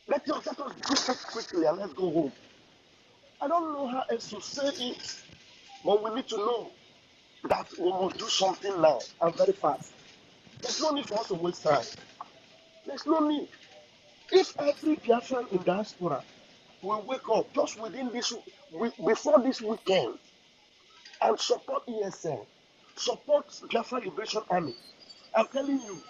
Let us do it quickly and let's go home. I don't know how else to say it, but we need to know that we must do something now and very fast. There's no need for us to waste time. There's no need. If every Biafran in diaspora will wake up just within this before this weekend and support ESN, support Biafra Liberation Army, I'm telling you,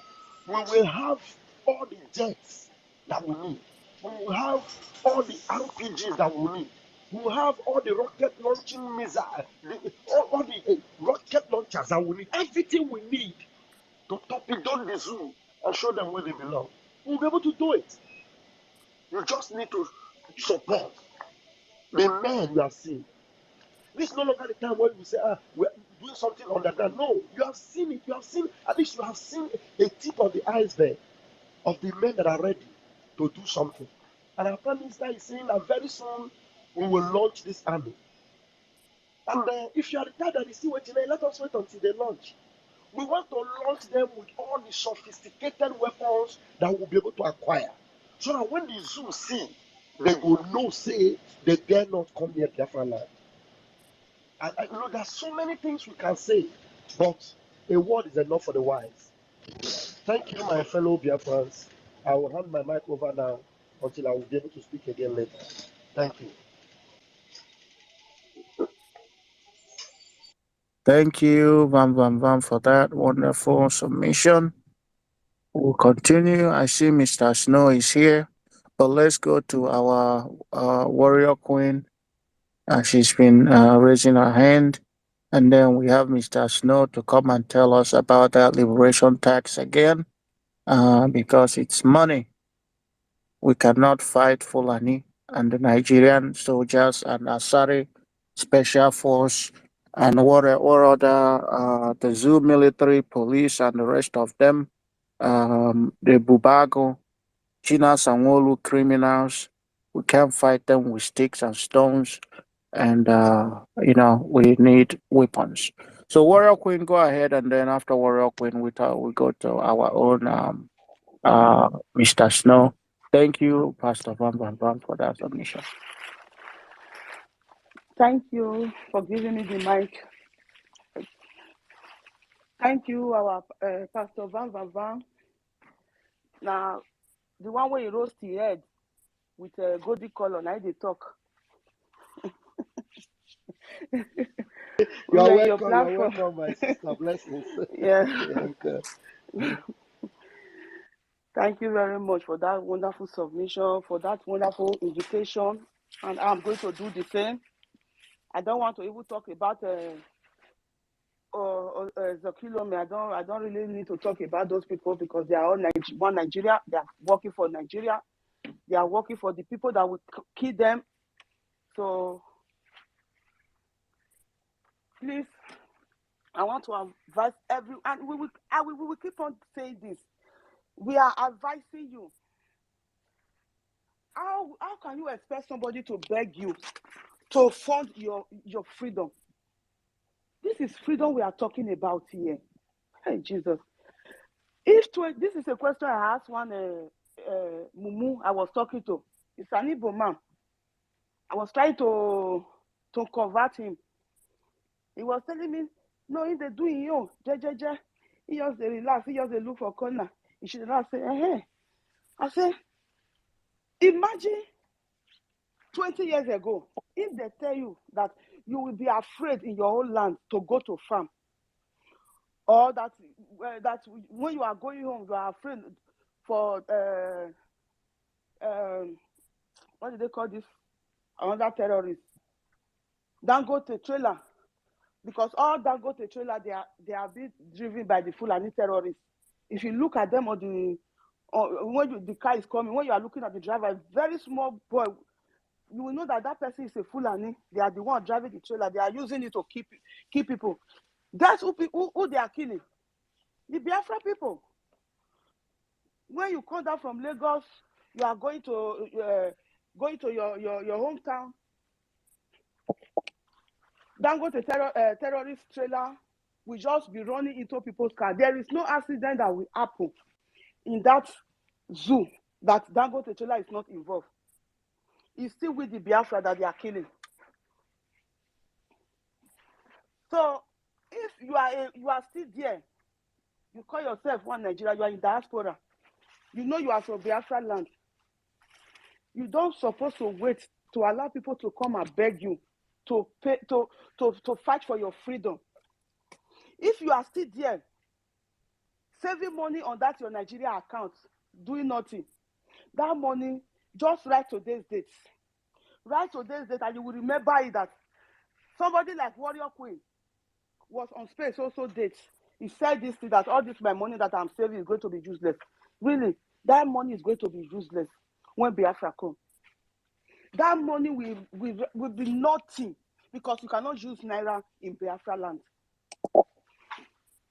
we will have all the jets that we need. We will have all the RPGs that we need. We will have all the rocket launching missiles, all the rocket launchers that we need. Everything we need to torpedo the zoo and show them where they belong. We'll be able to do it. You just need to support the men you have seen. This is no longer the time when you say, we're doing something underground. No, you have seen it. You have seen, at least you have seen a tip of the iceberg of the men that are ready to do something. And our Prime Minister is saying that very soon we will launch this army. And if you are retired and you still waiting, let us wait until they launch. We want to launch them with all the sophisticated weapons that we'll be able to acquire. So that when the zoo see, they will know, say, they dare not come near Biafra land. There's so many things we can say, but a word is enough for the wise. Thank you, my fellow Biafrans. I will hand my mic over now until I will be able to speak again later. Thank you. Thank you, Vam Vam Vam, for that wonderful submission. We'll continue. I see Mr. Snow is here, but let's go to our warrior queen. She's been raising her hand. And then we have Mr. Snow to come and tell us about that liberation tax again, because it's money. We cannot fight Fulani and the Nigerian soldiers and Asari Special Force and what other the Zoo military police and the rest of them, the Bubago, China Sanwolu criminals. We can't fight them with sticks and stones, and we need weapons. So Warrior Queen, go ahead, and then after Warrior Queen, we go to our own Mr. Snow. Thank you, Pastor Van Van Van, for that submission. Thank you for giving me the mic. Thank you, our Pastor Van Van Van. Now, the one where he roast the head with a golden color, now they talk. You're welcome, my sister. Blessings. Yeah. Okay. Thank you very much for that wonderful submission, for that wonderful invitation. And I'm going to do the same. I don't want to even talk about Zakilome. I don't really need to talk about those people because they are all one Nigeria. They are working for Nigeria. They are working for the people that will kill them. So please, I want to advise everyone, and we will keep on saying this. We are advising you. How can you expect somebody to beg you to fund your freedom? This is freedom we are talking about here. Hey, Jesus. This is a question I asked one Mumu I was talking to. It's an Igbo man. I was trying to convert him. He was telling me, no, if they do you, he just relax, he just look for corner. He should not say, hey. I said, imagine 20 years ago, if they tell you that you will be afraid in your own land to go to farm, or that when you are going home, you are afraid for, what do they call this? Another terrorist. Dangote trailer. Because all Dangote trailer, they are being driven by the Fulani terrorists. If you look at them when the car is coming, when you are looking at the driver, a very small boy, you will know that person is a Fulani. They are the one driving the trailer. They are using it to keep people. That's who they are killing. The Biafra people. When you come down from Lagos, you are going to your hometown. Dangote terrorist trailer will just be running into people's car. There is no accident that will happen in that zoo that Dangote trailer is not involved. It's still with the Biafra that they are killing. So if you are still there, you call yourself one Nigeria, you are in diaspora, you know you are from Biafra land, you don't supposed to wait to allow people to come and beg you to fight for your freedom. If you are still there, saving money on that your Nigeria account, doing nothing, that money, just write today's date. Write today's date and you will remember it that somebody like Warrior Queen was on space also dates. He said this thing, that all this my money that I'm saving is going to be useless. Really, that money is going to be useless when Biafra comes. That money will be nothing because you cannot use Naira in Biafra land.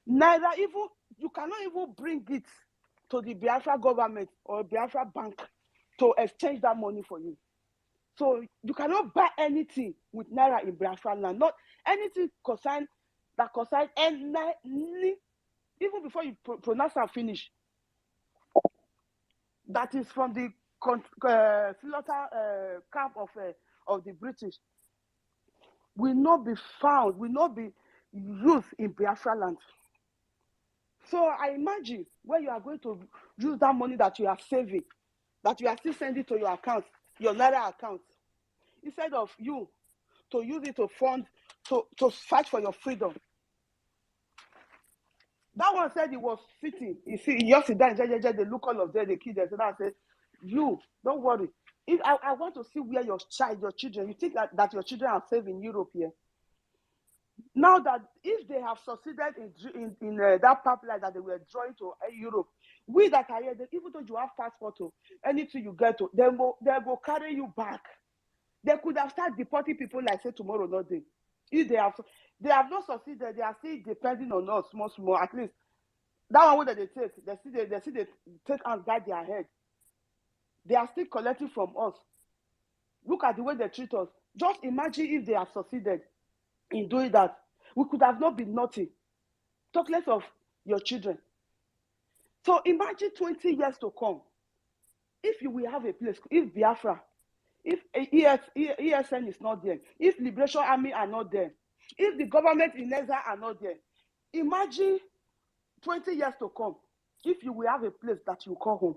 Naira, you cannot even bring it to the Biafra government or Biafra bank to exchange that money for you. So you cannot buy anything with Naira in Biafra land. Not anything that concerns any, even before you pronounce and finish. That is from the slaughter camp of the British. will not be found, will not be used in Biafra land. So I imagine when you are going to use that money that you are saving, that you are still sending to your account, your Naira account, instead of you to use it to fund, to fight for your freedom. That one said he was sitting. You see, he just sit down, they look all of them, they kill them. So I said, you, don't worry. If I want to see where your children, you think that your children are safe in Europe here? Now that if they have succeeded in that pipeline that they were drawing to Europe, we that are here, even though you have passport to anything you get to, they will carry you back. They could have started deporting people like say tomorrow, not day. If they have not succeeded, they are still depending on us small. At least that one that they take, they take and guide their head. They are still collecting from us. Look at the way they treat us. Just imagine if they have succeeded in doing that. We could have not been nothing. Talk less of your children. So imagine 20 years to come. If you will have a place, if Biafra, if ESN is not there, if Liberation Army are not there, if the government in Neza are not there, imagine 20 years to come, if you will have a place that you call home.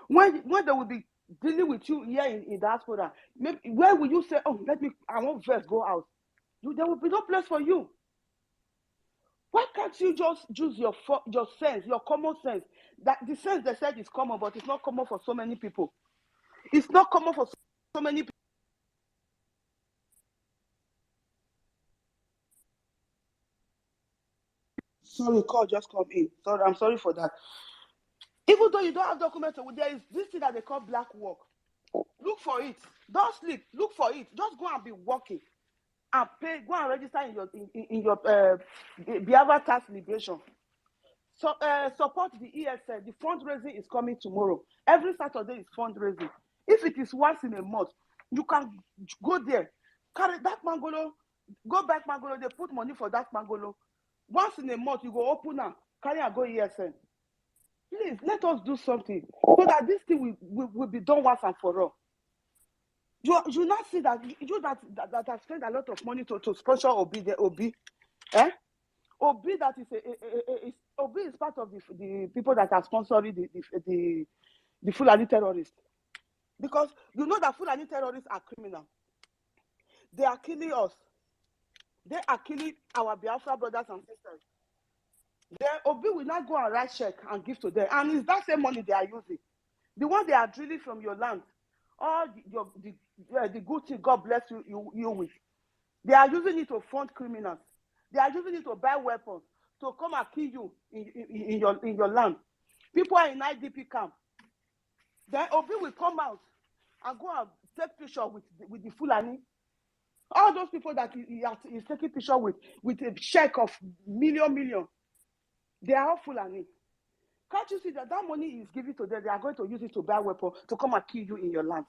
When they will be dealing with you here in diaspora, maybe, where will you say, oh, I want first go out? There will be no place for you. Why can't you just use your sense, your common sense? That the sense they said is common, but it's not common for so many people. It's not common for so many people. Sorry, call just come in. Sorry, I'm sorry for that. Even though you don't have documents, there is this thing that they call black work. Look for it. Don't sleep. Look for it. Just go and be working and pay. Go and register in your Biafra tax liberation. So support the ESN. The fundraising is coming tomorrow. Every Saturday is fundraising. If it is once in a month, you can go there, carry that mangolo, go back mangolo. They put money for that mangolo. Once in a month, you go open and carry and go ESN. Please let us do something so that this thing will be done once and for all. You not see that you that have spent a lot of money to sponsor Obi. Obi that is Obi is part of the people that are sponsoring the Fulani terrorists, because you know that Fulani terrorists are criminal. They are killing us. They are killing our Biafra brothers and sisters. Then Obi will not go and write check and give to them, and it's that same money they are using, the one they are drilling from your land, all the good thing God bless you with. They are using it to fund criminals. They are using it to buy weapons to come and kill you in your land. People are in IDP camp. Then Obi will come out and go and take picture with the Fulani. All those people that he's taking picture with a check of million, they are all Fulani. Can't you see that money is given to them? They are going to use it to buy weapons to come and kill you in your land.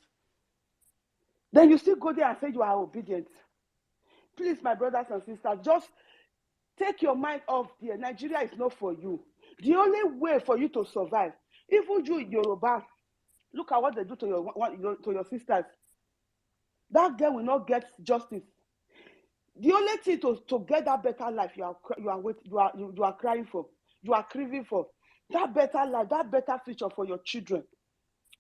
Then you still go there and say you are obedient. Please, my brothers and sisters, just take your mind off there. Nigeria is not for you. The only way for you to survive, even you Yoruba, look at what they do to your sisters. That girl will not get justice. The only thing to get that better life you are crying for, you are craving for, that better life, that better future for your children.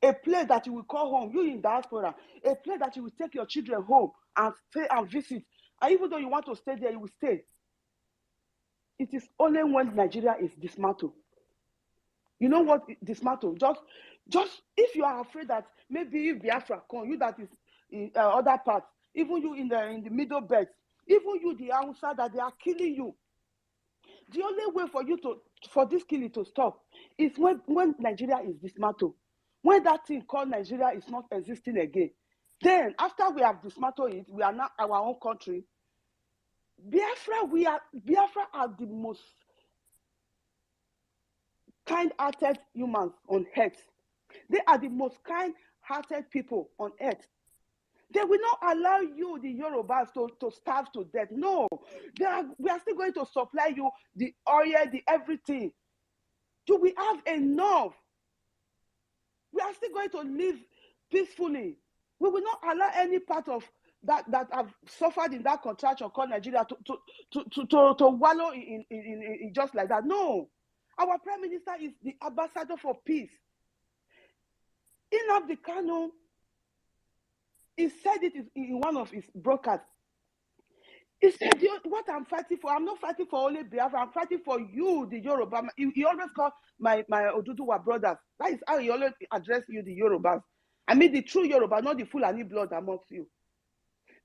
A place that you will call home, you in diaspora, a place that you will take your children home and stay and visit. And even though you want to stay there, you will stay. It is only when Nigeria is dismantled. You know what? Dismantled. Just if you are afraid that maybe if Biafra come, you that is in other parts, even you in the middle belt, even you the Hausa that they are killing you. The only way for this killing to stop is when Nigeria is dismantled. When that thing called Nigeria is not existing again. Then after we have dismantled it, we are now our own country. Biafra are the most kind-hearted humans on earth. They are the most kind-hearted people on earth. They will not allow you, the Yorubas, to starve to death. No, we are still going to supply you the oil, the everything. You will have enough. We are still going to live peacefully. We will not allow any part of that have suffered in that contraction called Nigeria to wallow in just like that. No, our Prime Minister is the ambassador for peace. Nnamdi Kanu, he said it in one of his broadcasts. He said, what I'm fighting for, I'm not fighting for only Biafra, I'm fighting for you, the Yoruba. He always called my Oduduwa brothers. That is how he always addressed you, the Yorubas. I mean the true Yoruba, not the Fulani blood amongst you.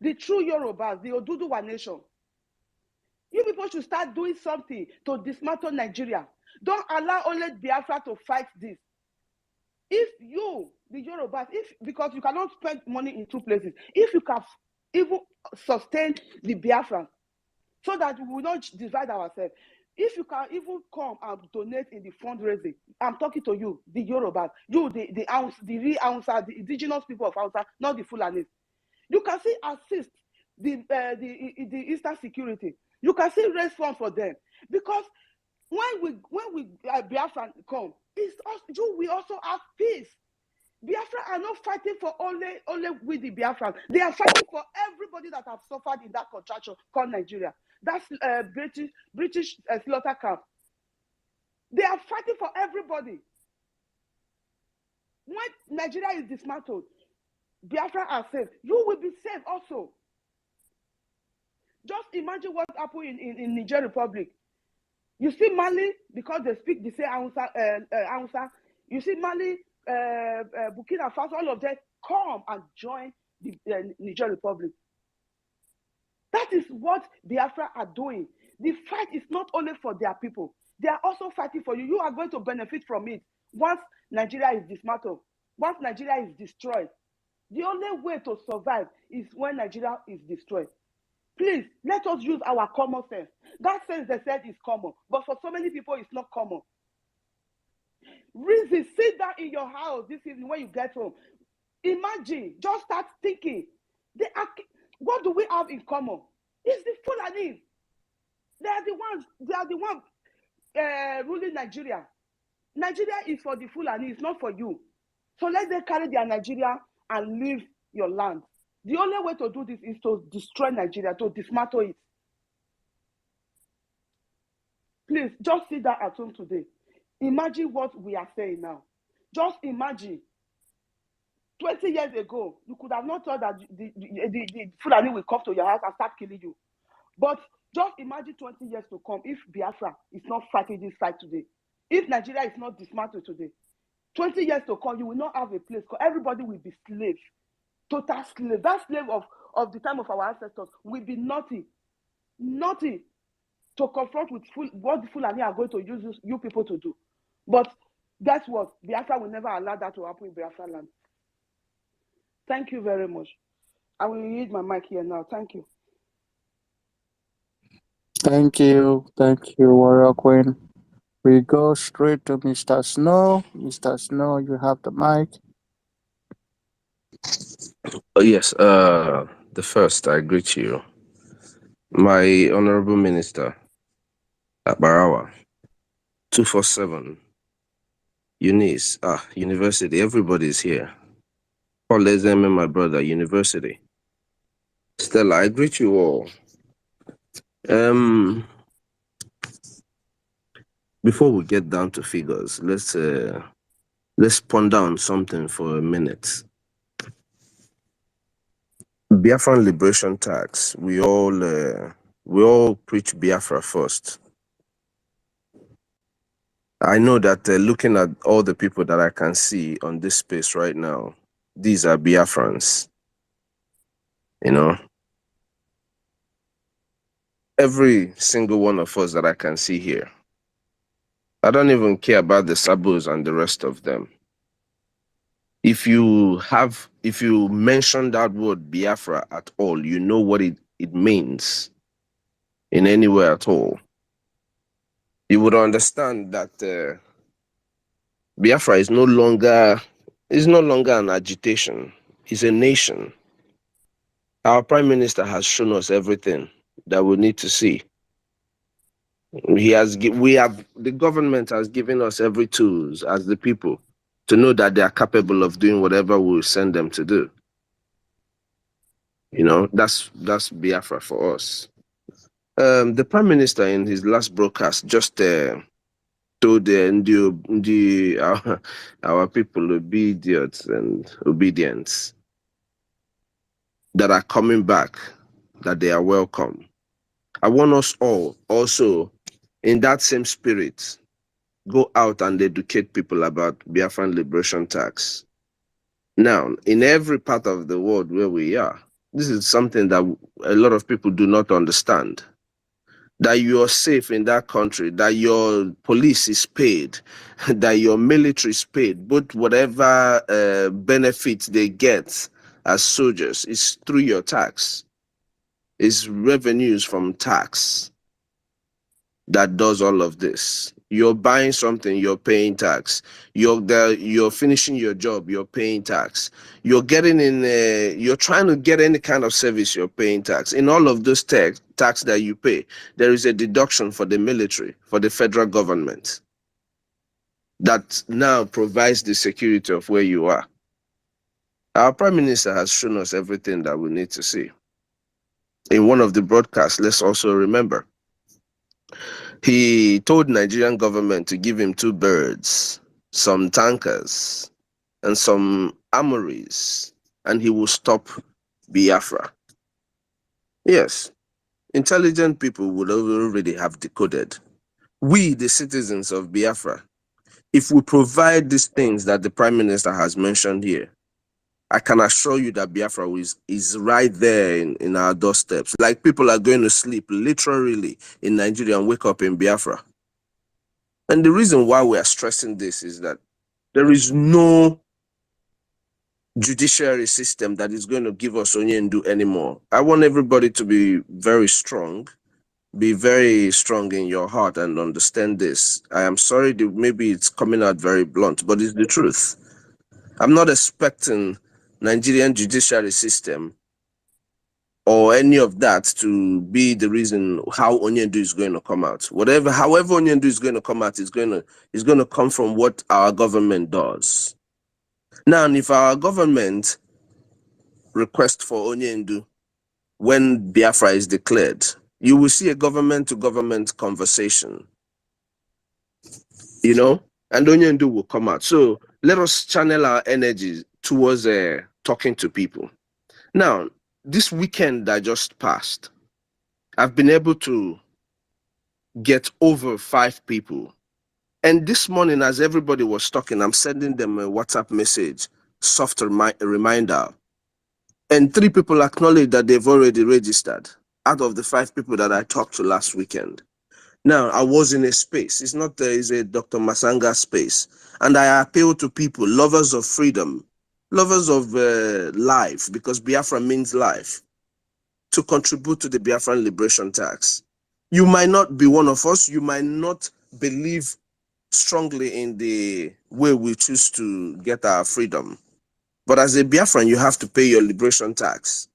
The true Yorubas, the Oduduwa nation. You people should start doing something to dismantle Nigeria. Don't allow only Biafra to fight this. If you, the Yorubas, because you cannot spend money in two places, if you can even sustain the Biafra so that we will not divide ourselves, if you can even come and donate in the fundraising, I'm talking to you, the Yorubas, you, the real Hausa, the indigenous people of Hausa, not the Fulanis. You can see assist the Eastern security. You can see raise funds for them, because when we Biafra come, we also have peace. Biafra are not fighting for only with the Biafran. They are fighting for everybody that have suffered in that contraction called Nigeria. That's British slaughter camp. They are fighting for everybody. When Nigeria is dismantled, Biafra are safe. You will be safe also. Just imagine what happened in Niger Republic. You see Mali, because they speak the same Hausa. You see Mali, Burkina Faso, all of them come and join the Niger Republic. That is what Biafra are doing. The fight is not only for their people. They are also fighting for you. You are going to benefit from it once Nigeria is dismantled, once Nigeria is destroyed. The only way to survive is when Nigeria is destroyed. Please, let us use our common sense. That sense they said is common, but for so many people, it's not common. Reason, sit down in your house this evening when you get home. Imagine, just start thinking. What do we have in common? It's the Fulani. They are the ones ruling Nigeria. Nigeria is for the Fulani, it's not for you. So let them carry their Nigeria and leave your land. The only way to do this is to destroy Nigeria, to dismantle it. Please, just sit down at home today. Imagine what we are saying now. Just imagine. 20 years ago, you could have not thought that the Fulani will come to your house and start killing you. But just imagine 20 years to come if Biafra is not fighting this fight today. If Nigeria is not dismantled today, 20 years to come, you will not have a place because everybody will be slaves. Total slave. That slave of the time of our ancestors will be nothing to confront with what the Fulani are going to use you people to do. But guess what? Biafra will never allow that to happen in Biafra land. Thank you very much. I will use my mic here now. Thank you. Thank you. Thank you, Warrior Queen. We go straight to Mr. Snow. Mr. Snow, you have the mic. Oh, yes, the first, I greet you. My Honorable Minister at Barawa, 247, Eunice, University, everybody's here. Paul Lezeme, my brother, University. Stella, I greet you all. Before we get down to figures, let's ponder on something for a minute. Biafran Liberation Tax, we all preach Biafra first. I know that looking at all the people that I can see on this space right now, these are Biafrans, you know. Every single one of us that I can see here. I don't even care about the Sabos and the rest of them. If you mention that word Biafra at all, you know what it means in any way at all. You would understand that Biafra is no longer an agitation. It's a nation. Our Prime Minister has shown us everything that we need to see. The government has given us every tools as the people to know that they are capable of doing whatever we send them to do. You know, that's Biafra for us. The Prime Minister in his last broadcast just told our people obedience and obedience that are coming back, that they are welcome. I want us all also in that same spirit, go out and educate people about Biafran Liberation Tax. Now, in every part of the world where we are, this is something that a lot of people do not understand. That you are safe in that country, that your police is paid, that your military is paid, but whatever benefits they get as soldiers is through your tax. It's revenues from tax that does all of this. You're buying something, you're paying tax. You're finishing your job, you're paying tax. You're getting in, you're trying to get any kind of service, you're paying tax. In all of those tax that you pay, there is a deduction for the military, for the federal government, that now provides the security of where you are. Our Prime Minister has shown us everything that we need to see. In one of the broadcasts, let's also remember, he told Nigerian government to give him 2 birds, some tankers, and some armories, and he will stop Biafra. Yes, intelligent people would already have decoded. We, the citizens of Biafra, if we provide these things that the Prime Minister has mentioned here, I can assure you that Biafra is right there in our doorsteps. Like people are going to sleep literally in Nigeria and wake up in Biafra. And the reason why we are stressing this is that there is no judiciary system that is going to give us Onyendu anymore. I want everybody to be very strong in your heart and understand this. I am sorry that maybe it's coming out very blunt, but it's the truth. I'm not expecting Nigerian judiciary system or any of that to be the reason how Onyendu is going to come out. However Onyendu is going to come out, is going to come from what our government does. Now, if our government requests for Onyendu when Biafra is declared, you will see a government-to-government conversation, you know, and Onyendu will come out. So let us channel our energies towards talking to people. Now, this weekend that just passed, I've been able to get over 5 people. And this morning, as everybody was talking, I'm sending them a WhatsApp message, soft reminder. And 3 people acknowledge that they've already registered out of the 5 people that I talked to last weekend. Now, I was in a space. It's not it's a Dr. Masanga space. And I appeal to people, lovers of freedom, lovers of life, because Biafra means life, to contribute to the Biafran Liberation Tax. You might not be one of us. You might not believe strongly in the way we choose to get our freedom. But as a Biafran, you have to pay your liberation tax.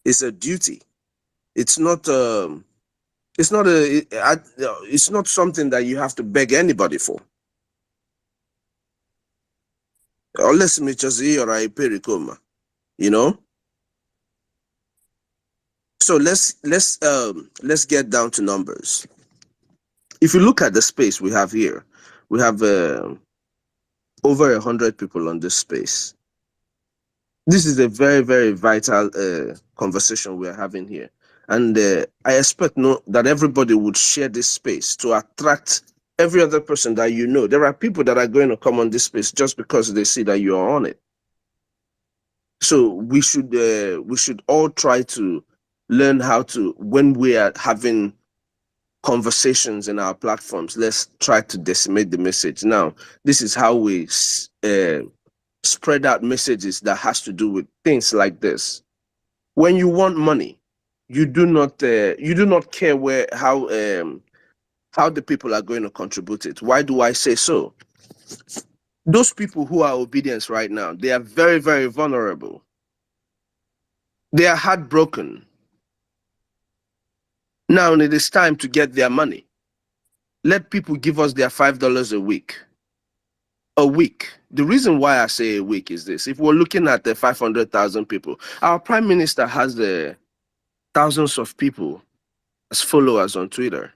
It's a duty. It's not it's not something that you have to beg anybody for. Unless me just or I pay recoma, you know. So let's get down to numbers. If you look at the space we have here, we have over 100 people on this space. This is a very, very vital conversation we're having here. And I expect that everybody would share this space to attract every other person that you know. There are people that are going to come on this space just because they see that you are on it. So we should all try to learn how to, when we are having conversations in our platforms, let's try to decimate the message. Now, this is how we spread out messages that has to do with things like this. When you want money, you do not care how the people are going to contribute it. Why do I say so? Those people who are obedient right now, they are very, very vulnerable. They are heartbroken. Now it is time to get their money. Let people give us their $5 a week. a week. The reason why I say a week is this. If we're looking at the 500,000 people, our prime minister has the thousands of people as followers on Twitter.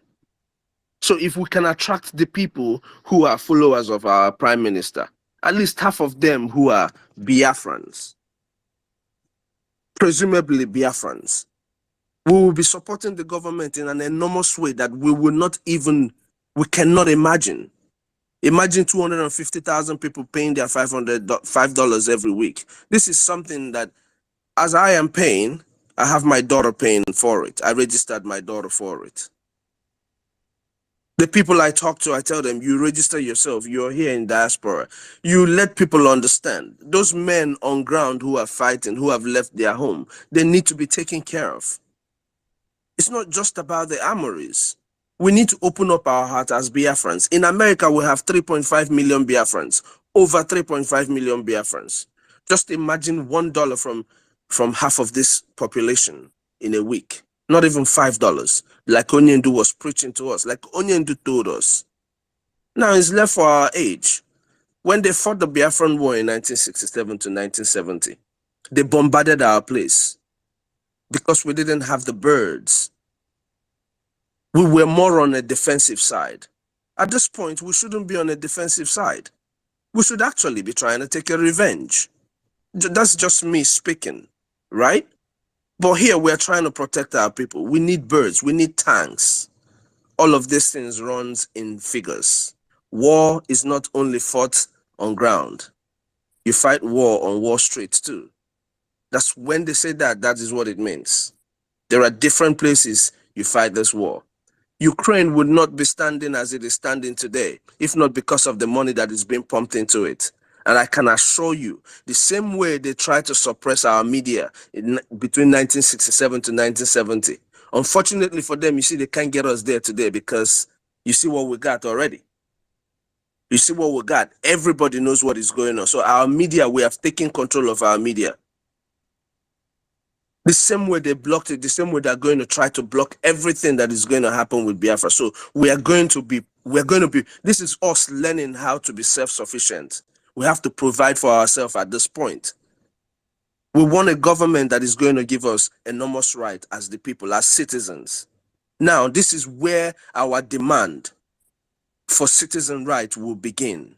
So if we can attract the people who are followers of our prime minister, at least half of them who are Biafrans, presumably Biafrans, we will be supporting the government in an enormous way that we cannot imagine. Imagine 250,000 people paying their $5 every week. This is something that, as I am paying, I have my daughter paying for it. I registered my daughter for it. The people I talk to, I tell them, you register yourself. You're here in diaspora. You let people understand. Those men on ground who are fighting, who have left their home, they need to be taken care of. It's not just about the armories. We need to open up our heart as Biafrans. In America, we have 3.5 million Biafrans, over 3.5 million Biafrans. Just imagine $1 from half of this population in a week. Not even $5, like Onyendu was preaching to us, like Onyendu told us. Now it's left for our age. When they fought the Biafran War in 1967 to 1970, they bombarded our place because we didn't have the birds. We were more on a defensive side. At this point, we shouldn't be on a defensive side. We should actually be trying to take a revenge. That's just me speaking, right? But here we're trying to protect our people. We need birds, we need tanks. All of these things runs in figures. War is not only fought on ground. You fight war on Wall Street too. That's when they say that is what it means. There are different places you fight this war. Ukraine would not be standing as it is standing today, if not because of the money that is being pumped into it. And I can assure you, the same way they tried to suppress our media between 1967 to 1970, unfortunately for them, you see, they can't get us there today because you see what we got already. You see what we got. Everybody knows what is going on. So our media, we have taken control of our media. The same way they blocked it, the same way they're going to try to block everything that is going to happen with Biafra. So we're going to be, this is us learning how to be self-sufficient. We have to provide for ourselves at this point. We want a government that is going to give us enormous right as the people, as citizens. Now, this is where our demand for citizen right will begin.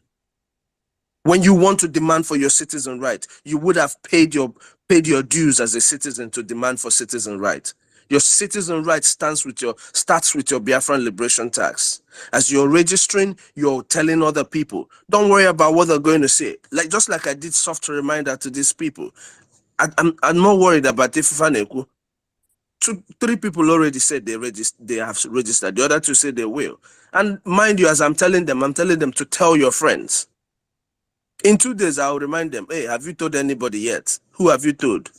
When you want to demand for your citizen right, you would have paid your dues as a citizen to demand for citizen right. Your citizen right starts with your Biafran liberation tax. As you're registering, you're telling other people, don't worry about what they're going to say. Just like I did soft reminder to these people. I'm not worried about if Faneku. 3 people already said they have registered. The other 2 said they will. And mind you, as I'm telling them to tell your friends. In 2 days, I'll remind them, hey, have you told anybody yet? Who have you told?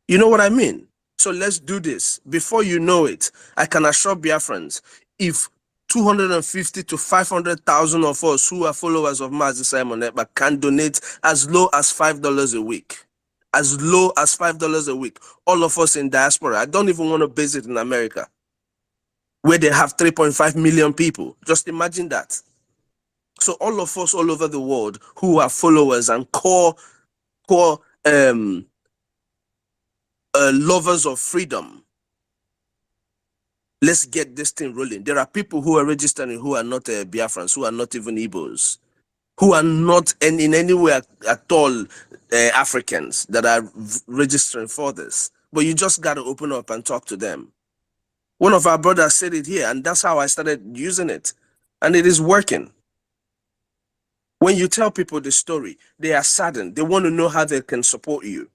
You know what I mean? So let's do this. Before you know it, I can assure Biafrans, if 250 to 500,000 of us who are followers of Mazi Simon Ekpa can donate as low as $5 a week, as low as $5 a week, all of us in diaspora, I don't even want to base it in America, where they have 3.5 million people. Just imagine that. So all of us all over the world who are followers and core lovers of freedom, let's get this thing rolling. There are people who are registering who are not Biafrans, who are not even Igbos, who are not in any way at all Africans that are registering for this. But you just got to open up and talk to them. One of our brothers said it here, and that's how I started using it. And it is working. When you tell people the story, they are saddened. They want to know how they can support you.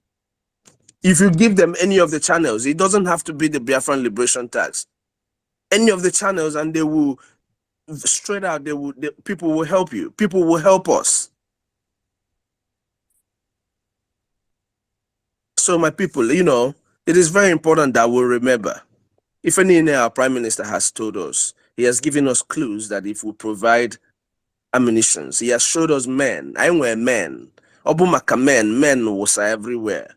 If you give them any of the channels, it doesn't have to be the Biafran Liberation Tax. Any of the channels, and they will, straight out, people will help you. People will help us. So my people, it is very important that we remember. If any, our Prime Minister has told us, he has given us clues that if we provide ammunitions, he has showed us men. I wear men. Obumaka men was everywhere.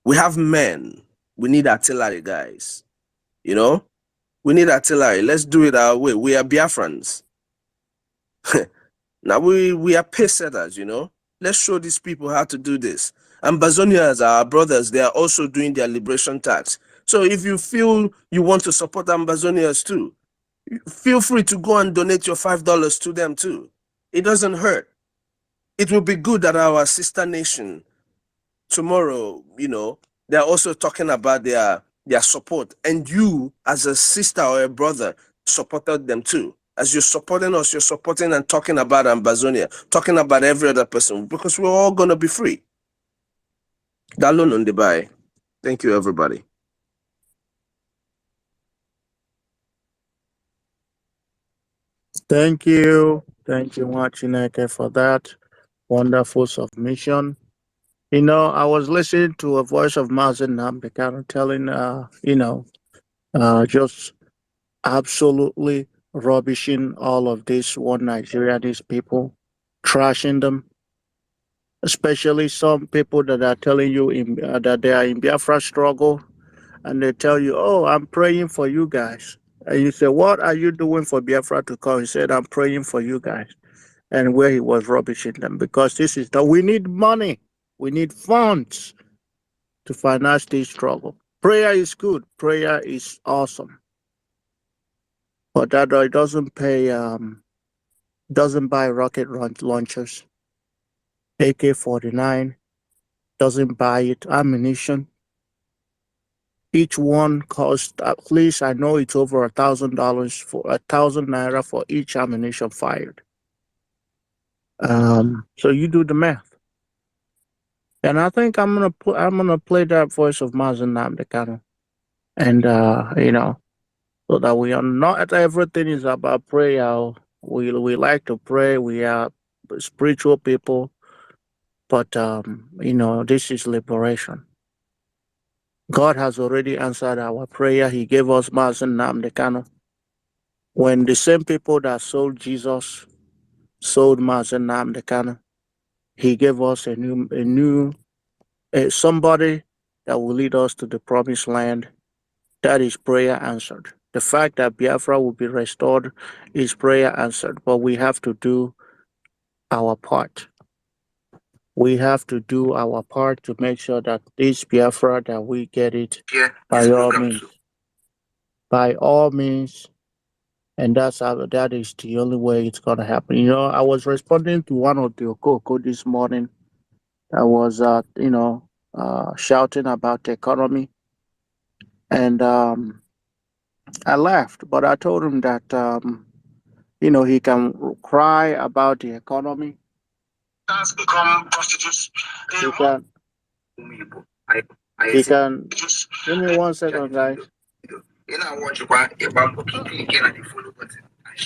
We have men. We need artillery, guys. We need artillery. Let's do it our way. We are Biafrans. Now we are pace setters, you know. Let's show these people how to do this. Ambazonians, our brothers, they are also doing their liberation tax. So if you feel you want to support Ambazonians too, feel free to go and donate your $5 to them too. It doesn't hurt. It will be good that our sister nation tomorrow, you know, they're also talking about their support. And you, as a sister or a brother, supported them too. As you're supporting us, you're supporting and talking about Ambazonia, talking about every other person, because we're all going to be free. Dalun on the bye. Thank you, everybody. Thank you, Chineke, for that wonderful submission. You know, I was listening to a voice of Mazen Namdekano telling, just absolutely rubbishing all of this one Nigeria, these people, trashing them, especially some people that are telling you that they are in Biafra struggle, and they tell you, oh, I'm praying for you guys. And you say, what are you doing for Biafra to come? He said, I'm praying for you guys. And where he was rubbishing them, because this is that we need money, we need funds to finance this struggle. Prayer is good, prayer is awesome, but that it doesn't pay. Doesn't buy rocket launchers, AK-49, doesn't buy it ammunition. Each one costs at least, I know it's over $1,000 for 1,000 naira for each ammunition fired. So you do the math. And I think I'm gonna play that voice of Mazen Namdekano, and so that we are not everything is about prayer. We like to pray. We are spiritual people, but this is liberation. God has already answered our prayer. He gave us Mazen Namdekano. When the same people that sold Jesus sold Mazen Namdekano, He gave us a new somebody that will lead us to the promised land. That is prayer answered. The fact that Biafra will be restored is prayer answered, but we have to do our part. We have to do our part to make sure that this Biafra, that we get it by all means. By all means. And that is the only way it's going to happen. You know, I was responding to one of the Okoko this morning that was, shouting about the economy. And I laughed, but I told him that, he can cry about the economy. Become prostitutes. He can. He can. Give me 1 second, guys.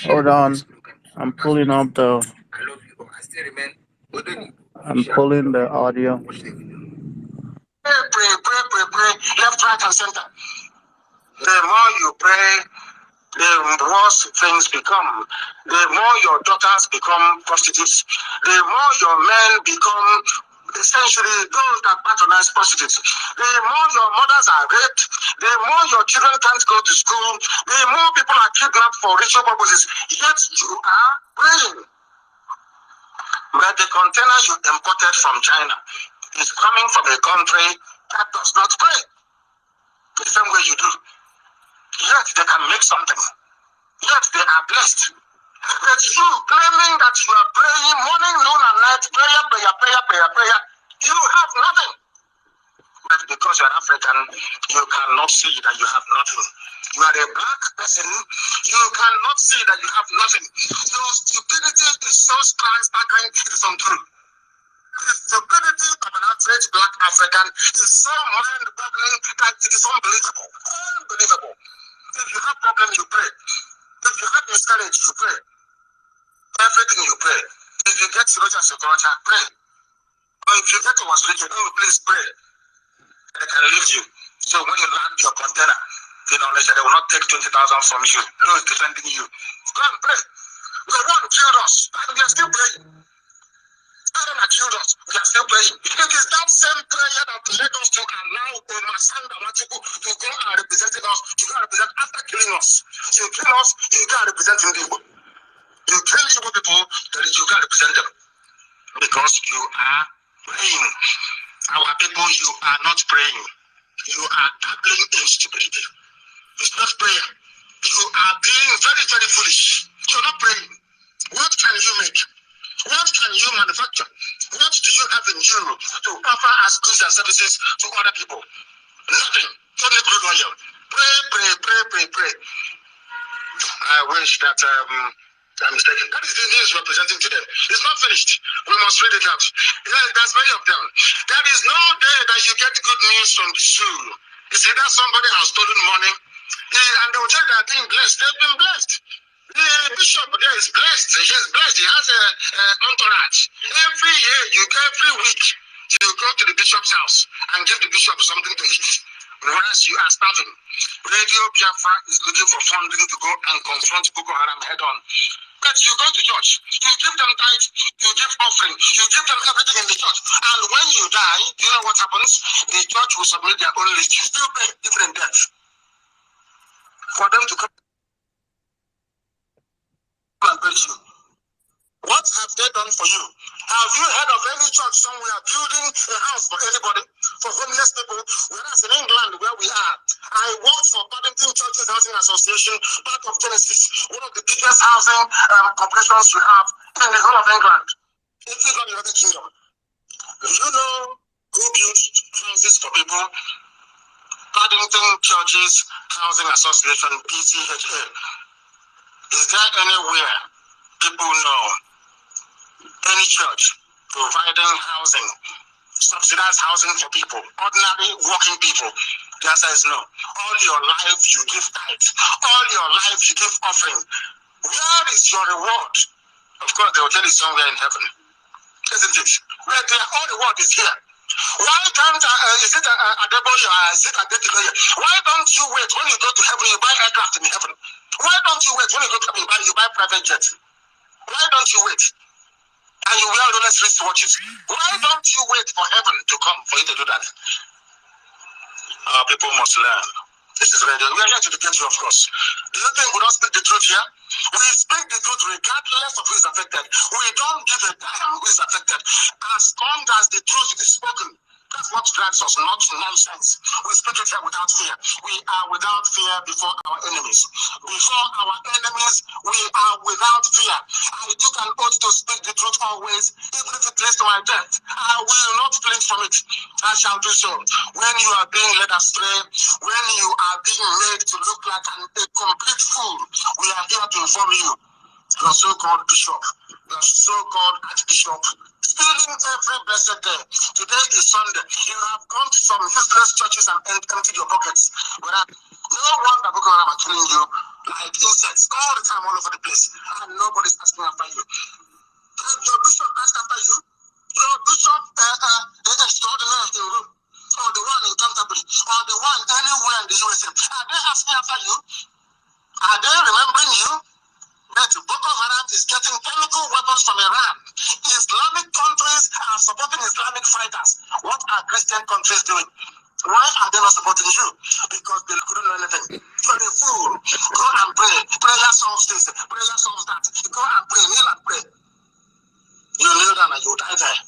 Hold on. I'm pulling up the. I'm pulling the audio. Pray, left, right, and center. The more you pray, the worse things become. The more your daughters become prostitutes. The more your men become essentially those that patronize prostitutes. The more your mothers are raped, the more your children can't go to school, the more people are kidnapped for ritual purposes. Yet you are praying. But the container you imported from China is coming from a country that does not pray the same way you do. Yet they can make something. Yet they are blessed. But you claiming that you are praying morning, noon, and night, prayer, you have nothing. But because you are African, you cannot see that you have nothing. You are a black person, you cannot see that you have nothing. Your stupidity is so staggering, it is untrue. The stupidity of an average black African is so mind-boggling that it is unbelievable. Unbelievable. If you have problems, you pray. If you have miscarriage, you pray. Everything you pray. If you get spiritual culture, pray. Or if you get to was religion, please pray. They can leave you. So when you land your container, they will not take 20,000 from you. No one's defending you. Go and pray. The one killed us, and we are still praying. Adam killed us, we are still praying. It is that same prayer that led us to allow Omasanda Machuku to go and represent us, to go and represent after killing us. You kill us, you go and represent Indigo. You really responsible people, you can represent them because you are praying. Our people, you are not praying. You are dabbling in stupidity. It's not prayer. You are being very, very foolish. You're not praying. What can you make? What can you manufacture? What do you have in you to offer as goods and services to other people? Nothing. Only crude oil. Pray, pray, pray, pray, pray. I wish that I'm mistaken. That is the news we're presenting to them. It's not finished. We must read it out. There's many of them. There is no day that you get good news from the zoo. You see that somebody has stolen money, and they will tell you they are being blessed. They've been blessed. The bishop there is blessed. He's blessed. He has a entourage. Every week, you go to the bishop's house and give the bishop something to eat. Whereas you are starving. Radio Biafra is looking for funding to go and confront Boko Haram head on. But you go to church, you give them tithe, you give offering, you give them everything in the church. And when you die, you know what happens? The church will submit their own list. You still pay different debt for them to come and bury you. What have they done for you? Have you heard of any church somewhere building a house for anybody, for homeless people? Whereas in England, where we are, I worked for Paddington Churches Housing Association, part of Genesis, one of the biggest housing corporations we have in the whole of England, including the United Kingdom. Do you know who built houses for people? Paddington Churches Housing Association, PCHA. Is there anywhere people know any church providing housing, subsidized housing for people, ordinary working people? The answer is no. All your life you give tithe. All your life you give offering. Where is your reward? Of course, they will tell you somewhere in heaven. Isn't it? Where all reward is here. Why can't, is it Adeboye or is it Adetiloye? Why don't you wait when you go to heaven, you buy aircraft in heaven? Why don't you wait when you go to heaven, you buy private jet? Why don't you wait? And you wear Rolex wristwatches. Why don't you wait for heaven to come for you to do that? Our people must learn. This is radio. We are here to educate you, of course. Do you think we don't speak the truth here? We speak the truth regardless of who is affected. We don't give a damn who is affected. As long as the truth is spoken, that's what drives us, not nonsense. We speak it here without fear. We are without fear before our enemies. Before our enemies, we are without fear. I took an oath to speak the truth always, even if it leads to my death. I will not flinch from it. I shall do so. When you are being led astray, when you are being made to look like a complete fool, we are here to inform you. Your so-called bishop, your so-called archbishop, stealing every blessed day. Today is Sunday. You have gone to some useless churches and emptied your pockets. But no wonder Boko Haram are killing you like insects all the time, all over the place, and nobody's asking after you. Your bishop asked after you. Your bishop extraordinary in Rome, or the one in Canterbury, or the one anywhere in the USA. Are they asking after you? Are they remembering you? That Boko Haram is getting chemical weapons from Iran. Islamic countries are supporting Islamic fighters. What are Christian countries doing? Why are they not supporting you? Because they couldn't know anything. You're a fool. Go and pray. Prayer solves this. Prayer solves that. Go and pray. Kneel and pray. You kneel down and you die there.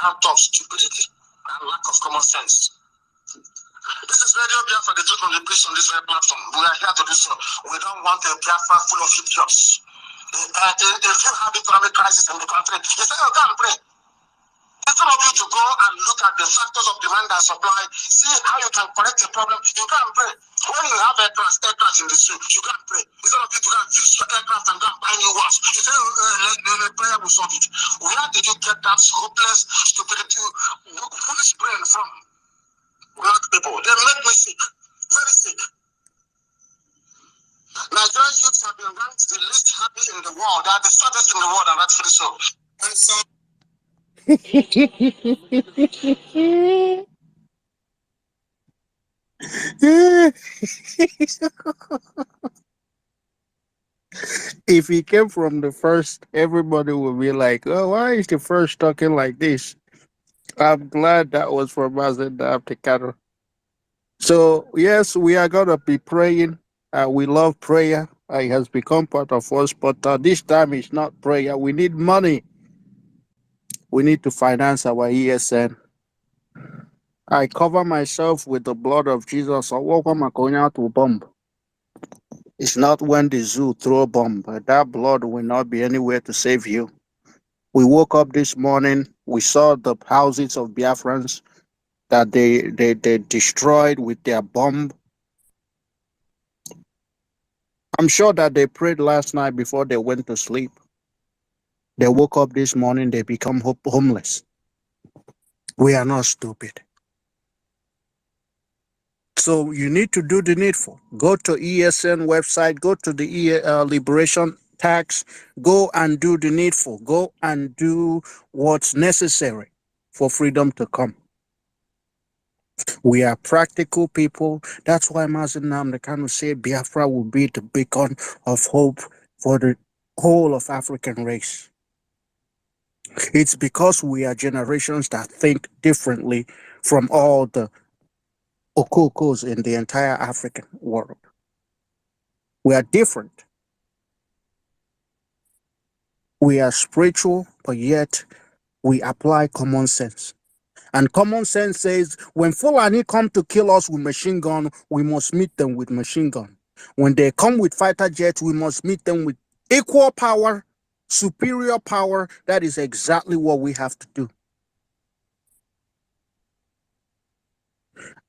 Out of stupidity and lack of common sense. This is Radio Biafra, the truth on the place on this red platform. We are here to do so. We don't want a Biafra full of idiots. If you have economic crisis in the country, you say, oh, go and pray. Instead of you to go and look at the factors of demand and supply, see how you can correct the problem, you go and pray. When you have aircraft in the street, you go and pray. Instead of you to go and fix your aircraft and go and buy new ones, you say, prayer will solve it. Where did you get that hopeless stupidity, foolish brain from? Black people, they make me sick, very sick. Nigerian youths have been ranked the least happy in the world. They are the saddest in the world, and rightfully so. And so, if he came from the first, everybody would be like, oh, why is the first talking like this? I'm glad that was from Mazda Abtekado. So, yes, we are going to be praying. We love prayer. It has become part of us, but this time it's not prayer. We need money. We need to finance our ESN. I cover myself with the blood of Jesus. I walk on my konya to bomb. It's not when the zoo throw a bomb. That blood will not be anywhere to save you. We woke up this morning. We saw the houses of Biafrans that they destroyed with their bomb. I'm sure that they prayed last night before they went to sleep. They woke up this morning. They become homeless. We are not stupid. So you need to do the needful. Go to ESN website, go to the liberation tax, go and do the needful. Go and do what's necessary for freedom to come. We are practical people. That's why Mazen Namdekanu said Biafra will be the beacon of hope for the whole of African race. It's because we are generations that think differently from all the Okokos in the entire African world. We are different. We are spiritual, but yet we apply common sense. And common sense says when Fulani come to kill us with machine gun, we must meet them with machine gun. When they come with fighter jets, we must meet them with equal power, superior power. That is exactly what we have to do.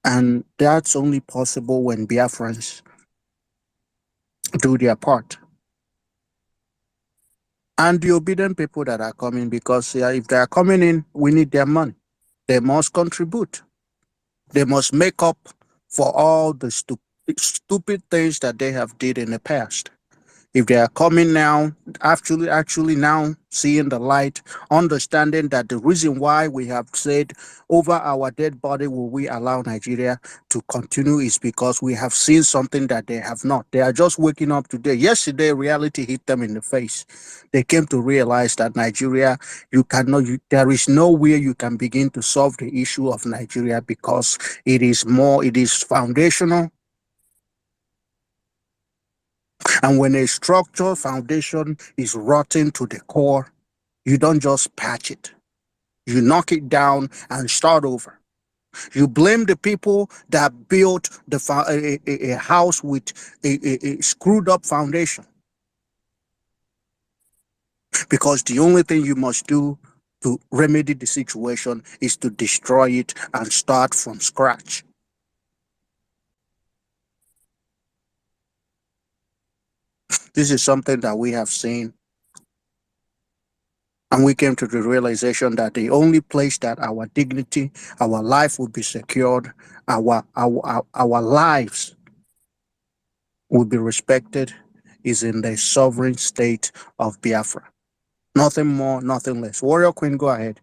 And that's only possible when Biafrans do their part. And the obedient people that are coming, because if they are coming in, we need their money. They must contribute. They must make up for all the stupid things that they have did in the past. If they are coming now, actually now seeing the light, understanding that the reason why we have said over our dead body will we allow Nigeria to continue is because we have seen something that they have not. They are just waking up today. Yesterday, reality hit them in the face. They came to realize that Nigeria, there is no way you can begin to solve the issue of Nigeria because it is foundational. And when a structural foundation is rotten to the core, you don't just patch it. You knock it down and start over. You blame the people that built a house with a screwed up foundation. Because the only thing you must do to remedy the situation is to destroy it and start from scratch. This is something that we have seen. And we came to the realization that the only place that our dignity, our life would be secured, our lives would be respected is in the sovereign state of Biafra. Nothing more, nothing less. Warrior Queen, go ahead.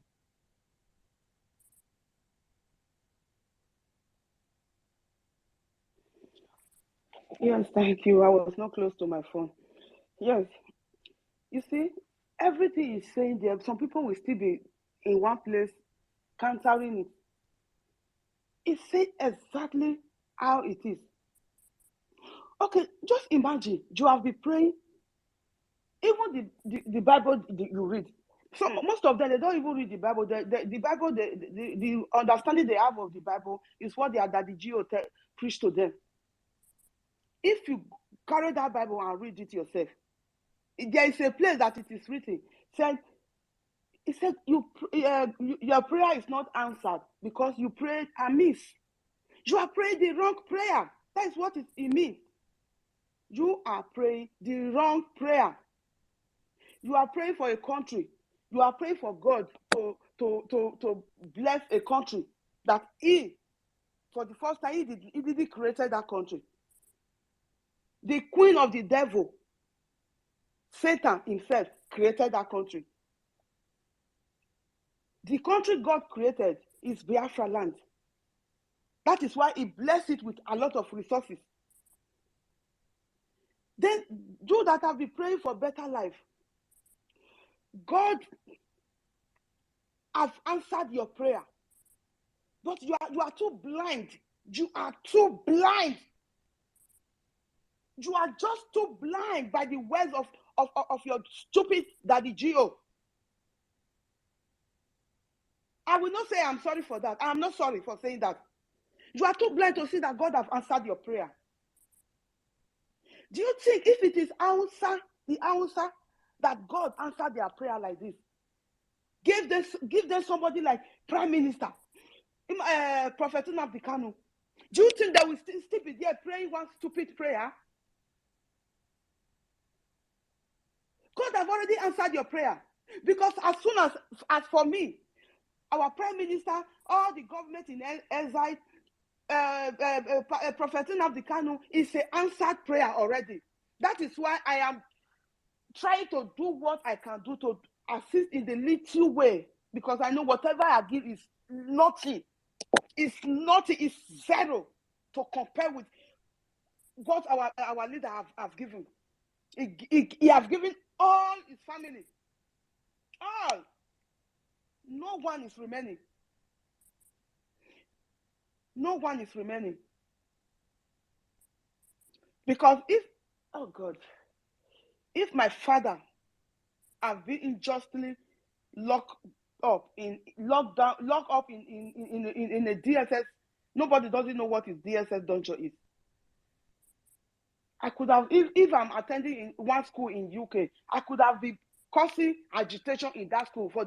Yes, thank you. I was not close to my phone. Yes. You see, everything is saying there, some people will still be in one place countering it. It says exactly how it is. Okay, just imagine you have been praying. Even the Bible you read, most of them they don't even read the Bible. The Bible, the understanding they have of the Bible is what their daddy Gio preach to them. If you carry that Bible and read it yourself, there is a place that it is written. It said your prayer is not answered because you prayed amiss. You are praying the wrong prayer. That is what it means. You are praying the wrong prayer. You are praying for a country. You are praying for God to bless a country that for the first time, he didn't create that country. The queen of the devil, Satan himself, created that country. The country God created is Biafra land. That is why he blessed it with a lot of resources. Then you that have been praying for better life, God has answered your prayer. But you are too blind. You are too blind You are just too blind by the words of your stupid daddy Gio. I will not say I'm sorry for that. I'm not sorry for saying that. You are too blind to see that God has answered your prayer. Do you think if it is the answer that God answered their prayer like this, give them somebody like Prime Minister, Prophet Nnamdi Kanu, do you think they will still be there praying one stupid prayer? God have already answered your prayer. Because as soon as for me, our Prime Minister, all the government in exile, Prophet Nnamdi Kanu is an answered prayer already. That is why I am trying to do what I can do to assist in the little way, because I know whatever I give is nothing. It's nothing. It's zero to compare with what our leader have given. He have given all his family. All. No one is remaining. No one is remaining. Because oh God, if my father have been unjustly locked up in a DSS, nobody doesn't know what his DSS dungeon is. I could have, if I'm attending in one school in UK, I could have been causing agitation in that school for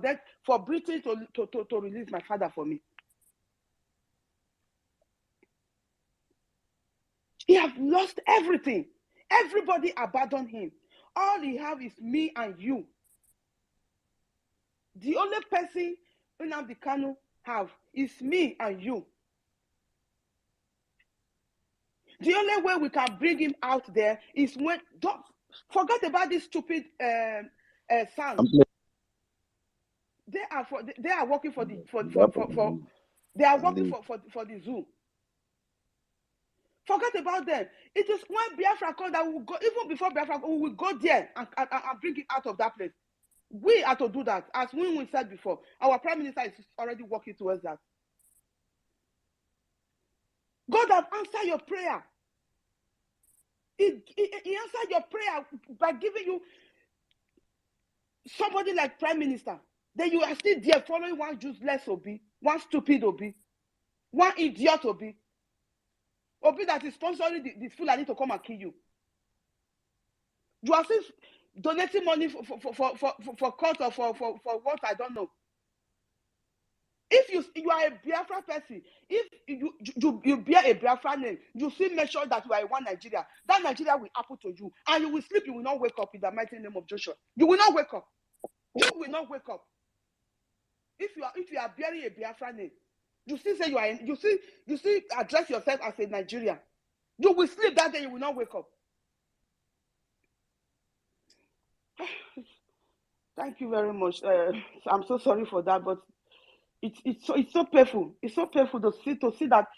Britain to release my father for me. He has lost everything. Everybody abandoned him. All he have is me and you. The only person Nnamdi Kanu have is me and you. The only way we can bring him out there is when, don't forget about this stupid sound. They are working for the they are working for the zoo. Forget about them. It is when Biafra comes that we will go, even before Biafra, we will go there and bring it out of that place. We have to do that. As we said before, our Prime Minister is already working towards that. God has answered your prayer. He answered your prayer by giving you somebody like Prime Minister. Then you are still there following one useless Obi, one stupid Obi, one idiot Obi that is sponsoring the Fulani to come and kill you. You are still donating money for court or for what I don't know. If you are a Biafra person, if you bear a Biafra name, you still make sure that you are one Nigeria. That Nigeria will happen to you, and you will sleep. You will not wake up in the mighty name of Joshua. You will not wake up. You will not wake up. If you are bearing a Biafra name, you still say you still address yourself as a Nigerian. You will sleep that day. You will not wake up. Thank you very much. I'm so sorry for that, but it's so painful. It's so painful to see that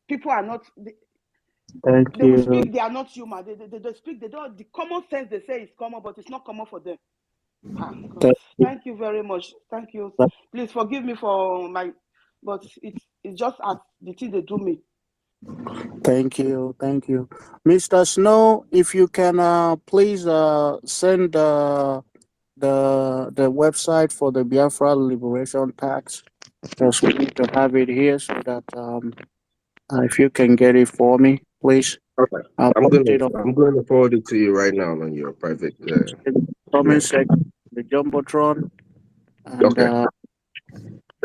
people are not. They will speak. They are not human. They speak. They don't. The common sense they say is common, but it's not common for them. Thank you very much. Thank you. Please forgive me for but it's just as the thing they do me. Thank you, Mr. Snow. If you can, please send the website for the Biafra Liberation Tax. Just we need to have it here so that if you can get it for me, please. Okay. I'm going to forward it to you right now on your private. Comment section, the jumbotron, and okay.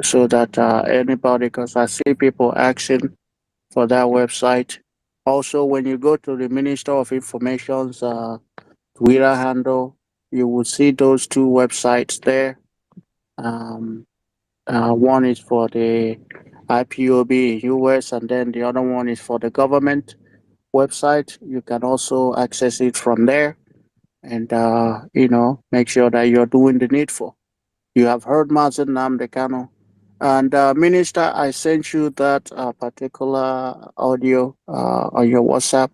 So that anybody, because I see people asking for that website. Also, when you go to the Minister of Information's Twitter handle, you will see those two websites there. One is for the IPOB in US, and then the other one is for the government website. You can also access it from there, and make sure that you're doing the needful. You have heard Mazen Nnamdi Kanu. And Minister, I sent you that particular audio on your WhatsApp.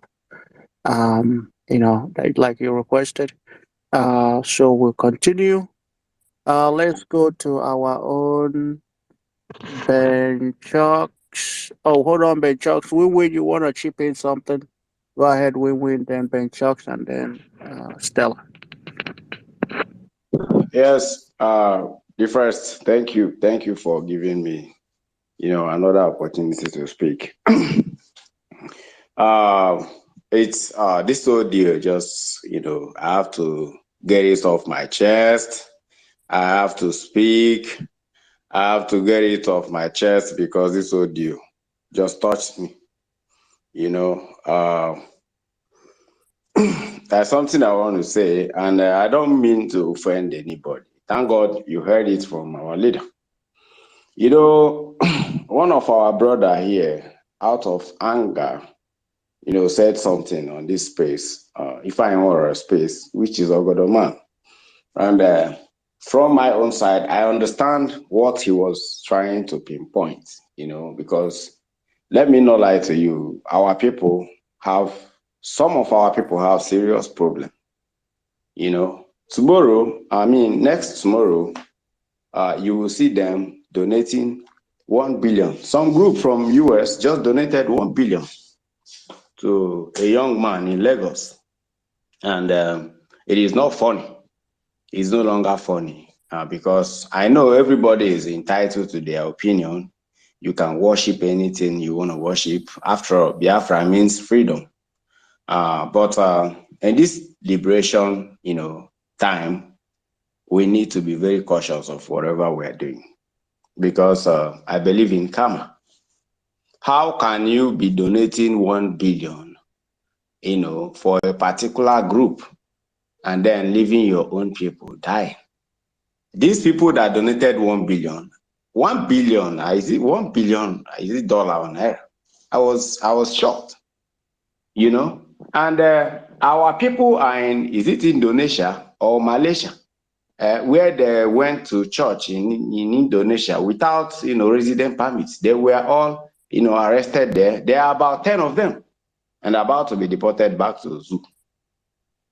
Like you requested. So we'll continue. Let's go to our own Ben Chucks. Oh, hold on, Ben Chucks. You want to chip in something? Go ahead, Win, then Ben Chucks, and then Stella. Yes, the first, thank you for giving me, another opportunity to speak. It's this audio, just, I have to get it off my chest. I have to speak. I have to get it off my chest because this audio just touched me. There's something I want to say, and I don't mean to offend anybody. Thank God you heard it from our leader. One of our brother here, out of anger, said something on this space, if I were a space, which is Ogodoman. And from my own side, I understand what he was trying to pinpoint, because let me not lie to you, some of our people have serious problem. Next tomorrow, you will see them donating 1 billion. Some group from US just donated 1 billion to a young man in Lagos. And it is not funny. It's no longer funny because I know everybody is entitled to their opinion. You can worship anything you want to worship. After all, Biafra means freedom. But in this liberation, time, we need to be very cautious of whatever we're doing because I believe in karma. How can you be donating 1 billion, for a particular group and then leaving your own people die? These people that donated 1 billion, 1 billion, is it 1 billion? Is it dollar on air? I was shocked, And our people are in, is it Indonesia or Malaysia, where they went to church in Indonesia without, resident permits. They were all, arrested there. There are about 10 of them and about to be deported back to Zoo.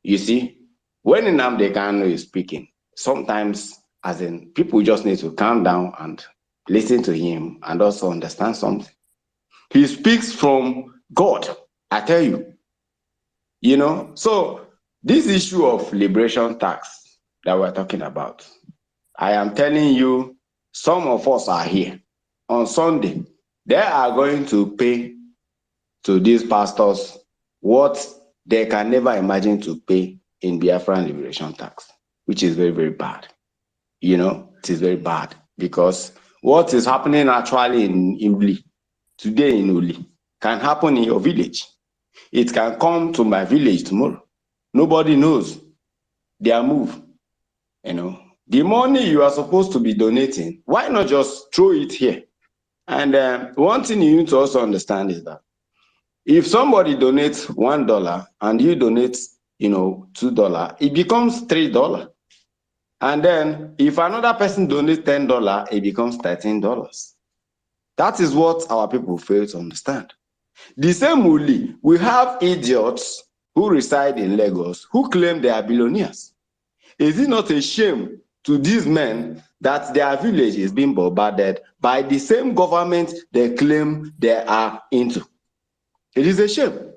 You see, when Nnamdi Kanu is speaking, sometimes, as in, people just need to calm down and listen to him and also understand something. He speaks from God, I tell you. So this issue of liberation tax that we're talking about, I am telling you, some of us are here. On Sunday, they are going to pay to these pastors what they can never imagine to pay in Biafran liberation tax, which is very, very bad. It is very bad because what is happening actually in Uli, today in Uli, can happen in your village. It can come to my village tomorrow. Nobody knows their move. The money you are supposed to be donating, why not just throw it here? And one thing you need to also understand is that if somebody donates $1 and you donate, $2, it becomes $3. And then if another person donates $10, it becomes $13. That is what our people fail to understand. The same way, we have idiots who reside in Lagos who claim they are billionaires. Is it not a shame to these men that their village is being bombarded by the same government they claim they are into? It is a shame.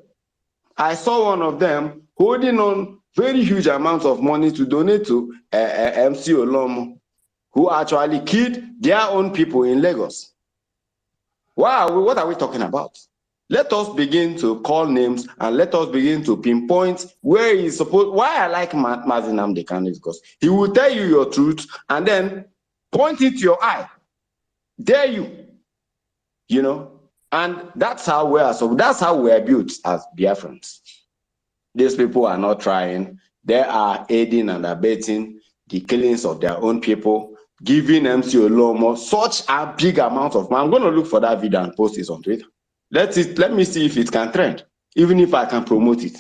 I saw one of them holding on very huge amounts of money to donate to MC Olomo, who actually killed their own people in Lagos. What are we talking about? Let us begin to call names and let us begin to pinpoint where he's supposed. Why I like Mazi Nnamdi Kanu is because he will tell you your truth and then point it to your eye. Dare you, and that's how we are. So that's how we are built as Biafrans. These people are not trying. They are aiding and abetting the killings of their own people, giving MC Olomo such a big amount of money. I'm going to look for that video and post it on Twitter. Let me see if it can trend, even if I can promote it.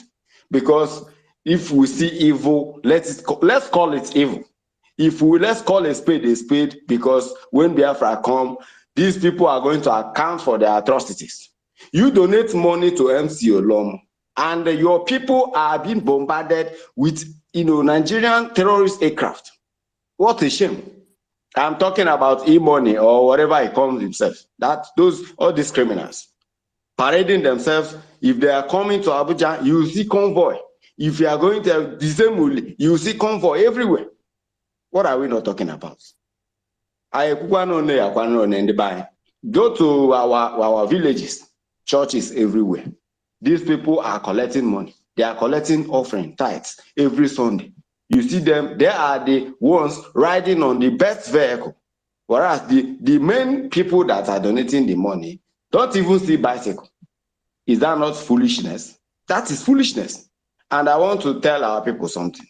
Because if we see evil, let's call it evil. Let's call a spade, because when Biafra come, these people are going to account for their atrocities. You donate money to MC Olomo, and your people are being bombarded with, Nigerian terrorist aircraft. What a shame. I'm talking about e-money or whatever he calls himself. All these criminals parading themselves If they are coming to Abuja, you see convoy. If you are going to Disemuli, you see convoy everywhere. What are we not talking about? Go to our villages, churches everywhere. These people are collecting money. They are collecting offering, tithes every Sunday. You see them, they are the ones riding on the best vehicle. Whereas the main people that are donating the money don't even see bicycle. Is that not foolishness? That is foolishness. And I want to tell our people something.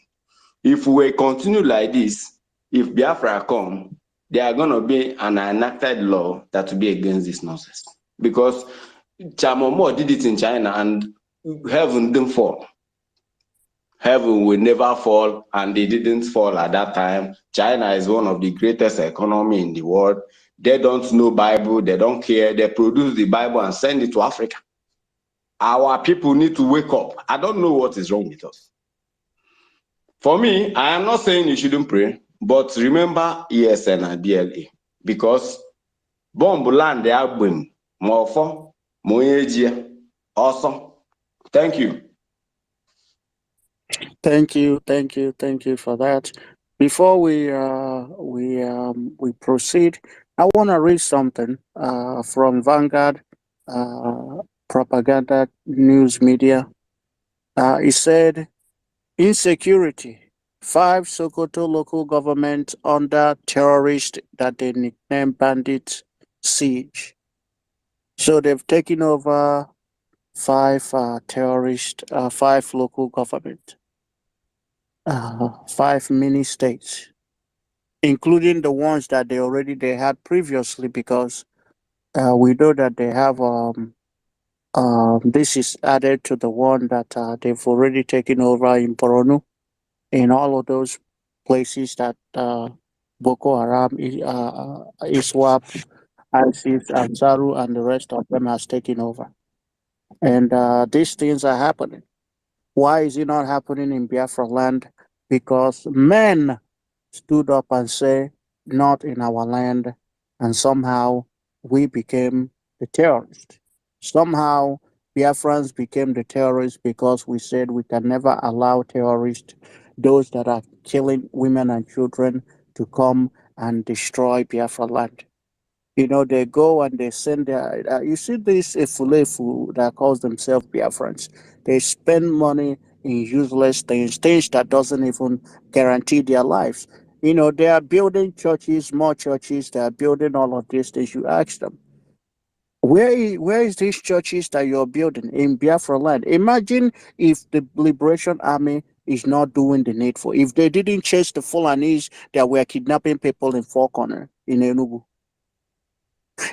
If we continue like this, if Biafra come, there are going to be an enacted law that will be against this nonsense. Because Chamomo did it in China and heaven didn't fall. Heaven will never fall, and they didn't fall at that time. China is one of the greatest economy in the world. They don't know Bible, they don't care. They produce the Bible and send it to Africa. Our people need to wake up. I don't know what is wrong with us. For me, I am not saying you shouldn't pray, but remember ESN and BLA, because bomb land they are boom more for awesome. Thank you. Thank you, thank you for that. Before we proceed, I want to read something from Vanguard propaganda news media. It said, insecurity. 5 Sokoto local government under terrorist that they nicknamed bandit siege. So they've taken over 5 terrorist, 5 local government. 5 mini states, including the ones that they had previously, because we know that they have this is added to the one that they've already taken over in Borno, in all of those places that Boko Haram, ISWAP, ISIS, Ansaru, and the rest of them has taken over. And these things are happening. Why is it not happening in Biafra land? Because men stood up and say, not in our land, and somehow we became the terrorists. Somehow Biafrans became the terrorists because we said we can never allow terrorists, those that are killing women and children, to come and destroy Biafra land. You know, they go and they send their, you see this Efulefu that calls themselves Biafrans. They spend money in useless things, things that doesn't even guarantee their lives. You know, they are building churches, more churches, they are building all of these things. You ask them, where is these churches that you're building in Biafra land? Imagine if the Liberation Army is not doing the needful. If they didn't chase the Fulanis that were kidnapping people in Four Corner, in Enugu,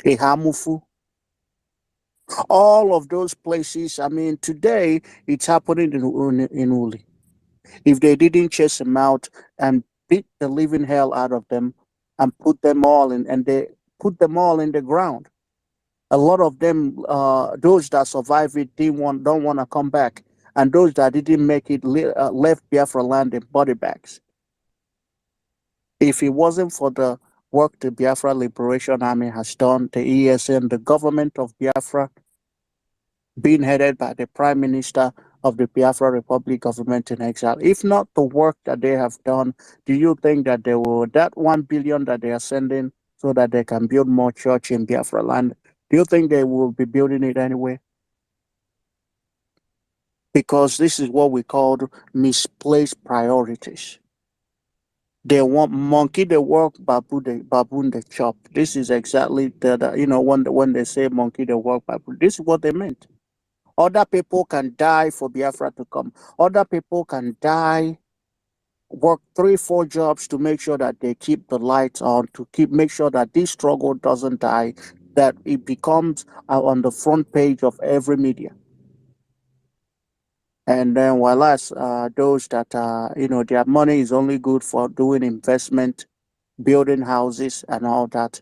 Ehamufu, all of those places. I mean, today it's happening in Uli. If they didn't chase them out and beat the living hell out of them and put them all in, and they put them all in the ground. A lot of them, those that survived it, don't want to come back, and those that didn't make it left Biafra land in body bags. If it wasn't for the work the Biafra Liberation Army has done, the ESN, the government of Biafra, being headed by the Prime Minister of the Biafra Republic government in exile. If not the work that they have done, do you think that they will, that 1 billion that they are sending so that they can build more church in Biafra land, do you think they will be building it anyway? Because this is what we call misplaced priorities. They want monkey they work, baboon they chop. This is exactly when they say monkey they work, baboon, this is what they meant. Other people can die for Biafra to come. Other people can die, work 3-4 jobs to make sure that they keep the lights on, to make sure that this struggle doesn't die, that it becomes on the front page of every media. And then while those that their money is only good for doing investment, building houses and all that.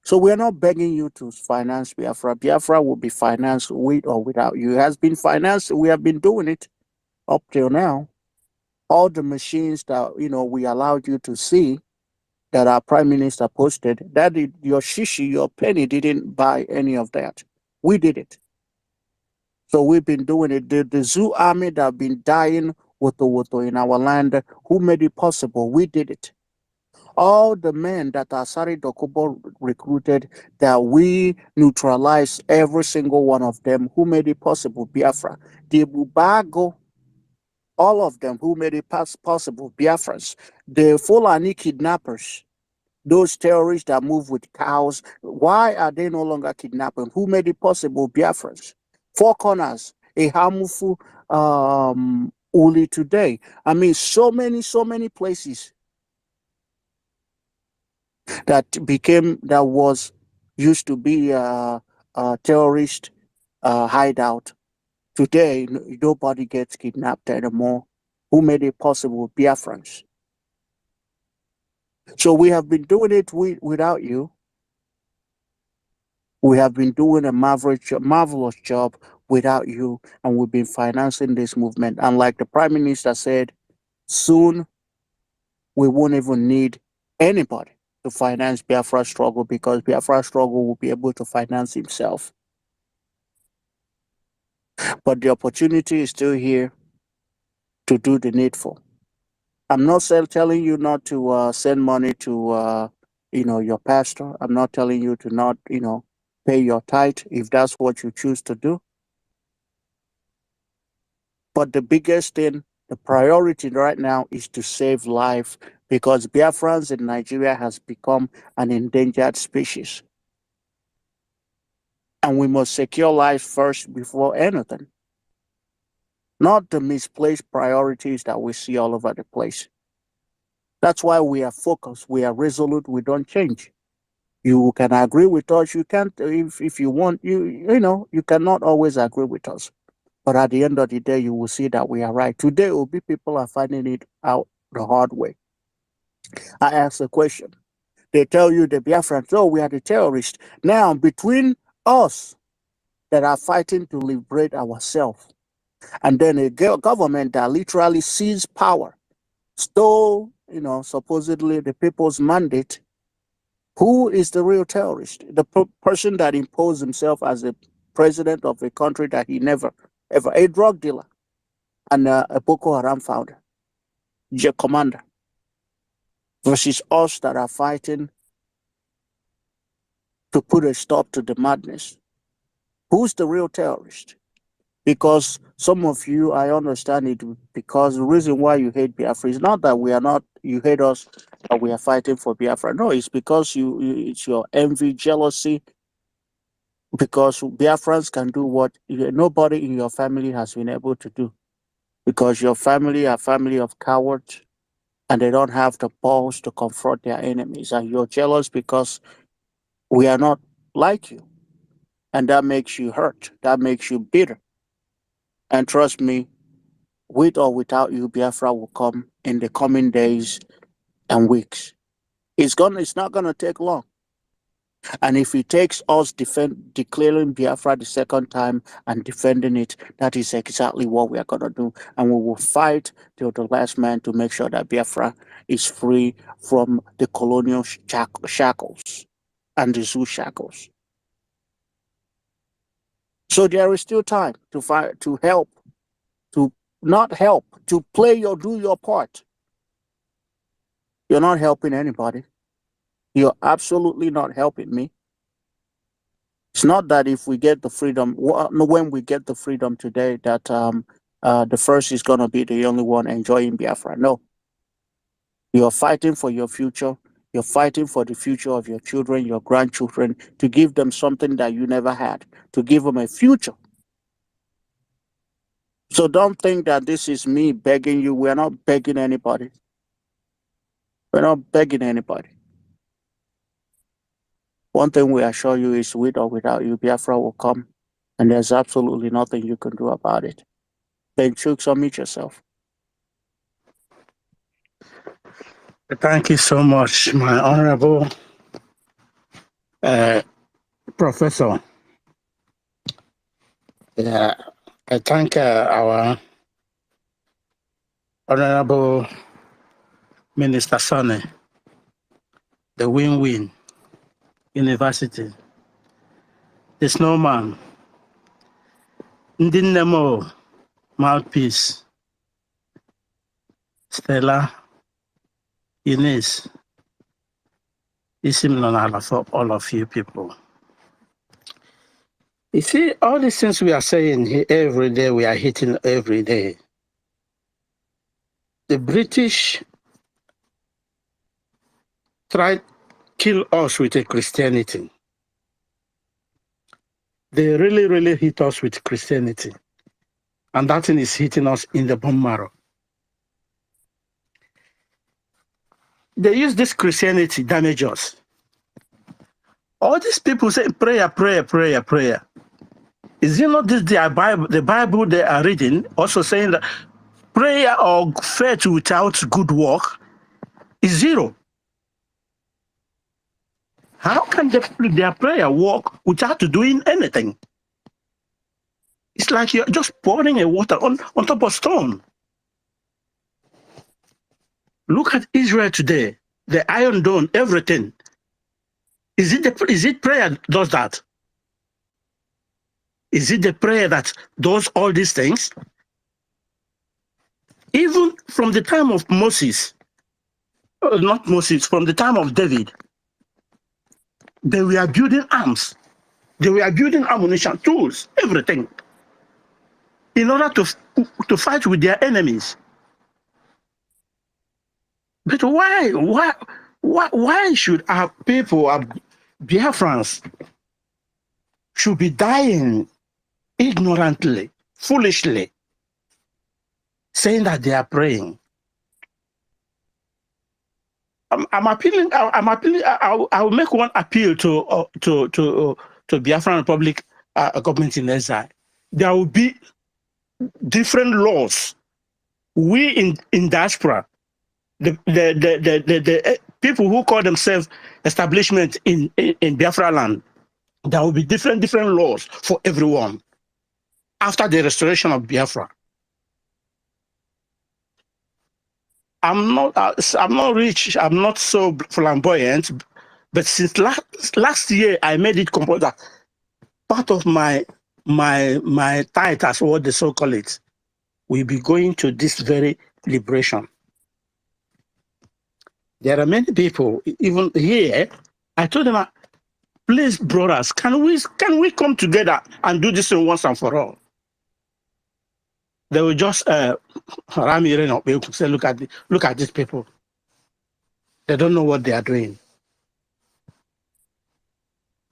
So we're not begging you to finance Biafra. Biafra will be financed with or without you. It has been financed. We have been doing it up till now. All the machines that we allowed you to see that our Prime Minister posted, your shishi, your penny didn't buy any of that. We did it. So we've been doing it. The zoo army that have been dying woto in our land, who made it possible? We did it. All the men that Asari Dokubo recruited, that we neutralized every single one of them, who made it possible? Biafra. The Bubago, all of them, who made it possible? Biafrans. The Fulani kidnappers, those terrorists that move with cows, why are they no longer kidnapping? Who made it possible? Biafrans. Four Corners, a harmful Uli today. I mean, so many places that used to be a terrorist hideout. Today, nobody gets kidnapped anymore. Who made it possible? Biafrans. So we have been doing it without you. We have been doing a marvelous job without you, and we've been financing this movement. And like the Prime Minister said, soon we won't even need anybody to finance Biafra struggle, because Biafra struggle will be able to finance himself. But the opportunity is still here to do the needful. I'm not telling you not to send money to your pastor. I'm not telling you to not pay your tithe if that's what you choose to do. But the biggest thing, the priority right now is to save life, because Biafrans in Nigeria has become an endangered species. And we must secure life first before anything. Not the misplaced priorities that we see all over the place. That's why we are focused, we are resolute, we don't change. You can agree with us, you can't, if you want, you cannot always agree with us. But at the end of the day, you will see that we are right. Today, Obi people are finding it out the hard way. I ask a question. They tell you, the Biafrans, oh, we are the terrorists. Now, between us that are fighting to liberate ourselves, and then a government that literally seized power, stole, supposedly the people's mandate, who is the real terrorist? The person that imposed himself as the president of a country that he never, ever, a drug dealer and a Boko Haram founder, commander, versus us that are fighting to put a stop to the madness. Who's the real terrorist? Because some of you, I understand it, because the reason why you hate Biafra is not that you hate us, but we are fighting for Biafra. No, it's because it's your envy, jealousy, because Biafrans can do what nobody in your family has been able to do. Because your family are family of cowards, and they don't have the balls to confront their enemies. And you're jealous because we are not like you. And that makes you hurt. That makes you bitter. And trust me, with or without you, Biafra will come in the coming days and weeks. It's not gonna take long. And if it takes us declaring Biafra the second time and defending it, that is exactly what we are gonna do. And we will fight till the last man to make sure that Biafra is free from the colonial shackles and the zoo shackles. So there is still time to fight, to help, to not help, to do your part. You're not helping anybody. You're absolutely not helping me. It's not that if we get the freedom, when we get the freedom today, that the first is going to be the only one enjoying Biafra. No. You're fighting for your future. You're fighting for the future of your children, your grandchildren, to give them something that you never had, to give them a future. So don't think that this is me begging you. We're not begging anybody. We're not begging anybody. One thing we assure you is, with or without you, Biafra will come, and there's absolutely nothing you can do about it. Then Chooks, unmute yourself. Thank you so much, my honorable professor. Yeah, I thank our honorable Minister Sonny, the Win-Win University, the snowman, Ndị nne m o, Mouthpiece, Stella, Eunice, Isim Nonala, for all of you people. You see, all these things we are saying here every day, we are hitting every day. The British tried to kill us with a Christianity. They really, really hit us with Christianity. And that thing is hitting us in the bone marrow. They use this Christianity damage us. All these people say prayer, prayer, prayer, prayer. Is it not this the Bible they are reading also saying that prayer or faith without good work is zero? How can their prayer work without doing anything? It's like you're just pouring a water on top of stone. Look at Israel today, the Iron Dome, everything. Is it prayer that does that? Is it the prayer that does all these things? Even from the time of Moses, not Moses, from the time of David, they were building arms. They were building ammunition, tools, everything, in order to fight with their enemies. But why should our people, our Biafrans, should be dying ignorantly, foolishly, saying that they are praying? I'm appealing. I'll make one appeal to Biafran Republic government in exile. There will be different laws. We in diaspora, the people who call themselves establishment in Biafra land, there will be different laws for everyone after the restoration of Biafra. I'm not rich, I'm not so flamboyant, but since last year I made it compulsory that part of my tithe, as what they so call it, will be going to this very liberation. There are many people, even here, I told them, please, brothers, can we come together and do this thing once and for all? They will just say, look at these people. They don't know what they are doing.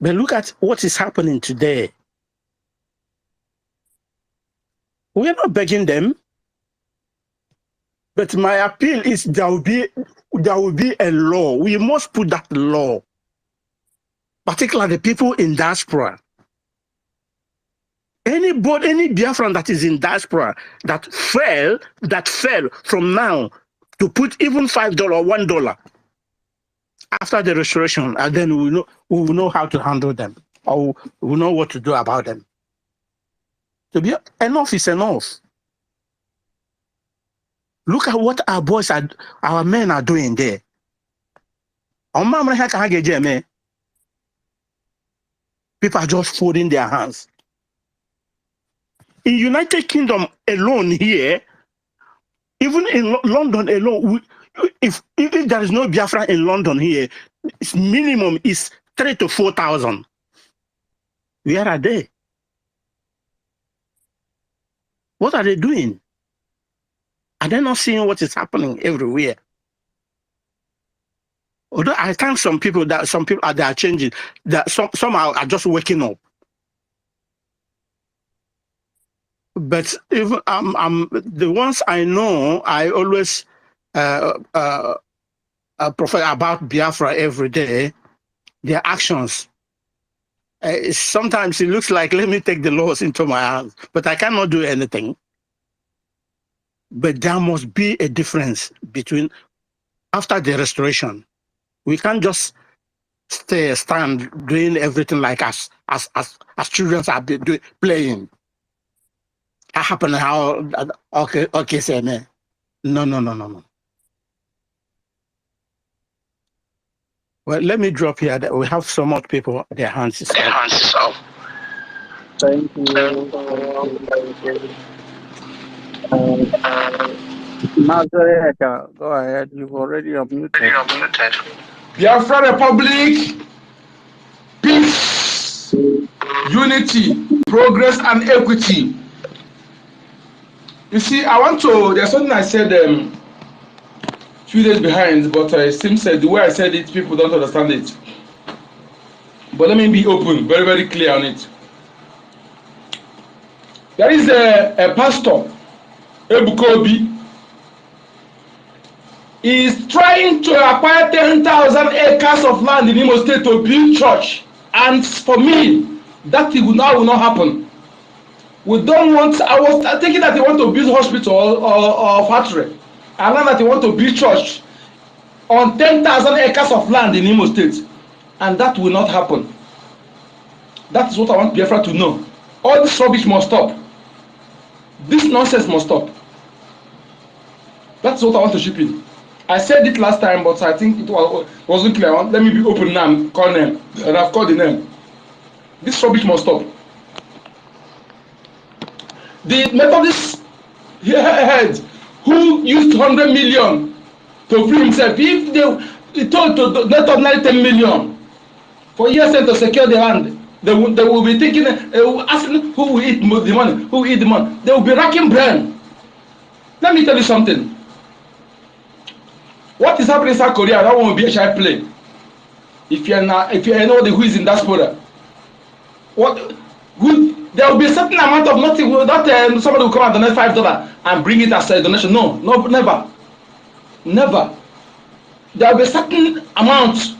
But look at what is happening today. We are not begging them, but my appeal is there will be a law. We must put that law, particularly the people in diaspora. Any Biafran that is in diaspora that fell from now to put even $5 or $1 after the restoration, and then we will know how to handle them, or we will know what to do about them. To be enough is enough. Look at what our men are doing there. People are just folding their hands. In United Kingdom alone here, even in London alone, if there is no Biafra in London here, its minimum is 3,000 to 4,000. Where are they? What are they doing? Are they not seeing what is happening everywhere? Although I thank some people they are changing, that some are just waking up. But even the ones I know, I always profess about Biafra every day. Their actions. Sometimes it looks like, let me take the laws into my hands, but I cannot do anything. But there must be a difference between after the restoration. We can't just stand doing everything like as children are playing. I happen how okay, say me. No. Well, let me drop here that we have so much people, their hands is up. Thank you. Thank you. Mazareka, go ahead. You've already unmuted. Biafra Republic, peace, unity, progress, and equity. You see, there's something I said a few days behind, but it seems that the way I said it, people don't understand it. But let me be open, very, very clear on it. There is a pastor, Ebukobi. He is trying to acquire 10,000 acres of land in Imo State to build church. And for me, that will not happen. We don't want, I was thinking that they want to build hospital or factory. I learned that they want to build church on 10,000 acres of land in Imo State. And that will not happen. That is what I want Biafra to know. All this rubbish must stop. This nonsense must stop. That's what I want to ship in. I said it last time, but I think it wasn't clear. Let me be open now and call name. And I've called the name. This rubbish must stop. The Methodist head who used 100 million to free himself, if they told to net ordinary 10 million for years to secure the land, they will be thinking, asking who will eat the money, who will eat the money. They will be racking brain. Let me tell you something. What is happening in South Korea, that won't be a child play. If you know who is in diaspora, there will be a certain amount of nothing. Not somebody will come and donate $5 and bring it as a donation. No, never. There will be a certain amount,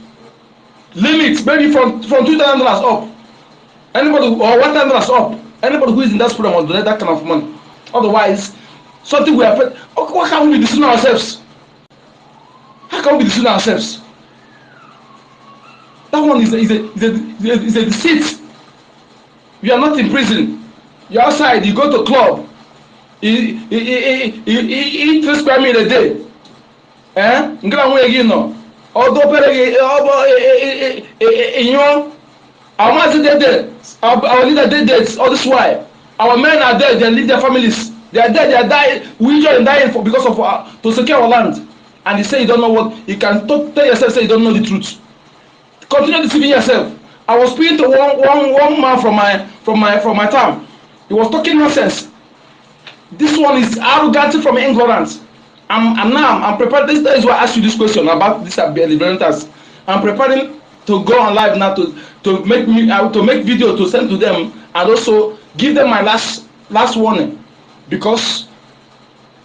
limit, maybe from $2,000 up. Anybody or $1,000 up. Anybody who is in diaspora must donate that kind of money. Otherwise, something will happen. What can we be deceiving ourselves? How can we be deceiving ourselves? That one is a deceit. You are not in prison. You're outside. You go to club. You eat 3 square meal a day. Although our leader dead. All this why our men are dead. They leave their families. They are dead. They are dying. We are dying because of to secure our land. And you say you don't know what you can tell yourself. Say you don't know the truth. Continue deceiving yourself. I was speaking to one man from my town. He was talking nonsense. This one is arrogant from ignorance. I'm prepared. This is why I asked you this question about this liberators. I'm preparing to go on live now to make video to send to them and also give them my last warning, because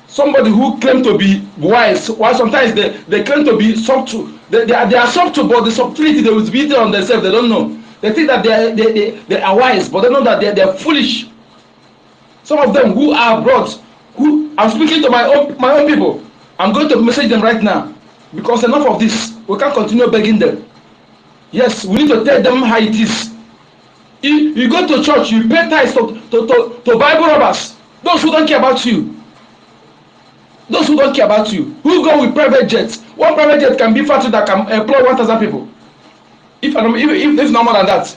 somebody who claim to be wise, while sometimes they claim to be subtle. They are subtle, but the subtlety they will beat on themselves. They don't know. They think that they are wise, but they know that they are foolish. Some of them who are abroad, who I'm speaking to my own people. I'm going to message them right now, because enough of this. We can't continue begging them. Yes, we need to tell them how it is. You go to church, you pay tithes to Bible robbers, those who don't care about you. Those who don't care about you, who go with private jets. One private jet can be factory that can employ 1,000 people. If no more than that,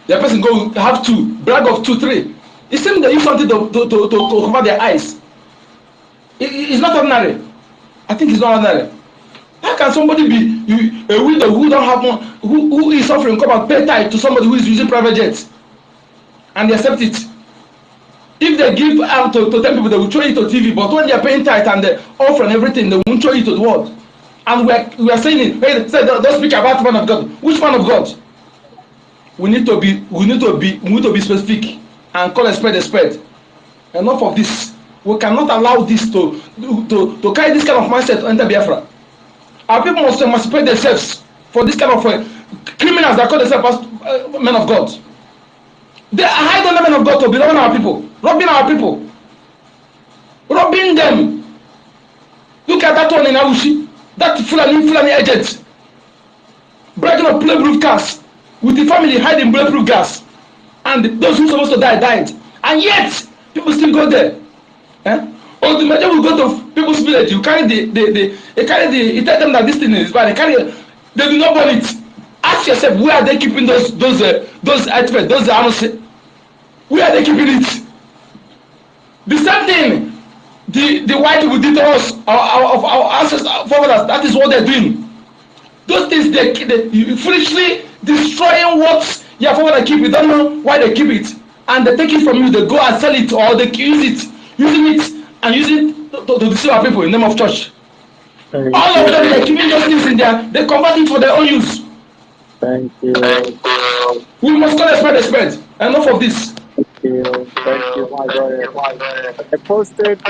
the person go have 2, brag of 2, 3. It seems they use something to cover their eyes. It's not ordinary. I think it's not ordinary. How can somebody be a widow who don't have one, who is suffering, come and pay tithe to somebody who is using private jets, and they accept it? If they give out to 10 people, they will show it to TV. But when they are paying tithe and they offer and everything, they won't show it to the world. And we are saying it. Hey, say, don't speak about man of God. Which man of God? We need to be specific and call a spade a spade. Enough of this. We cannot allow this to carry this kind of mindset to enter Biafra. Our people must emancipate themselves for this kind of criminals that call themselves men of God. They hide on the men of God to be robbing our people, robbing them. Look at that one in Awushi, that Fulani agent, bragging of bulletproof cars, with the family hiding bulletproof gas, and those who are supposed to die died, and yet people still go there. Or the major will go to people's village. You carry you tell them that this thing is bad. They do not burn it. Ask yourself, where are they keeping those artifacts, those arms? Where are they keeping it? The same thing the white people did to us, our ancestors, our forefathers. That is what they're doing. Those things they foolishly destroying what your forefathers keep. You don't know why they keep it, and they take it from you. They go and sell it, or they use it, and using it to deceive our people in the name of church. Thank All of them, they're you. keeping those things in there. They convert it for their own use. Thank you. We must call a spade. Enough of this. Thank you, my brother. I posted,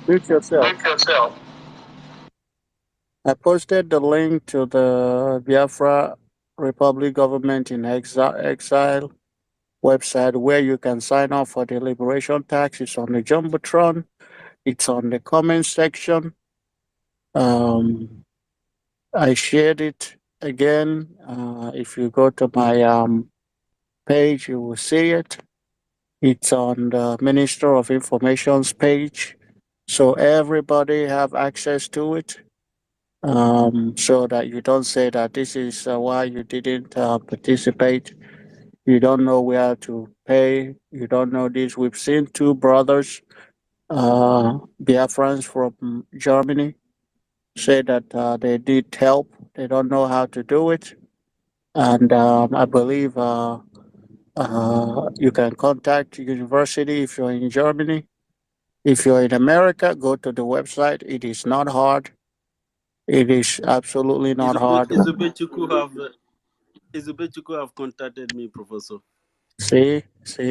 mute yourself. I posted the link to the Biafra Republic Government in Exile website where you can sign up for the liberation tax. It's on the Jumbotron. It's on the comment section. I shared it again. If you go to my page, you will see it. It's on the Minister of Information's page, so everybody have access to it. So that you don't say that this is why you didn't participate. You don't know where to pay. You don't know this. We've seen two brothers, Biafrans from Germany, say that they need help. They don't know how to do it. And I believe you can contact university if you're in Germany. If you're in America, go to the website. It is not hard. It is absolutely not hard. Izubechuku have contacted me, Professor. See,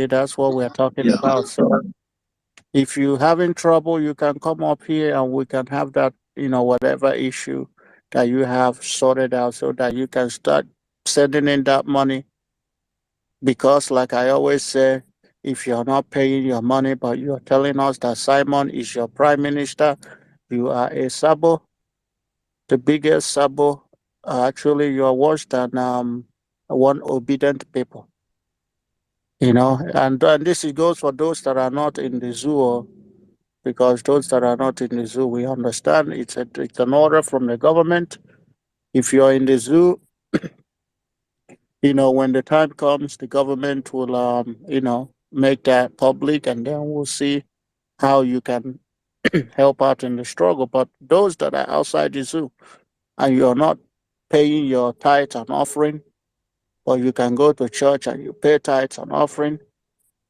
that's what we're talking about. So if you're having trouble, you can come up here and we can have that, whatever issue that you have sorted out so that you can start sending in that money. Because, like I always say, if you're not paying your money, but you're telling us that Simon is your prime minister, you are a sabo, the biggest sabo. Actually, you are worse than one obedient people. And this goes for those that are not in the zoo, because those that are not in the zoo, we understand it's an order from the government. If you're in the zoo, when the time comes, the government will, make that public, and then we'll see how you can help out in the struggle. But those that are outside the zoo and you're not paying your tithe and offering, or you can go to church and you pay tithes and offering,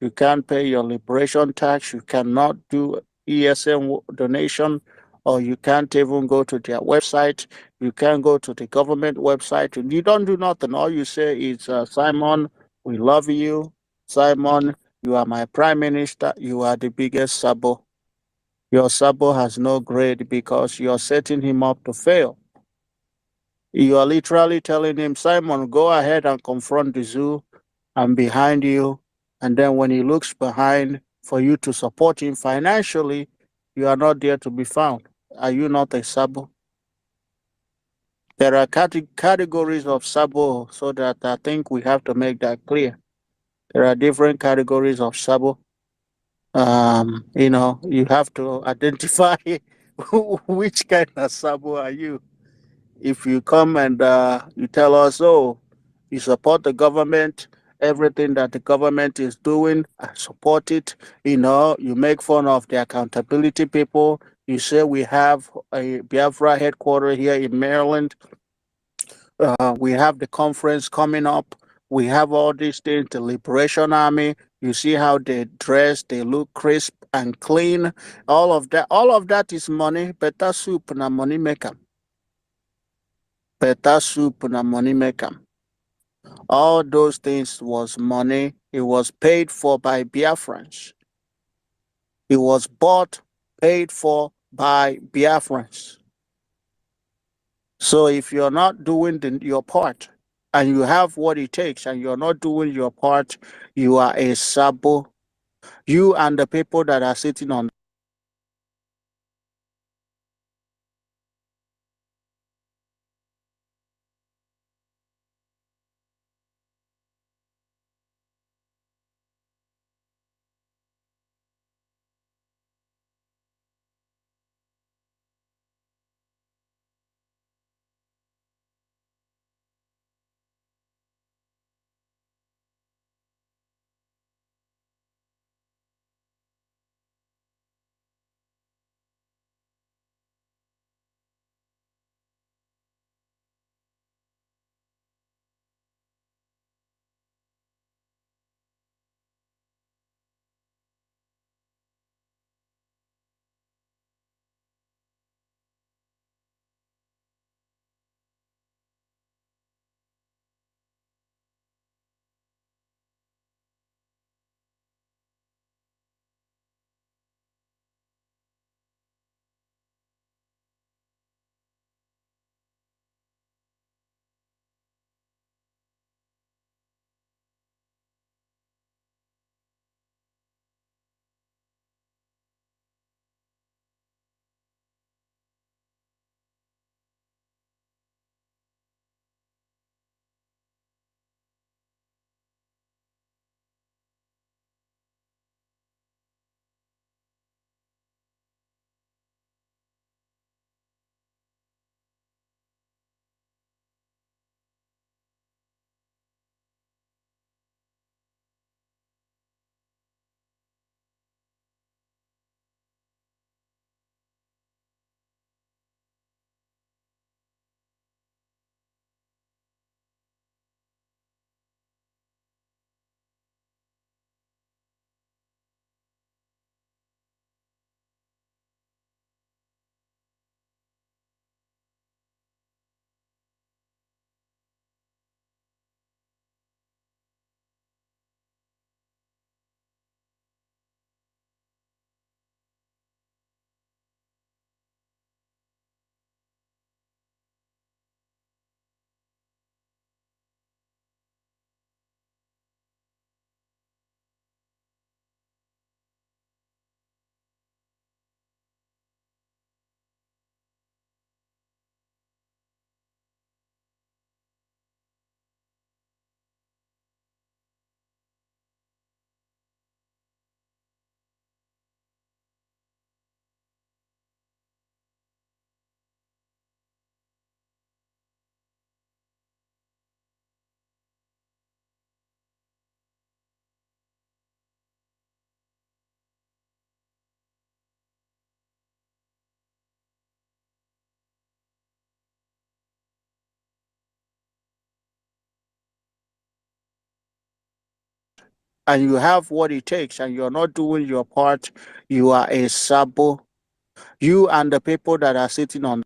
you can't pay your liberation tax, you cannot do ESM donation, or you can't even go to their website, you can't go to the government website, and you don't do nothing. All you say is, Simon, we love you. Simon, you are my prime minister. You are the biggest sabo. Your sabo has no grade because you're setting him up to fail. You are literally telling him, Simon, go ahead and confront the zoo. I'm behind you. And then when he looks behind for you to support him financially, you are not there to be found. Are you not a sabo? There are categories of sabo, so that I think we have to make that clear. There are different categories of sabo. You have to identify which kind of sabo are you. If you come and you tell us, oh, you support the government, everything that the government is doing, I support it. You make fun of the accountability people. You say we have a Biafra headquarters here in Maryland. We have the conference coming up. We have all these things, the Liberation Army. You see how they dress, they look crisp and clean. All of that is money. Better soup na money maker. Better soup na money maker. All those things was money. It was paid for by Biafrans. It was bought, paid for by Biafrans. So if you're not doing your part, and you have what it takes, and you're not doing your part, you are a sabo. You and the people that are sitting on and you have what it takes and you're not doing your part, you are a sabo. You and the people that are sitting on